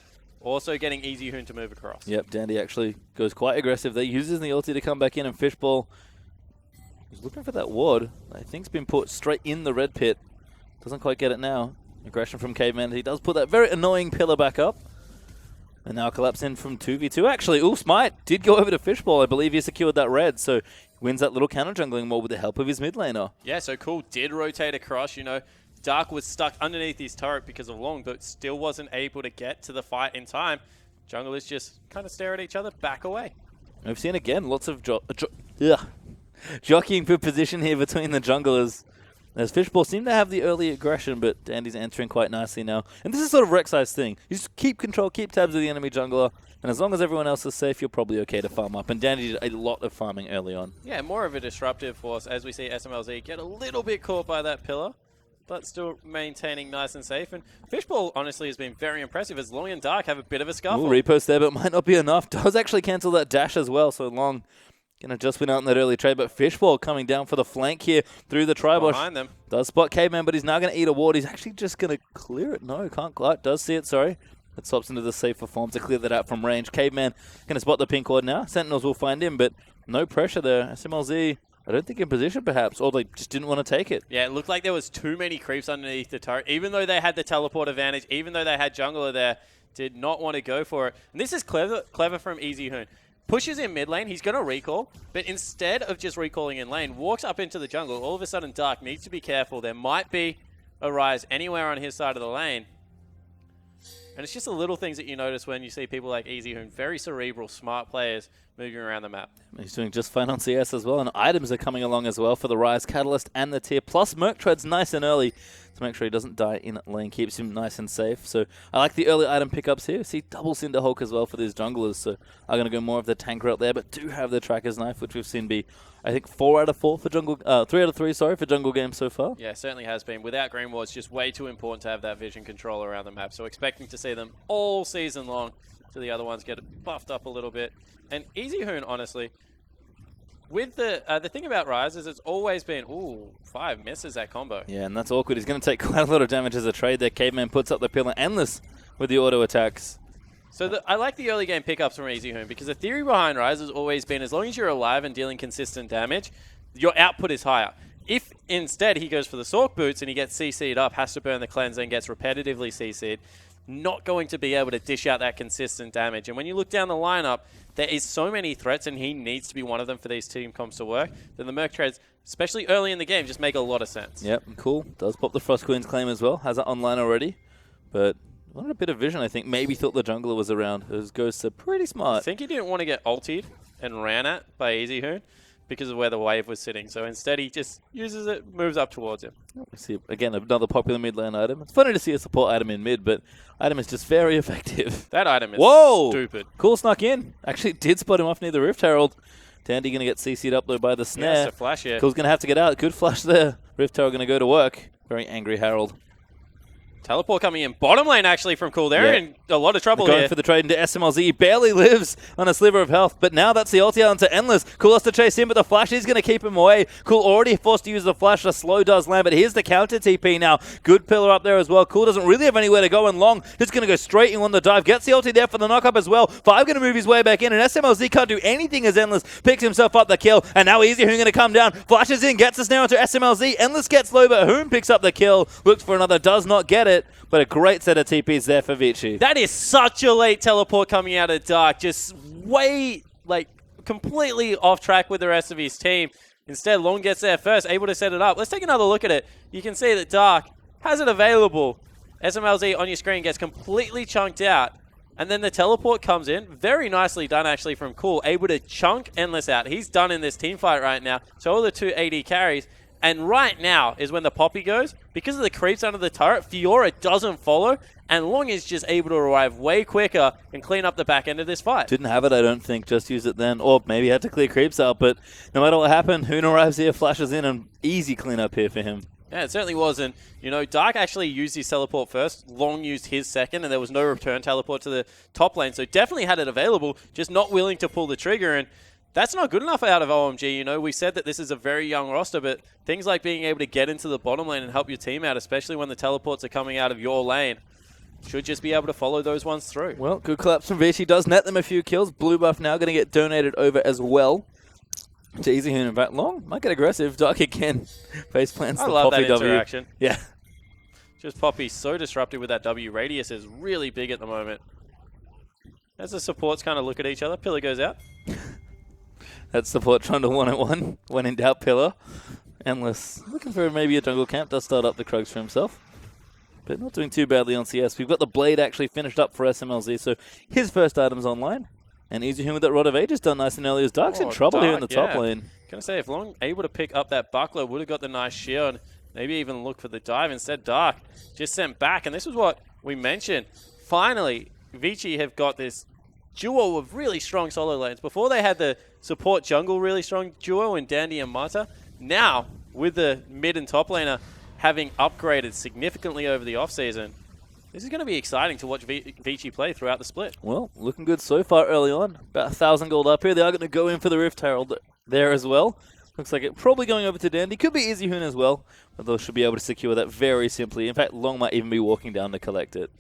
[SPEAKER 16] Also getting Easy Hoon to move across.
[SPEAKER 15] Yep, Dandy actually goes quite aggressive there. Uses the ulti to come back in, and Fishball is looking for that ward. I think it's been put straight in the red pit. Doesn't quite get it now. Aggression from Caveman. He does put that very annoying pillar back up. And now collapse in from 2v2. Actually, Smite did go over to Fishball. I believe he secured that red, so wins that little counter jungling more with the help of his mid laner.
[SPEAKER 16] Yeah, so Cool did rotate across, you know. Dark was stuck underneath his turret because of Long, but still wasn't able to get to the fight in time. Junglers just kind of stare at each other, back away.
[SPEAKER 15] We've seen again lots of jockeying for position here between the junglers. As Fishball seem to have the early aggression, but Dandy's answering quite nicely now. And this is sort of Rek'Sai's thing. You just keep control, keep tabs of the enemy jungler, and as long as everyone else is safe, you're probably okay to farm up. And Dandy did a lot of farming early on.
[SPEAKER 16] Yeah, more of a disruptive force as we see SMLZ get a little bit caught by that pillar, but still maintaining nice and safe. And Fishball, honestly, has been very impressive as Long and Dark have a bit of a scuffle.
[SPEAKER 15] Ooh, repost there, but might not be enough. Does actually cancel that dash as well, so Long going to just win out in that early trade. But Fishball coming down for the flank here through the Tribush.
[SPEAKER 16] Behind them.
[SPEAKER 15] Does spot Caveman, but he's now going to eat a ward. He's actually just going to clear it. No, can't quite. Does see it, sorry. It swaps into the safer form to clear that out from range. Caveman going to spot the pink ward now. Sentinels will find him, but no pressure there. SMLZ, I don't think in position perhaps, or they just didn't want to take it.
[SPEAKER 16] Yeah, it looked like there was too many creeps underneath the turret. Even though they had the teleport advantage, even though they had jungler there, did not want to go for it. And this is clever from Easy Hoon. Pushes in mid lane, he's going to recall, but instead of just recalling in lane, walks up into the jungle. All of a sudden, Dark needs to be careful. There might be a rise anywhere on his side of the lane. And it's just the little things that you notice when you see people like Easy Hoon, very cerebral, smart players moving around the map.
[SPEAKER 15] He's doing just fine on CS as well, and items are coming along as well for the Rise Catalyst and the Tier. Plus, Merc treads nice and early to make sure he doesn't die in lane, keeps him nice and safe. So I like the early item pickups here. See double Cinderhulk as well for these junglers, so I'm going to go more of the tank route there, but do have the Tracker's Knife, which we've seen be, I think, 4 out of 4 for jungle, 3 out of 3, sorry, for jungle games so far.
[SPEAKER 16] Yeah, certainly has been. Without Green Ward, it's just way too important to have that vision control around the map. So expecting to see them all season long till the other ones get buffed up a little bit. And Easy Hoon, honestly, with the thing about Rise is it's always been, 5 misses that combo.
[SPEAKER 15] Yeah, and that's awkward. He's going to take quite a lot of damage as a trade there. Caveman puts up the pillar, Endless with the auto attacks.
[SPEAKER 16] So I like the early game pickups from Easy Hoon because the theory behind Rise has always been as long as you're alive and dealing consistent damage, your output is higher. If instead he goes for the Sork Boots and he gets CC'd up, has to burn the cleanse and gets repetitively CC'd, not going to be able to dish out that consistent damage. And when you look down the lineup, there is so many threats and he needs to be one of them for these team comps to work. Then the Merc trades, especially early in the game, just make a lot of sense.
[SPEAKER 15] Yep, cool. Does pop the Frost Queen's claim as well. Has it online already. But wanted a bit of vision, I think. Maybe thought the jungler was around. Those ghosts are pretty smart.
[SPEAKER 16] I think he didn't want to get ultied and ran at by EasyHoon because of where the wave was sitting. So instead, he just uses it, moves up towards him.
[SPEAKER 15] We see, again, another popular mid lane item. It's funny to see a support item in mid, but item is just very effective.
[SPEAKER 16] That item is stupid.
[SPEAKER 15] Cool snuck in. Actually, did spot him off near the Rift Herald. Dandy going to get CC'd up, though, by the snare.
[SPEAKER 16] Yes, a flash here.
[SPEAKER 15] Cool's going to have to get out. Good flash there. Rift Herald going to go to work. Very angry Herald.
[SPEAKER 16] Teleport coming in bottom lane, actually, from Cool. They're in a lot of trouble
[SPEAKER 15] Going
[SPEAKER 16] here.
[SPEAKER 15] for the trade into SMLZ. He barely lives on a sliver of health, but now that's the ulti out into Endless. Cool has to chase him, but the flash is going to keep him away. Cool already forced to use the flash to slow does land, but here's the counter TP now. Good pillar up there as well. Cool doesn't really have anywhere to go, and Long just going to go straight in on the dive. Gets the ulti there for the knock-up as well. Five going to move his way back in, and SMLZ can't do anything as Endless picks himself up the kill, and now EasyHoon going to come down. Flashes in, gets the snare onto SMLZ. Endless gets low, but Hoon picks up the kill. Looks for another, does not get it, but a great set of TPs there for Vici.
[SPEAKER 16] That is such a late teleport coming out of Dark. Just way, completely off track with the rest of his team. Instead, Long gets there first, able to set it up. Let's take another look at it. You can see that Dark has it available. SMLZ on your screen gets completely chunked out. And then the teleport comes in. Very nicely done, actually, from Cool. Able to chunk Endless out. He's done in this team fight right now. So all the 2 AD carries. And right now is when the Poppy goes. Because of the creeps under the turret, Fiora doesn't follow. And Long is just able to arrive way quicker and clean up the back end of this fight.
[SPEAKER 15] Didn't have it, I don't think. Just use it then. Or maybe had to clear creeps out. But no matter what happened, Hoon arrives here, flashes in, and easy cleanup here for him.
[SPEAKER 16] Yeah, it certainly wasn't. You know, Dark actually used his teleport first. Long used his second, and there was no return teleport to the top lane. So definitely had it available, just not willing to pull the trigger. And that's not good enough out of OMG. You know, we said that this is a very young roster, but things like being able to get into the bottom lane and help your team out, especially when the teleports are coming out of your lane, should just be able to follow those ones through.
[SPEAKER 15] Well, good collapse from Vici. Does net them a few kills. Blue buff now going to get donated over as well to EasyHoon. In fact, Long might get aggressive. Dark again. Face plants
[SPEAKER 16] I
[SPEAKER 15] the
[SPEAKER 16] love
[SPEAKER 15] Poppy
[SPEAKER 16] that
[SPEAKER 15] W.
[SPEAKER 16] interaction.
[SPEAKER 15] Yeah.
[SPEAKER 16] Just Poppy so disruptive with that W. Radius is really big at the moment. As the supports kind of look at each other, Pillar goes out.
[SPEAKER 15] That's support trying to one-on-one. When in doubt, Pillar. Endless. Looking for maybe a jungle camp. Does start up the Krugs for himself. But not doing too badly on CS. We've got the Blade actually finished up for SMLZ, so his first item's online. And EasyHoon with that Rod of Ages done nice and early. As Dark's in trouble here in the top lane.
[SPEAKER 16] Gonna say, if Long able to pick up that buckler, would have got the nice shield. Maybe even look for the dive. Instead, Dark just sent back. And this is what we mentioned. Finally, Vici have got this duo of really strong solo lanes. Before they had the support jungle really strong duo in Dandy and Mata. Now, with the mid and top laner having upgraded significantly over the offseason, this is going to be exciting to watch Vici play throughout the split.
[SPEAKER 15] Well, looking good so far early on. About 1,000 gold up here. They are going to go in for the Rift Herald there as well. Looks like it probably going over to Dandy. Could be EasyHoon as well, but they should be able to secure that very simply. In fact, Long might even be walking down to collect it.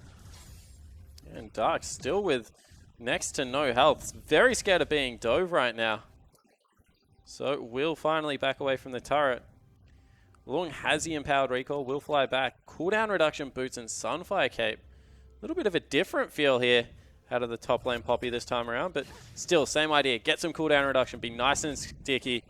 [SPEAKER 16] And Dark still with next to no health. Very scared of being dove right now. So will finally back away from the turret. Long has the empowered recall, will fly back. Cooldown reduction boots and Sunfire Cape. A little bit of a different feel here out of the top lane Poppy this time around, but still, same idea. Get some cooldown reduction, be nice and sticky.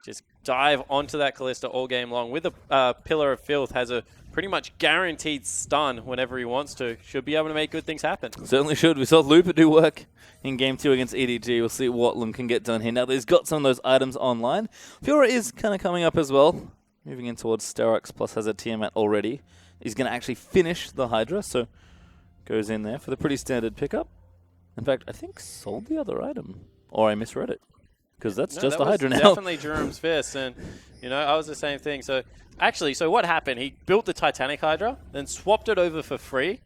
[SPEAKER 16] Just dive onto that Kalista all game long. With a Pillar of Filth, has a pretty much guaranteed stun whenever he wants to. Should be able to make good things happen.
[SPEAKER 15] Certainly should. We saw Looper do work in Game 2 against EDG. We'll see what Lum can get done here. Now, he's got some of those items online. Fiora is kind of coming up as well. Moving in towards Sterox, plus has a Tiamat already. He's going to actually finish the Hydra, so goes in there for the pretty standard pickup. In fact, I think sold the other item. Or I misread it. Because that's just the Hydra now.
[SPEAKER 16] Definitely Jerome's Fist, and you know, I was the same thing. So actually, what happened? He built the Titanic Hydra, then swapped it over for free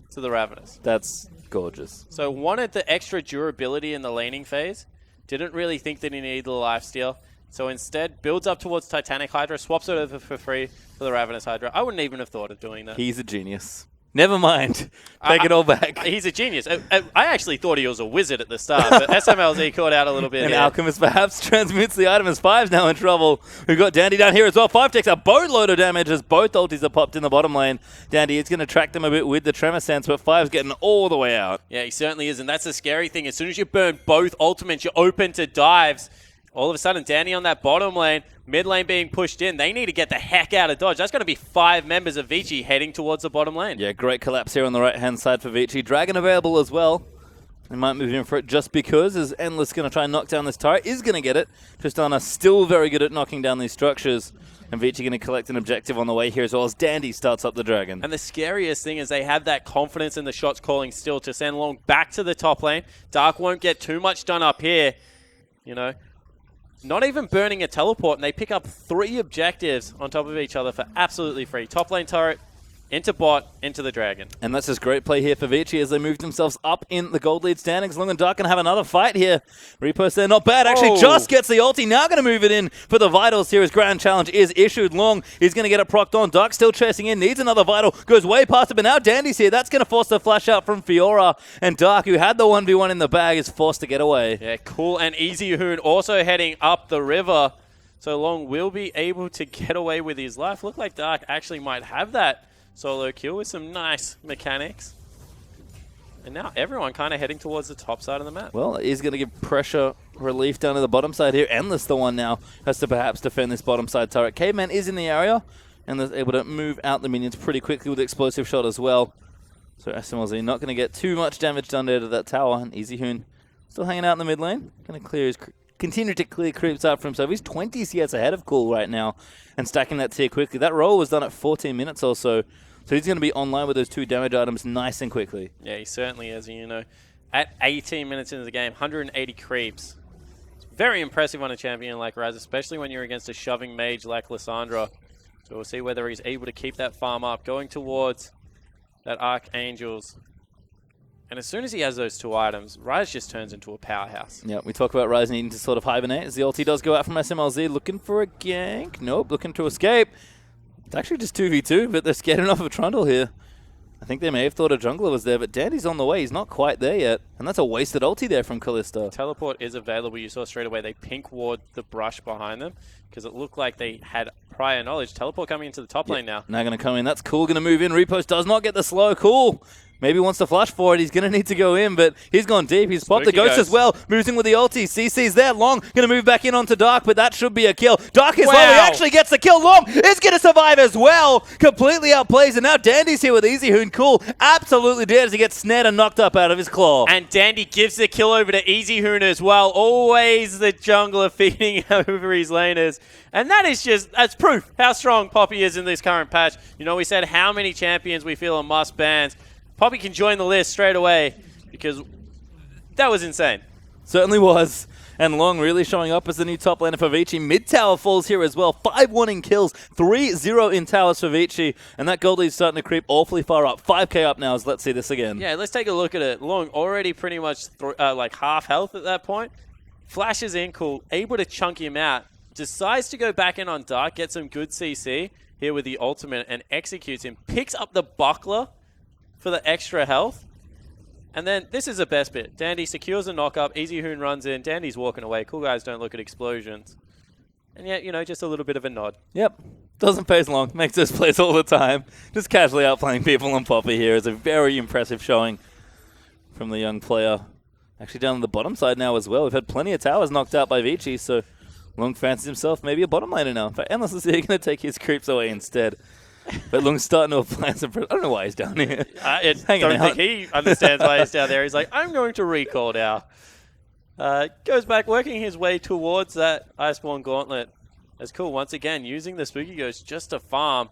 [SPEAKER 16] to the Ravenous.
[SPEAKER 15] That's gorgeous.
[SPEAKER 16] So wanted the extra durability in the laning phase. Didn't really think that he needed the lifesteal. So instead, builds up towards Titanic Hydra, swaps it over for free for the Ravenous Hydra. I wouldn't even have thought of doing that.
[SPEAKER 15] He's a genius. Never mind. Take it all back.
[SPEAKER 16] He's a genius. I actually thought he was a wizard at the start, but SMLZ caught out a little bit.
[SPEAKER 15] And Alchemist perhaps transmutes the item as Five's now in trouble. We've got Dandy down here as well. Five takes a boatload of damage as both ultis are popped in the bottom lane. Dandy is going to track them a bit with the Tremor Sense, but Five's getting all the way out.
[SPEAKER 16] Yeah, he certainly is, and that's the scary thing. As soon as you burn both ultimates, you're open to dives. All of a sudden, Danny on that bottom lane, mid lane being pushed in. They need to get the heck out of dodge. That's going to be 5 members of Vici heading towards the bottom lane.
[SPEAKER 15] Yeah, great collapse here on the right-hand side for Vici. Dragon available as well. They might move in for it just because, as Endless going to try and knock down this turret. Is going to get it. Tristana still very good at knocking down these structures. And Vici going to collect an objective on the way here as well as Dandy starts up the Dragon.
[SPEAKER 16] And the scariest thing is they have that confidence in the shots calling still to send Long back to the top lane. Dark won't get too much done up here. You know, not even burning a teleport, and they pick up 3 objectives on top of each other for absolutely free. Top lane turret, into bot, into the Dragon.
[SPEAKER 15] And that's just great play here for Vici as they move themselves up in the gold lead standings. Long and Dark can have another fight here. Repost there, not bad. Actually, just gets the ulti. Now going to move it in for the Vitals here as Grand Challenge is issued. Long is going to get it procced on. Dark still chasing in, needs another Vital. Goes way past it, but now Dandy's here. That's going to force the flash out from Fiora. And Dark, who had the 1v1 in the bag, is forced to get away.
[SPEAKER 16] Yeah, cool. And Easy Hoon also heading up the river. So Long will be able to get away with his life. Look like Dark actually might have that solo kill with some nice mechanics. And now everyone kind of heading towards the top side of the map.
[SPEAKER 15] Well, he's going to give pressure relief down to the bottom side here. Endless, the one now, has to perhaps defend this bottom side turret. Caveman is in the area and is able to move out the minions pretty quickly with explosive shot as well. So SMLZ not going to get too much damage done there to that tower. And Easy Hoon still hanging out in the mid lane. Going to clear his continue to clear creeps out for himself. He's 20 CS ahead of Cool right now and stacking that tier quickly. That roll was done at 14 minutes or so. So he's going to be online with those 2 damage items nice and quickly.
[SPEAKER 16] Yeah, he certainly is. You know, at 18 minutes into the game, 180 creeps. It's very impressive on a champion like Raz, especially when you're against a shoving mage like Lissandra. So we'll see whether he's able to keep that farm up, going towards that Archangels. And as soon as he has those 2 items, Rise just turns into a powerhouse.
[SPEAKER 15] Yeah, we talk about Rise needing to sort of hibernate as the ulti does go out from SMLZ, looking for a gank. Nope, looking to escape. It's actually just 2v2, but they're scared enough of Trundle here. I think they may have thought a jungler was there, but Dandy's on the way. He's not quite there yet. And that's a wasted ulti there from Kalista.
[SPEAKER 16] Teleport is available. You saw straight away they pink ward the brush behind them because it looked like they had prior knowledge. Teleport coming into the top lane now.
[SPEAKER 15] Now going to come in. That's Cool. Going to move in. Repost does not get the slow. Cool. Maybe wants to flash for it. He's going to need to go in, but he's gone deep. He's popped the ghost as well. Moves in with the ulti. CC's there. Long going to move back in onto Dark, but that should be a kill. Dark is low. He actually gets the kill. Long is going to survive as well. Completely outplays, and now Dandy's here with Easy Hoon. Cool. Absolutely dead as he gets snared and knocked up out of his claw.
[SPEAKER 16] And Dandy gives the kill over to Easy Hoon as well. Always the jungler feeding over his laners. And that is just, that's proof how strong Poppy is in this current patch. You know, we said how many champions we feel are must bans. Poppy can join the list straight away because that was insane.
[SPEAKER 15] Certainly was. And Long really showing up as the new top laner for Vici. Mid-tower falls here as well. 5 winning kills, 3-0 in towers for Vici. And that gold lead's starting to creep awfully far up. 5k up now, as let's see this again.
[SPEAKER 16] Yeah, let's take a look at it. Long already pretty much like half health at that point. Flashes in, Cool, able to chunk him out. Decides to go back in on Dark, get some good CC here with the ultimate and executes him. Picks up the buckler for the extra health. And then this is the best bit. Dandy secures a knock-up. Easy Hoon runs in. Dandy's walking away. Cool guys don't look at explosions. And yet, you know, just a little bit of a nod.
[SPEAKER 15] Yep. Doesn't phase Long. Makes those plays all the time. Just casually outplaying people on Poppy here is a very impressive showing from the young player. Actually down on the bottom side now as well. We've had plenty of towers knocked out by Vici, so Long fancies himself maybe a bottom laner now. In fact, Endless is here going to take his creeps away instead. But Lung's starting to apply some pressure. I don't know why he's down here.
[SPEAKER 16] I don't think he understands why he's down there. He's like, I'm going to recall now. Goes back, working his way towards that Iceborne Gauntlet. That's cool. Once again, using the Spooky Ghost just to farm.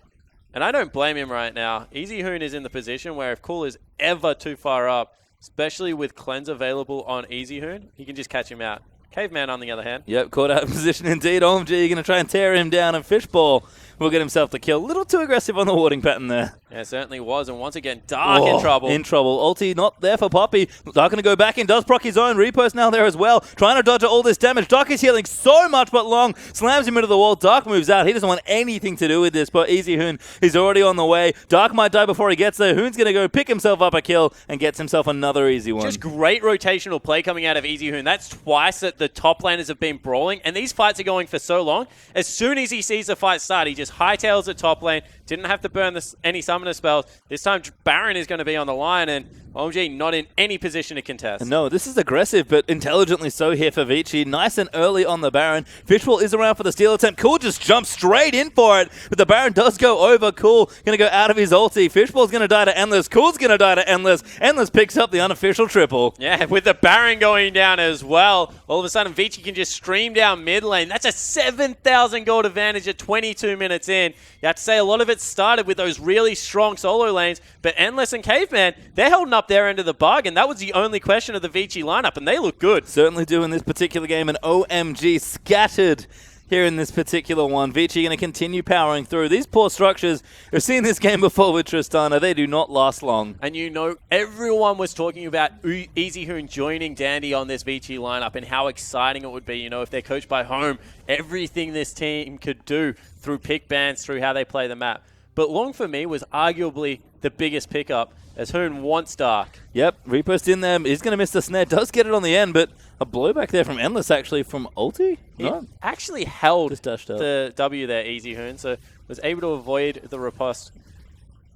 [SPEAKER 16] And I don't blame him right now. Easy Hoon is in the position where if Cool is ever too far up, especially with Cleanse available on Easy Hoon, he can just catch him out. Caveman, on the other hand.
[SPEAKER 15] Yep, caught out in position indeed. OMG, you're going to try and tear him down, and Fishball will get himself the kill. A little too aggressive on the warding pattern there.
[SPEAKER 16] Yeah, it certainly was. And once again, Dark in trouble.
[SPEAKER 15] In trouble. Ulti not there for Poppy. Dark going to go back in. Does proc his own. Repost now there as well. Trying to dodge all this damage. Dark is healing so much, but Long slams him into the wall. Dark moves out. He doesn't want anything to do with this, but Easy Hoon is already on the way. Dark might die before he gets there. Hoon's going to go pick himself up a kill and gets himself another easy one.
[SPEAKER 16] Just great rotational play coming out of Easy Hoon. That's twice that the top laners have been brawling, and these fights are going for so long. As soon as he sees the fight start, he just hightails the top lane. Didn't have to burn any summoner spells. This time, Baron is going to be on the line, and OMG not in any position to contest.
[SPEAKER 15] No, this is aggressive, but intelligently so here for Vici. Nice and early on the Baron. Fishbowl is around for the steal attempt. Cool just jumps straight in for it, but the Baron does go over. Cool going to go out of his ulti. Fishbowl's going to die to Endless. Cool's going to die to Endless. Endless picks up the unofficial triple.
[SPEAKER 16] Yeah, with the Baron going down as well, all of a sudden Vici can just stream down mid lane. That's a 7,000 gold advantage at 22 minutes in. You have to say a lot of it started with those really strong solo lanes, but Endless and Caveman, they're holding up their end of the bargain. That was the only question of the Vici lineup, and they look good.
[SPEAKER 15] Certainly do in this particular game, and OMG scattered here in this particular one. Vici going to continue powering through. These poor structures, we've seen this game before with Tristana. They do not last long.
[SPEAKER 16] And you know, everyone was talking about EasyHoon joining Dandy on this Vici lineup and how exciting it would be, you know, if they're coached by Home, everything this team could do through pick bans, through how they play the map. But Long for me was arguably the biggest pickup, as Hoon wants Dark.
[SPEAKER 15] Yep, Repost in there. He's going to miss the snare. Does get it on the end, but a blowback there from Endless, actually, from ulti?
[SPEAKER 16] He actually held the W there, EasyHoon, so was able to avoid the riposte.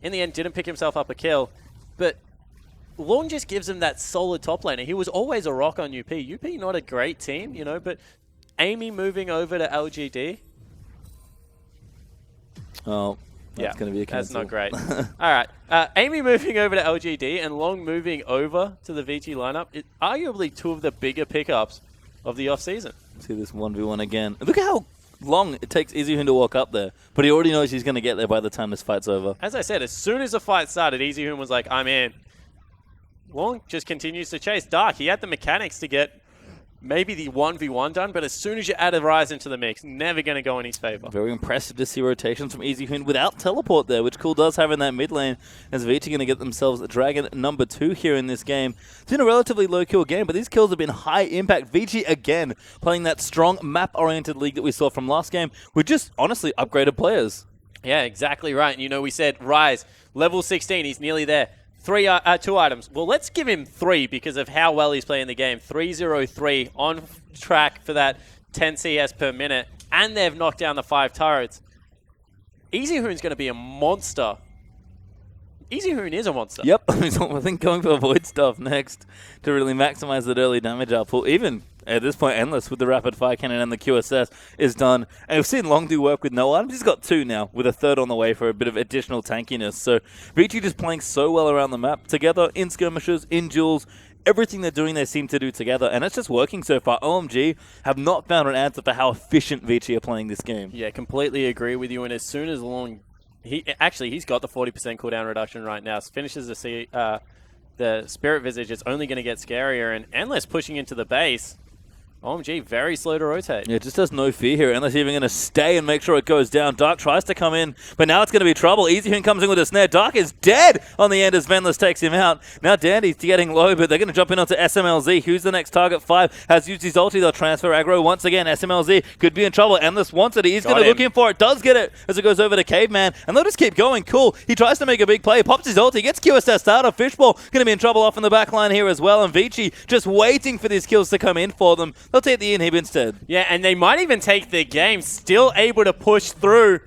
[SPEAKER 16] In the end, didn't pick himself up a kill, but Long just gives him that solid top laner. He was always a rock on UP. UP not a great team, you know, but Amy moving over to LGD.
[SPEAKER 15] Oh, that's going to be a cancel.
[SPEAKER 16] That's not great. All right. Amy moving over to LGD and Long moving over to the VT lineup is arguably two of the bigger pickups of the offseason.
[SPEAKER 15] See this 1v1 again. Look at how long it takes EasyHoon to walk up there, but he already knows he's going to get there by the time this fight's over.
[SPEAKER 16] As I said, as soon as the fight started, EasyHoon was like, I'm in. Long just continues to chase Dark. He had the mechanics to get maybe the 1v1 done, but as soon as you add a Rise into the mix, never going to go in his favor.
[SPEAKER 15] Very impressive to see rotations from EasyHoon without teleport there, which Cool does have in that mid lane, as VT going to get themselves a Dragon number 2 here in this game. It's been a relatively low kill game, but these kills have been high impact. VT again playing that strong map-oriented league that we saw from last game with just, honestly, upgraded players.
[SPEAKER 16] Yeah, exactly right. And you know, we said Rise, level 16, he's nearly there. 2 items. Well, let's give him 3 because of how well he's playing the game. 303 on track for that 10 CS per minute. And they've knocked down the 5 turrets. EasyHoon's going to be a monster. EasyHoon is a monster.
[SPEAKER 15] Yep. I think going for Void stuff next to really maximize that early damage output. Even at this point, Endless with the Rapid Fire Cannon and the QSS is done. And we've seen Long do work with no items. He's got 2 now, with a 3rd on the way for a bit of additional tankiness. So VT just playing so well around the map, together in skirmishes, in duels. Everything they're doing, they seem to do together, and it's just working so far. OMG have not found an answer for how efficient VT are playing this game.
[SPEAKER 16] Yeah, completely agree with you. And as soon as Long, he's got the 40% cooldown reduction right now. So finishes the Spirit Visage, it's only going to get scarier. And Endless pushing into the base. OMG, very slow to rotate.
[SPEAKER 15] Yeah, just has no fear here. Endless even going to stay and make sure it goes down. Dark tries to come in, but now it's going to be trouble. EasyHoon comes in with a snare. Dark is dead on the end as Venless takes him out. Now Dandy's getting low, but they're going to jump in onto SMLZ. Who's the next target? 5 has used his ulti. They'll transfer aggro once again. SMLZ could be in trouble. Endless wants it. He's going to look in for it. Does get it as it goes over to Caveman. And they'll just keep going. Cool. He tries to make a big play. Pops his ulti. Gets QSS out of Fishbowl. Going to be in trouble off in the back line here as well. And Vici just waiting for these kills to come in for them. They'll take the inhib instead.
[SPEAKER 16] Yeah, and they might even take the game, still able to push through.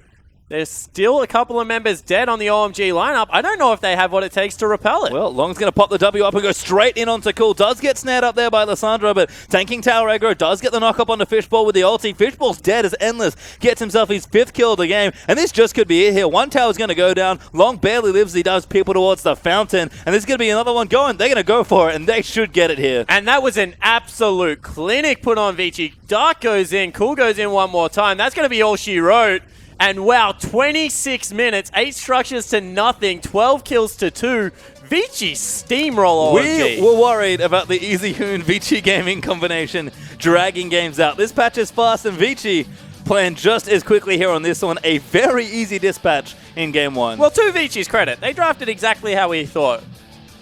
[SPEAKER 16] There's still a couple of members dead on the OMG lineup. I don't know if they have what it takes to repel it.
[SPEAKER 15] Well, Long's going to pop the W up and go straight in onto Cool. Does get snared up there by Lissandra, but tanking tower aggro does get the knock up onto Fishbowl with the ulti. Fishbowl's dead as Endless gets himself his 5th kill of the game, and this just could be it here. One tower's going to go down. Long barely lives. He does people towards the fountain, and there's going to be another one going. They're going to go for it, and they should get it here.
[SPEAKER 16] And that was an absolute clinic put on Vici. Dark goes in. Cool goes in one more time. That's going to be all she wrote. And wow, 26 minutes, 8 structures to nothing, 12 kills to 2. Vici steamroll OMG.
[SPEAKER 15] We were worried about the EasyHoon Vici gaming combination dragging games out. This patch is fast, and Vici playing just as quickly here on this one. A very easy dispatch in game 1.
[SPEAKER 16] Well, to Vici's credit, they drafted exactly how we thought.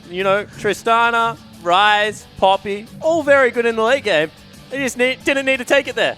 [SPEAKER 16] You know, Tristana, Rise, Poppy, all very good in the late game. They just didn't need to take it there.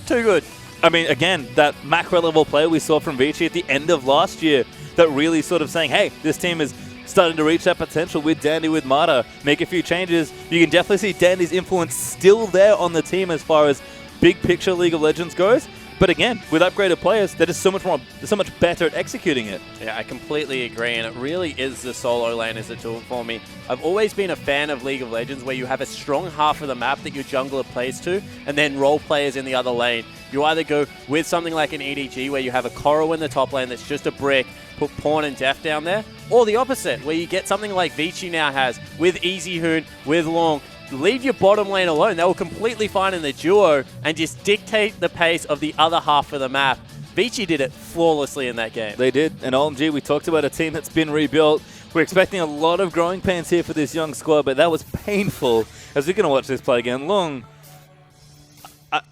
[SPEAKER 16] Too good.
[SPEAKER 15] I mean, again, that macro-level play we saw from Vici at the end of last year that really sort of saying, hey, this team is starting to reach that potential with Dandy, with Mata, make a few changes. You can definitely see Dandy's influence still there on the team as far as big picture League of Legends goes, But again, with upgraded players, they're just so much better at executing it.
[SPEAKER 16] Yeah, I completely agree, and it really is the solo lane as a tool for me. I've always been a fan of League of Legends where you have a strong half of the map that your jungler plays to, and then role players in the other lane. You either go with something like an EDG where you have a Koro in the top lane that's just a brick, put Pawn and Def down there, or the opposite, where you get something like Vici now has, with EasyHoon, with Long. Leave your bottom lane alone. They were completely fine in the duo and just dictate the pace of the other half of the map. Vici did it flawlessly in that game.
[SPEAKER 15] They did. And OMG, we talked about a team that's been rebuilt. We're expecting a lot of growing pains here for this young squad, but that was painful as we're going to watch this play again. Long,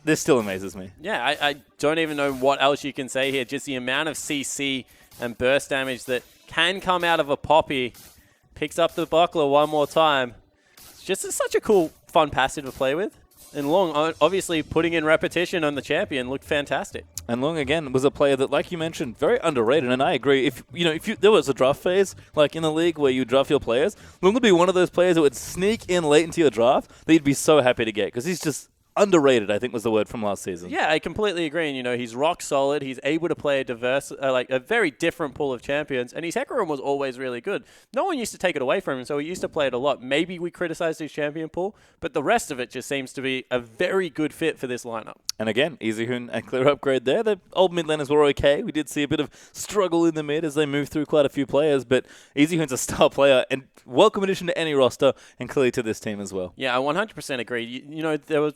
[SPEAKER 15] this still amazes me.
[SPEAKER 16] Yeah, I don't even know what else you can say here. Just the amount of CC and burst damage that can come out of a Poppy. Picks up the buckler one more time. Just such a cool, fun passive to play with. And Long, obviously, putting in repetition on the champion looked fantastic.
[SPEAKER 15] And Long, again, was a player that, like you mentioned, very underrated. And I agree. If there was a draft phase, like in the league, where you draft your players, Long would be one of those players that would sneak in late into your draft that you'd be so happy to get, because he's just underrated, I think was the word from last season.
[SPEAKER 16] Yeah, I completely agree. And, he's rock solid. He's able to play a diverse, a very different pool of champions. And his Heca room was always really good. No one used to take it away from him, so he used to play it a lot. Maybe we criticized his champion pool, but the rest of it just seems to be a very good fit for this lineup.
[SPEAKER 15] And again, EasyHoon, a clear upgrade there. The old mid laners were okay. We did see a bit of struggle in the mid as they moved through quite a few players, but EasyHoon's a star player and welcome addition to any roster, and clearly to this team as well.
[SPEAKER 16] Yeah, I 100% agree. There was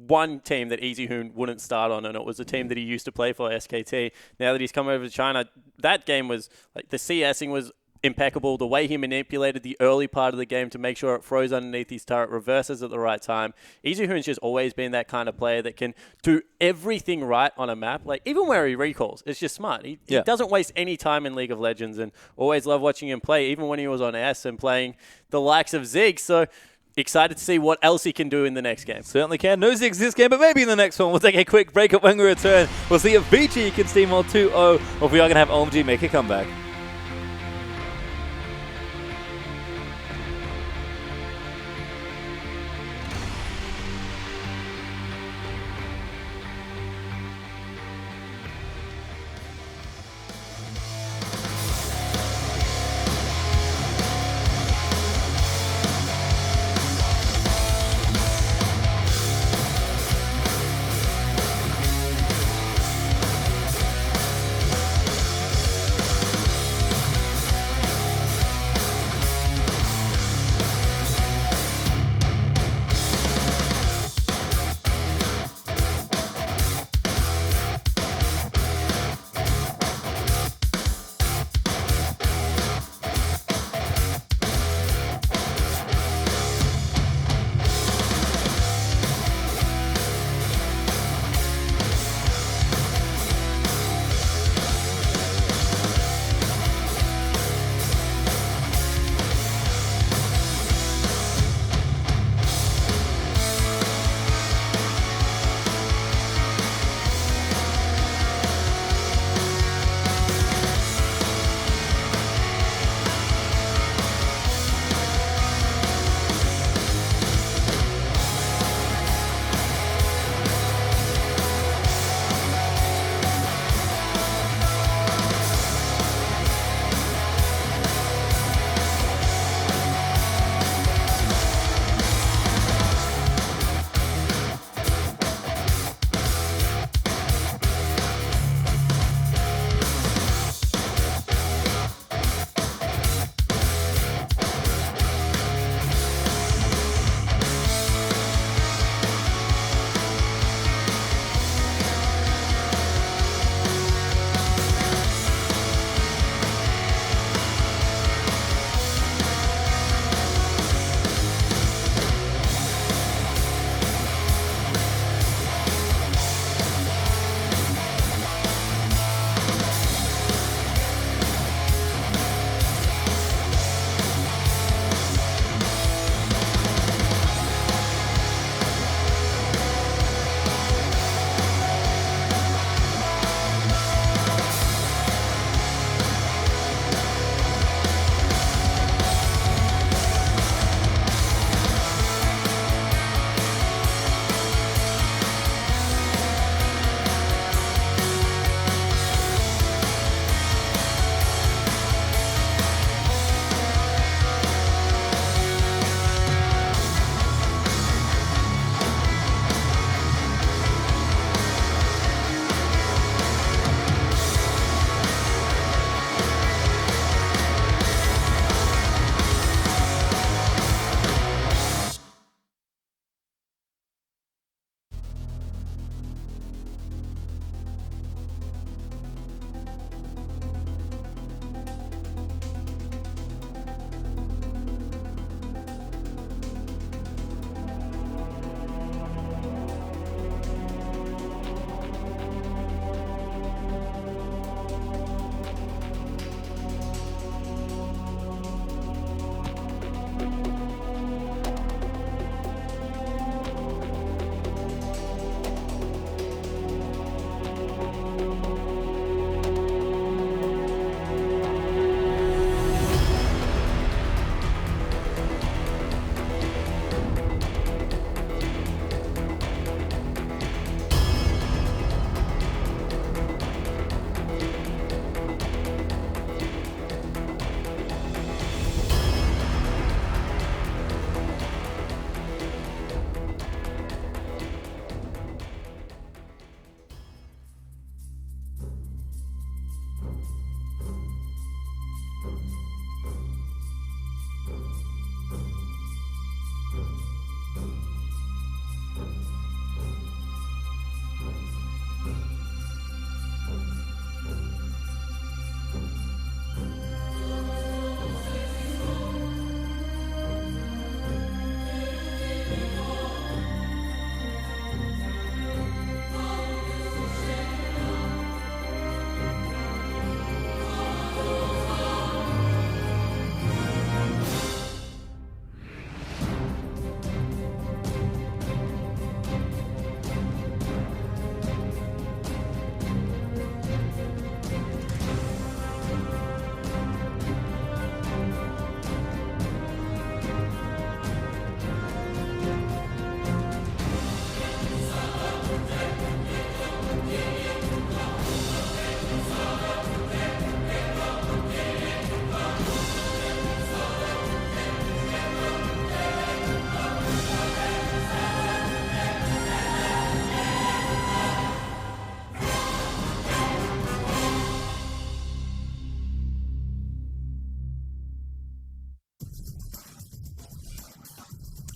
[SPEAKER 16] one team that EasyHoon wouldn't start on, and it was a team that he used to play for, SKT. Now that he's come over to China, that game was, the CSing was impeccable. The way he manipulated the early part of the game to make sure it froze underneath his turret, reverses at the right time. EasyHoon's just always been that kind of player that can do everything right on a map. Even where he recalls, it's just smart. He doesn't waste any time in League of Legends, and always love watching him play, even when he was on S and playing the likes of Ziggs. So excited to see what else he can do in the next game.
[SPEAKER 15] Certainly can. No Ziggs this game, but maybe in the next one. We'll take a quick break up when we return. We'll see if Vici can steamroll 2-0, or if we are going to have OMG make a comeback.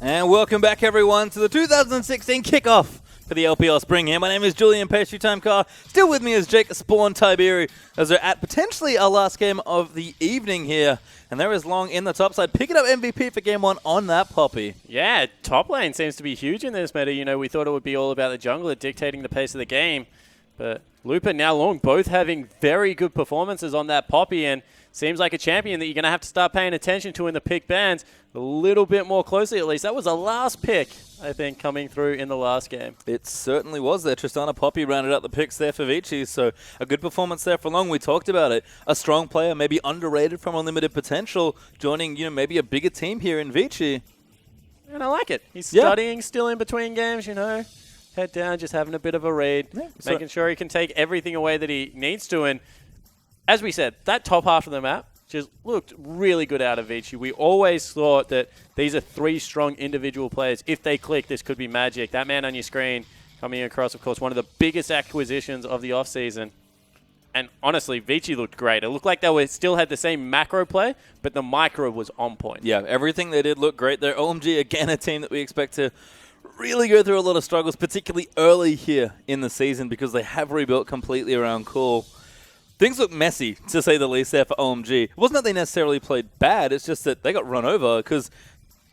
[SPEAKER 15] And welcome back, everyone, to the 2016 kickoff for the LPL Spring here. My name is Julian Pastry Time Car. Still with me is Jake Spawn Tiberi, as we're at potentially our last game of the evening here. And there is Long in the top side, picking up MVP for game 1 on that Poppy.
[SPEAKER 16] Yeah, top lane seems to be huge in this meta. You know, we thought it would be all about the jungler dictating the pace of the game. But Lupa, now Long, both having very good performances on that Poppy, and seems like a champion that you're going to have to start paying attention to in the pick bands a little bit more closely, at least. That was a last pick, I think, coming through in the last game.
[SPEAKER 15] It certainly was there. Tristana Poppy rounded out the picks there for Vici, so a good performance there for Long. We talked about it. A strong player, maybe underrated from unlimited potential, joining, you know, maybe a bigger team here in Vici.
[SPEAKER 16] And I like it. He's studying still in between games, you know. Head down, just having a bit of a read, making sure he can take everything away that he needs to. And as we said, that top half of the map just looked really good out of Vici. We always thought that these are 3 strong individual players. If they click, this could be magic. That man on your screen coming across, of course, one of the biggest acquisitions of the offseason. And honestly, Vici looked great. It looked like they still had the same macro play, but the micro was on point.
[SPEAKER 15] Yeah, everything they did looked great there. OMG, again, a team that we expect to really go through a lot of struggles, particularly early here in the season, because they have rebuilt completely around Cool. Things look messy, to say the least, there for OMG. It wasn't that they necessarily played bad, it's just that they got run over because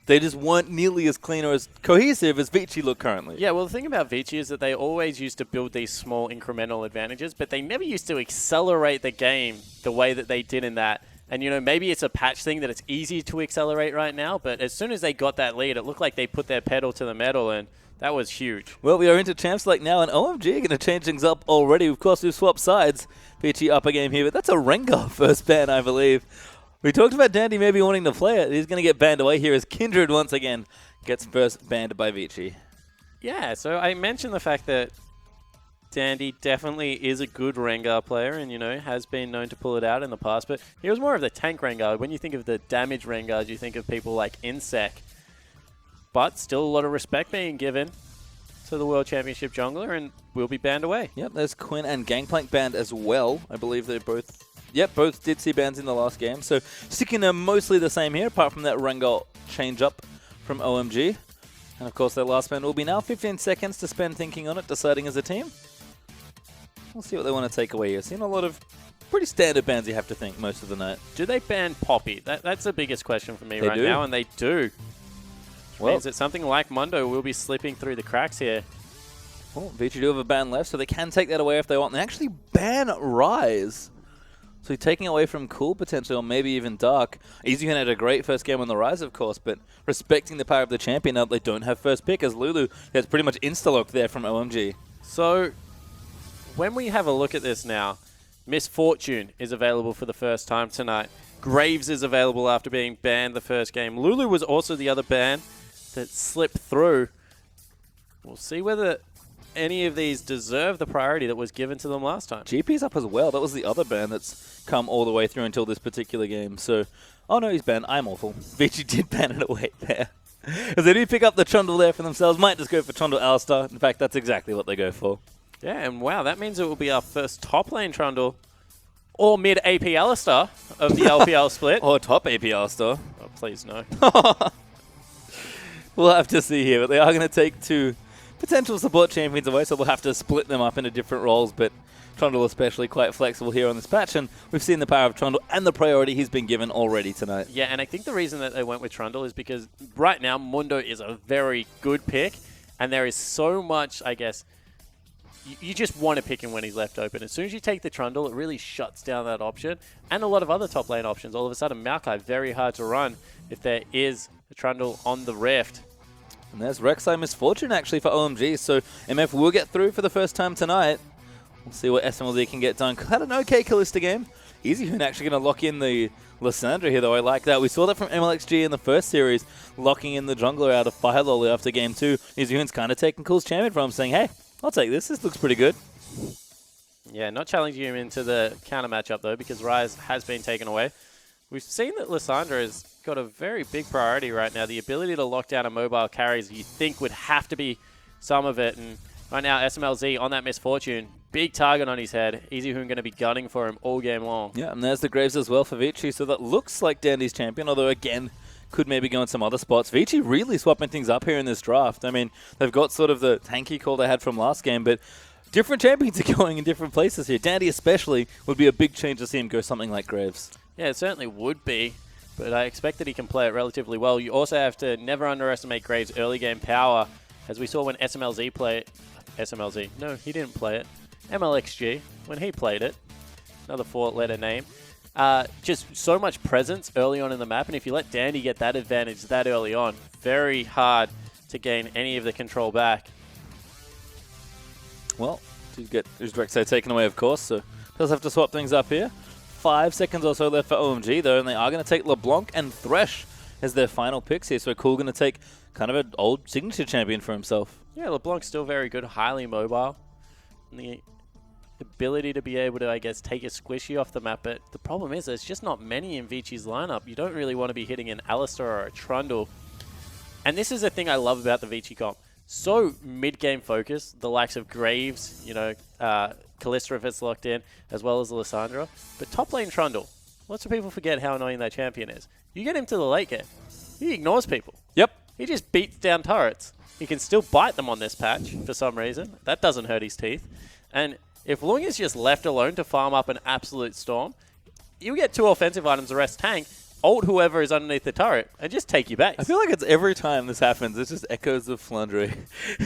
[SPEAKER 15] they just weren't nearly as clean or as cohesive as Vici look currently.
[SPEAKER 16] Yeah, well, the thing about Vici is that they always used to build these small incremental advantages, but they never used to accelerate the game the way that they did in that. And, you know, maybe it's a patch thing that it's easy to accelerate right now, but as soon as they got that lead, it looked like they put their pedal to the metal, and that was huge.
[SPEAKER 15] Well, we are into Champs League now, and OMG are going to change things up already. Of course, we've swapped sides. Vici up a game here, but that's a Rengar first ban, I believe. We talked about Dandy maybe wanting to play it. He's going to get banned away here as Kindred once again gets first banned by Vici.
[SPEAKER 16] Yeah, so I mentioned the fact that Dandy definitely is a good Rengar player and, you know, has been known to pull it out in the past, but he was more of the tank Rengar. When you think of the damage Rengars, you think of people like Insec. But still a lot of respect being given to the World Championship jungler, and will be banned away.
[SPEAKER 15] Yep, there's Quinn and Gangplank banned as well. I believe they both... Yep, both did see bans in the last game. So sticking to mostly the same here, apart from that Rengar change up from OMG. And of course, their last ban will be now 15 seconds to spend thinking on it, deciding as a team. We'll see what they want to take away here. Seen a lot of pretty standard bans, you have to think, most of the night.
[SPEAKER 16] Do they ban Poppy? That's the biggest question for me right
[SPEAKER 15] do.
[SPEAKER 16] now, and they do.
[SPEAKER 15] Well,
[SPEAKER 16] means that something like Mundo will be slipping through the cracks here.
[SPEAKER 15] Well, Vici do have a ban left, so they can take that away if they want. They actually ban Rise. So taking away from Cool potentially, or maybe even Dark. EasyHoon had a great first game on the Rise, of course, but respecting the power of the champion, now they don't have first pick, as Lulu has pretty much insta-locked there from OMG.
[SPEAKER 16] So when we have a look at this now, Misfortune is available for the first time tonight. Graves is available after being banned the first game. Lulu was also the other ban that slipped through. We'll see whether any of these deserve the priority that was given to them last time.
[SPEAKER 15] GP's up as well. That was the other ban that's come all the way through until this particular game. So, oh no, he's banned. I'm awful. Vici did ban it away there. As they do pick up the Trundle there for themselves. Might just go for Trundle Alistar. In fact, that's exactly what they go for.
[SPEAKER 16] Yeah, and wow, that means it will be our first top lane Trundle or mid AP Alistar of the LPL split.
[SPEAKER 15] Or top AP Alistar.
[SPEAKER 16] Oh, please no.
[SPEAKER 15] We'll have to see here, but they are going to take 2 potential support champions away, so we'll have to split them up into different roles, but Trundle especially quite flexible here on this patch, and we've seen the power of Trundle and the priority he's been given already tonight.
[SPEAKER 16] Yeah, and I think the reason that they went with Trundle is because right now Mundo is a very good pick, and there is so much, I guess, you just want to pick him when he's left open. As soon as you take the Trundle, it really shuts down that option, and a lot of other top lane options. All of a sudden, Maokai, very hard to run if there is a Trundle on the Rift.
[SPEAKER 15] And there's Rek'Sai Misfortune actually for OMG, so MF will get through for the first time tonight. We'll see what SMLD can get done. Had an okay Kalista game. EasyHoon actually going to lock in the Lissandra here, though. I like that. We saw that from MLXG in the first series, locking in the jungler out of Fire Lolly after game 2. EasyHoon's kind of taking Cool's champion from him, saying, hey, I'll take this. This looks pretty good.
[SPEAKER 16] Yeah, not challenging him into the counter matchup, though, because Rise has been taken away. We've seen that Lissandra has got a very big priority right now. The ability to lock down a mobile carries you think would have to be some of it. And right now, SMLZ on that Misfortune, big target on his head. EasyHoon going to be gunning for him all game long.
[SPEAKER 15] Yeah, and there's the Graves as well for Vici. So that looks like Dandy's champion, although again, could maybe go in some other spots. Vici really swapping things up here in this draft. I mean, they've got sort of the tanky call they had from last game, but different champions are going in different places here. Dandy especially would be a big change to see him go something like Graves.
[SPEAKER 16] Yeah, it certainly would be, but I expect that he can play it relatively well. You also have to never underestimate Graves' early game power, as we saw when SMLZ play it. SMLZ. No, he didn't play it. MLXG, when he played it. Another 4-letter name. Just so much presence early on in the map, and if you let Dandy get that advantage that early on, very hard to gain any of the control back.
[SPEAKER 15] Well, to get his direct side taken away, of course, so does have to swap things up here. 5 seconds or so left for OMG, though, and they are going to take LeBlanc and Thresh as their final picks here, so Cool going to take kind of an old signature champion for himself.
[SPEAKER 16] Yeah, LeBlanc's still very good, highly mobile. And the ability to be able to, I guess, take a squishy off the map, but the problem is there's just not many in Vici's lineup. You don't really want to be hitting an Alistar or a Trundle. And this is the thing I love about the Vici comp. So mid-game focused, the likes of Graves, you know, Kalista if it's locked in, as well as Lissandra. But top lane Trundle, lots of people forget how annoying that champion is. You get him to the late game, he ignores people.
[SPEAKER 15] Yep.
[SPEAKER 16] He just beats down turrets. He can still bite them on this patch for some reason. That doesn't hurt his teeth. And if Lung is just left alone to farm up an absolute storm, you get 2 offensive items, the rest tank, ult whoever is underneath the turret, and just take your base.
[SPEAKER 15] I feel like it's every time this happens, it's just echoes of Flandre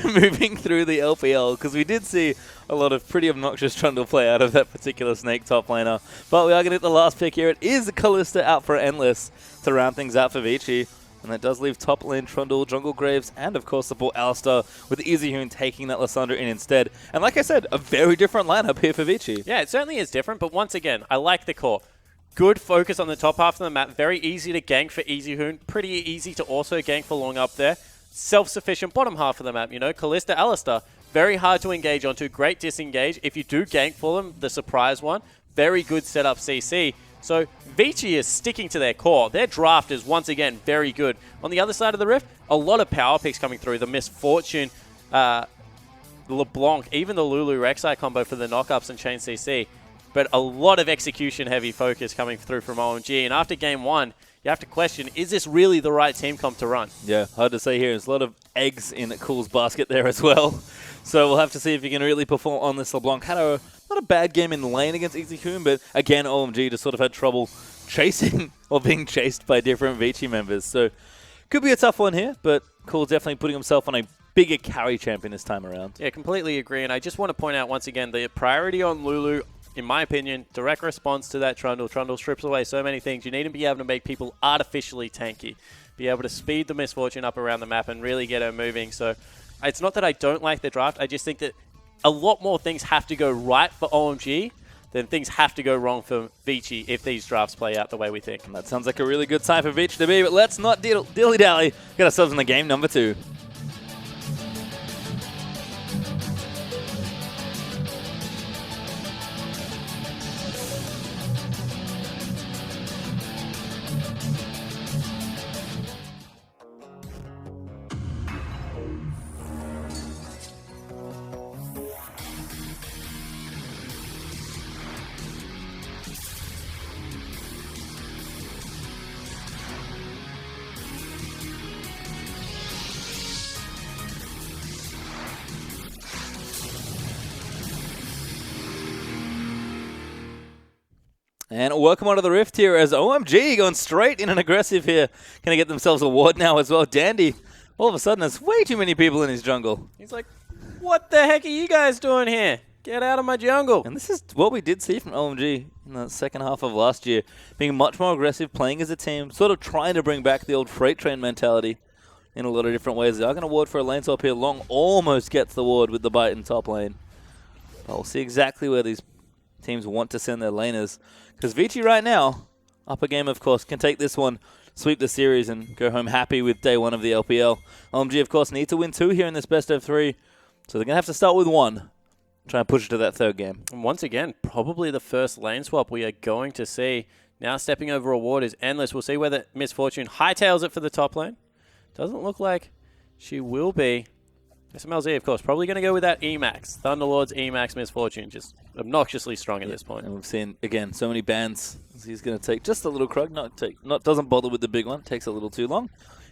[SPEAKER 15] moving through the LPL, because we did see a lot of pretty obnoxious Trundle play out of that particular Snake top laner. But we are going to get the last pick here. It is Kalista out for Endless to round things out for Vici. And that does leave top lane Trundle, Jungle Graves, and of course support Alistar, with EasyHoon taking that Lissandra in instead. And like I said, a very different lineup here for Vici.
[SPEAKER 16] Yeah, it certainly is different, but once again, I like the core. Good focus on the top half of the map, very easy to gank for EasyHoon, pretty easy to also gank for Long up there. Self-sufficient bottom half of the map, you know, Kalista, Alistar, very hard to engage onto, great disengage. If you do gank for them, the surprise one, very good setup CC. So Vici is sticking to their core. Their draft is once again very good. On the other side of the rift, a lot of power picks coming through. The Misfortune, LeBlanc, even the Lulu Rek'Sai combo for the knockups and chain CC. But a lot of execution heavy focus coming through from OMG. And after game 1, you have to question, is this really the right team comp to run?
[SPEAKER 15] Yeah, hard to say here. There's a lot of eggs in Cool's basket there as well. So we'll have to see if he can really perform on this. LeBlanc had not a bad game in lane against EasyHoon, but again, OMG just sort of had trouble chasing or being chased by different Vici members. So could be a tough one here, but Cool definitely putting himself on a bigger carry champion this time around.
[SPEAKER 16] Yeah, completely agree. And I just want to point out once again, the priority on Lulu, in my opinion, direct response to that Trundle. Trundle strips away so many things. You need to be able to make people artificially tanky, be able to speed the Misfortune up around the map and really get her moving. So it's not that I don't like the draft. I just think that a lot more things have to go right for OMG than things have to go wrong for Vici if these drafts play out the way we think.
[SPEAKER 15] And that sounds like a really good time for Vici to be, but let's not dilly-dally. Get ourselves in the game number 2. And welcome onto the Rift here as OMG going straight in an aggressive here. Going to get themselves a ward now as well. Dandy, all of a sudden, there's way too many people in his jungle.
[SPEAKER 16] He's like, what the heck are you guys doing here? Get out of my jungle.
[SPEAKER 15] And this is what we did see from OMG in the second half of last year. Being much more aggressive, playing as a team, sort of trying to bring back the old freight train mentality in a lot of different ways. They are going to ward for a lane swap here. Long almost gets the ward with the bite in top lane. But we'll see exactly where these teams want to send their laners. Because Vici right now, up a game of course, can take this one, sweep the series and go home happy with day 1 of the LPL. OMG of course need to win 2 here in this best of 3. So they're going to have to start with 1. Try and push it to that 3rd game.
[SPEAKER 16] And once again, probably the first lane swap we are going to see. Now stepping over a ward is Endless. We'll see whether Misfortune hightails it for the top lane. Doesn't look like she will be. SMLZ, of course, probably going to go with that Emax. Thunderlord's Emax Misfortune, just obnoxiously strong at this point.
[SPEAKER 15] And we've seen, again, so many bans. He's going to take just a little Krug, doesn't bother with the big one, takes a little too long.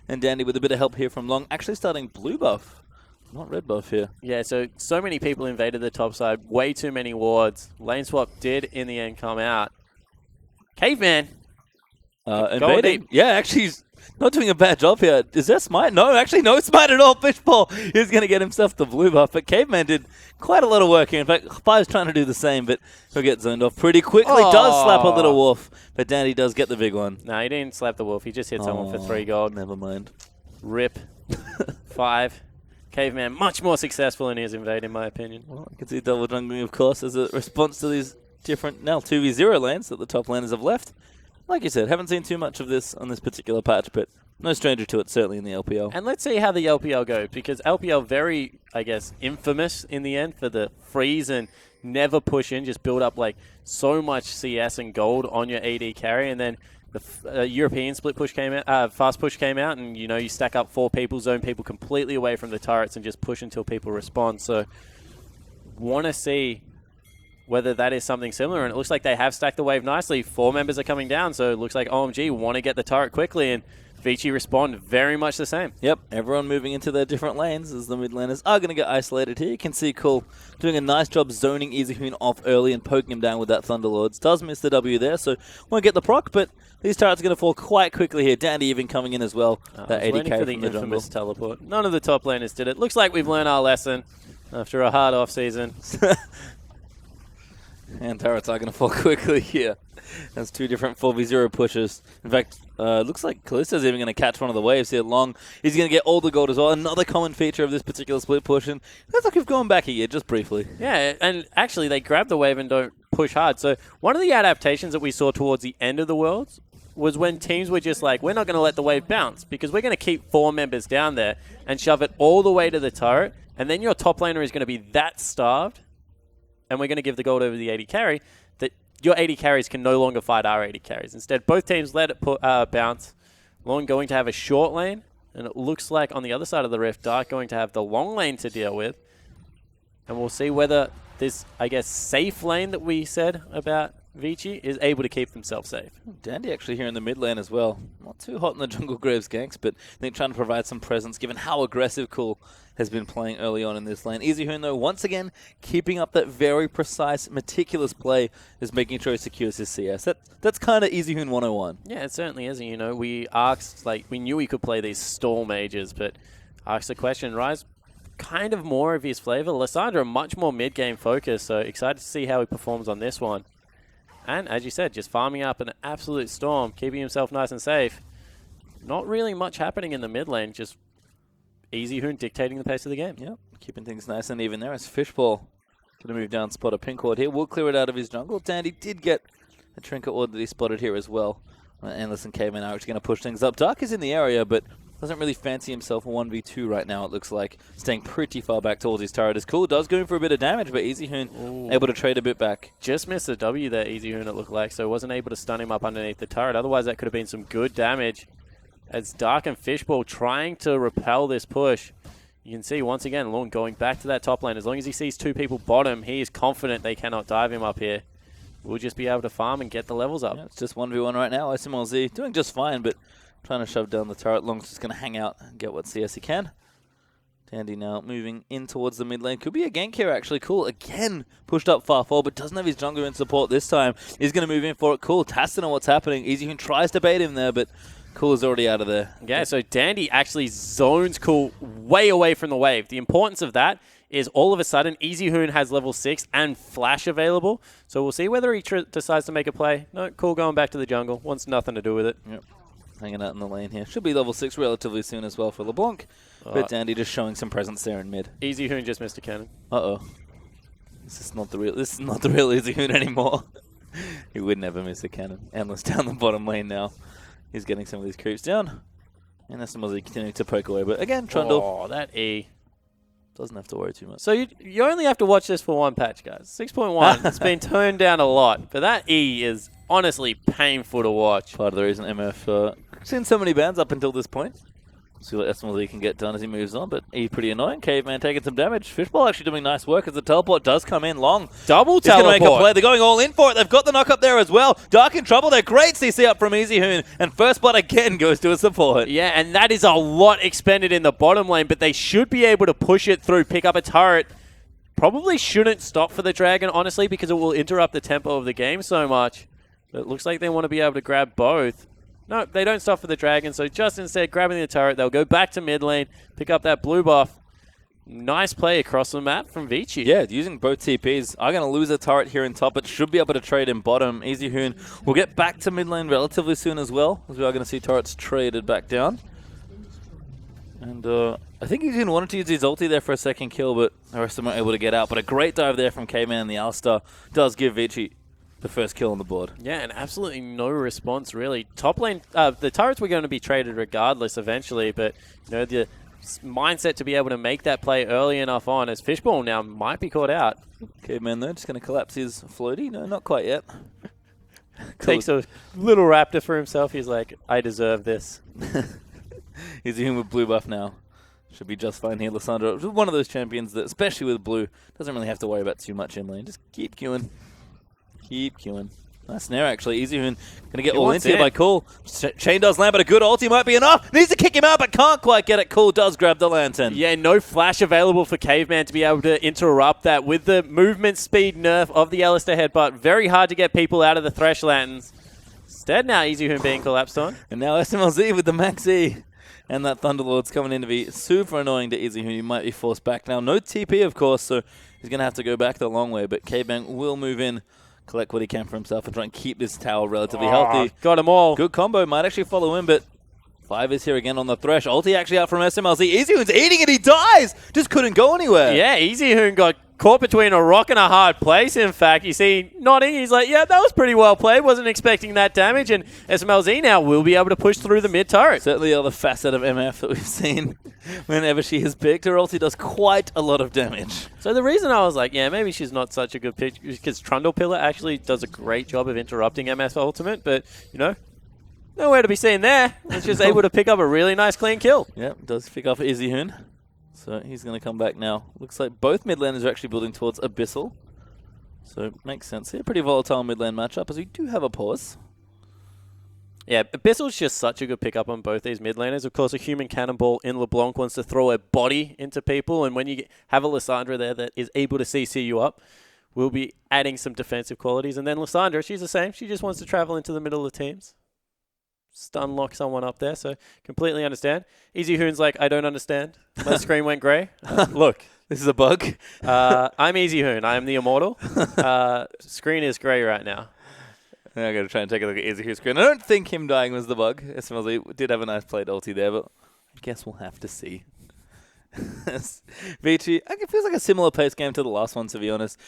[SPEAKER 15] And Dandy with a bit of help here from Long, actually starting blue buff, not red buff here.
[SPEAKER 16] Yeah, so many people invaded the top side, way too many wards. Lane swap did, in the end, come out. Caveman!
[SPEAKER 15] Invading. Yeah, actually, he's not doing a bad job here. Is there smite? No, actually, no smite at all. Fishbowl is going to get himself the blue buff, but Caveman did quite a lot of work here. In fact, Five's trying to do the same, but he'll get zoned off pretty quickly. Does slap a little wolf, but Dandy does get the big one.
[SPEAKER 16] No, he didn't slap the wolf. He just hit someone for 3 gold.
[SPEAKER 15] Never mind.
[SPEAKER 16] Rip. 5. Caveman, much more successful in his invade, in my opinion.
[SPEAKER 15] Well, I can see double jungling, of course, as a response to these different, now 2v0 lanes that the top laners have left. Like you said, haven't seen too much of this on this particular patch, but no stranger to it, certainly in the LPL.
[SPEAKER 16] And let's see how the LPL goes, because LPL very, I guess, infamous in the end for the freeze and never push in, just build up like so much CS and gold on your AD carry, and then the European split push came out, fast push came out, and you stack up 4 people, zone people completely away from the turrets, and just push until people respond. So, want to see whether that is something similar, and it looks like they have stacked the wave nicely. 4 members are coming down, so it looks like OMG want to get the turret quickly, and Vici respond very much the same.
[SPEAKER 15] Yep, everyone moving into their different lanes as the mid laners are going to get isolated here. You can see Cool doing a nice job zoning EasyHoon off early and poking him down with that Thunderlords. Does miss the W there, so won't get the proc, but these turrets are going to fall quite quickly here. Dandy even coming in as well. That 80k
[SPEAKER 16] for the
[SPEAKER 15] from the
[SPEAKER 16] infamous
[SPEAKER 15] jungle.
[SPEAKER 16] teleport. None of the top laners did it. Looks like we've learned our lesson after a hard off season.
[SPEAKER 15] And turrets are going to fall quickly here. That's 2 different 4v0 pushes. In fact, looks like Callisto's even going to catch one of the waves here. Long, he's going to get all the gold as well. Another common feature of this particular split push. And looks like we've gone back a year, just briefly.
[SPEAKER 16] Yeah, and actually they grab the wave and don't push hard. So one of the adaptations that we saw towards the end of the Worlds was when teams were just like, we're not going to let the wave bounce because we're going to keep 4 members down there and shove it all the way to the turret. And then your top laner is going to be that starved, and we're going to give the gold over the AD carry, that your AD carries can no longer fight our AD carries. Instead, both teams let it bounce. Long going to have a short lane, and it looks like on the other side of the rift, Dark going to have the long lane to deal with. And we'll see whether this, I guess, safe lane that we said about Vici is able to keep themselves safe.
[SPEAKER 15] Dandy actually here in the mid lane as well. Not too hot in the Jungle Graves ganks, but I think trying to provide some presence given how aggressive Cool has been playing early on in this lane. EasyHoon, though, once again, keeping up that very precise, meticulous play, is making sure he secures his CS. That's kind of EasyHoon 101.
[SPEAKER 16] Yeah, it certainly is. We asked, we knew he could play these stall mages, but asked the question, Rise, kind of more of his flavor. Lysandra, much more mid-game focus, so excited to see how he performs on this one. And, as you said, just farming up an absolute storm, keeping himself nice and safe. Not really much happening in the mid lane, just EasyHoon dictating the pace of the game.
[SPEAKER 15] Yep, keeping things nice and even there as Fishbowl going to move down, spot a pink ward here. We'll clear it out of his jungle. Dandy did get a trinket ward that he spotted here as well. Endless and Caveman are actually going to push things up. Dark is in the area, but doesn't really fancy himself a 1v2 right now, it looks like. Staying pretty far back towards his turret is Cool. Does go in for a bit of damage, but EasyHoon able to trade a bit back.
[SPEAKER 16] Just missed the W there, EasyHoon, it looked like, so wasn't able to stun him up underneath the turret. Otherwise, that could have been some good damage. As Dark and Fishbowl trying to repel this push. You can see, once again, Lorne going back to that top lane. As long as he sees 2 people bottom, he is confident they cannot dive him up here. We'll just be able to farm and get the levels up.
[SPEAKER 15] Yeah, it's just 1v1 right now. SMLZ doing just fine, but trying to shove down the turret. Long's just going to hang out and get what CS he can. Dandy now moving in towards the mid lane. Could be a gank here, actually. Cool, again, pushed up far forward, but doesn't have his jungler in support this time. He's going to move in for it. Cool, has to know what's happening. EasyHoon tries to bait him there, but Cool is already out of there.
[SPEAKER 16] Yeah, so Dandy actually zones Cool way away from the wave. The importance of that is all of a sudden EasyHoon has level 6 and Flash available. So we'll see whether he decides to make a play. No, Cool going back to the jungle. Wants nothing to do with it.
[SPEAKER 15] Yep. Hanging out in the lane here. Should be level 6 relatively soon as well for LeBlanc. But Dandy just showing some presence there in mid.
[SPEAKER 16] EasyHoon just missed a cannon.
[SPEAKER 15] Uh-oh. This is not the real EasyHoon anymore. He would never miss a cannon. Endless down the bottom lane now. He's getting some of these creeps down. And SMLZ continuing to poke away. But again, Trundle.
[SPEAKER 16] Oh, that E.
[SPEAKER 15] Doesn't have to worry too much.
[SPEAKER 16] So you only have to watch this for one patch, guys. 6.1. It's been toned down a lot. But that E is honestly painful to watch.
[SPEAKER 15] Part of the reason MF seen so many bans up until this point. See what SMLZ can get done as he moves on, but he's pretty annoying. Caveman taking some damage. Fishbowl actually doing nice work as the teleport does come in long.
[SPEAKER 16] Double
[SPEAKER 15] teleport. He's going to make a play. They're going all in for it. They've got the knock up there as well. Dark in trouble. They're great CC up from Easyhoon, and first blood again goes to a support.
[SPEAKER 16] Yeah, and that is a lot expended in the bottom lane, but they should be able to push it through, pick up a turret. Probably shouldn't stop for the Dragon, honestly, because it will interrupt the tempo of the game so much. But it looks like they want to be able to grab both. No, they don't stop for the Dragon, so just instead grabbing the turret, they'll go back to mid lane, pick up that blue buff. Nice play across the map from Vici.
[SPEAKER 15] Yeah, using both TPs. I'm going to lose a turret here in top, but should be able to trade in bottom. Easyhoon will get back to mid lane relatively soon as well, as we are going to see turrets traded back down. And I think Easyhoon wanted to use his ulti there for a second kill, but the rest of them weren't able to get out. But a great dive there from K-Man, and the Alistar does give Vici the first kill on the board.
[SPEAKER 16] Yeah, and absolutely no response, really. Top lane, the turrets were going to be traded regardless eventually, but you know the mindset to be able to make that play early enough on as Fishbowl now might be caught out.
[SPEAKER 15] Caveman though, just going to collapse his floaty. No, not quite yet.
[SPEAKER 16] Takes a little raptor for himself. He's like, I deserve this.
[SPEAKER 15] Easyhoon with blue buff now. Should be just fine here. Lissandra, one of those champions that, especially with blue, doesn't really have to worry about too much in lane. Just keep queuing. Keep queuing. Nice snare, actually. Easyhoon going to get all into here by Cool. Chain does land, but a good ulti might be enough. Needs to kick him out, but can't quite get it. Cool does grab the lantern.
[SPEAKER 16] Yeah, no flash available for Caveman to be able to interrupt that with the movement speed nerf of the Alistar headbutt. Very hard to get people out of the Thresh lanterns. Instead now, Easyhoon being collapsed on.
[SPEAKER 15] And now SMLZ with the Max E. And that Thunderlord's coming in to be super annoying to Easyhoon. He might be forced back now. No TP, of course, so he's going to have to go back the long way. But Caveman will move in, collect what he can for himself, and try and keep this tower relatively healthy.
[SPEAKER 16] Got them all.
[SPEAKER 15] Good combo. Might actually follow in, but 5 is here again on the Thresh. Ulti actually out from SMLZ. Easyhoon's eating it. He dies. Just couldn't go anywhere.
[SPEAKER 16] Yeah, Easyhoon got caught between a rock and a hard place, in fact. You see nodding. He's like, yeah, that was pretty well played. Wasn't expecting that damage. And SMLZ now will be able to push through the mid turret.
[SPEAKER 15] Certainly the other facet of MF that we've seen whenever she has picked. Her ulti does quite a lot of damage.
[SPEAKER 16] So the reason I was like, yeah, maybe she's not such a good pick, because Trundle Pillar actually does a great job of interrupting MF ultimate. But, you know, nowhere to be seen there. It's just able to pick up a really nice clean kill.
[SPEAKER 15] Yep, does pick up Easyhoon. So he's going to come back now. Looks like both mid laners are actually building towards Abyssal. So it makes sense here. Pretty volatile mid lane matchup as we do have a pause.
[SPEAKER 16] Yeah, Abyssal's just such a good pickup on both these mid laners. Of course, a human cannonball in LeBlanc wants to throw a body into people. And when you have a Lissandra there that is able to CC you up, we'll be adding some defensive qualities. And then Lissandra, she's the same. She just wants to travel into the middle of the teams. Stun lock someone up there, so completely understand. Easyhoon's like, I don't understand. My screen went grey. Look,
[SPEAKER 15] this is a bug.
[SPEAKER 16] I'm Easyhoon. I am the immortal. Screen is grey right now.
[SPEAKER 15] Now I got to try and take a look at Easyhoon's screen. I don't think him dying was the bug. SMLZ did have a nice played ulti there, but I guess we'll have to see. Vici, it feels like a similar pace game to the last one, to be honest.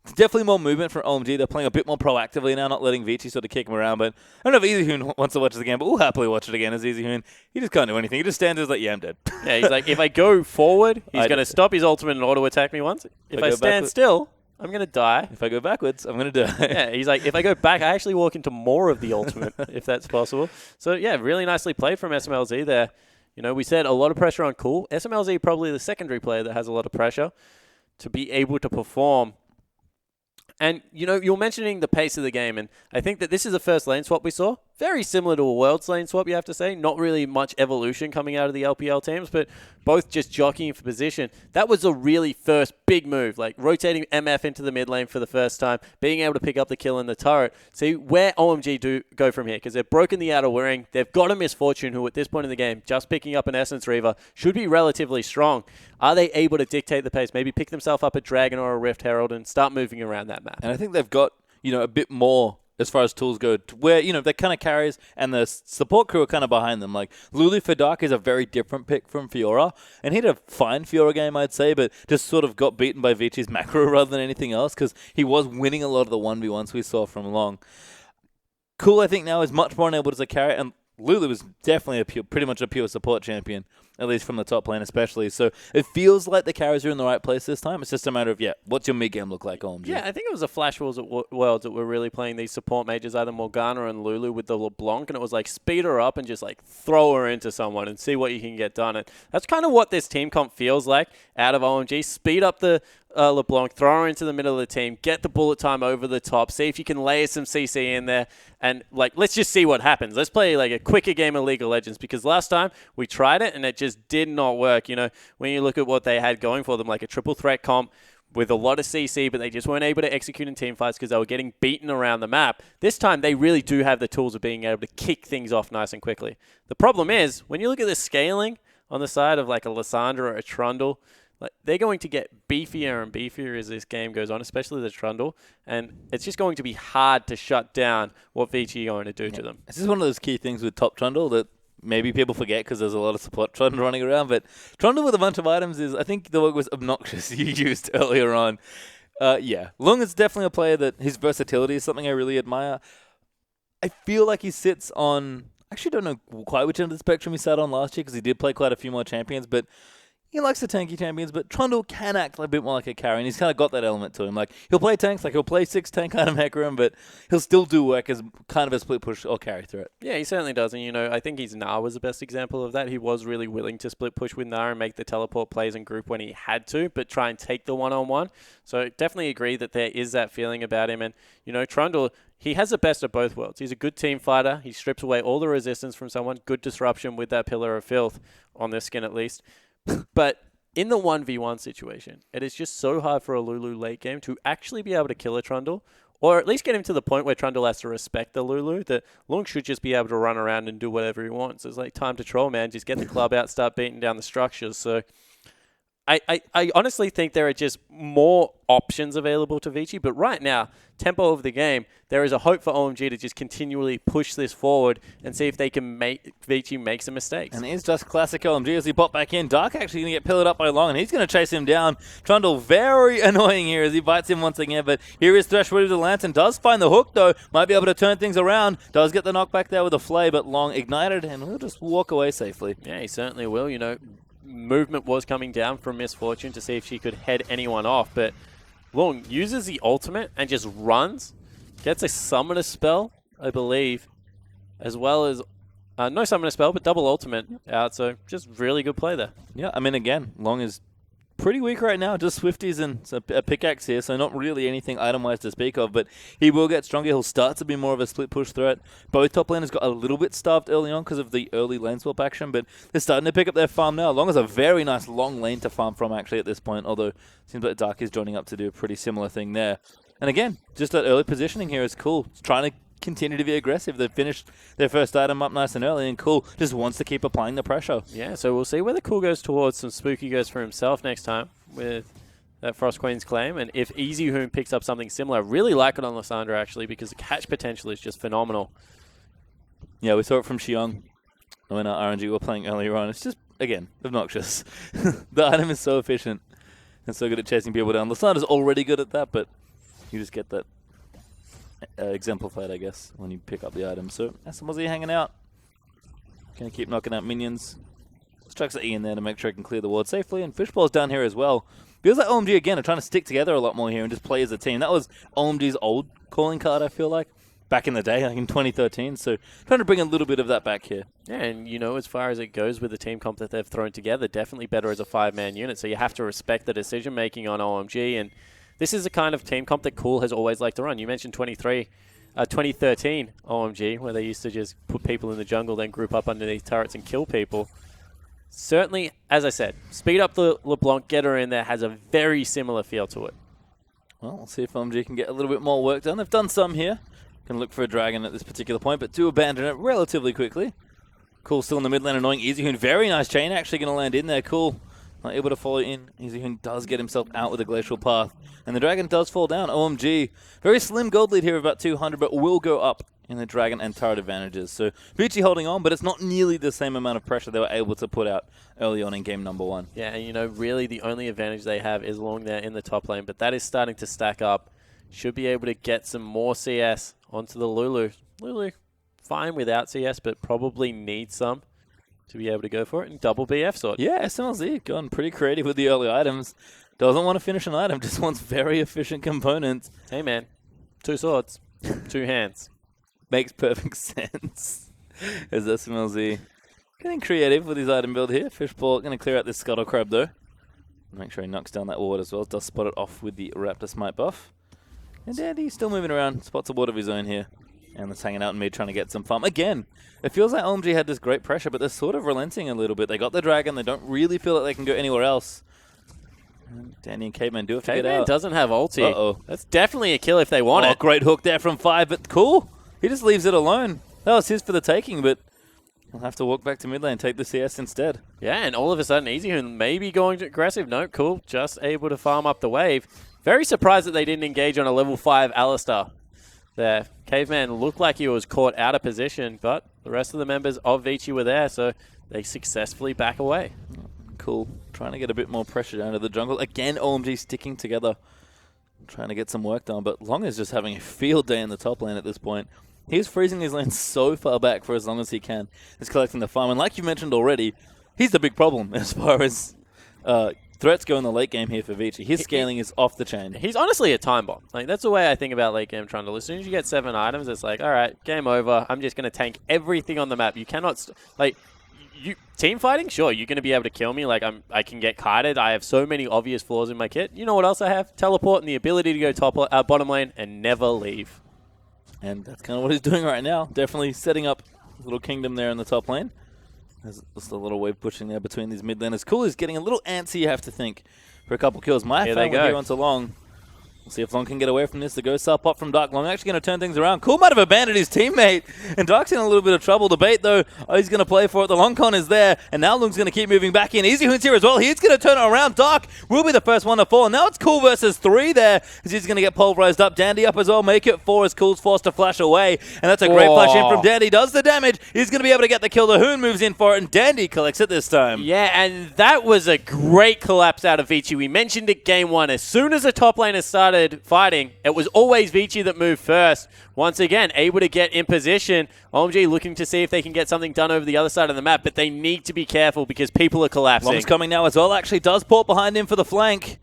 [SPEAKER 15] It's definitely more movement from OMG. They're playing a bit more proactively now, not letting Vici sort of kick him around. But I don't know if Easyhoon wants to watch the game, but we'll happily watch it again as Easyhoon. He just can't do anything. He just stands there like, yeah, I'm dead.
[SPEAKER 16] Yeah, he's like, if I go forward, he's going to stop his ultimate and auto-attack me once. If I stand still, I'm going to die.
[SPEAKER 15] If I go backwards, I'm going to die.
[SPEAKER 16] Yeah, he's like, if I go back, I actually walk into more of the ultimate, if that's possible. So, yeah, really nicely played from SMLZ there. You know, we said a lot of pressure on Cool. SMLZ probably the secondary player that has a lot of pressure to be able to perform. And, you know, you're mentioning the pace of the game, and I think that this is the first lane swap we saw. Very similar to a Worlds lane swap, you have to say. Not really much evolution coming out of the LPL teams, but both just jockeying for position. That was a really first big move, like rotating MF into the mid lane for the first time, being able to pick up the kill in the turret. See where OMG do go from here, because they've broken the outer ring. They've got a Misfortune who, at this point in the game, just picking up an Essence Reaver, should be relatively strong. Are they able to dictate the pace? Maybe pick themselves up a Dragon or a Rift Herald and start moving around that map.
[SPEAKER 15] And I think they've got, you know, a bit more as far as tools go, to where, you know, they kind of carries and the support crew are kind of behind them. Like, Lulu for Dark is a very different pick from Fiora, and he had a fine Fiora game, I'd say, but just sort of got beaten by Vici's macro rather than anything else, because he was winning a lot of the 1v1s we saw from Long. Cool, I think, now is much more enabled as a carry, and Lulu is definitely pretty much a pure support champion, at least from the top lane especially. So it feels like the carries are in the right place this time. It's just a matter of, what's your mid-game look like, OMG?
[SPEAKER 16] Yeah, I think it was the Flash Worlds that were really playing these support mages, either Morgana and Lulu with the LeBlanc, and it was like speed her up and just like throw her into someone and see what you can get done. And that's kind of what this team comp feels like out of OMG. Speed up the LeBlanc, throw her into the middle of the team, get the bullet time over the top, see if you can layer some CC in there, and like let's just see what happens. Let's play like a quicker game of League of Legends, because last time we tried it and it just did not work. You know, when you look at what they had going for them, like a triple threat comp with a lot of CC, but they just weren't able to execute in team fights because they were getting beaten around the map. This time they really do have the tools of being able to kick things off nice and quickly. The problem is, when you look at the scaling on the side of like a Lysandra or a Trundle, like they're going to get beefier and beefier as this game goes on, especially the Trundle, and it's just going to be hard to shut down what Vici are going to do to them.
[SPEAKER 15] This is one of those key things with top Trundle that maybe people forget because there's a lot of support Trundle running around, but Trundle with a bunch of items is, I think the word was obnoxious you used earlier on. Lung is definitely a player that his versatility is something I really admire. I feel like he sits on, I actually don't know quite which end of the spectrum he sat on last year because he did play quite a few more champions, but he likes the tanky champions, but Trundle can act a bit more like a carry, and he's kind of got that element to him. Like, he'll play tanks, like he'll play 6 tank item Hecarim, but he'll still do work as kind of a split push or carry threat. Yeah,
[SPEAKER 16] he certainly does, and I think his Gnar was the best example of that. He was really willing to split push with Gnar and make the teleport plays in group when he had to, but try and take the one-on-one. So definitely agree that there is that feeling about him, and Trundle, he has the best of both worlds. He's a good team fighter. He strips away all the resistance from someone. Good disruption with that Pillar of Filth, on this skin at least. But in the 1v1 situation, it is just so hard for a Lulu late game to actually be able to kill a Trundle, or at least get him to the point where Trundle has to respect the Lulu, that Lung should just be able to run around and do whatever he wants. It's like time to troll, man. Just get the club out, start beating down the structures. So I honestly think there are just more options available to Vici, but right now, tempo of the game, there is a hope for OMG to just continually push this forward and see if they can make Vici make some mistakes.
[SPEAKER 15] And it's just classic OMG as he popped back in. Dark actually going to get pillared up by Long, and he's going to chase him down. Trundle very annoying here as he bites him once again, but here is Thresh with the Lantern. Does find the hook, though. Might be able to turn things around. Does get the knockback there with a flay, but Long ignited, and will just walk away safely.
[SPEAKER 16] Yeah, he certainly will. Movement was coming down from Misfortune to see if she could head anyone off, but Long uses the ultimate and just runs, gets a summoner spell, I believe, as well as no summoner spell, but double ultimate out, so just really good play there.
[SPEAKER 15] Yeah, I mean, again, Long is pretty weak right now, just Swifties and a pickaxe here, so not really anything item-wise to speak of, but he will get stronger. He'll start to be more of a split push threat. Both top laners got a little bit starved early on because of the early lane swap action, but they're starting to pick up their farm now. Long is a very nice long lane to farm from actually at this point, although it seems like Dark is joining up to do a pretty similar thing there. And again, just that early positioning here is cool. It's trying to continue to be aggressive. They've finished their first item up nice and early, and Cool just wants to keep applying the pressure.
[SPEAKER 16] Yeah, so we'll see whether Cool goes towards some Spooky goes for himself next time with that Frost Queen's claim, and if Easy Hoon picks up something similar. I really like it on Lysandra, actually, because the catch potential is just phenomenal.
[SPEAKER 15] Yeah, we saw it from Xiong when RNG were playing earlier on. It's just, again, obnoxious. The item is so efficient and so good at chasing people down. Lysandra's already good at that, but you just get that exemplified, I guess, when you pick up the item. So, Asamoah hanging out. Gonna keep knocking out minions. Strikes the E in there to make sure he can clear the ward safely, and Fishball's down here as well. Feels like OMG, again, are trying to stick together a lot more here and just play as a team. That was OMG's old calling card, I feel like, back in the day, like in 2013. So, trying to bring a little bit of that back here.
[SPEAKER 16] Yeah, and, as far as it goes with the team comp that they've thrown together, definitely better as a 5-man unit, so you have to respect the decision-making on OMG, and this is the kind of team comp that Cool has always liked to run. You mentioned 2013 OMG, where they used to just put people in the jungle, then group up underneath turrets and kill people. Certainly, as I said, speed up the LeBlanc, get her in there, has a very similar feel to it.
[SPEAKER 15] Well, we'll see if OMG can get a little bit more work done. They've done some here. Can look for a dragon at this particular point, but do abandon it relatively quickly. Cool still in the mid lane, annoying Easy Hoon. Very nice chain actually going to land in there. Cool. Not able to follow in. Easy Hoon does get himself out with a Glacial Path. And the Dragon does fall down. OMG. Very slim gold lead here of about 200, but will go up in the Dragon and turret advantages. So Vici holding on, but it's not nearly the same amount of pressure they were able to put out early on in game number 1.
[SPEAKER 16] Yeah, and really the only advantage they have is Long there in the top lane, but that is starting to stack up. Should be able to get some more CS onto the Lulu. Lulu, fine without CS, but probably needs some to be able to go for it. And double BF sword.
[SPEAKER 15] Yeah, SMLZ gone pretty creative with the early items. Doesn't want to finish an item, just wants very efficient components.
[SPEAKER 16] Hey, man. 2 swords. 2 hands.
[SPEAKER 15] Makes perfect sense. As SMLZ getting creative with his item build here. Fishball going to clear out this Scuttle Crab, though. Make sure he knocks down that ward as well. Does spot it off with the Raptor Smite buff. And Dandy's still moving around. Spots a ward of his own here. And that's hanging out in mid, trying to get some farm. Again, it feels like OMG had this great pressure, but they're sort of relenting a little bit. They got the dragon. They don't really feel like they can go anywhere else. And Dandy and Caveman do have to get out.
[SPEAKER 16] Doesn't have ulti.
[SPEAKER 15] Uh-oh.
[SPEAKER 16] That's definitely a kill if they want it.
[SPEAKER 15] Great hook there from 5, but cool. He just leaves it alone. That was his for the taking, but he'll have to walk back to mid lane and take the CS instead.
[SPEAKER 16] Yeah, and all of a sudden, Easyhoon maybe going to aggressive. No, cool. Just able to farm up the wave. Very surprised that they didn't engage on a level 5 Alistar there. Caveman looked like he was caught out of position, but the rest of the members of Vici were there, so they successfully back away.
[SPEAKER 15] Cool. Trying to get a bit more pressure down to the jungle. Again, OMG sticking together. Trying to get some work done, but Long is just having a field day in the top lane at this point. He's freezing his lane so far back for as long as he can. He's collecting the farm, and like you mentioned already, he's the big problem as far as threats go in the late game here for Vici. His scaling is off the chain.
[SPEAKER 16] He's honestly a time bomb. Like, that's the way I think about late game Trundle. As soon as you get 7 items, it's like, all right, game over. I'm just going to tank everything on the map. You cannot... team fighting? Sure, you're going to be able to kill me. Like, I can get kited. I have so many obvious flaws in my kit. You know what else I have? Teleport and the ability to go bottom lane and never leave.
[SPEAKER 15] And that's kind of what he's doing right now. Definitely setting up a little kingdom there in the top lane. There's just a little wave pushing there between these mid laners. Cool is getting a little antsy, you have to think, for a couple kills. My family here onto Long. We'll see if Long can get away from this. The Ghost Star pop from Dark. Long actually going to turn things around. Cool might have abandoned his teammate. And Dark's in a little bit of trouble. The bait, though, he's going to play for it. The long con is there. And now Lung's going to keep moving back in. Easyhoon's here as well. He's going to turn it around. Dark will be the first one to fall. And now it's Cool versus 3 there. As he's going to get pulverized up. Dandy up as well. Make it 4 as Cool's forced to flash away. And that's a great flash in from Dandy. Does the damage. He's going to be able to get the kill. The Hoon moves in for it. And Dandy collects it this time.
[SPEAKER 16] Yeah, and that was a great collapse out of Vici. We mentioned it game 1. As soon as the top laners started fighting, it was always Vici that moved first. Once again, able to get in position. OMG looking to see if they can get something done over the other side of the map, but they need to be careful because people are collapsing.
[SPEAKER 15] Long's coming now as well. Actually does port behind him for the flank.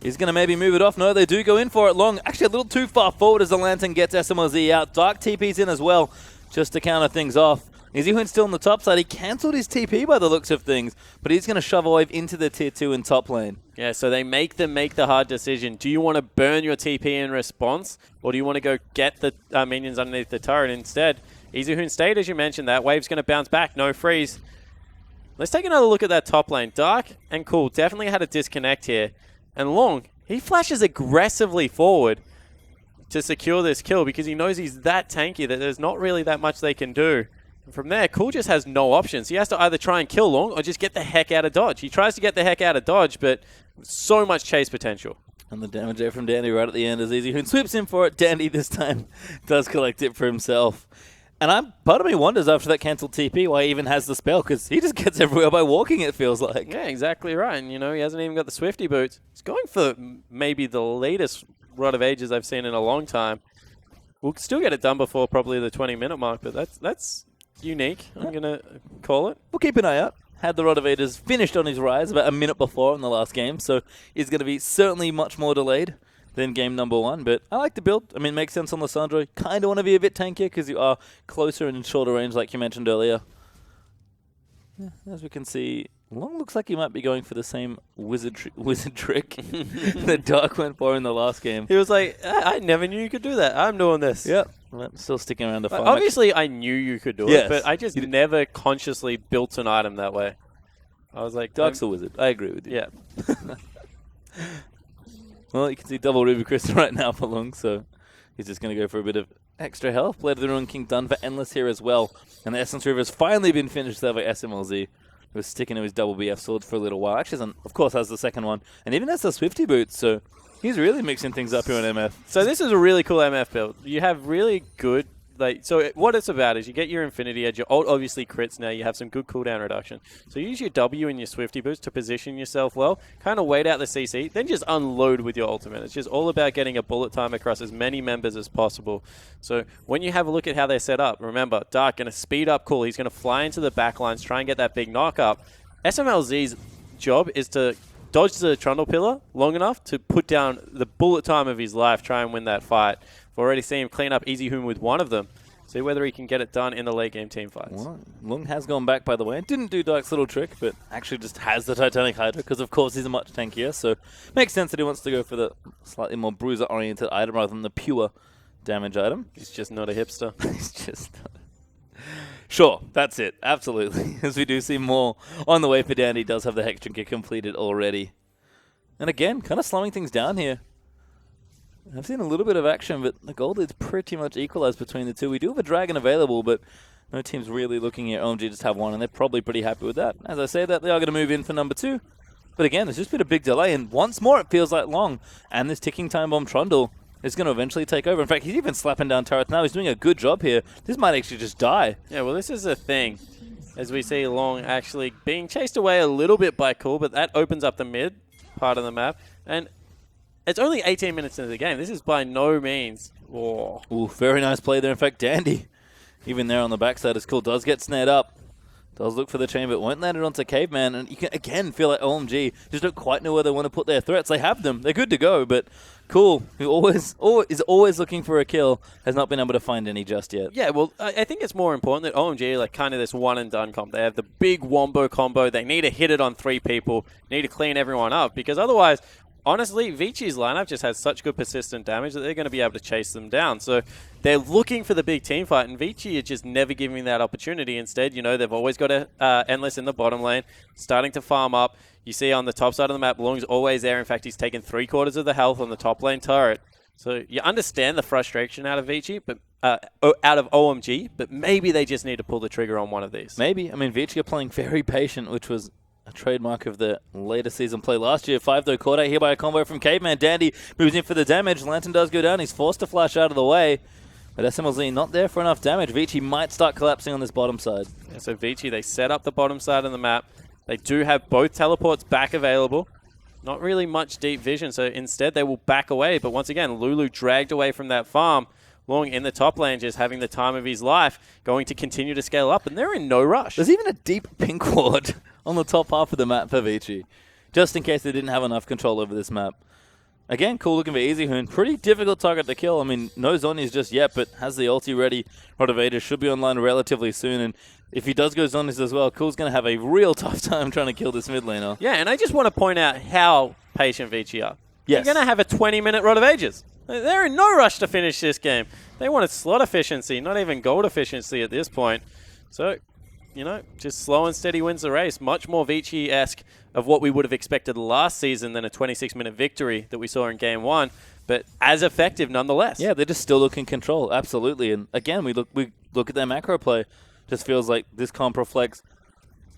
[SPEAKER 15] He's going to maybe move it off. No, they do go in for it. Long actually a little too far forward as the Lantern gets SMLZ out. Dark TP's in as well just to counter things off. Easyhoon's still on the top side. He cancelled his TP by the looks of things, but he's going to shove a wave into the tier 2 in top lane.
[SPEAKER 16] Yeah, so they make them make the hard decision. Do you want to burn your TP in response, or do you want to go get the minions underneath the turret instead? Easyhoon stayed, as you mentioned. That wave's going to bounce back. No freeze. Let's take another look at that top lane. Dark and Cool definitely had a disconnect here. And Long, he flashes aggressively forward to secure this kill because he knows he's that tanky that there's not really that much they can do. From there, Cool just has no options. He has to either try and kill Long or just get the heck out of dodge. He tries to get the heck out of dodge, but so much chase potential.
[SPEAKER 15] And the damage there from Dandy right at the end as Easyhoon sweeps in for it. Dandy this time does collect it for himself. And part of me wonders after that cancelled TP why he even has the spell, because he just gets everywhere by walking, it feels like.
[SPEAKER 16] Yeah, exactly right. And, you know, he hasn't even got the Swifty boots. He's going for maybe the latest Rod of Ages I've seen in a long time. We'll still get it done before probably the 20-minute mark, but that's unique. I'm going to call it.
[SPEAKER 15] We'll keep an eye out. Had the Rod of Ages finished on his rise about a minute before in the last game, so he's going to be certainly much more delayed than game number 1. But I like the build. I mean, it makes sense on Lissandro. Kind of want to be a bit tankier because you are closer and in shorter range, like you mentioned earlier. Yeah, as we can see, Long looks like he might be going for the same wizard trick that Dark went for in the last game.
[SPEAKER 16] He was like, I never knew you could do that. I'm doing this.
[SPEAKER 15] Yep. Well, still sticking around to farm.
[SPEAKER 16] Obviously, I knew you could do it, but I just never consciously built an item that way. I was like,
[SPEAKER 15] Dark's a wizard. I agree with you.
[SPEAKER 16] Yeah.
[SPEAKER 15] Well, you can see double Ruby Crystal right now for Long, so he's just going to go for a bit of extra health. Blade of the Ruin King done for Endless here as well. And the Essence River has finally been finished there by SMLZ. He was sticking to his double BF sword for a little while. Actually, of course, has the second one. And even has the Swifty boots, so he's really mixing things up here on MF.
[SPEAKER 16] So this is a really cool MF build. You have really good like, so what it's about is you get your Infinity Edge, your ult obviously crits now, you have some good cooldown reduction. So use your W and your Swifty boost to position yourself well, kind of wait out the CC, then just unload with your ultimate. It's just all about getting a bullet time across as many members as possible. So when you have a look at how they're set up, remember, Dark going to speed up Cool, he's going to fly into the backlines, try and get that big knock up. SMLZ's job is to dodge the Trundle Pillar long enough to put down the bullet time of his life, try and win that fight. We've already seen him clean up Easy Hoon with one of them. See whether he can get it done in the late game team fights.
[SPEAKER 15] Well, Lung has gone back, by the way. Didn't do Dark's little trick, but actually just has the Titanic Hydra, because of course he's a much tankier, so makes sense that he wants to go for the slightly more bruiser-oriented item rather than the pure damage item.
[SPEAKER 16] He's just not a hipster.
[SPEAKER 15] He's just not. Sure, that's it. Absolutely. As we do see more on the way for Dandy, does have the Hex Trinket completed already. And again, kind of slowing things down here. I've seen a little bit of action, but the gold is pretty much equalized between the two. We do have a Dragon available, but no team's really looking at OMG just have one, and they're probably pretty happy with that. As I say that, they are going to move in for number 2. But again, there's just been a big delay, and once more it feels like Long. And this ticking time bomb Trundle is going to eventually take over. In fact, he's even slapping down turrets now. He's doing a good job here. This might actually just die.
[SPEAKER 16] Yeah, well, this is the thing. As we see Long actually being chased away a little bit by Cool, but that opens up the mid part of the map. And it's only 18 minutes into the game. This is by no means... Whoa.
[SPEAKER 15] Ooh, very nice play there. In fact, Dandy, even there on the backside, is cool. Does get snared up. Does look for the chain, but won't land it onto Caveman. And you can, again, feel like OMG just don't quite know where they want to put their threats. They have them. They're good to go, but Cool, who is always looking for a kill, has not been able to find any just yet.
[SPEAKER 16] Yeah, well, I think it's more important that OMG, like kind of this one-and-done comp. They have the big Wombo combo. They need to hit it on 3 people, need to clean everyone up, because otherwise... Honestly, Vichi's lineup just has such good persistent damage that they're going to be able to chase them down. So they're looking for the big team fight, and Vici are just never giving that opportunity. Instead, you know, they've always got a Endless in the bottom lane, starting to farm up. You see on the top side of the map, Lung's always there. In fact, he's taken 3/4 of the health on the top lane turret. So you understand the frustration out of Vici, but out of OMG, but maybe they just need to pull the trigger on one of these.
[SPEAKER 15] Maybe. I mean, Vici are playing very patient, which was a trademark of the later season play last year. 5 though, caught out here by a combo from Caveman. Dandy moves in for the damage. Lantern does go down. He's forced to flash out of the way. But SMLZ not there for enough damage. Vici might start collapsing on this bottom side.
[SPEAKER 16] Yeah, so Vici, they set up the bottom side of the map. They do have both teleports back available. Not really much deep vision, so instead they will back away. But once again, Lulu dragged away from that farm. Long in the top lane, just having the time of his life, going to continue to scale up, and they're in no rush.
[SPEAKER 15] There's even a deep pink ward on the top half of the map for Vici, just in case they didn't have enough control over this map. Again, cool looking for Easy Hoon. Pretty difficult target to kill. I mean, no Zonies just yet, but has the ulti ready. Rotavator should be online relatively soon, and if he does go Zonies as well, Cool's going to have a real tough time trying to kill this mid laner.
[SPEAKER 16] Yeah, and I just want to point out how patient Vici are.
[SPEAKER 15] Yes.
[SPEAKER 16] They're going to have a 20-minute Rod of Ages. They're in no rush to finish this game. They wanted slot efficiency, not even gold efficiency at this point. So, you know, just slow and steady wins the race. Much more Vici-esque of what we would have expected last season than a 26-minute victory that we saw in Game 1, but as effective nonetheless.
[SPEAKER 15] Yeah, they're just still looking control, absolutely. And again, we look at their macro play. Just feels like this comp reflects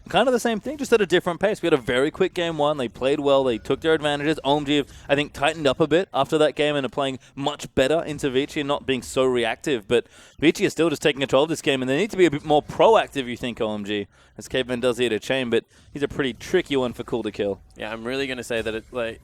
[SPEAKER 15] kind of the same thing, just at a different pace. We had a very quick Game 1. They played well. They took their advantages. OMG have, I think, tightened up a bit after that game and are playing much better into Vici and not being so reactive. But Vici is still just taking control of this game, and they need to be a bit more proactive, you think, OMG, as Caveman does hit a chain, but he's a pretty tricky one for Cool to kill.
[SPEAKER 16] Yeah, I'm really going to say that it, like,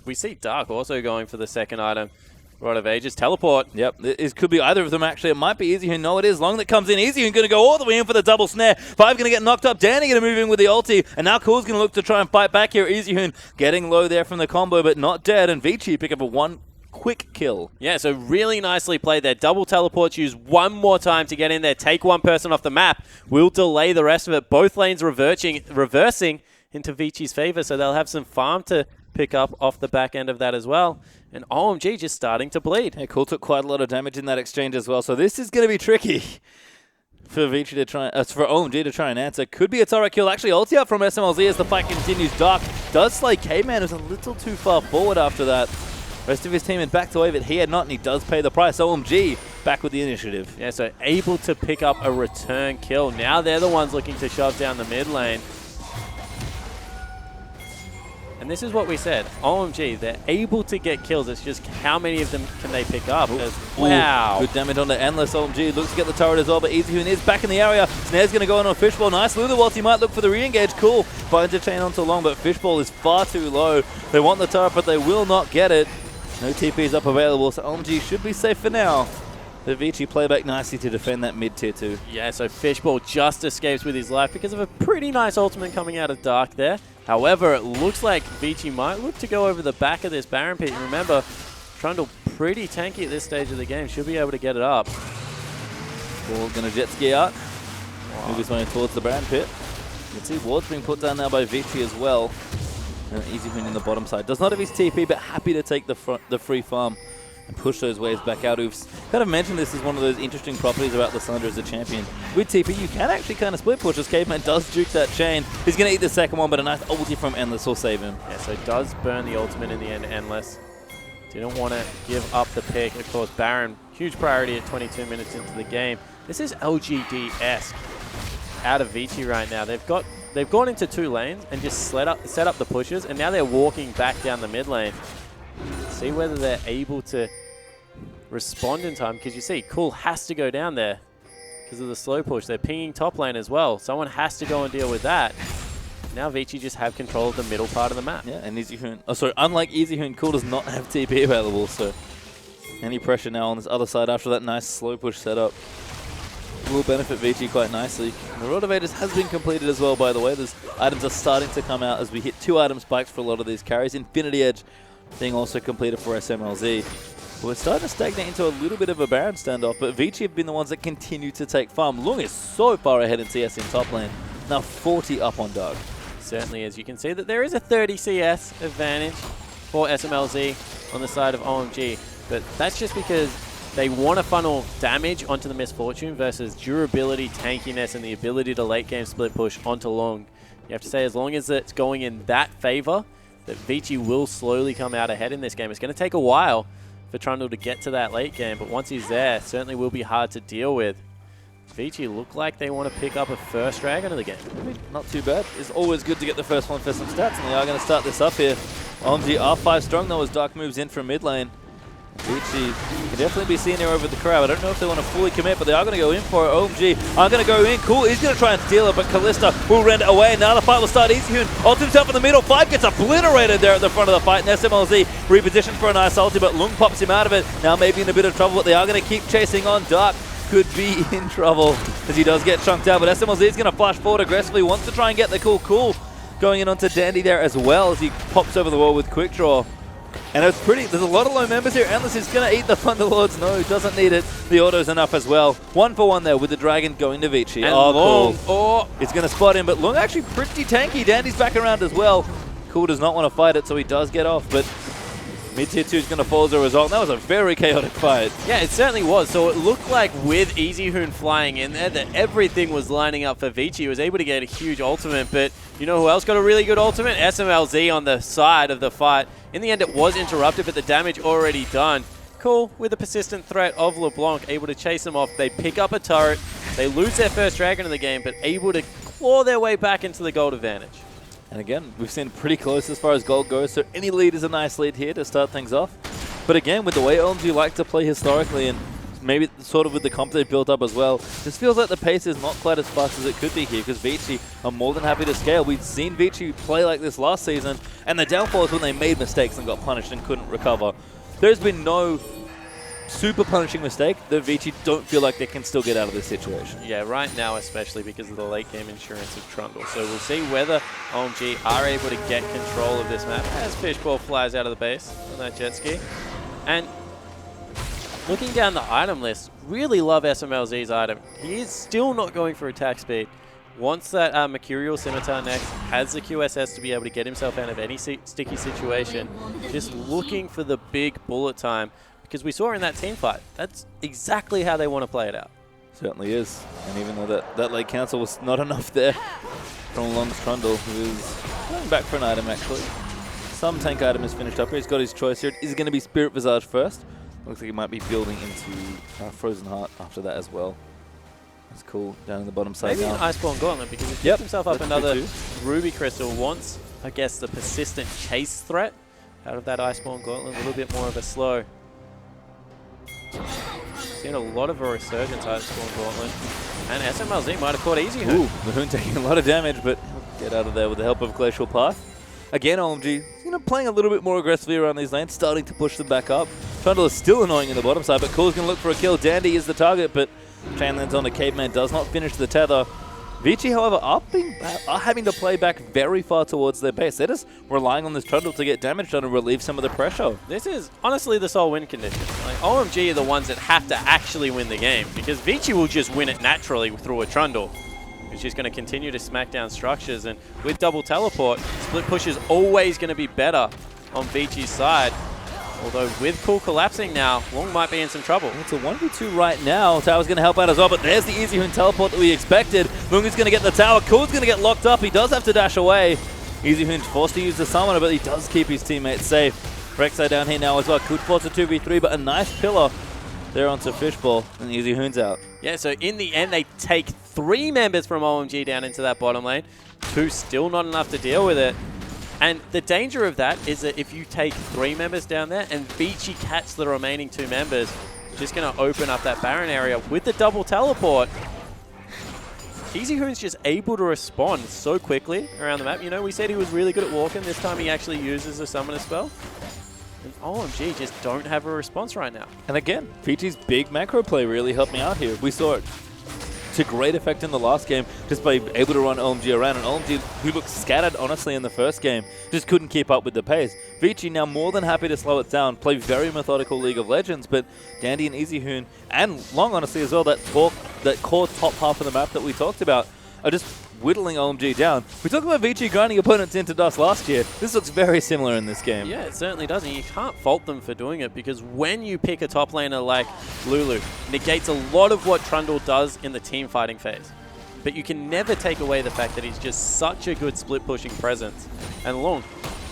[SPEAKER 16] we see Dark also going for the second item. Rod of Ages, teleport.
[SPEAKER 15] Yep, it could be either of them, actually. It might be Easy Hoon. No, it is. Long that comes in. Easy Hoon going to go all the way in for the double snare. 5 going to get knocked up. Danny going to move in with the ulti. And now Cool's going to look to try and fight back here. Easy Hoon getting low there from the combo, but not dead. And Vici pick up a 1 quick kill.
[SPEAKER 16] Yeah, so really nicely played there. Double teleports used one more time to get in there. Take one person off the map. Will delay the rest of it. Both lanes reversing into Vici's favor, so they'll have some farm to pick up off the back end of that as well. And OMG just starting to bleed.
[SPEAKER 15] Yeah, Cool took quite a lot of damage in that exchange as well, so this is going to be tricky for Vici to try, for OMG to try and answer. Could be a turret kill. Actually, ulti up from SMLZ as the fight continues. Dark does slay K-Man, who's a little too far forward after that. Rest of his team had backed away, but he had not, and he does pay the price. OMG back with the initiative.
[SPEAKER 16] Yeah, so able to pick up a return kill. Now they're the ones looking to shove down the mid lane. And this is what we said. OMG, they're able to get kills. It's just how many of them can they pick up? Wow.
[SPEAKER 15] Good damage on the Endless. OMG looks to get the turret as well, but Easyhoon is back in the area. Snare's going to go in on Fishball. Nice Lulu whilst he might look for the re-engage. Cool. Finds a chain onto Long, but Fishball is far too low. They want the turret, but they will not get it. No TPs up available, so OMG should be safe for now. The Vici play back nicely to defend that mid tier 2.
[SPEAKER 16] Yeah, so Fishball just escapes with his life because of a pretty nice ultimate coming out of Dark there. However, it looks like Vici might look to go over the back of this Baron pit. Remember, Trundle pretty tanky at this stage of the game. Should be able to get it up.
[SPEAKER 15] Ball going to jet ski out. Wow. Move his way towards the Baron pit. You can see wards being put down now by Vici as well. Easyhoon in the bottom side. Does not have his TP, but happy to take the free farm and push those waves back out. We've kind of mentioned this is one of those interesting properties about Lysandra as a champion. With TP, you can actually kind of split push as Caveman does juke that chain. He's going to eat the second one, but a nice ulti from Endless will save him.
[SPEAKER 16] Yeah, so does burn the ultimate in the end, Endless. Didn't want to give up the pick. Of course, Baron, huge priority at 22 minutes into the game. This is LGD-esque out of Vici right now. They've gone into 2 lanes and just set up the pushes, and now they're walking back down the mid lane. See whether they're able to respond in time, because you see, Cool has to go down there because of the slow push. They're pinging top lane as well. Someone has to go and deal with that. Now Vici just have control of the middle part of the map.
[SPEAKER 15] Yeah, and Easyhoon, unlike Easyhoon, Cool does not have TP available, so any pressure now on this other side after that nice slow push setup will benefit Vici quite nicely. And the Rotovators has been completed as well, by the way. Those items are starting to come out as we hit 2 item spikes for a lot of these carries. Infinity Edge being also completed for SMLZ. We're starting to stagnate into a little bit of a Baron standoff, but Vici have been the ones that continue to take farm. Lung is so far ahead in CS in top lane, now 40 up on Dark.
[SPEAKER 16] Certainly is. You can see that there is a 30 CS advantage for SMLZ on the side of OMG, but that's just because they want to funnel damage onto the Misfortune versus durability, tankiness, and the ability to late game split push onto Long. You have to say, as long as it's going in that favor, that Vici will slowly come out ahead in this game. It's going to take a while for Trundle to get to that late game, but once he's there, certainly will be hard to deal with. Vici look like they want to pick up a first Dragon of the game.
[SPEAKER 15] Not too bad. It's always good to get the first one for some stats, and they are going to start this up here. OMG R5 strong though as Dark moves in from mid lane. Vici can definitely be seen here over the crowd. I don't know if they want to fully commit, but they are going to go in for it. OMG are going to go in. Cool, he's going to try and steal it, but Kalista will rend it away. Now the fight will start. Easyhoon ults himself in the middle. 5 gets obliterated there at the front of the fight. And SMLZ repositions for a nice ulti, but Lung pops him out of it. Now maybe in a bit of trouble, but they are going to keep chasing on. Dark could be in trouble as he does get chunked out, but SMLZ is going to flash forward aggressively. Wants to try and get the Cool going in onto Dandy there as well as he pops over the wall with Quick Draw. And it's pretty, there's a lot of low members here. Endless is going to eat the Thunderlords. No, doesn't need it. The auto's enough as well. 1 for 1 there with the Dragon going to Vici.
[SPEAKER 16] And
[SPEAKER 15] Long,
[SPEAKER 16] cool. Oh,
[SPEAKER 15] it's going to spot him, but Long actually pretty tanky. Dandy's back around as well. Cool does not want to fight it, so he does get off, but mid-tier 2 is going to fall as a result. That was a very chaotic fight.
[SPEAKER 16] Yeah, it certainly was. So it looked like with Easyhoon flying in there that everything was lining up for Vici. He was able to get a huge ultimate, but you know who else got a really good ultimate? SMLZ on the side of the fight. In the end, it was interrupted, but the damage already done. Cool, with the persistent threat of LeBlanc, able to chase them off. They pick up a turret. They lose their first Dragon of the game, but able to claw their way back into the gold advantage.
[SPEAKER 15] And again, we've seen pretty close as far as gold goes, so any lead is a nice lead here to start things off. But again, with the way OMG like to play historically, and maybe sort of with the comp they've built up as well, this feels like the pace is not quite as fast as it could be here, because Vici are more than happy to scale. We've seen Vici play like this last season, and the downfall is when they made mistakes and got punished and couldn't recover. There's been no super punishing mistake that Vici don't feel like they can still get out of this situation.
[SPEAKER 16] Yeah, right now especially because of the late game insurance of Trundle. So we'll see whether OMG are able to get control of this map as Fishball flies out of the base on that jet ski. And looking down the item list, really love SMLZ's item. He is still not going for attack speed. Wants that Mercurial Scimitar next, has the QSS to be able to get himself out of any sticky situation. Just looking for the big bullet time. Because we saw in that team fight, that's exactly how they want to play it out.
[SPEAKER 15] Certainly is. And even though that late cancel was not enough there from Long's Trundle, who is going back for an item actually. Some tank item is finished up here. He's got his choice here. Is it going to be Spirit Visage first? Looks like he might be building into Frozen Heart after that as well. That's cool down in the bottom side
[SPEAKER 16] Maybe
[SPEAKER 15] now.
[SPEAKER 16] an Iceborne Gauntlet because he picked himself up another Ruby Crystal. Wants, I guess, the persistent chase threat out of that Iceborne Gauntlet. A little bit more of a slow. Seen a lot of a resurgence Iceborne Gauntlet. And SMLZ might have caught easy.
[SPEAKER 15] Ooh, the Hoon taking a lot of damage, but get out of there with the help of Glacial Path. Again, OMG, playing a little bit more aggressively around these lanes, starting to push them back up. Trundle is still annoying in the bottom side, but Cool's going to look for a kill. Dandy is the target, but chain lands on a Caveman, does not finish the tether. Vici, however, are having to play back very far towards their base. They're just relying on this Trundle to get damage done and relieve some of the pressure.
[SPEAKER 16] This is honestly the sole win condition. Like, OMG are the ones that have to actually win the game because Vici will just win it naturally through a Trundle. He's just going to continue to smack down structures, and with double teleport, split push is always going to be better on Vici's side. Although with Cool collapsing now, Long might be in some trouble.
[SPEAKER 15] It's a 1v2 right now. Tower's going to help out as well, but there's the easy Hoon teleport that we expected. Long is going to get the tower. Cool's going to get locked up. He does have to dash away. Easy Hoon's forced to use the summoner, but he does keep his teammates safe. Rek'Sai down here now as well. Could force a 2v3, but a nice pillar there onto Fishball, and Easy Hoon's out.
[SPEAKER 16] Yeah, so in the end, they take 3 members from OMG down into that bottom lane. 2 still not enough to deal with it. And the danger of that is that if you take 3 members down there and Vici catch the remaining 2 members, just going to open up that Baron area with the double teleport. Easy Hoon's just able to respond so quickly around the map. You know, we said he was really good at walking. This time he actually uses a summoner spell. And OMG just don't have a response right now.
[SPEAKER 15] And again, Vici's big macro play really helped me out here. We saw it to great effect in the last game just by able to run OMG around. And OMG, who looked scattered, honestly, in the first game, just couldn't keep up with the pace. Vici now more than happy to slow it down, play very methodical League of Legends, but Dandy and Easy Hoon, and Long, honestly, as well, that core top half of the map that we talked about, are just whittling OMG down. We talked about Vici grinding opponents into dust last year. This looks very similar in this game.
[SPEAKER 16] Yeah, it certainly does, and you can't fault them for doing it because when you pick a top laner like Lulu, negates a lot of what Trundle does in the team fighting phase. But you can never take away the fact that he's just such a good split pushing presence. And Long,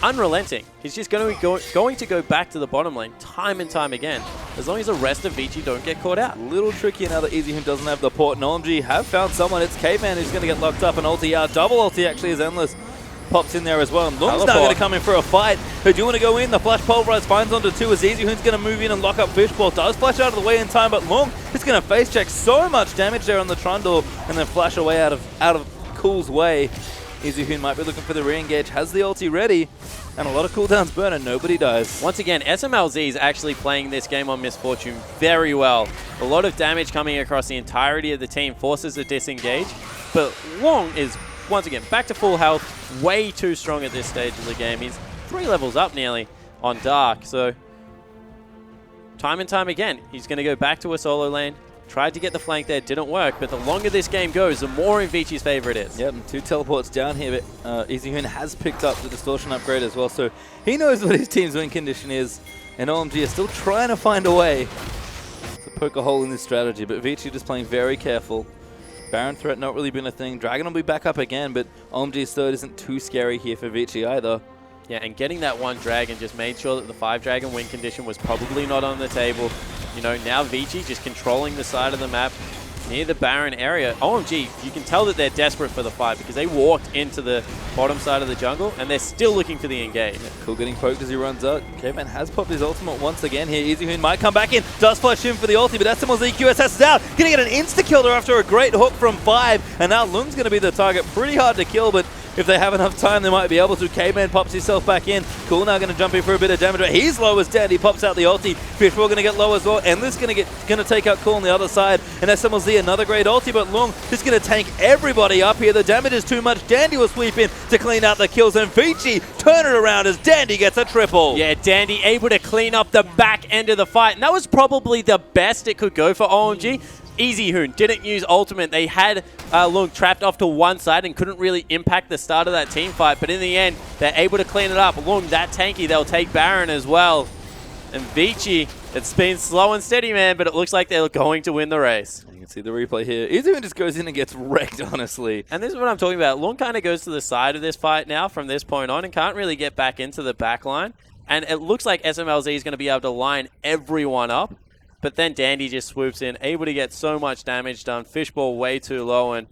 [SPEAKER 16] unrelenting. He's just going to go back to the bottom lane time and time again, as long as the rest of Vici don't get caught out.
[SPEAKER 15] Little tricky now that Easy Hoon doesn't have the port, and OMG have found someone. It's Caveman who's going to get locked up, and ulti out. Double ulti actually is Endless. Pops in there as well, and Long's now going to come in for a fight. Who do you want to go in? The flash pulverize finds onto 2 as Easy Hoon's going to move in and lock up Fishball. Does flash out of the way in time, but Long is going to face check so much damage there on the Trundle, and then flash away out of Cool's way. Easy Hoon might be looking for the re-engage, has the ulti ready, and a lot of cooldowns burn and nobody dies.
[SPEAKER 16] Once again, SMLZ is actually playing this game on Misfortune very well. A lot of damage coming across the entirety of the team forces a disengage, but Long is, once again, back to full health, way too strong at this stage of the game. He's 3 levels up nearly on Dark, so time and time again, he's going to go back to a solo lane. Tried to get the flank there, didn't work, but the longer this game goes, the more in Vici's favor it is.
[SPEAKER 15] Yep, 2 teleports down here, but Easy Hoon has picked up the Distortion upgrade as well, so he knows what his team's win condition is, and OMG is still trying to find a way to poke a hole in this strategy, but Vici just playing very careful. Baron threat not really been a thing. Dragon will be back up again, but OMG's third isn't too scary here for Vici either.
[SPEAKER 16] Yeah, and getting that 1 Dragon just made sure that the 5 Dragon win condition was probably not on the table. You know, now Vici just controlling the side of the map near the Baron area. OMG, you can tell that they're desperate for the fight because they walked into the bottom side of the jungle and they're still looking for the engage.
[SPEAKER 15] Yeah, Cool getting poked as he runs out. Caveman has popped his ultimate once again here. Easy Hoon might come back in. Does flash in for the ulti, but SMLZ QSS is out. Gonna get an insta-kill there after a great hook from 5. And now Lung's gonna be the target. Pretty hard to kill, but if they have enough time, they might be able to. Caveman pops himself back in. Cool now going to jump in for a bit of damage, but he's low as dead. He pops out the ulti. Fishball going to get low as well. Endless going to take out Cool on the other side. And SMLZ another great ulti, but Long just going to tank everybody up here. The damage is too much. Dandy will sweep in to clean out the kills, and Vici turn it around as Dandy gets a triple.
[SPEAKER 16] Yeah, Dandy able to clean up the back end of the fight, and that was probably the best it could go for OMG. Easy Hoon didn't use ultimate. They had Long trapped off to one side and couldn't really impact the start of that team fight. But in the end, they're able to clean it up. Long that tanky, they'll take Baron as well. And Vici, it's been slow and steady, man, but it looks like they're going to win the race.
[SPEAKER 15] You can see the replay here. Easy Hoon just goes in and gets wrecked, honestly.
[SPEAKER 16] And this is what I'm talking about. Long kind of goes to the side of this fight now from this point on and can't really get back into the back line. And it looks like SMLZ is going to be able to line everyone up. but then Dandy just swoops in, able to get so much damage done. Fishball way too low, and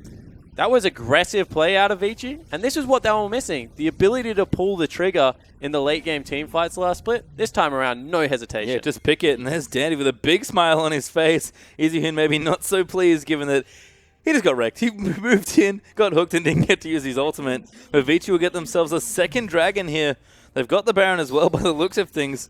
[SPEAKER 16] that was aggressive play out of Vici, and this is what they were missing. The ability to pull the trigger in the late game team fights last split. This time around, no hesitation.
[SPEAKER 15] Yeah, just pick it, and there's Dandy with a big smile on his face. Easyhoon maybe not so pleased given that he just got wrecked. He moved in, got hooked, and didn't get to use his ultimate. But Vici will get themselves a second dragon here. They've got the Baron as well by the looks of things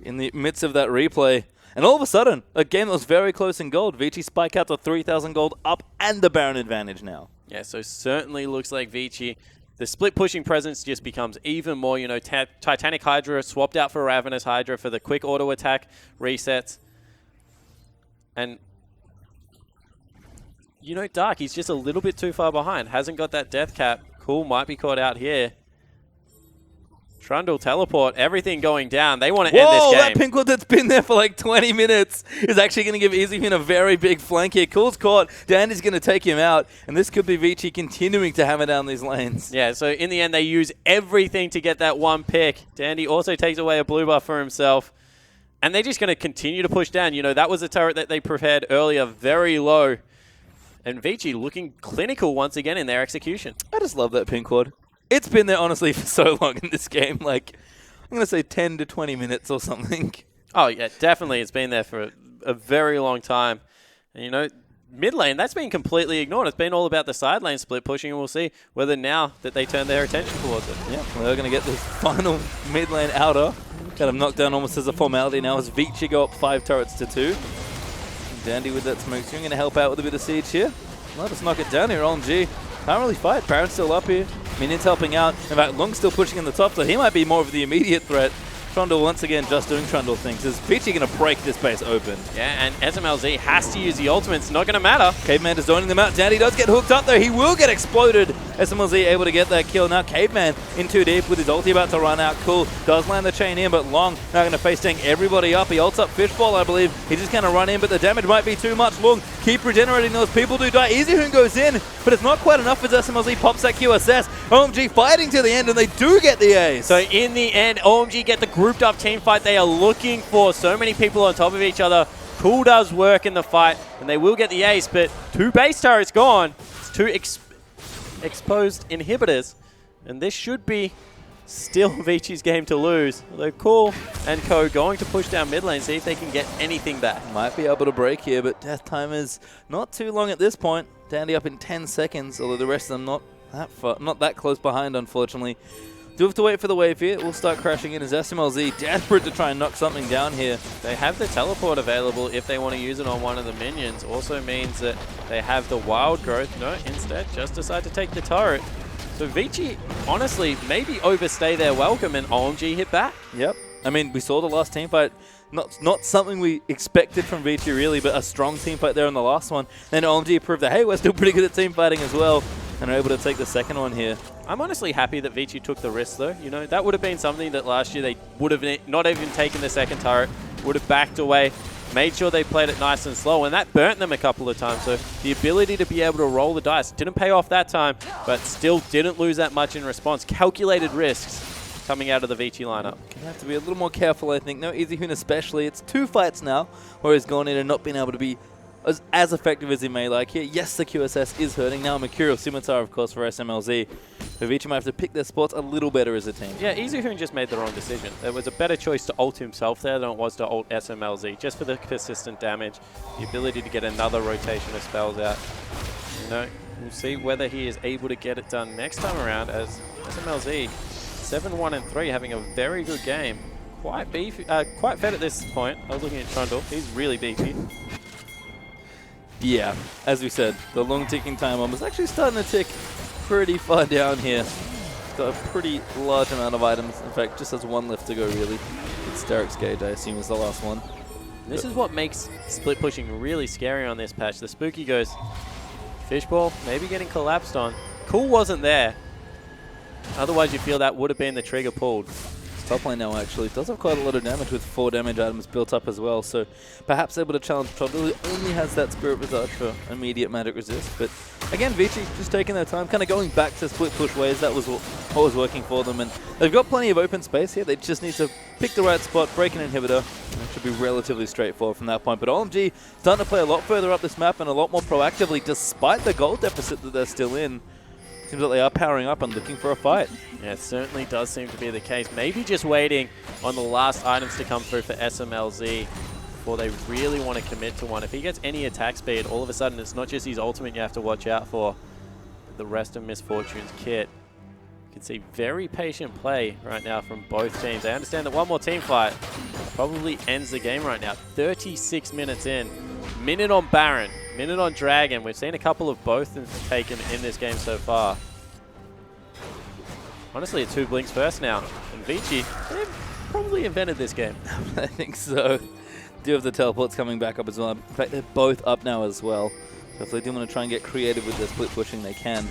[SPEAKER 15] in the midst of that replay. And all of a sudden, a game that was very close in gold. Vici spike out to 3,000 gold up and the Baron advantage now.
[SPEAKER 16] Yeah, so certainly looks like Vici. The split pushing presence just becomes even more, you know, Titanic Hydra swapped out for Ravenous Hydra for the quick auto attack resets. And, you know, Dark, he's just a little bit too far behind. Hasn't got that death cap. Cool, might be caught out here. Trundle teleport, everything going down. They want to end this game.
[SPEAKER 15] That Pinkwood that's been there for like 20 minutes is actually going to give Easyhoon a very big flank here. Cool's caught. Dandy's going to take him out. And this could be Vici continuing to hammer down these lanes.
[SPEAKER 16] Yeah, so in the end, they use everything to get that one pick. Dandy also takes away a blue buff for himself. And they're just going to continue to push down. You know, that was a turret that they prepared earlier, very low. And Vici looking clinical once again in their execution.
[SPEAKER 15] I just love that Pinkwood. It's been there, honestly, for so long in this game. Like, I'm going to say 10 to 20 minutes or something.
[SPEAKER 16] Oh, yeah, definitely. It's been there for a very long time. And, you know, mid lane, that's been completely ignored. It's been all about the side lane split pushing, and we'll see whether now that they turn their attention towards it.
[SPEAKER 15] Yeah, well, they're going to get this final mid lane outer. Got him knocked down almost as a formality now as Vici go up 5 turrets to 2. Dandy with that smoke screen going to help out with a bit of siege here. Let us knock it down here, OMG. Can't really fight. Baron's still up here. Minion's helping out. In fact, Lung's still pushing in the top, so he might be more of the immediate threat. Trundle once again just doing Trundle things. Is Vici going to break this base open?
[SPEAKER 16] Yeah, and SMLZ has to use the ultimate. It's not going to matter.
[SPEAKER 15] Caveman is zoning them out. Dandy does get hooked up, though. He will get exploded. SMLZ able to get that kill. Now Caveman in too deep with his ulti about to run out. Cool. Does land the chain in, but Long now going to face tank everybody up. He ults up Fishball, I believe. He's just going to run in, but the damage might be too much. Long, keep regenerating those. People do die. Easyhoon goes in, but it's not quite enough as SMLZ pops that QSS. OMG fighting to the end, and they do get the ace.
[SPEAKER 16] So in the end, OMG get the grouped up team fight they are looking for. So many people on top of each other. Cool does work in the fight, and they will get the ace, but 2 base turrets gone. It's 2 exposed inhibitors, and this should be still Vici's game to lose. Although Cool and Co going to push down mid lane, see if they can get anything back.
[SPEAKER 15] Might be able to break here, but death time is not too long at this point. Dandy up in 10 seconds, although the rest of them not that close behind, unfortunately. Do have to wait for the wave here. We'll start crashing in as SMLZ desperate to try and knock something down here.
[SPEAKER 16] They have the teleport available if they want to use it on one of the minions. Also means that they have the wild growth. No, instead, just decide to take the turret. So Vici, honestly, maybe overstay their welcome and OMG hit back.
[SPEAKER 15] Yep. I mean, we saw the last team fight. Not something we expected from Vici, really, but a strong team fight there in the last one. Then OMG proved that, hey, we're still pretty good at team fighting as well, and are able to take the second one here.
[SPEAKER 16] I'm honestly happy that Vici took the risk, though. You know, that would have been something that last year they would have not even taken the second turret, would have backed away, made sure they played it nice and slow, and that burnt them a couple of times. So the ability to be able to roll the dice didn't pay off that time, but still didn't lose that much in response. Calculated risks coming out of the Vici lineup.
[SPEAKER 15] Gonna have to be a little more careful, I think. No, Easyhoon especially. It's 2 fights now where he's gone in and not been able to be as effective as he may like here. Yes, the QSS is hurting. Now Mercurial Scimitar, of course, for SMLZ. But Vici might have to pick their spots a little better as a team.
[SPEAKER 16] Yeah, Easyhoon just made the wrong decision. It was a better choice to ult himself there than it was to ult SMLZ, just for the persistent damage, the ability to get another rotation of spells out. You know, we'll see whether he is able to get it done next time around, as SMLZ 7-1-3, having a very good game. Quite beefy, quite fed at this point. I was looking at Trundle. He's really beefy.
[SPEAKER 15] Yeah, as we said, the long ticking time bomb is actually starting to tick pretty far down here. Got a pretty large amount of items. In fact, just has 1 left to go, really. It's Derek's Gauge, I assume, is the last one.
[SPEAKER 16] This is what makes split pushing really scary on this patch. The Spooky goes, Fishball, maybe getting collapsed on. Cool wasn't there. Otherwise, you feel that would have been the trigger pulled.
[SPEAKER 15] It's top lane now, actually. It does have quite a lot of damage with 4 damage items built up as well, so perhaps able to challenge Trundle, who only has that Spirit Visage for immediate magic resist, but again, Vici just taking their time, kind of going back to split push ways. That was what was working for them. And they've got plenty of open space here. They just need to pick the right spot, break an inhibitor. And it should be relatively straightforward from that point. But OMG starting to play a lot further up this map and a lot more proactively, despite the goal deficit that they're still in. Seems like they are powering up and looking for a fight.
[SPEAKER 16] Yeah, it certainly does seem to be the case. Maybe just waiting on the last items to come through for SMLZ before they really want to commit to one. If he gets any attack speed, all of a sudden it's not just his ultimate you have to watch out for. The rest of Misfortune's kit. You can see very patient play right now from both teams. I understand that one more team fight probably ends the game right now. 36 minutes in. Minute on Baron, minute on Dragon. We've seen a couple of both taken in this game so far. Honestly, a 2 blinks first now. And Vici, they've probably invented this game.
[SPEAKER 15] I think so. Do have the teleports coming back up as well. In fact, they're both up now as well. So if they do want to try and get creative with their split pushing, they can.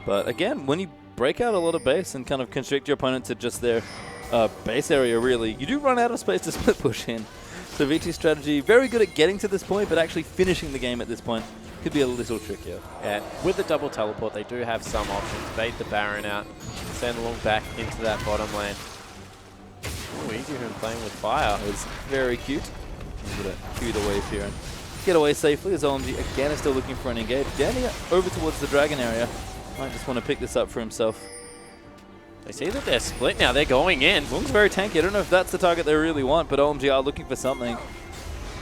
[SPEAKER 15] But again, when you break out a lot of base and kind of constrict your opponent to just their base area, really, you do run out of space to split push in. So Vici's strategy, very good at getting to this point, but actually finishing the game at this point could be a little trickier.
[SPEAKER 16] Yeah, with the double teleport, they do have some options. Bait the Baron out, send along back into that bottom lane. Oh, Easyhoon playing with fire.
[SPEAKER 15] It was very cute. I'm going to cue the wave here and get away safely as OMG again is still looking for an engage. Danny over towards the dragon area. Might just want to pick this up for himself.
[SPEAKER 16] They see that they're split now. They're going in.
[SPEAKER 15] Lung's very tanky. I don't know if that's the target they really want, but OMG are looking for something.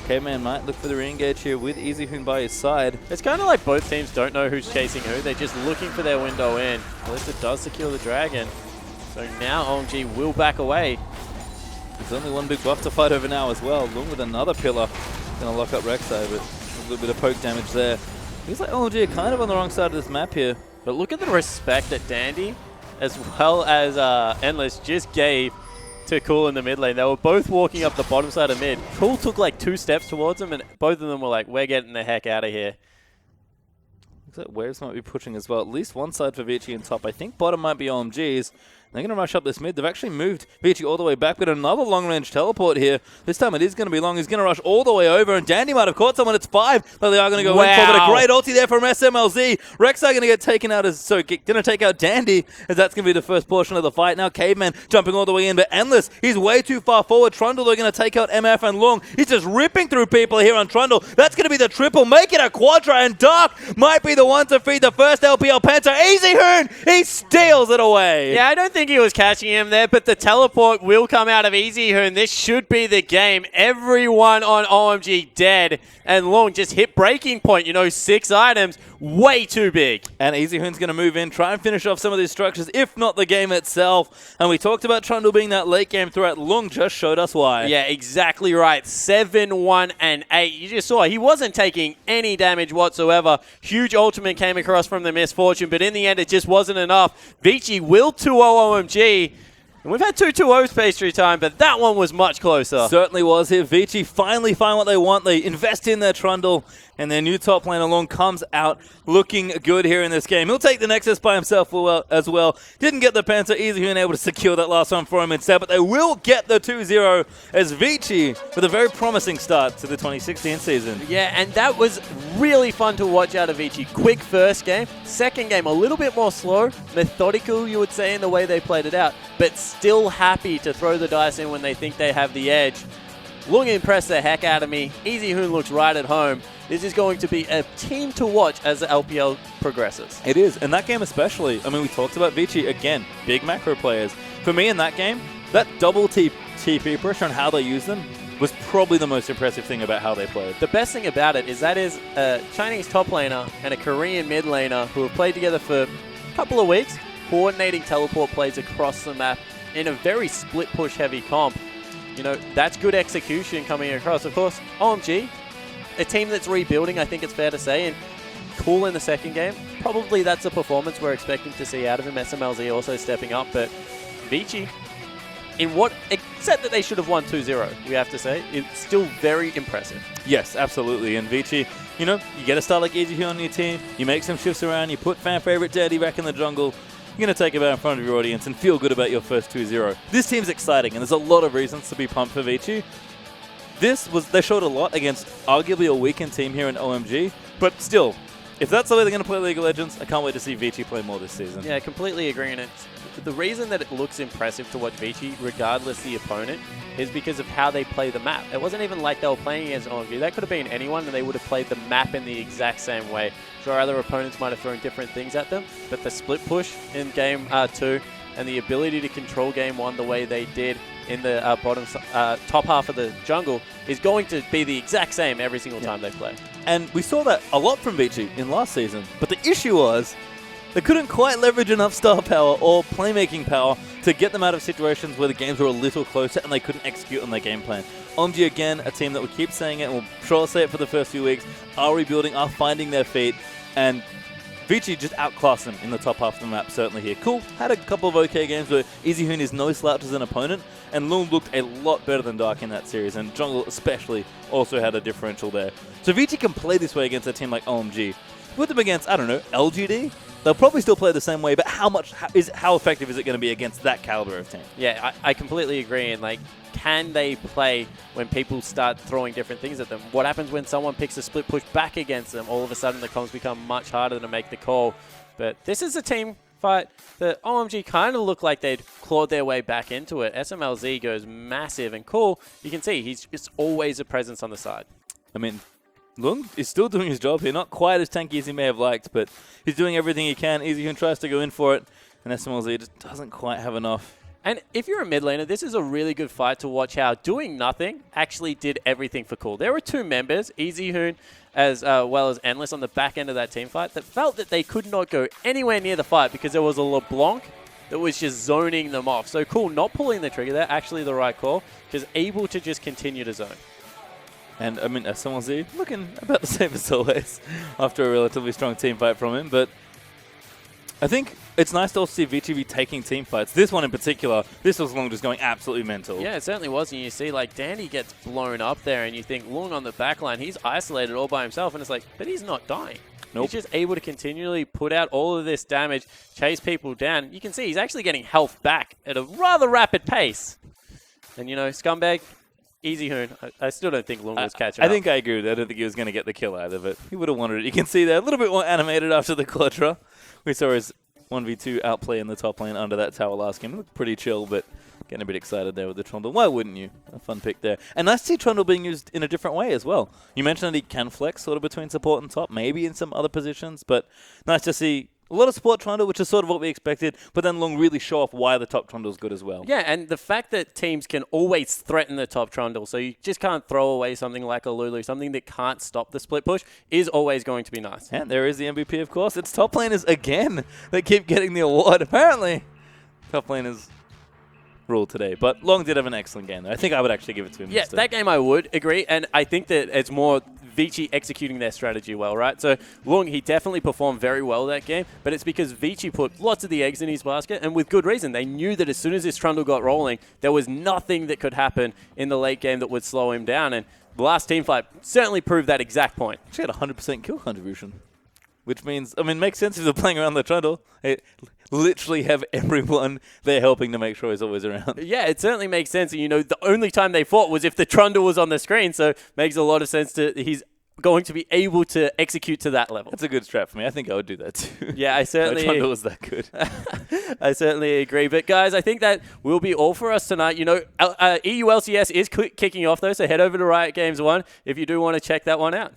[SPEAKER 15] K-Man might look for the re-engage here with Easyhoon by his side.
[SPEAKER 16] It's kind of like both teams don't know who's chasing who. They're just looking for their window in. Melissa does secure the dragon. So now OMG will back away.
[SPEAKER 15] There's only one big buff to fight over now as well. Lung with another pillar. Going to lock up Rek'Sai, but a little bit of poke damage there. Feels like OMG are kind of on the wrong side of this map here.
[SPEAKER 16] But look at the respect that Dandy as well as Endless just gave to Cool in the mid lane. They were both walking up the bottom side of mid. Cool took like 2 steps towards him, and both of them were like, we're getting the heck out of here.
[SPEAKER 15] Looks like Waves might be pushing as well. At least one side for Vici and top. I think bottom might be OMG's. They're going to rush up this mid. They've actually moved Vici all the way back with another long-range teleport here. This time it is going to be long. He's going to rush all the way over, and Dandy might have caught someone. It's 5 that they are going to go in for, but a great ulti there from SMLZ. Rek'Sai going to get taken out as, going to take out Dandy, as that's going to be the first portion of the fight. Now Caveman jumping all the way in, but Endless, he's way too far forward. Trundle, they're going to take out MF and Lung. He's just ripping through people here on Trundle. That's going to be the triple, make it a quadra, and Dark might be the one to feed the first LPL Penta. Easyhoon, he steals it away.
[SPEAKER 16] Yeah, I don't think he was catching him there, but the teleport will come out of Easyhoon. This should be the game. Everyone on OMG dead, and Long just hit breaking point. You know, 6 items, way too big.
[SPEAKER 15] And Easyhoon's going to move in, try and finish off some of these structures, if not the game itself. And we talked about Trundle being that late game threat. Long just showed us why.
[SPEAKER 16] Yeah, exactly right. 7, 1, and 8. You just saw he wasn't taking any damage whatsoever. Huge ultimate came across from the Misfortune, but in the end, it just wasn't enough. Vici will 2-0 OMG. And we've had 2 2-0s pastry time, but that one was much closer.
[SPEAKER 15] Certainly was here. Vici finally find what they want. They invest in their Trundle, and their new top lane along comes out looking good here in this game. He'll take the Nexus by himself as well. Didn't get the Panther. Easyhoon able to secure that last one for him instead, but they will get the 2-0 as Vici with a very promising start to the 2016 season.
[SPEAKER 16] Yeah, and that was really fun to watch out of Vici. Quick first game. Second game, a little bit more slow. Methodical, you would say, in the way they played it out, but still happy to throw the dice in when they think they have the edge. Lung impressed the heck out of me. Easyhoon looks right at home. This is going to be a team to watch as the LPL progresses.
[SPEAKER 15] It is, and that game especially. I mean, we talked about Vici, again, big macro players. For me in that game, that double TP pressure and how they use them was probably the most impressive thing about how they played.
[SPEAKER 16] The best thing about it is that is a Chinese top laner and a Korean mid laner who have played together for a couple of weeks, coordinating teleport plays across the map in a very split push heavy comp. You know, that's good execution coming across. Of course, OMG, a team that's rebuilding, I think it's fair to say, and Cool in the second game. Probably that's a performance we're expecting to see out of him. SMLZ also stepping up, but Vici, in what, except that they should have won 2-0, we have to say, it's still very impressive.
[SPEAKER 15] Yes, absolutely. And Vici, you know, you get a star like Easyhoon on your team, you make some shifts around, you put fan favorite Daddy back in the jungle, you're going to take it out in front of your audience and feel good about your first 2-0. This team's exciting, and there's a lot of reasons to be pumped for Vici. They showed a lot against arguably a weakened team here in OMG, but still, if that's the way they're going to play League of Legends, I can't wait to see Vici play more this season.
[SPEAKER 16] Yeah, completely agree. And the reason that it looks impressive to watch Vici, regardless the opponent, is because of how they play the map. It wasn't even like they were playing against OMG. That could have been anyone, and they would have played the map in the exact same way. Sure, other opponents might have thrown different things at them, but the split push in Game 2 and the ability to control Game 1 the way they did in the top half of the jungle is going to be the exact same every single time they play.
[SPEAKER 15] And we saw that a lot from Vici in last season, but the issue was they couldn't quite leverage enough star power or playmaking power to get them out of situations where the games were a little closer and they couldn't execute on their game plan. OMG, again, a team that we keep saying it, and we'll sure say it for the first few weeks, are rebuilding, are finding their feet, and Vici just outclassed them in the top half of the map, certainly here. Cool, had a couple of okay games where Easyhoon is no slouch as an opponent, and Loon looked a lot better than Dark in that series, and Jungle especially also had a differential there. So Vici can play this way against a team like OMG. Put them against, I don't know, LGD? They'll probably still play the same way, but how effective is it going to be against that caliber of team?
[SPEAKER 16] Yeah, I completely agree. And like, can they play when people start throwing different things at them? What happens when someone picks a split push back against them? All of a sudden, the comms become much harder to make the call. But this is a team fight that OMG kind of looked like they'd clawed their way back into it. SMLZ goes massive and cool. You can see he's just always a presence on the side.
[SPEAKER 15] I mean, Lung is still doing his job here. Not quite as tanky as he may have liked, but he's doing everything he can. Easyhoon tries to go in for it, and SMLZ just doesn't quite have enough.
[SPEAKER 16] And if you're a mid laner, this is a really good fight to watch how doing nothing actually did everything for cool. There were two members, Easyhoon as well as Endless, on the back end of that team fight that felt that they could not go anywhere near the fight because there was a LeBlanc that was just zoning them off. So cool, not pulling the trigger there, actually the right call, just able to just continue to zone.
[SPEAKER 15] And, I mean, SMLZ looking about the same as always after a relatively strong team fight from him. But I think it's nice to also see Vici be taking team fights. This one in particular, this was Lung just going absolutely mental.
[SPEAKER 16] Yeah, it certainly was. And you see, like, Dandy gets blown up there, and you think Lung on the backline, he's isolated all by himself. And it's like, but he's not dying.
[SPEAKER 15] Nope.
[SPEAKER 16] He's just able to continually put out all of this damage, chase people down. You can see he's actually getting health back at a rather rapid pace. And, you know, Scumbag, Easyhoon, I still don't think Lung was catching up.
[SPEAKER 15] I think I agree with that. I don't think he was going to get the kill out of it. He would have wanted it. You can see there a little bit more animated after the Quadra. We saw his 1v2 outplay in the top lane under that tower last game. It looked pretty chill, but getting a bit excited there with the Trundle. Why wouldn't you? A fun pick there. And nice to see Trundle being used in a different way as well. You mentioned that he can flex sort of between support and top, maybe in some other positions, but nice to see a lot of support Trundle, which is sort of what we expected, but then Lung really show off why the top Trundle is good as well.
[SPEAKER 16] Yeah, and the fact that teams can always threaten the top Trundle, so you just can't throw away something like a Lulu, something that can't stop the split push, is always going to be nice.
[SPEAKER 15] And there is the MVP, of course. It's top laners again that keep getting the award. Apparently, top laners ruled today, but Long did have an excellent game there. I think I would actually give it to him.
[SPEAKER 16] Yeah, that game I would agree, and I think that it's more Vici executing their strategy well, right? So Lung, he definitely performed very well that game, but it's because Vici put lots of the eggs in his basket, and with good reason. They knew that as soon as this Trundle got rolling, there was nothing that could happen in the late game that would slow him down, and the last team fight certainly proved that exact point.
[SPEAKER 15] She had 100% kill contribution, which means, I mean, makes sense if they're playing around the Trundle. They literally have everyone there helping to make sure he's always around.
[SPEAKER 16] Yeah, it certainly makes sense. And, you know, the only time they fought was if the Trundle was on the screen, so it makes a lot of sense to he's going to be able to execute to that level.
[SPEAKER 15] That's a good strat for me. I think I would do that too.
[SPEAKER 16] Yeah, I certainly...
[SPEAKER 15] Trundle was that good.
[SPEAKER 16] I certainly agree. But, guys, I think that will be all for us tonight. You know, EU LCS is kicking off, though, so head over to Riot Games 1 if you do want to check that one out.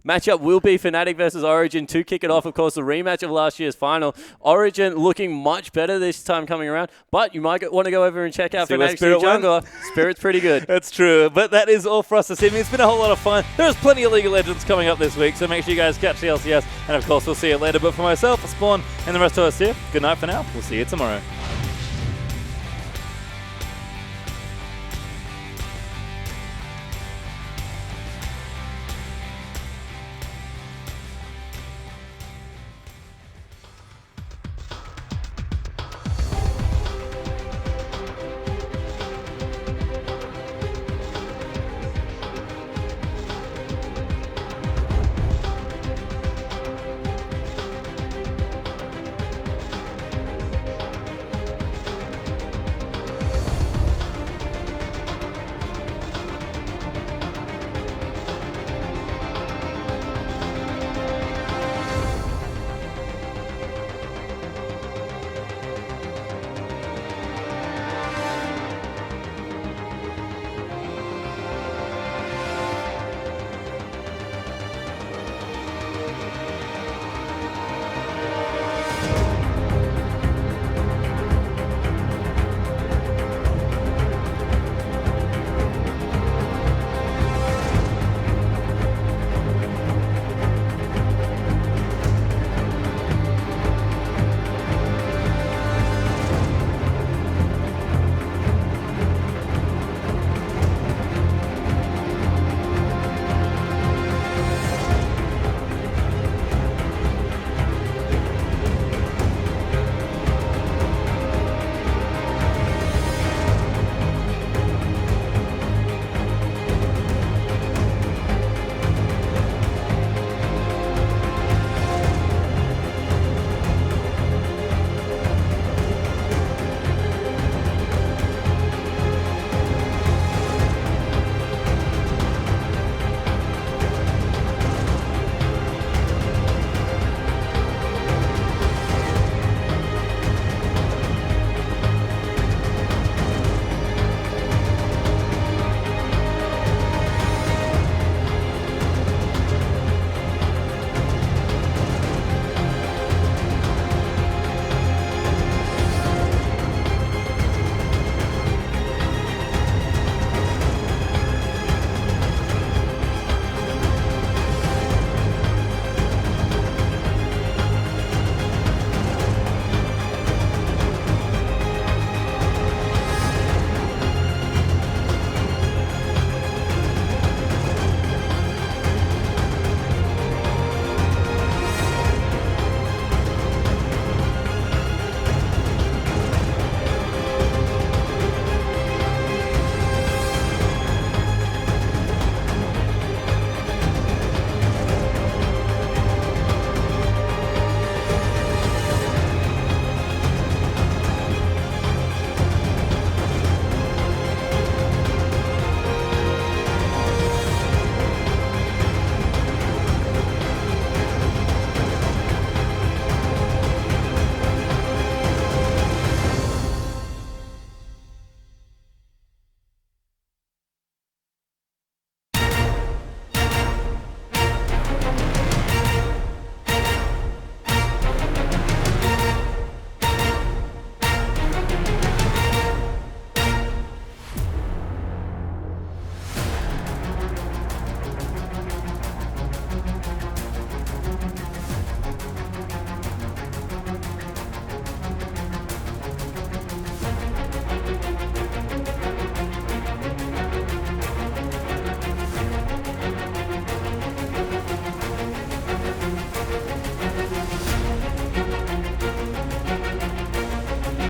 [SPEAKER 16] Matchup will be Fnatic versus Origin to kick it off. Of course, the rematch of last year's final. Origin looking much better this time coming around, but you might want to go over and check out Fnatic's new jungler. Spirit's pretty good.
[SPEAKER 15] That's true, but that is all for us this evening. It's been a whole lot of fun. There's plenty of League of Legends coming up this week, so make sure you guys catch the LCS, and of course, we'll see you later. But for myself, Spawn, and the rest of us here, good night for now. We'll see you tomorrow.